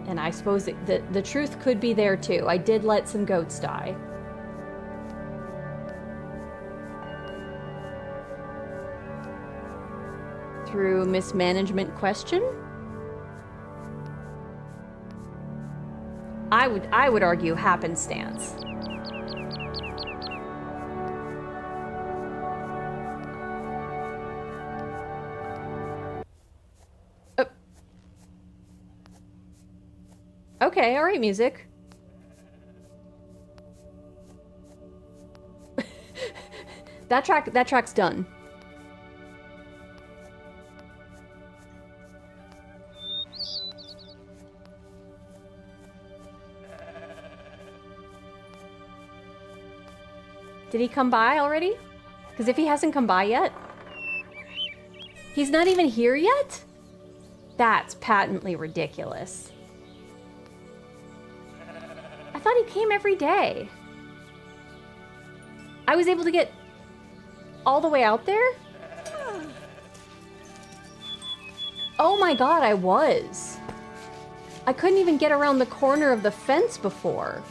And I suppose the truth could be there too. I did let some goats die. Through mismanagement question? I would argue happenstance. Okay, all right, music. That track's done. Did he come by already? Because if he hasn't come by yet, he's not even here yet? That's patently ridiculous. I thought he came every day. I was able to get all the way out there? Oh my god, I was. I couldn't even get around the corner of the fence before.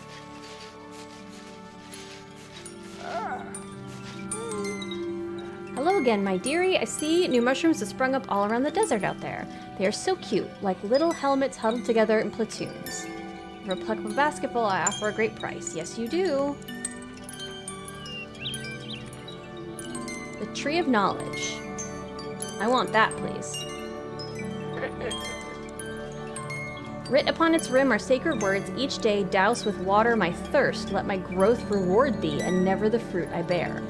Hello again, my dearie. I see new mushrooms have sprung up all around the desert out there. They are so cute, like little helmets huddled together in platoons. For a pluck of a basketball, I offer a great price. Yes, you do. The Tree of Knowledge. I want that, please. Writ upon its rim are sacred words. Each day douse with water my thirst. Let my growth reward thee, and never the fruit I bear.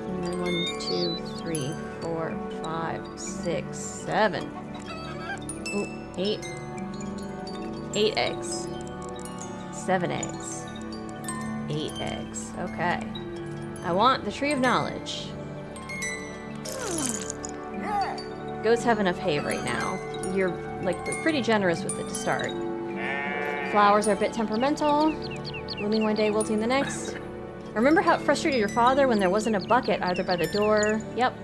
And then 1, 2, 3, 4, 5, 6, 7. Ooh, 8. 8 eggs. 7 eggs. 8 eggs. Okay. I want the Tree of Knowledge. Goats have enough hay right now. You're, like, pretty generous with it to start. Flowers are a bit temperamental. Blooming one day, wilting the next. Remember how it frustrated your father when there wasn't a bucket either by the door? Yep.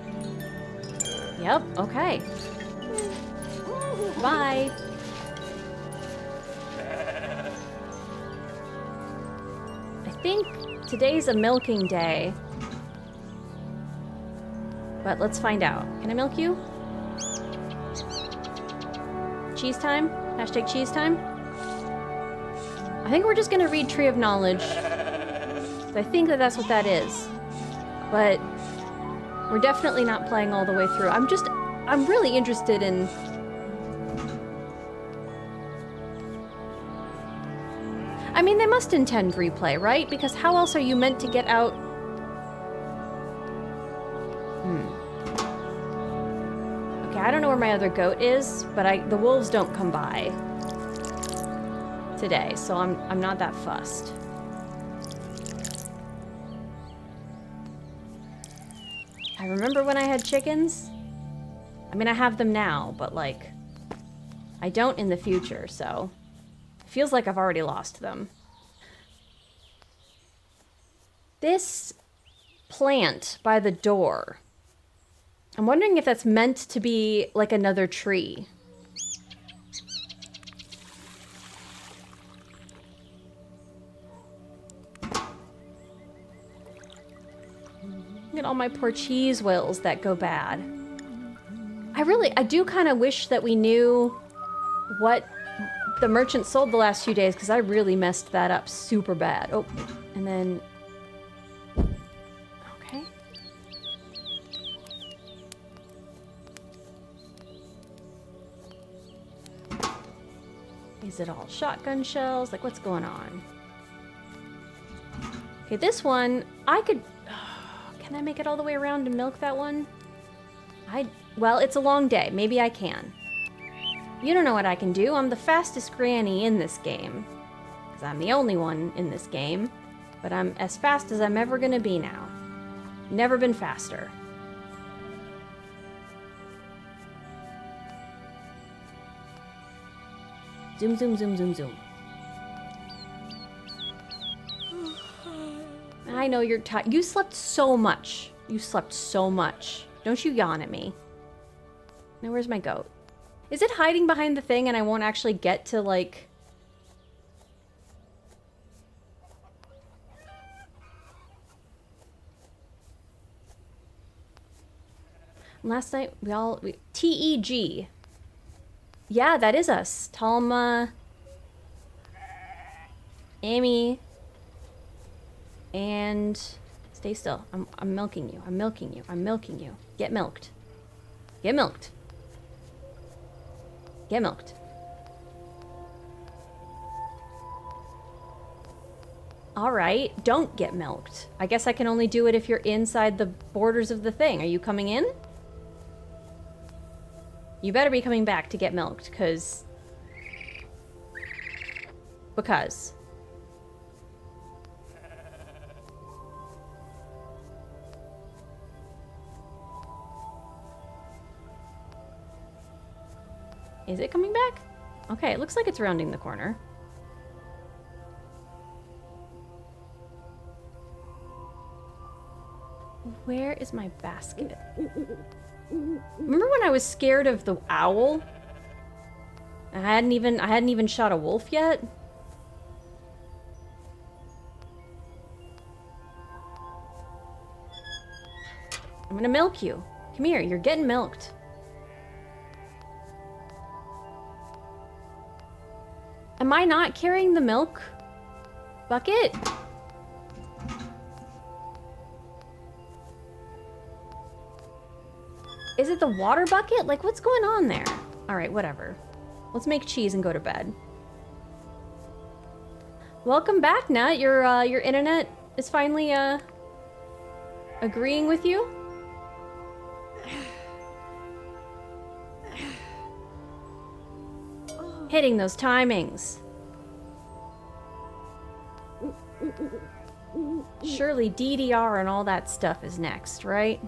Yep, okay. Bye. I think today's a milking day. But let's find out. Can I milk you? Cheese time? Hashtag cheese time? I think we're just gonna read Tree of Knowledge. I think that that's what that is. But we're definitely not playing all the way through. I'm really interested in... I mean, they must intend replay, right? Because how else are you meant to get out... Okay, I don't know where my other goat is, but the wolves don't come by today, so I'm not that fussed. I remember when I had chickens. I mean, I have them now, but like, I don't in the future, so... Feels like I've already lost them. This plant by the door. I'm wondering if that's meant to be like another tree. Look at all my poor cheese wills that go bad. I do kind of wish that we knew what the merchant sold the last few days, because I really messed that up super bad. Oh, and then... Okay. Is it all shotgun shells? Like, what's going on? Okay, this one, I could... Can I make it all the way around and milk that one? Well, it's a long day. Maybe I can. You don't know what I can do. I'm the fastest granny in this game. Because I'm the only one in this game. But I'm as fast as I'm ever gonna be now. Never been faster. Zoom, zoom, zoom, zoom, zoom. I know you're tired. You slept so much. You slept so much. Don't you yawn at me. Now, where's my goat? Is it hiding behind the thing and I won't actually get to, like... Last night, T-E-G. Yeah, that is us. Talma... Amy... And... Stay still. I'm milking you. I'm milking you. I'm milking you. Get milked. Get milked. Get milked. Alright, don't get milked. I guess I can only do it if you're inside the borders of the thing. Are you coming in? You better be coming back to get milked, because... Is it coming back? Okay, it looks like it's rounding the corner. Where is my basket? Remember when I was scared of the owl? I hadn't even shot a wolf yet. I'm gonna milk you. Come here, you're getting milked. Am I not carrying the milk? Bucket? Is it the water bucket? Like, what's going on there? Alright, whatever. Let's make cheese and go to bed. Welcome back, Nat. Your internet is finally, agreeing with you? Hitting those timings. Surely DDR and all that stuff is next, right?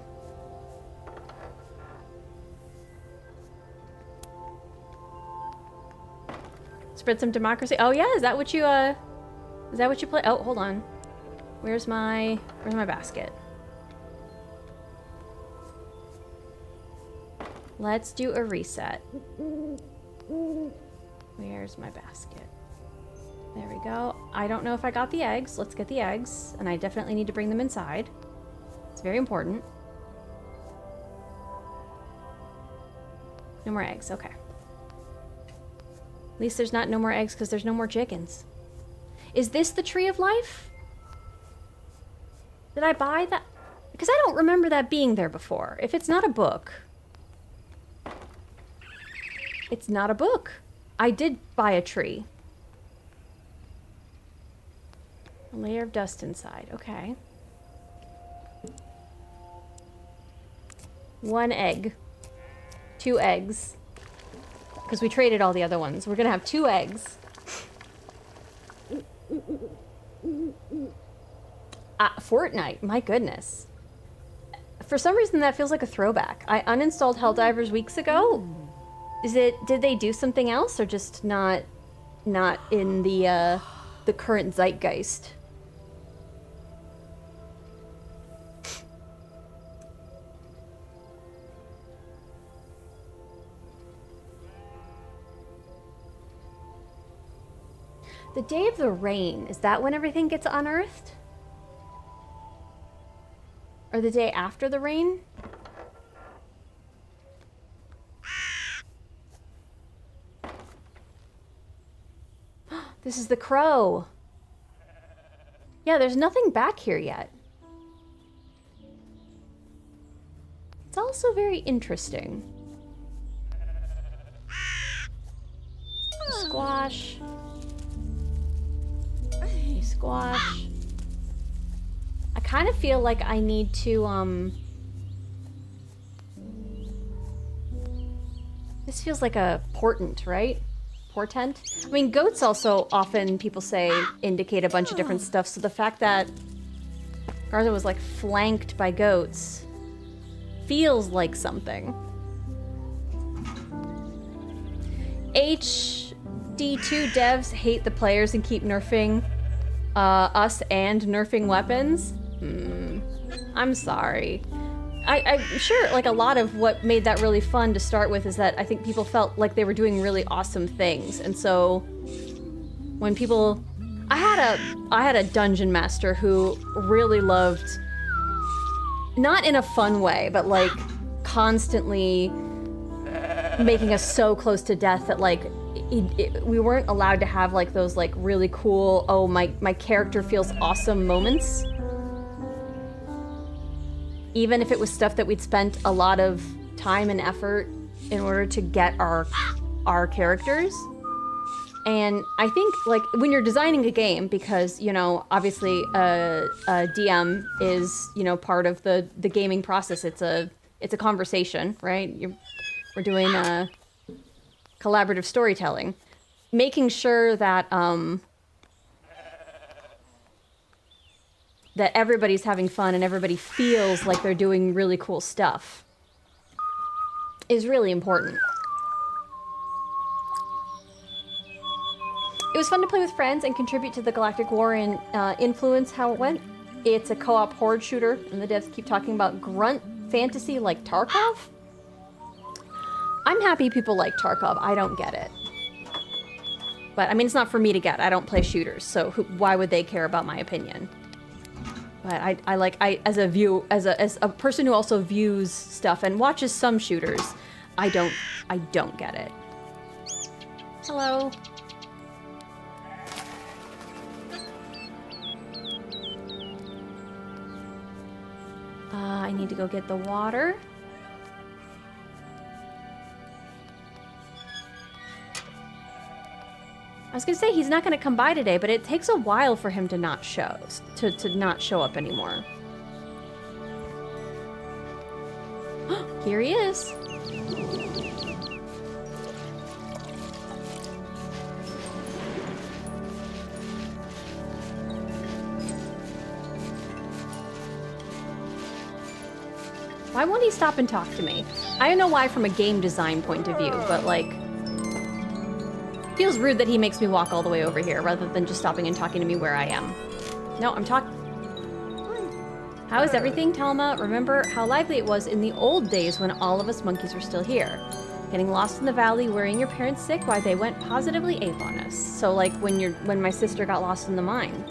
Spread some democracy. Oh yeah, is that what you play? Oh, hold on. Where's my basket? Let's do a reset. Where's my basket? There we go. I don't know if I got the eggs. Let's get the eggs. And I definitely need to bring them inside. It's very important. No more eggs. Okay. At least there's not no more eggs because there's no more chickens. Is this the tree of life? Did I buy that? Because I don't remember that being there before. If it's not a book. It's not a book. I did buy a tree. A layer of dust inside. Okay. 1 egg. 2 eggs. Because we traded all the other ones. We're gonna have 2 eggs. Fortnite. My goodness. For some reason that feels like a throwback. I uninstalled Helldivers weeks ago. Did they do something else or just not in the current zeitgeist? The day of the rain, is that when everything gets unearthed? Or the day after the rain? This is the crow. Yeah, there's nothing back here yet. It's also very interesting. Squash. A squash. I kind of feel like I need to, this feels like a portent, right? Portent? I mean, goats also often, people say, indicate a bunch of different stuff, so the fact that Garza was, like, flanked by goats feels like something. HD2 devs hate the players and keep nerfing us and nerfing weapons. I'm sorry. I'm sure, like, a lot of what made that really fun to start with is that I think people felt like they were doing really awesome things, and so when people... I had a dungeon master who really loved, not in a fun way, but, like, constantly making us so close to death that, like, we weren't allowed to have, like, those, like, really cool, oh, my character feels awesome moments. Even if it was stuff that we'd spent a lot of time and effort in order to get our characters. And I think, like, when you're designing a game, because, you know, obviously a DM is, you know, part of the gaming process. It's a conversation, right? We're doing collaborative storytelling. Making sure that that everybody's having fun and everybody feels like they're doing really cool stuff is really important. It was fun to play with friends and contribute to the Galactic War and influence how it went. It's a co-op horde shooter, and the devs keep talking about grunt fantasy like Tarkov. I'm happy people like Tarkov. I don't get it. But, I mean, it's not for me to get. I don't play shooters, so why would they care about my opinion? But as a person who also views stuff and watches some shooters, I don't get it. Hello. I need to go get the water. I was gonna say he's not gonna come by today, but it takes a while for him to not show up anymore. Here he is. Why won't he stop and talk to me? I don't know why from a game design point of view, but like, feels rude that he makes me walk all the way over here rather than just stopping and talking to me where I am. No, I'm talking. How is everything, Talma? Remember how lively it was in the old days when all of us monkeys were still here. Getting lost in the valley, worrying your parents sick, why they went positively ape on us. So like when my sister got lost in the mine.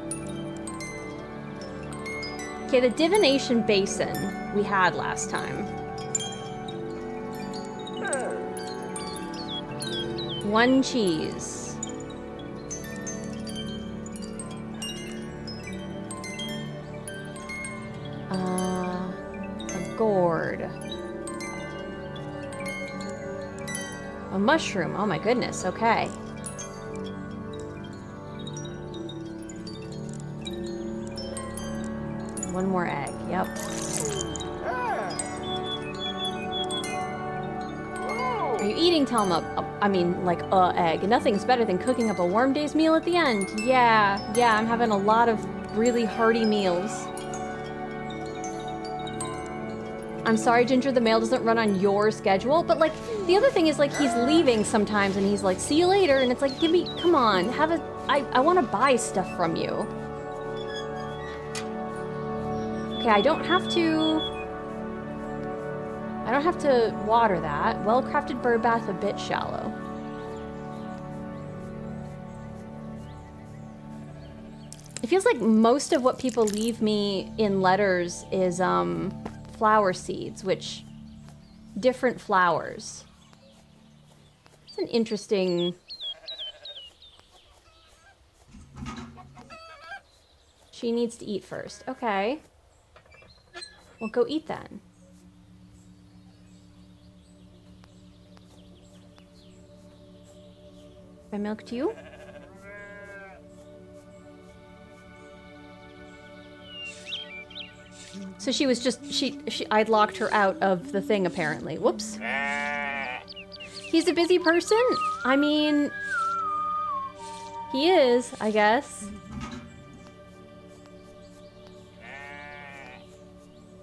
Okay, the divination basin we had last time. One cheese. A gourd. A mushroom. Oh my goodness, okay. One more egg, yep. Are you eating, Telma? I mean, like, egg. Nothing's better than cooking up a warm day's meal at the end. Yeah, I'm having a lot of really hearty meals. I'm sorry, Ginger, the mail doesn't run on your schedule, but, like, the other thing is, like, he's leaving sometimes, and he's like, see you later, and it's like, come on, I want to buy stuff from you. Okay, I don't have to water that. Well-crafted bird bath, a bit shallow. It feels like most of what people leave me in letters is, flower seeds, which... different flowers. It's an interesting... She needs to eat first. Okay. Well, go eat then. I milked you? So she was just, I'd locked her out of the thing, apparently. Whoops. He's a busy person? I mean, he is, I guess.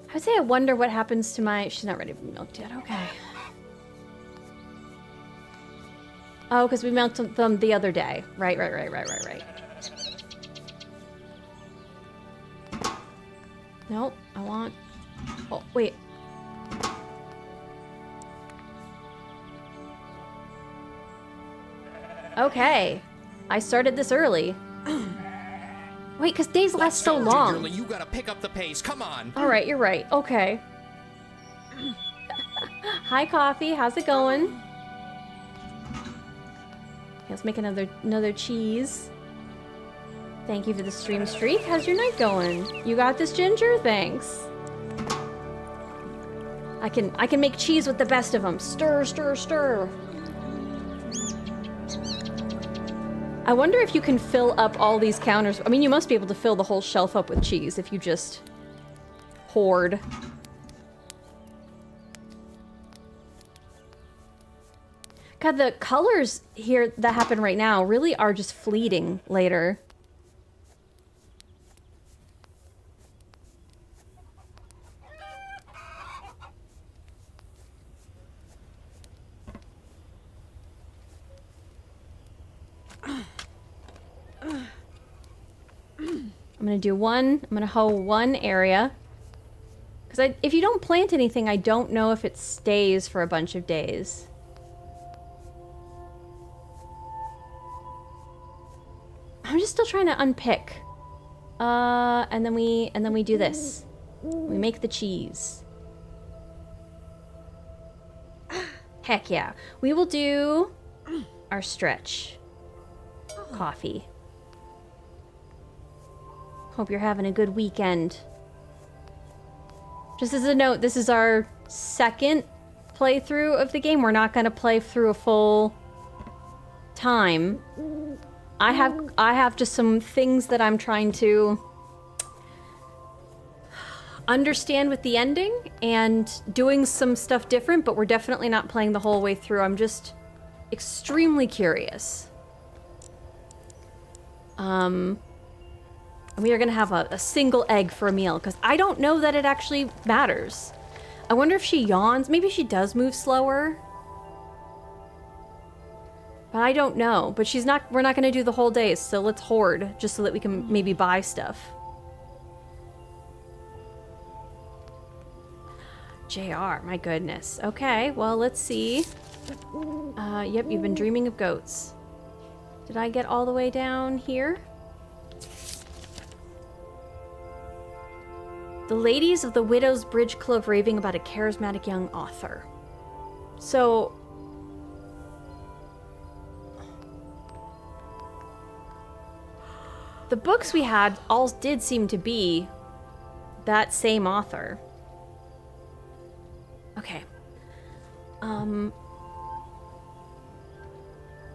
I would say I wonder what happens to my... She's not ready to be milked yet. Okay. Oh, because we milked them the other day. Right. Nope, I want... Oh, wait. Okay. I started this early. Wait, because days last so long. Gingerly, you gotta pick up the pace. Come on. All right, you're right. Okay. Hi, Coffee. How's it going? Okay, let's make another cheese. Thank you for the stream streak. How's your night going? You got this, Ginger? Thanks. I can make cheese with the best of them. Stir, stir, stir. I wonder if you can fill up all these counters. I mean, you must be able to fill the whole shelf up with cheese if you just hoard. God, the colors here that happen right now really are just fleeting later. I'm gonna hoe one area. Because if you don't plant anything, I don't know if it stays for a bunch of days. I'm just still trying to unpick. And then we do this. We make the cheese. Heck yeah. We will do our stretch. Coffee. Hope you're having a good weekend. Just as a note, this is our second playthrough of the game. We're not going to play through a full time. I have just some things that I'm trying to understand with the ending and doing some stuff different, but we're definitely not playing the whole way through. I'm just extremely curious. And we are going to have a single egg for a meal, because I don't know that it actually matters. I wonder if she yawns. Maybe she does move slower. But I don't know. But we're not going to do the whole day, so let's hoard, just so that we can maybe buy stuff. JR, my goodness. Okay, well, let's see. Yep, you've been dreaming of goats. Did I get all the way down here? The ladies of the Widow's Bridge Club raving about a charismatic young author. So... the books we had all did seem to be that same author. Okay.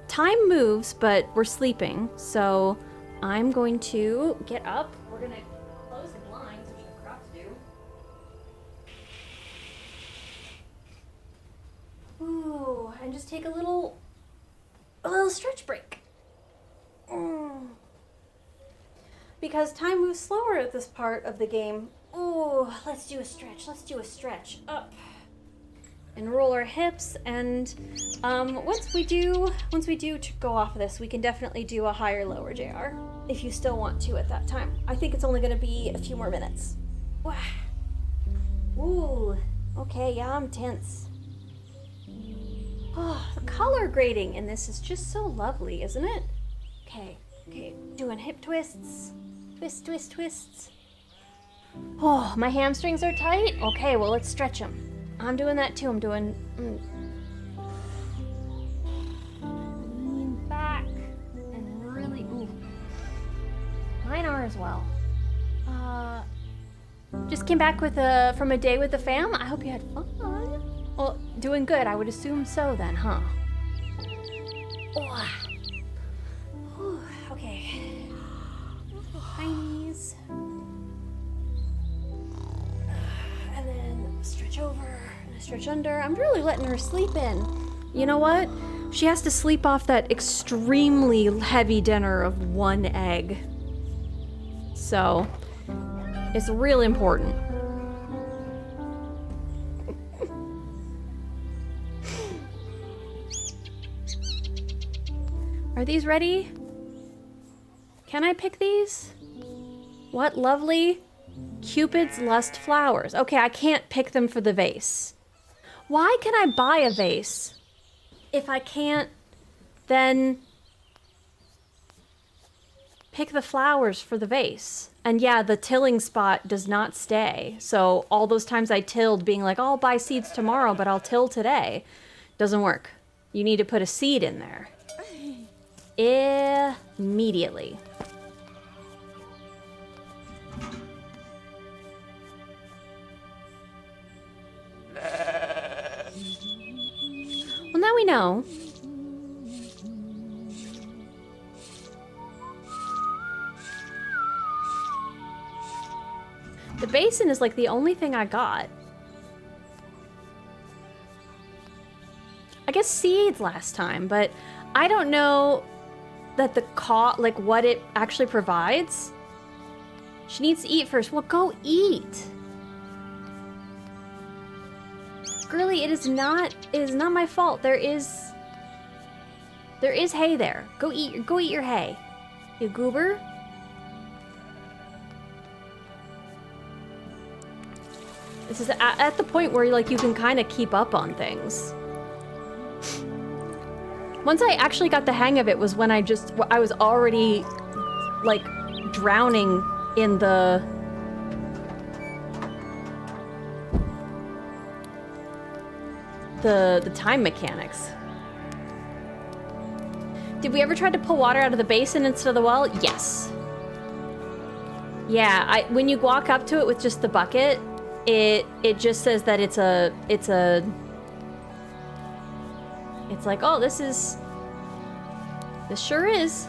Time moves, but we're sleeping, so I'm going to get up. We're gonna close the blinds, which the crocs do. Ooh, and just take a little stretch break. Because time moves slower at this part of the game. Ooh, let's do a stretch. Let's do a stretch. Up. And roll our hips, and once we do to go off of this, we can definitely do a higher lower JR if you still want to at that time. I think it's only going to be a few more minutes. Ooh, okay, yeah, I'm tense. Oh, the color grading in this is just so lovely, isn't it? Okay, doing hip twists. Twist, twist, twists. Oh, my hamstrings are tight? Okay, well, let's stretch them. I'm doing that too. I'm doing lean back and really, ooh. Mine are as well. Just came back from a day with the fam. I hope you had fun. Well, doing good. I would assume so then, huh? Oh. Ooh, okay. High knees. And then stretch over. Stretch under. I'm really letting her sleep in. You know what? She has to sleep off that extremely heavy dinner of 1 egg. So, it's real important. Are these ready? Can I pick these? What lovely Cupid's Lust flowers. Okay, I can't pick them for the vase. Why can I buy a vase if I can't then pick the flowers for the vase? And yeah, the tilling spot does not stay. So all those times I tilled being like, oh, I'll buy seeds tomorrow, but I'll till today. Doesn't work. You need to put a seed in there. Immediately. Well, now we know. The basin is like the only thing I got. I guess seeds last time, but I don't know that like what it actually provides. She needs to eat first. Well, go eat. Girly, it is not my fault. There is hay there. Go eat your hay. You goober. This is at the point where like you can kind of keep up on things. Once I actually got the hang of it was when I was already like drowning in the time mechanics. Did we ever try to pull water out of the basin instead of the well? Yes. Yeah, when you walk up to it with just the bucket, it just says that it's like, oh, this sure is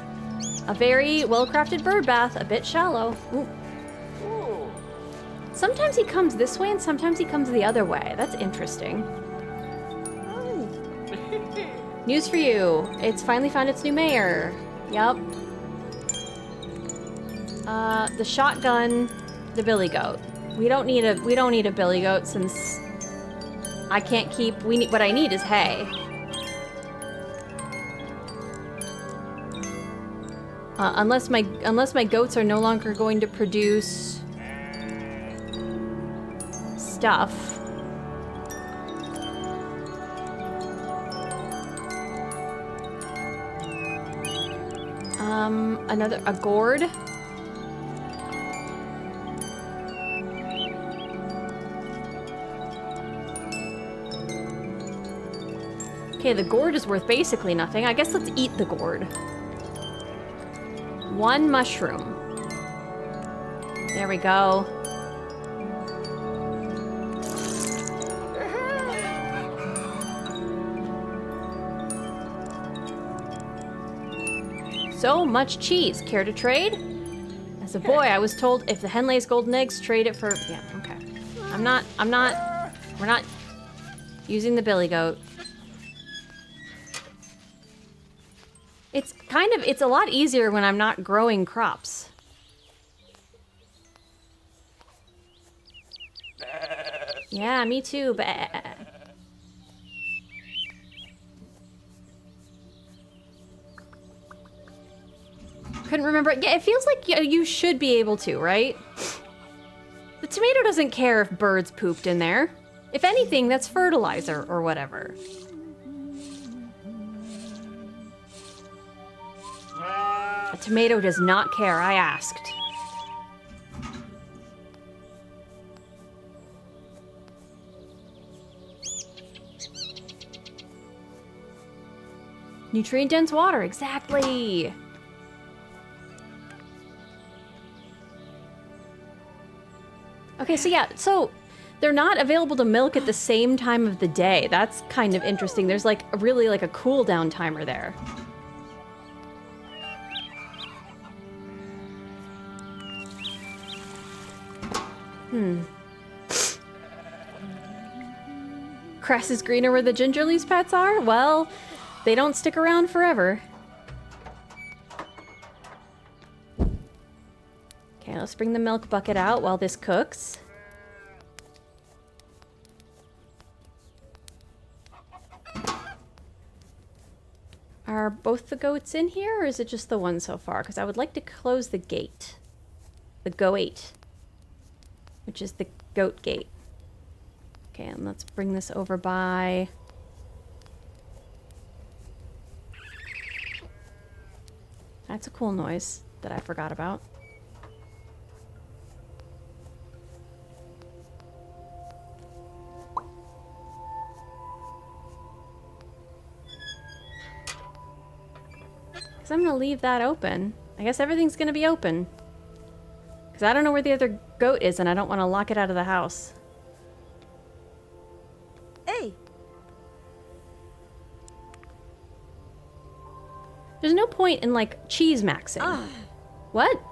a very well-crafted bird bath, a bit shallow. Ooh. Sometimes he comes this way and sometimes he comes the other way. That's interesting. News for you. It's finally found its new mayor. Yup. The shotgun, the billy goat. We don't need a billy goat since I can't keep, what I need is hay. Unless my goats are no longer going to produce stuff. A gourd. Okay, the gourd is worth basically nothing. I guess let's eat the gourd. 1 mushroom. There we go. So much cheese. Care to trade? As a boy, I was told if the hen lays golden eggs, trade it for... Yeah, okay. We're not using the billy goat. It's a lot easier when I'm not growing crops. Yeah, me too, bah. Couldn't remember. Yeah, it feels like you should be able to, right? The tomato doesn't care if birds pooped in there. If anything, that's fertilizer or whatever. A tomato does not care, I asked. Nutrient-dense water, exactly. Okay, so yeah, they're not available to milk at the same time of the day. That's kind of interesting. There's like a cooldown timer there. Grass is greener where the Gingerly's pets are? Well, they don't stick around forever. Okay, let's bring the milk bucket out while this cooks. Are both the goats in here, or is it just the one so far? Because I would like to close the gate. The goat, which is the goat gate. Okay, and let's bring this over by... That's a cool noise that I forgot about. Because I'm going to leave that open. I guess everything's going to be open. Because I don't know where the other goat is, and I don't want to lock it out of the house. Hey! There's no point in, like, cheese maxing. What?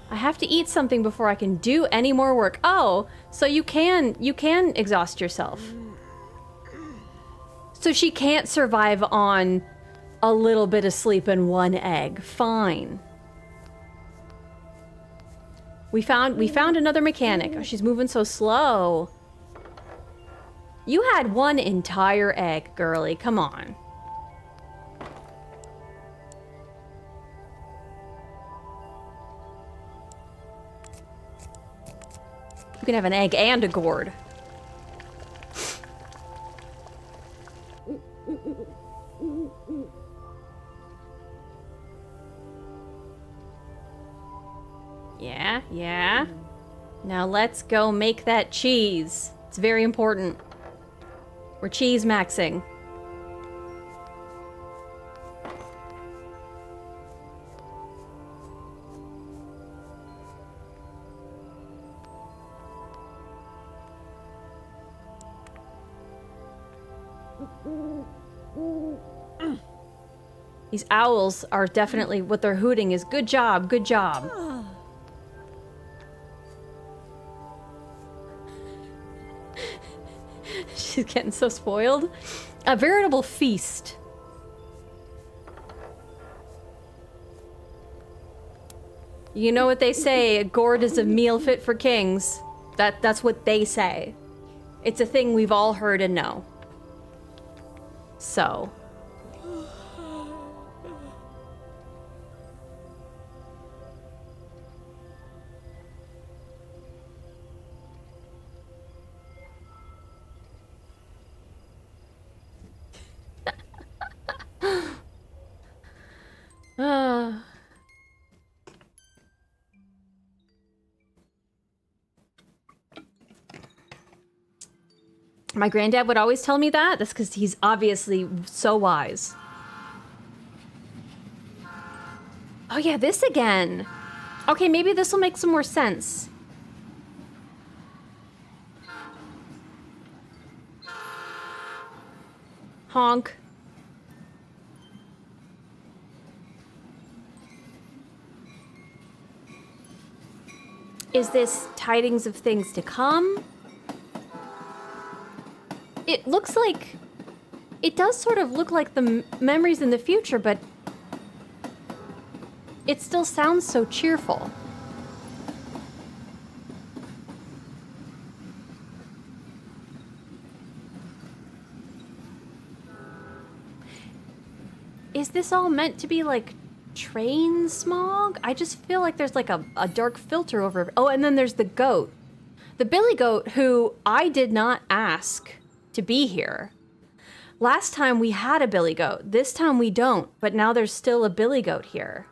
I have to eat something before I can do any more work. Oh, so you can exhaust yourself. So she can't survive on a little bit of sleep and 1 egg. Fine. We found another mechanic. Oh, she's moving so slow. You had 1 entire egg, girly. Come on. You can have an egg and a gourd. Yeah, yeah. Now let's go make that cheese. It's very important. We're cheese maxing. These owls are definitely, what they're hooting is good job, good job. She's getting so spoiled. A veritable feast. You know what they say, a gourd is a meal fit for kings. That's what they say. It's a thing we've all heard and know. So. My granddad would always tell me that. That's because he's obviously so wise. Oh yeah, this again. Okay, maybe this will make some more sense. Honk. Is this tidings of things to come? It looks like... It does sort of look like the memories in the future, but... It still sounds so cheerful. Is this all meant to be like train smog? I just feel like there's like a dark filter over it. Oh, and then there's the goat. The billy goat who I did not ask to be here. Last time we had a billy goat. This time we don't, but now there's still a billy goat here.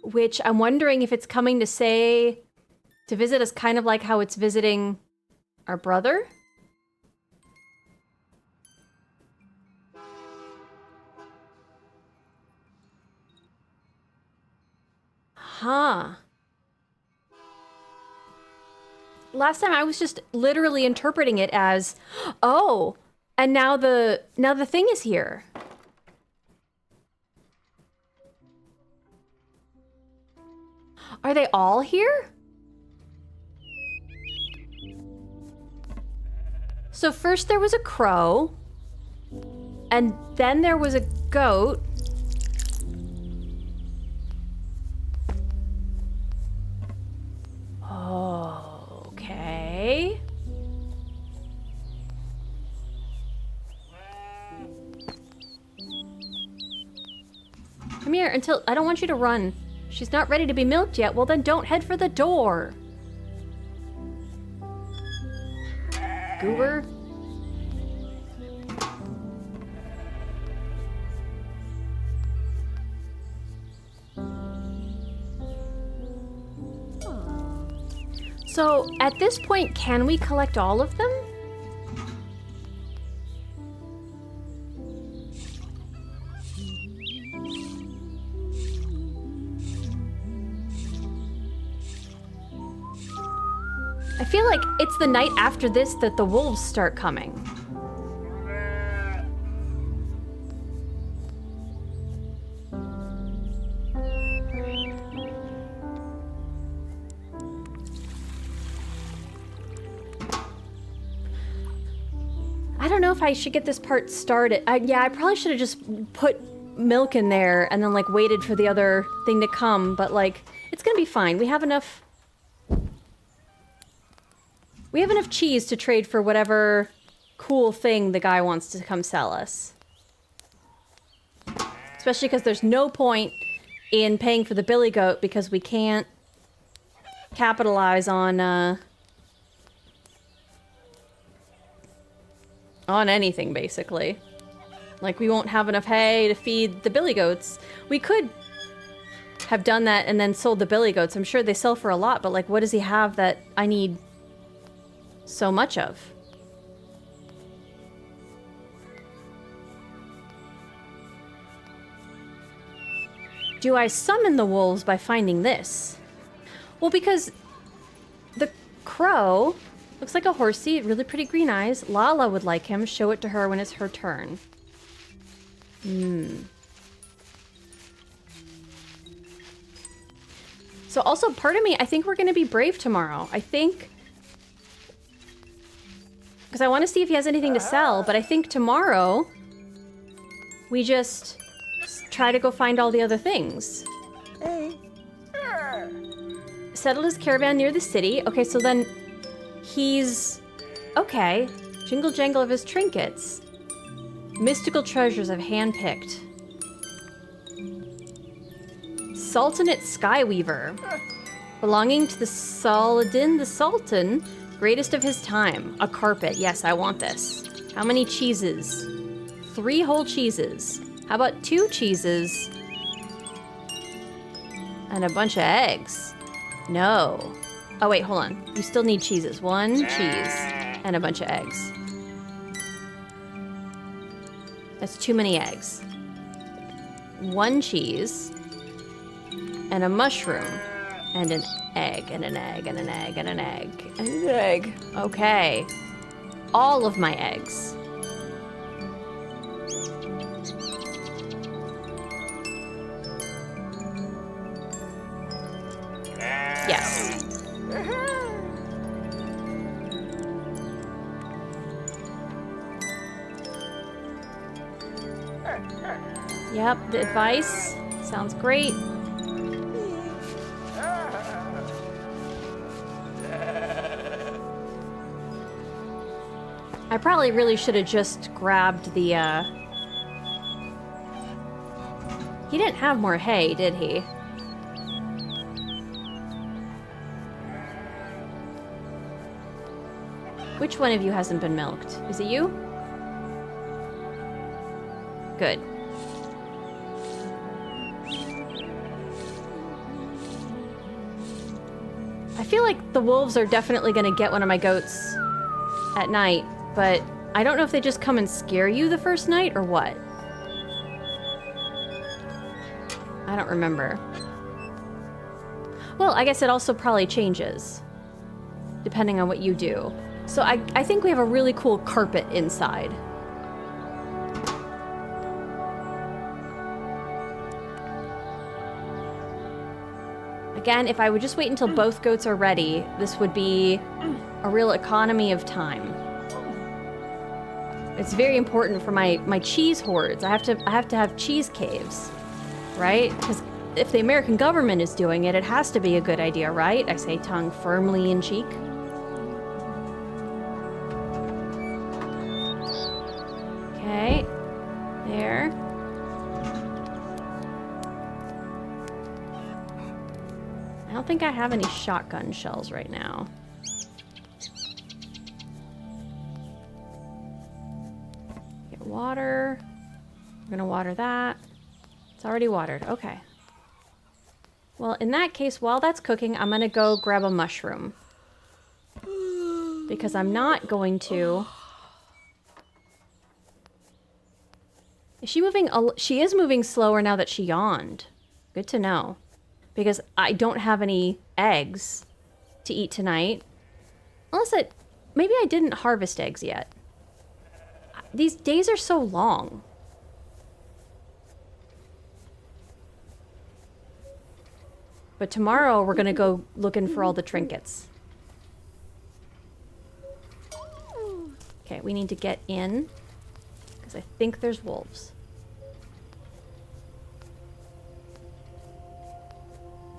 Which I'm wondering if it's coming to say, to visit us kind of like how it's visiting our brother? Huh. Last time I was just literally interpreting it as, oh, and now the thing is here. Are they all here? So first there was a crow, and then there was a goat. Oh, okay. Come here until, I don't want you to run. She's not ready to be milked yet. Well, then don't head for the door. Goober. So, at this point, can we collect all of them? I feel like it's the night after this that the wolves start coming. I don't know if I should get this part started. Yeah, I probably should have just put milk in there and then like waited for the other thing to come, but like, it's gonna be fine. We have enough cheese to trade for whatever cool thing the guy wants to come sell us. Especially because there's no point in paying for the billy goat because we can't capitalize on anything, basically. Like, we won't have enough hay to feed the billy goats. We could have done that and then sold the billy goats. I'm sure they sell for a lot, but like, what does he have that I need so much of? do I summon the wolves by finding this? Well, because the crow looks like a horsey, really pretty green eyes. Lala would like him. Show it to her when it's her turn. So also, part of me, I think we're going to be brave tomorrow. I think... Because I want to see if he has anything to sell, but I think tomorrow we just try to go find all the other things. Hey. Settled his caravan near the city. Okay, so then he's... Okay. Jingle jangle of his trinkets. Mystical treasures I've handpicked. Sultanate Skyweaver. Belonging to the Saladin the Sultan, greatest of his time. A carpet. Yes, I want this. How many cheeses? 3 whole cheeses. How about 2 cheeses? And a bunch of eggs. No. Oh, wait, hold on. You still need cheeses. 1 cheese and a bunch of eggs. That's too many eggs. 1 cheese and a mushroom and an egg and an egg and an egg and an egg and an egg. Okay. All of my eggs. Yes. Yep, the advice sounds great. I probably really should have just grabbed the, He didn't have more hay, did he? Which one of you hasn't been milked? Is it you? Good. I feel like the wolves are definitely gonna get one of my goats at night, but I don't know if they just come and scare you the first night or what. I don't remember. Well, I guess it also probably changes, depending on what you do. So I think we have a really cool carpet inside. Again, if I would just wait until both goats are ready, this would be a real economy of time. It's very important for my cheese hoards. I have to have cheese caves, right? Because if the American government is doing it, it has to be a good idea, right? I say, tongue firmly in cheek. Okay, there. I don't think I have any shotgun shells right now. Get water. We're gonna water that. It's already watered, okay. Well, in that case, while that's cooking, I'm gonna go grab a mushroom. Because I'm not going to... Is she moving? She is moving slower now that she yawned. Good to know. Because I don't have any eggs to eat tonight. Unless maybe I didn't harvest eggs yet. These days are so long. But tomorrow we're gonna go looking for all the trinkets. Okay, we need to get in. Because I think there's wolves.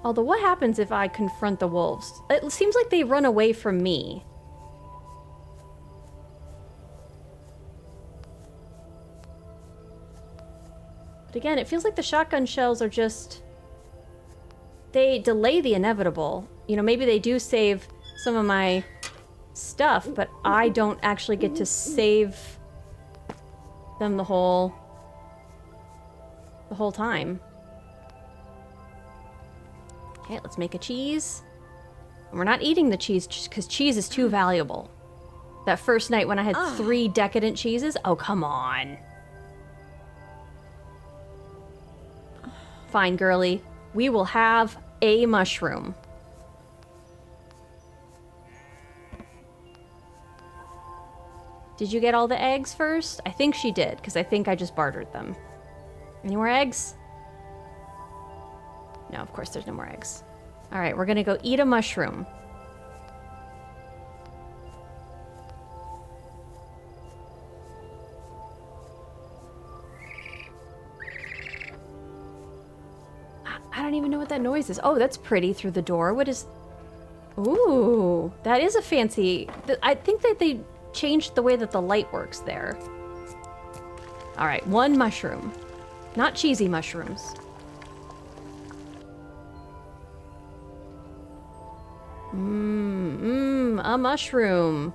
Although, what happens if I confront the wolves? It seems like they run away from me. But again, it feels like the shotgun shells are just... They delay the inevitable. You know, maybe they do save some of my stuff, but I don't actually get to save them the whole time. Okay, let's make a cheese. And we're not eating the cheese because cheese is too valuable. That first night when I had 3 decadent cheeses, oh, come on. Fine, girly. We will have a mushroom. Did you get all the eggs first? I think she did, because I think I just bartered them. Any more eggs? No, of course there's no more eggs. All right, we're gonna go eat a mushroom. I don't even know what that noise is. Oh, that's pretty through the door. What is... Ooh, that is a fancy... I think that they changed the way that the light works there. All right, one mushroom. Not cheesy mushrooms. A mushroom.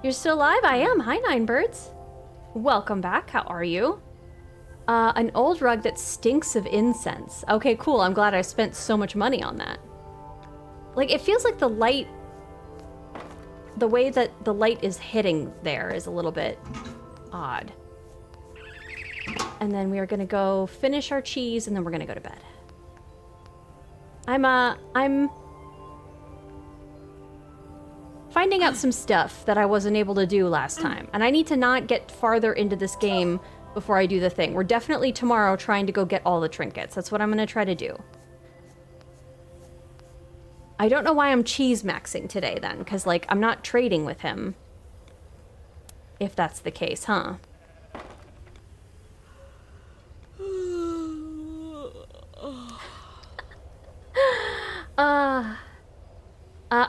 You're still alive? I am. Hi, Nine Birds. Welcome back. How are you? An old rug that stinks of incense. Okay, cool. I'm glad I spent so much money on that. Like, it feels like the light... The way that the light is hitting there is a little bit odd. And then we are gonna go finish our cheese, and then we're gonna go to bed. I'm finding out some stuff that I wasn't able to do last time. And I need to not get farther into this game before I do the thing. We're definitely tomorrow trying to go get all the trinkets. That's what I'm gonna try to do. I don't know why I'm cheese maxing today then, because like I'm not trading with him. If that's the case, huh?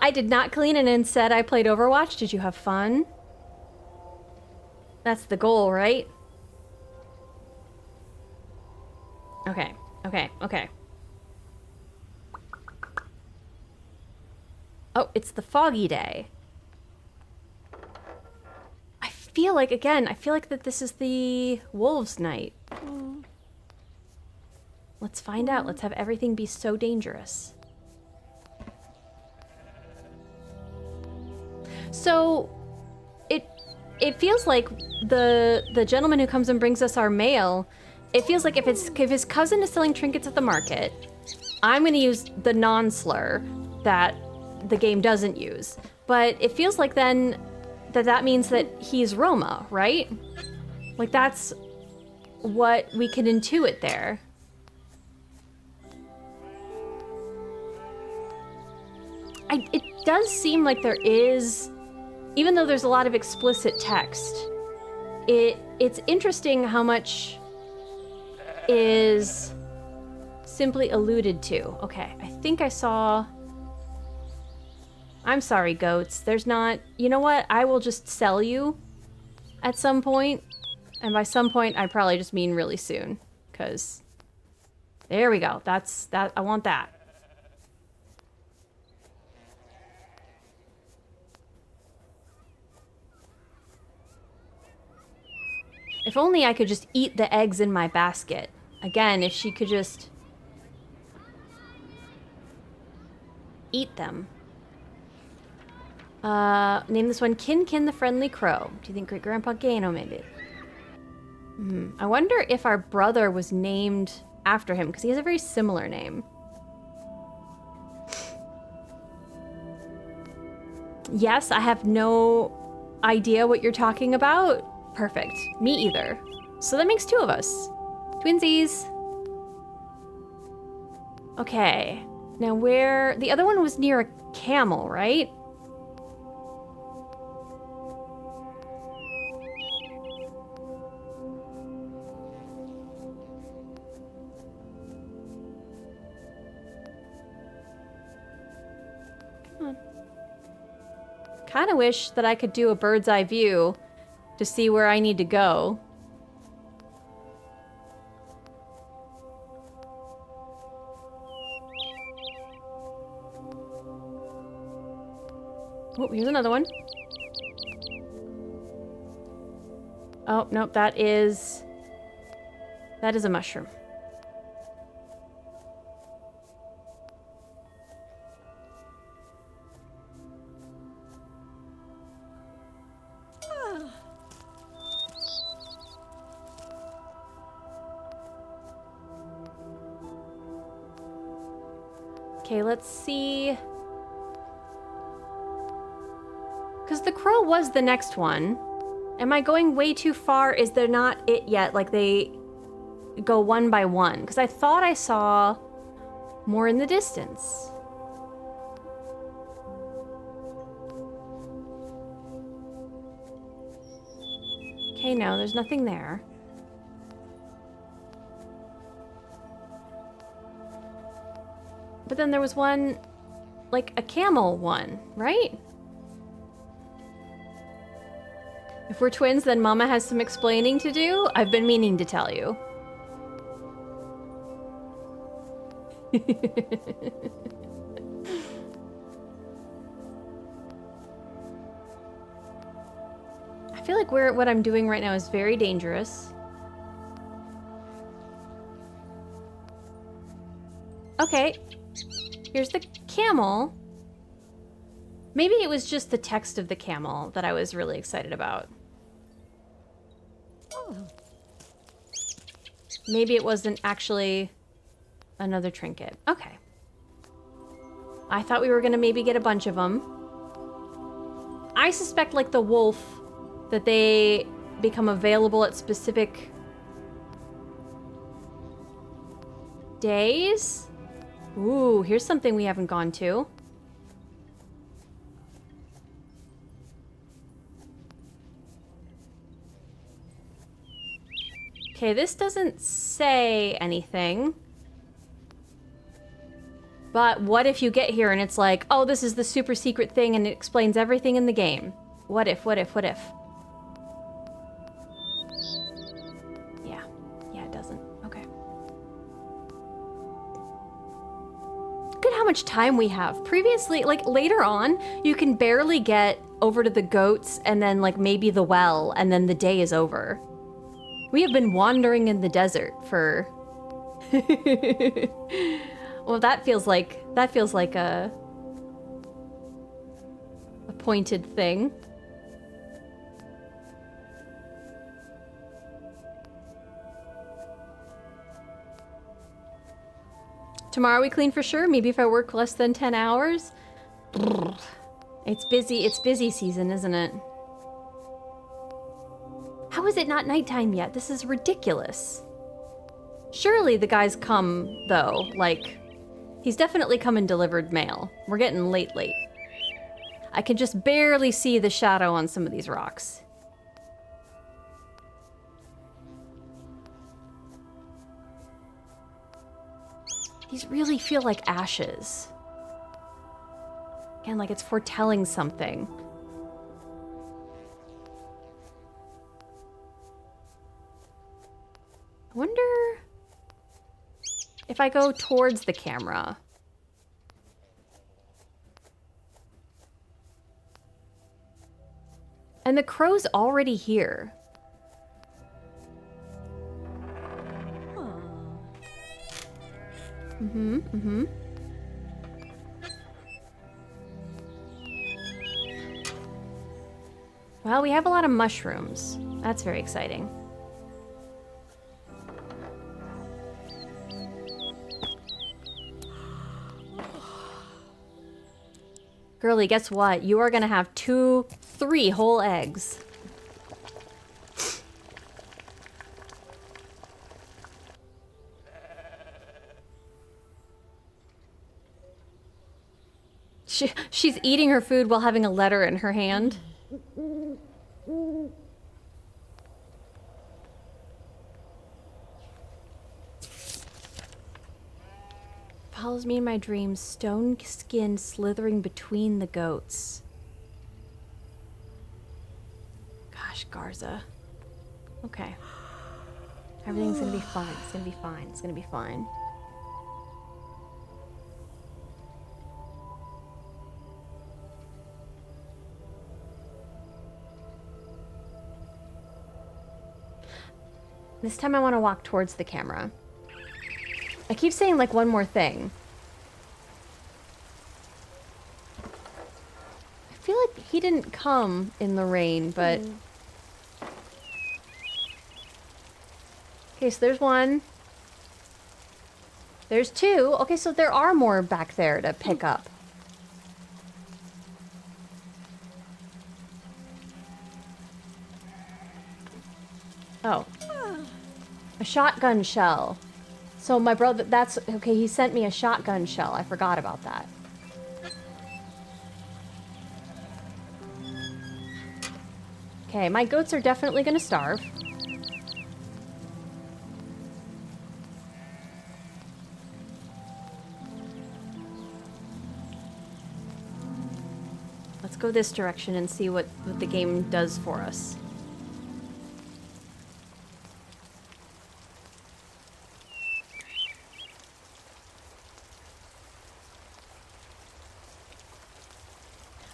I did not clean and instead I played Overwatch. Did you have fun? That's the goal, right? Okay, okay, okay. Oh, it's the foggy day. I feel like, again, I feel like that this is the wolves' night. Let's find out. Let's have everything be so dangerous. So, it feels like the gentleman who comes and brings us our mail, it feels like if his cousin is selling trinkets at the market, I'm gonna use the non-slur that the game doesn't use. But it feels like then that means that he's Roma, right? Like that's what we can intuit there. It does seem like there is, even though there's a lot of explicit text, it's interesting how much is simply alluded to. Okay, I think I saw... I'm sorry, goats. There's not... You know what? I will just sell you at some point. And by some point, I probably just mean really soon. Because... There we go. That's... I want that. If only I could just eat the eggs in my basket. Again, if she could just... eat them. Name this one Kin Kin the Friendly Crow. Do you think Great Grandpa Gano maybe? I wonder if our brother was named after him, because he has a very similar name. Yes, I have no idea what you're talking about. Perfect. Me either. So that makes two of us. Twinsies. Okay. Now where... The other one was near a camel, right? Come on. Kind of wish that I could do a bird's eye view to see where I need to go. Oh, here's another one. Oh, nope, that is a mushroom. Okay, let's see. Because the crow was the next one. Am I going way too far? Is there not it yet? Like they go one by one? Because I thought I saw more in the distance. Okay, no, there's nothing there. But then there was one, like a camel one, right? If we're twins, then Mama has some explaining to do. I've been meaning to tell you. I feel like what I'm doing right now is very dangerous. Okay, here's the camel. Maybe it was just the text of the camel that I was really excited about. Maybe it wasn't actually another trinket. Okay. I thought we were gonna maybe get a bunch of them. I suspect, like the wolf, that they become available at specific days. Ooh, here's something we haven't gone to. Okay, this doesn't say anything. But what if you get here and it's like, oh, this is the super secret thing and it explains everything in the game? What if, what if, what if? Yeah, it doesn't. Okay. Look at how much time we have. Previously, like later on, you can barely get over to the goats and then like maybe the well and then the day is over. We have been wandering in the desert for... Well, that feels like a pointed thing. Tomorrow we clean for sure. Maybe if I work less than 10 hours. It's busy season, isn't it? How is it not nighttime yet? This is ridiculous. Surely the guy's come, though. Like, he's definitely come and delivered mail. We're getting late. I can just barely see the shadow on some of these rocks. These really feel like ashes. Again, like it's foretelling something. I wonder if I go towards the camera. And the crow's already here. Well, we have a lot of mushrooms. That's very exciting. Girlie, guess what? You are gonna have 3 whole eggs. She's eating her food while having a letter in her hand. Follows me in my dreams, stone skin slithering between the goats. Gosh, Garza. Okay. Everything's gonna be fine. It's gonna be fine. It's gonna be fine. This time I want to walk towards the camera. I keep saying like one more thing. I feel like he didn't come in the rain, but... Okay, so there's one. There's 2. Okay, so there are more back there to pick up. Oh. A shotgun shell. So my brother, that's... Okay, he sent me a shotgun shell. I forgot about that. Okay, my goats are definitely gonna starve. Let's go this direction and see what the game does for us.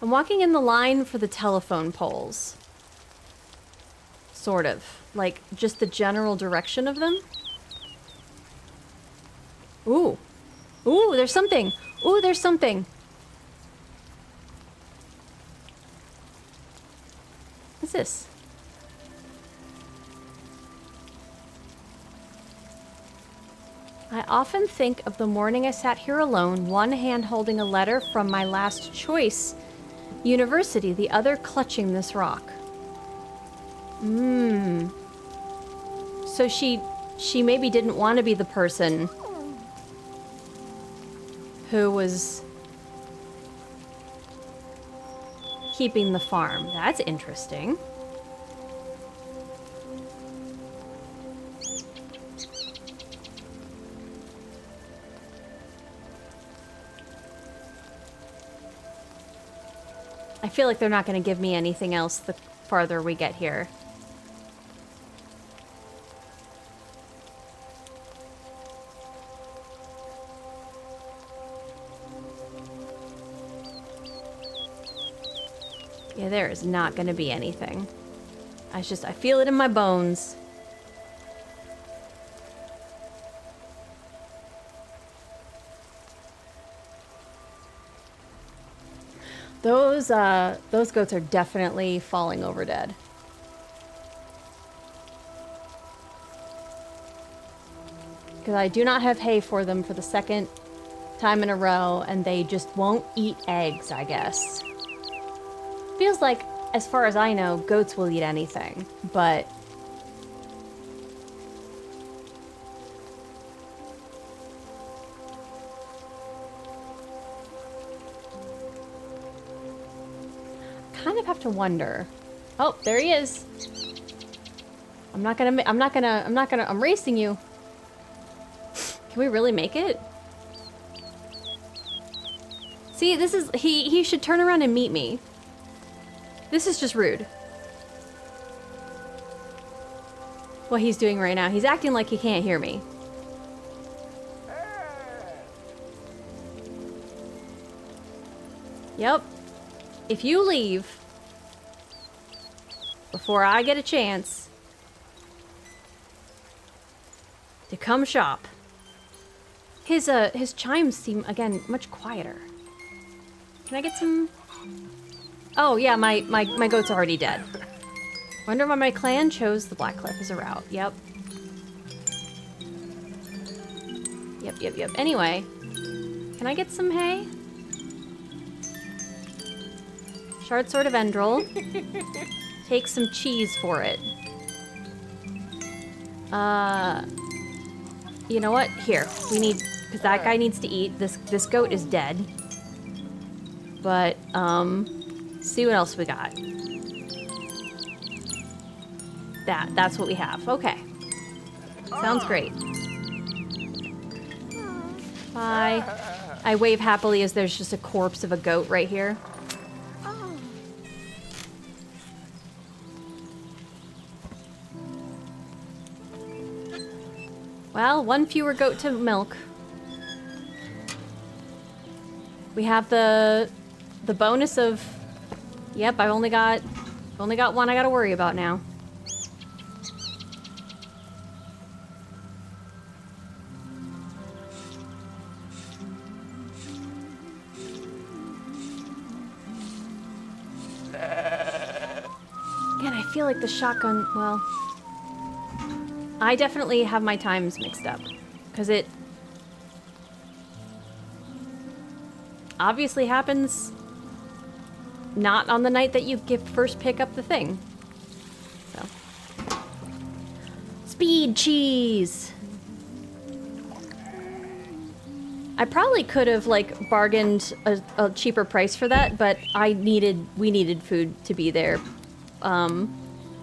I'm walking in the line for the telephone poles. Sort of. Like, just the general direction of them. Ooh. Ooh, there's something. Ooh, there's something. What's this? I often think of the morning I sat here alone, one hand holding a letter from my last choice university, the other clutching this rock. So she maybe didn't want to be the person who was keeping the farm. That's interesting. I feel like they're not going to give me anything else the farther we get here. Yeah, there is not going to be anything. I feel it in my bones. Those goats are definitely falling over dead. Because I do not have hay for them for the second time in a row, and they just won't eat eggs, I guess. Feels like, as far as I know, goats will eat anything, but... kind of have to wonder. Oh, there he is. I'm racing you. Can we really make it? See, this is, he should turn around and meet me. This is just rude. What he's doing right now. He's acting like he can't hear me. Yep. If you leave before I get a chance to come shop. His chimes seem, again, much quieter. Can I get some... Oh, yeah, my goat's already dead. Wonder why my clan chose the Black Cliff as a route. Yep. Yep. Anyway, can I get some hay? Shard Sword of Endril. Take some cheese for it. You know what? Here, we need... Because that guy needs to eat. This goat is dead. But, see what else we got. That's what we have. Okay. Sounds great. Bye. I wave happily as there's just a corpse of a goat right here. Well, one fewer goat to milk. We have the bonus of... Yep, I've only got one I gotta worry about now. Again, I feel like the shotgun, well... I definitely have my times mixed up. Because it obviously happens not on the night that you first pick up the thing. So. Speed cheese! I probably could have, like, bargained a cheaper price for that, but we needed food to be there,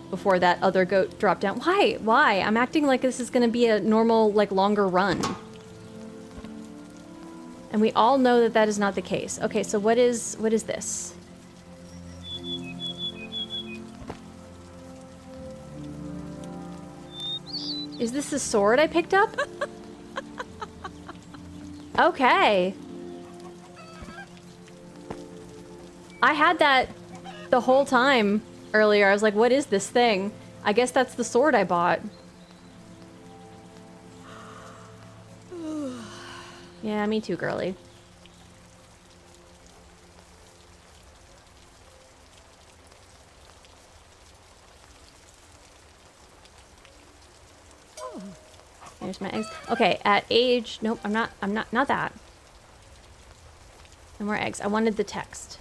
before that other goat dropped down. Why? Why? I'm acting like this is gonna be a normal, like, longer run. And we all know that that is not the case. Okay, so what is this? Is this the sword I picked up? Okay. I had that the whole time earlier. I was like, what is this thing? I guess that's the sword I bought. Yeah, me too, girly. There's my eggs. Okay, at age... Nope, I'm not that. No more eggs. I wanted the text.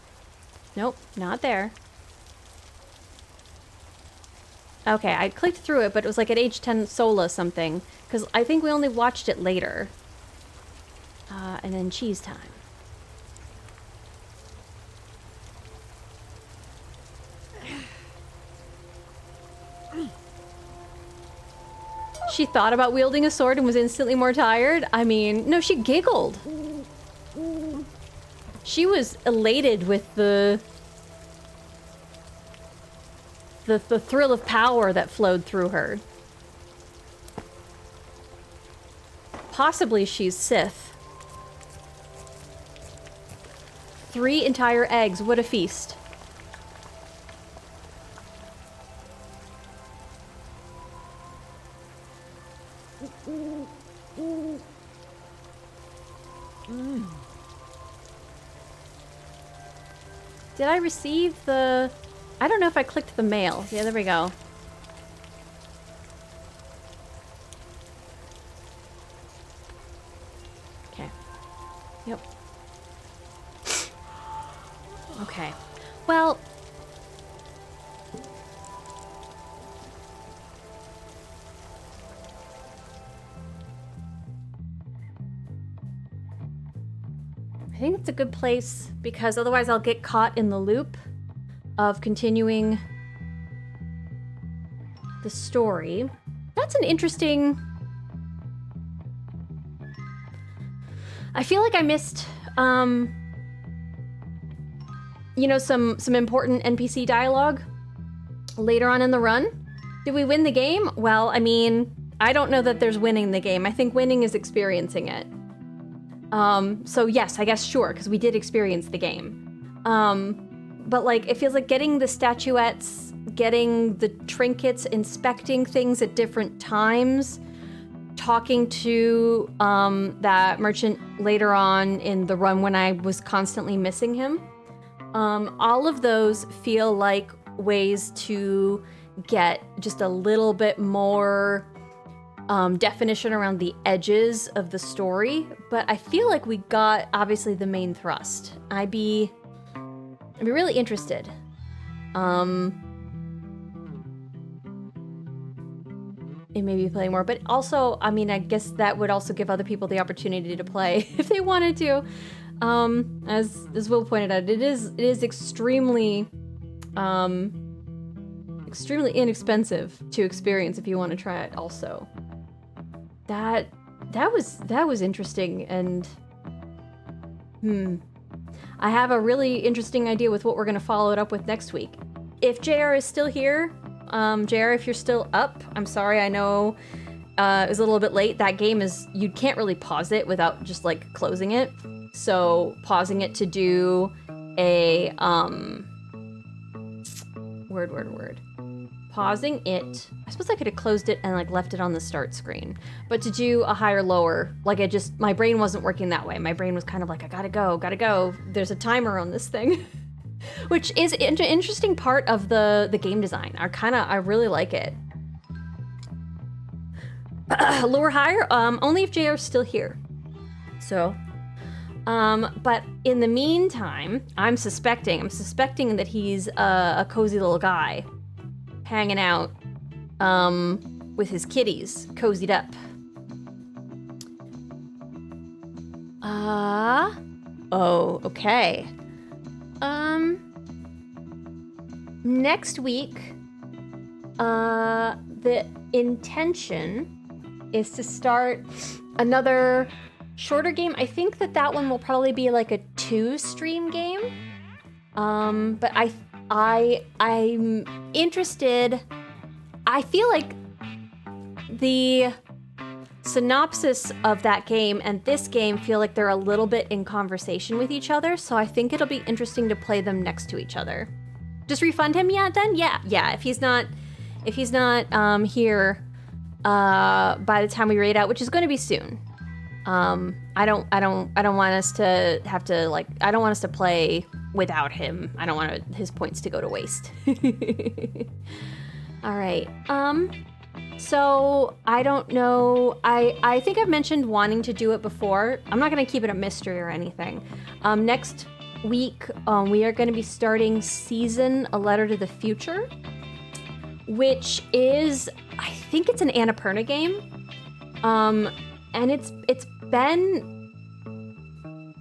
Nope, not there. Okay, I clicked through it, but it was like at age 10 Sola something. Because I think we only watched it later. And then cheese time. She thought about wielding a sword and was instantly more tired? I mean, no, she giggled. She was elated with the thrill of power that flowed through her. Possibly she's Sith. 3 entire eggs, what a feast. Did I receive the... I don't know if I clicked the mail. Yeah, there we go. Okay. Yep. Okay. Well... I think it's a good place because otherwise I'll get caught in the loop of continuing the story. That's an interesting... I feel like I missed, you know, some important NPC dialogue later on in the run. Did we win the game? Well, I mean, I don't know that there's winning the game. I think winning is experiencing it. So yes, I guess sure, because we did experience the game. But like, it feels like getting the statuettes, getting the trinkets, inspecting things at different times, talking to that merchant later on in the run when I was constantly missing him. All of those feel like ways to get just a little bit more definition around the edges of the story, but I feel like we got obviously the main thrust. I'd be really interested. In maybe playing more, but also, I mean, I guess that would also give other people the opportunity to play if they wanted to. As Will pointed out, it is extremely inexpensive to experience if you want to try it also. That was interesting, and I have a really interesting idea with what we're gonna follow it up with next week. If JR is still here, JR, if you're still up, I'm sorry, I know it was a little bit late. That game is, you can't really pause it without just like closing it. So pausing it to do a word. Pausing it. I suppose I could have closed it and like left it on the start screen. But to do a higher lower, like my brain wasn't working that way. My brain was kind of like, I gotta go. There's a timer on this thing. Which is an interesting part of the game design. I really like it. Lower higher? Only if JR's still here. So, But in the meantime, I'm suspecting that he's a cozy little guy hanging out with his kitties, cozied up. Oh, okay. Next week, the intention is to start another shorter game. I think that one will probably be like a 2-stream game. But I'm interested. I feel like the synopsis of that game and this game feel like they're a little bit in conversation with each other, so I think it'll be interesting to play them next to each other. Just refund him yet then? Yeah. If he's not here by the time we raid out, which is going to be soon. I don't want us to have to I don't want us to play without him. I don't want his points to go to waste. All right. So I don't know. I think I've mentioned wanting to do it before. I'm not going to keep it a mystery or anything. Next week, we are going to be starting season A Letter to the Future, which is, I think it's an Annapurna game. And it's been,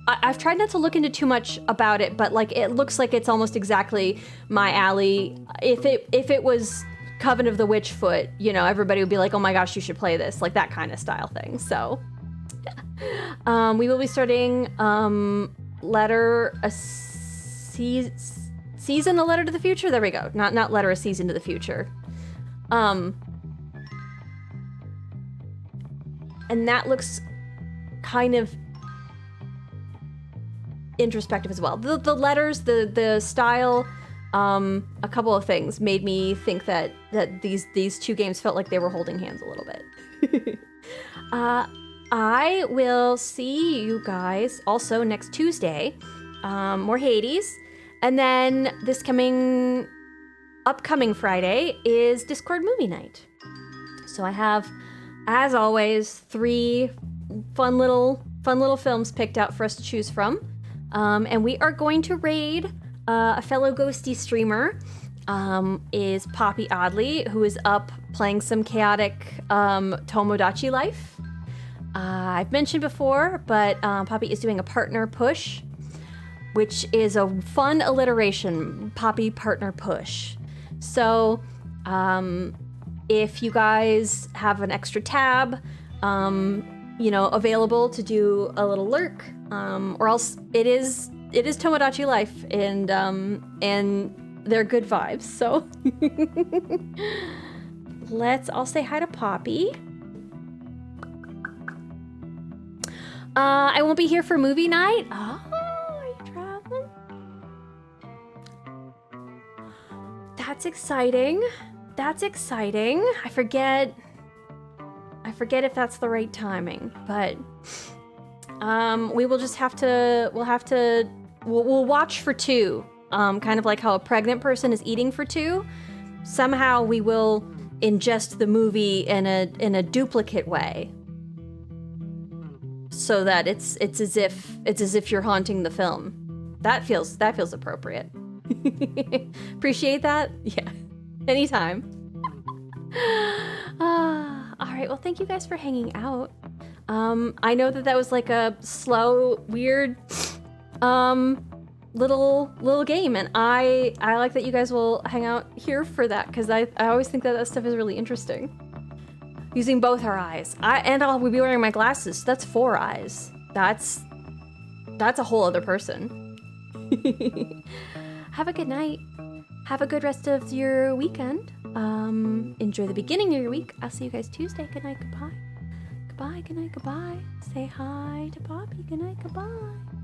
I've tried not to look into too much about it, but it looks like it's almost exactly my alley. If it was Coven of the Witchfoot, everybody would be like, oh my gosh, you should play this, that kind of style thing. So we will be starting season A Letter to the Future. There we go. Not letter a season to the future. And that looks kind of introspective as well. The letters, the style, a couple of things made me think that these two games felt like they were holding hands a little bit. I will see you guys also next Tuesday, more Hades, and then this upcoming Friday is Discord movie night. So I have, as always, 3 fun little films picked out for us to choose from. And we are going to raid a fellow ghosty streamer, is Poppy Oddly, who is up playing some chaotic Tomodachi Life. I've mentioned before, but Poppy is doing a partner push, which is a fun alliteration, Poppy partner push. So if you guys have an extra tab, available to do a little lurk, or else it is Tomodachi Life, and they're good vibes. So I'll say hi to Poppy. I won't be here for movie night. Oh, are you traveling? That's exciting. I forget if that's the right timing, but we will just have to, we'll watch for 2, kind of like how a pregnant person is eating for 2. Somehow we will ingest the movie in a duplicate way, so that it's as if you're haunting the film. That feels appropriate. Appreciate that? Yeah. Anytime. All right, well, thank you guys for hanging out. I know that was like a slow, weird, little game, and I like that you guys will hang out here for that, because I always think that stuff is really interesting. Using both our eyes. I'll be wearing my glasses, so that's 4 eyes. That's a whole other person. Have a good night. Have a good rest of your weekend. Enjoy the beginning of your week. I'll see you guys Tuesday. Good night, goodbye. Goodbye, good night, goodbye. Say hi to Poppy. Good night, goodbye.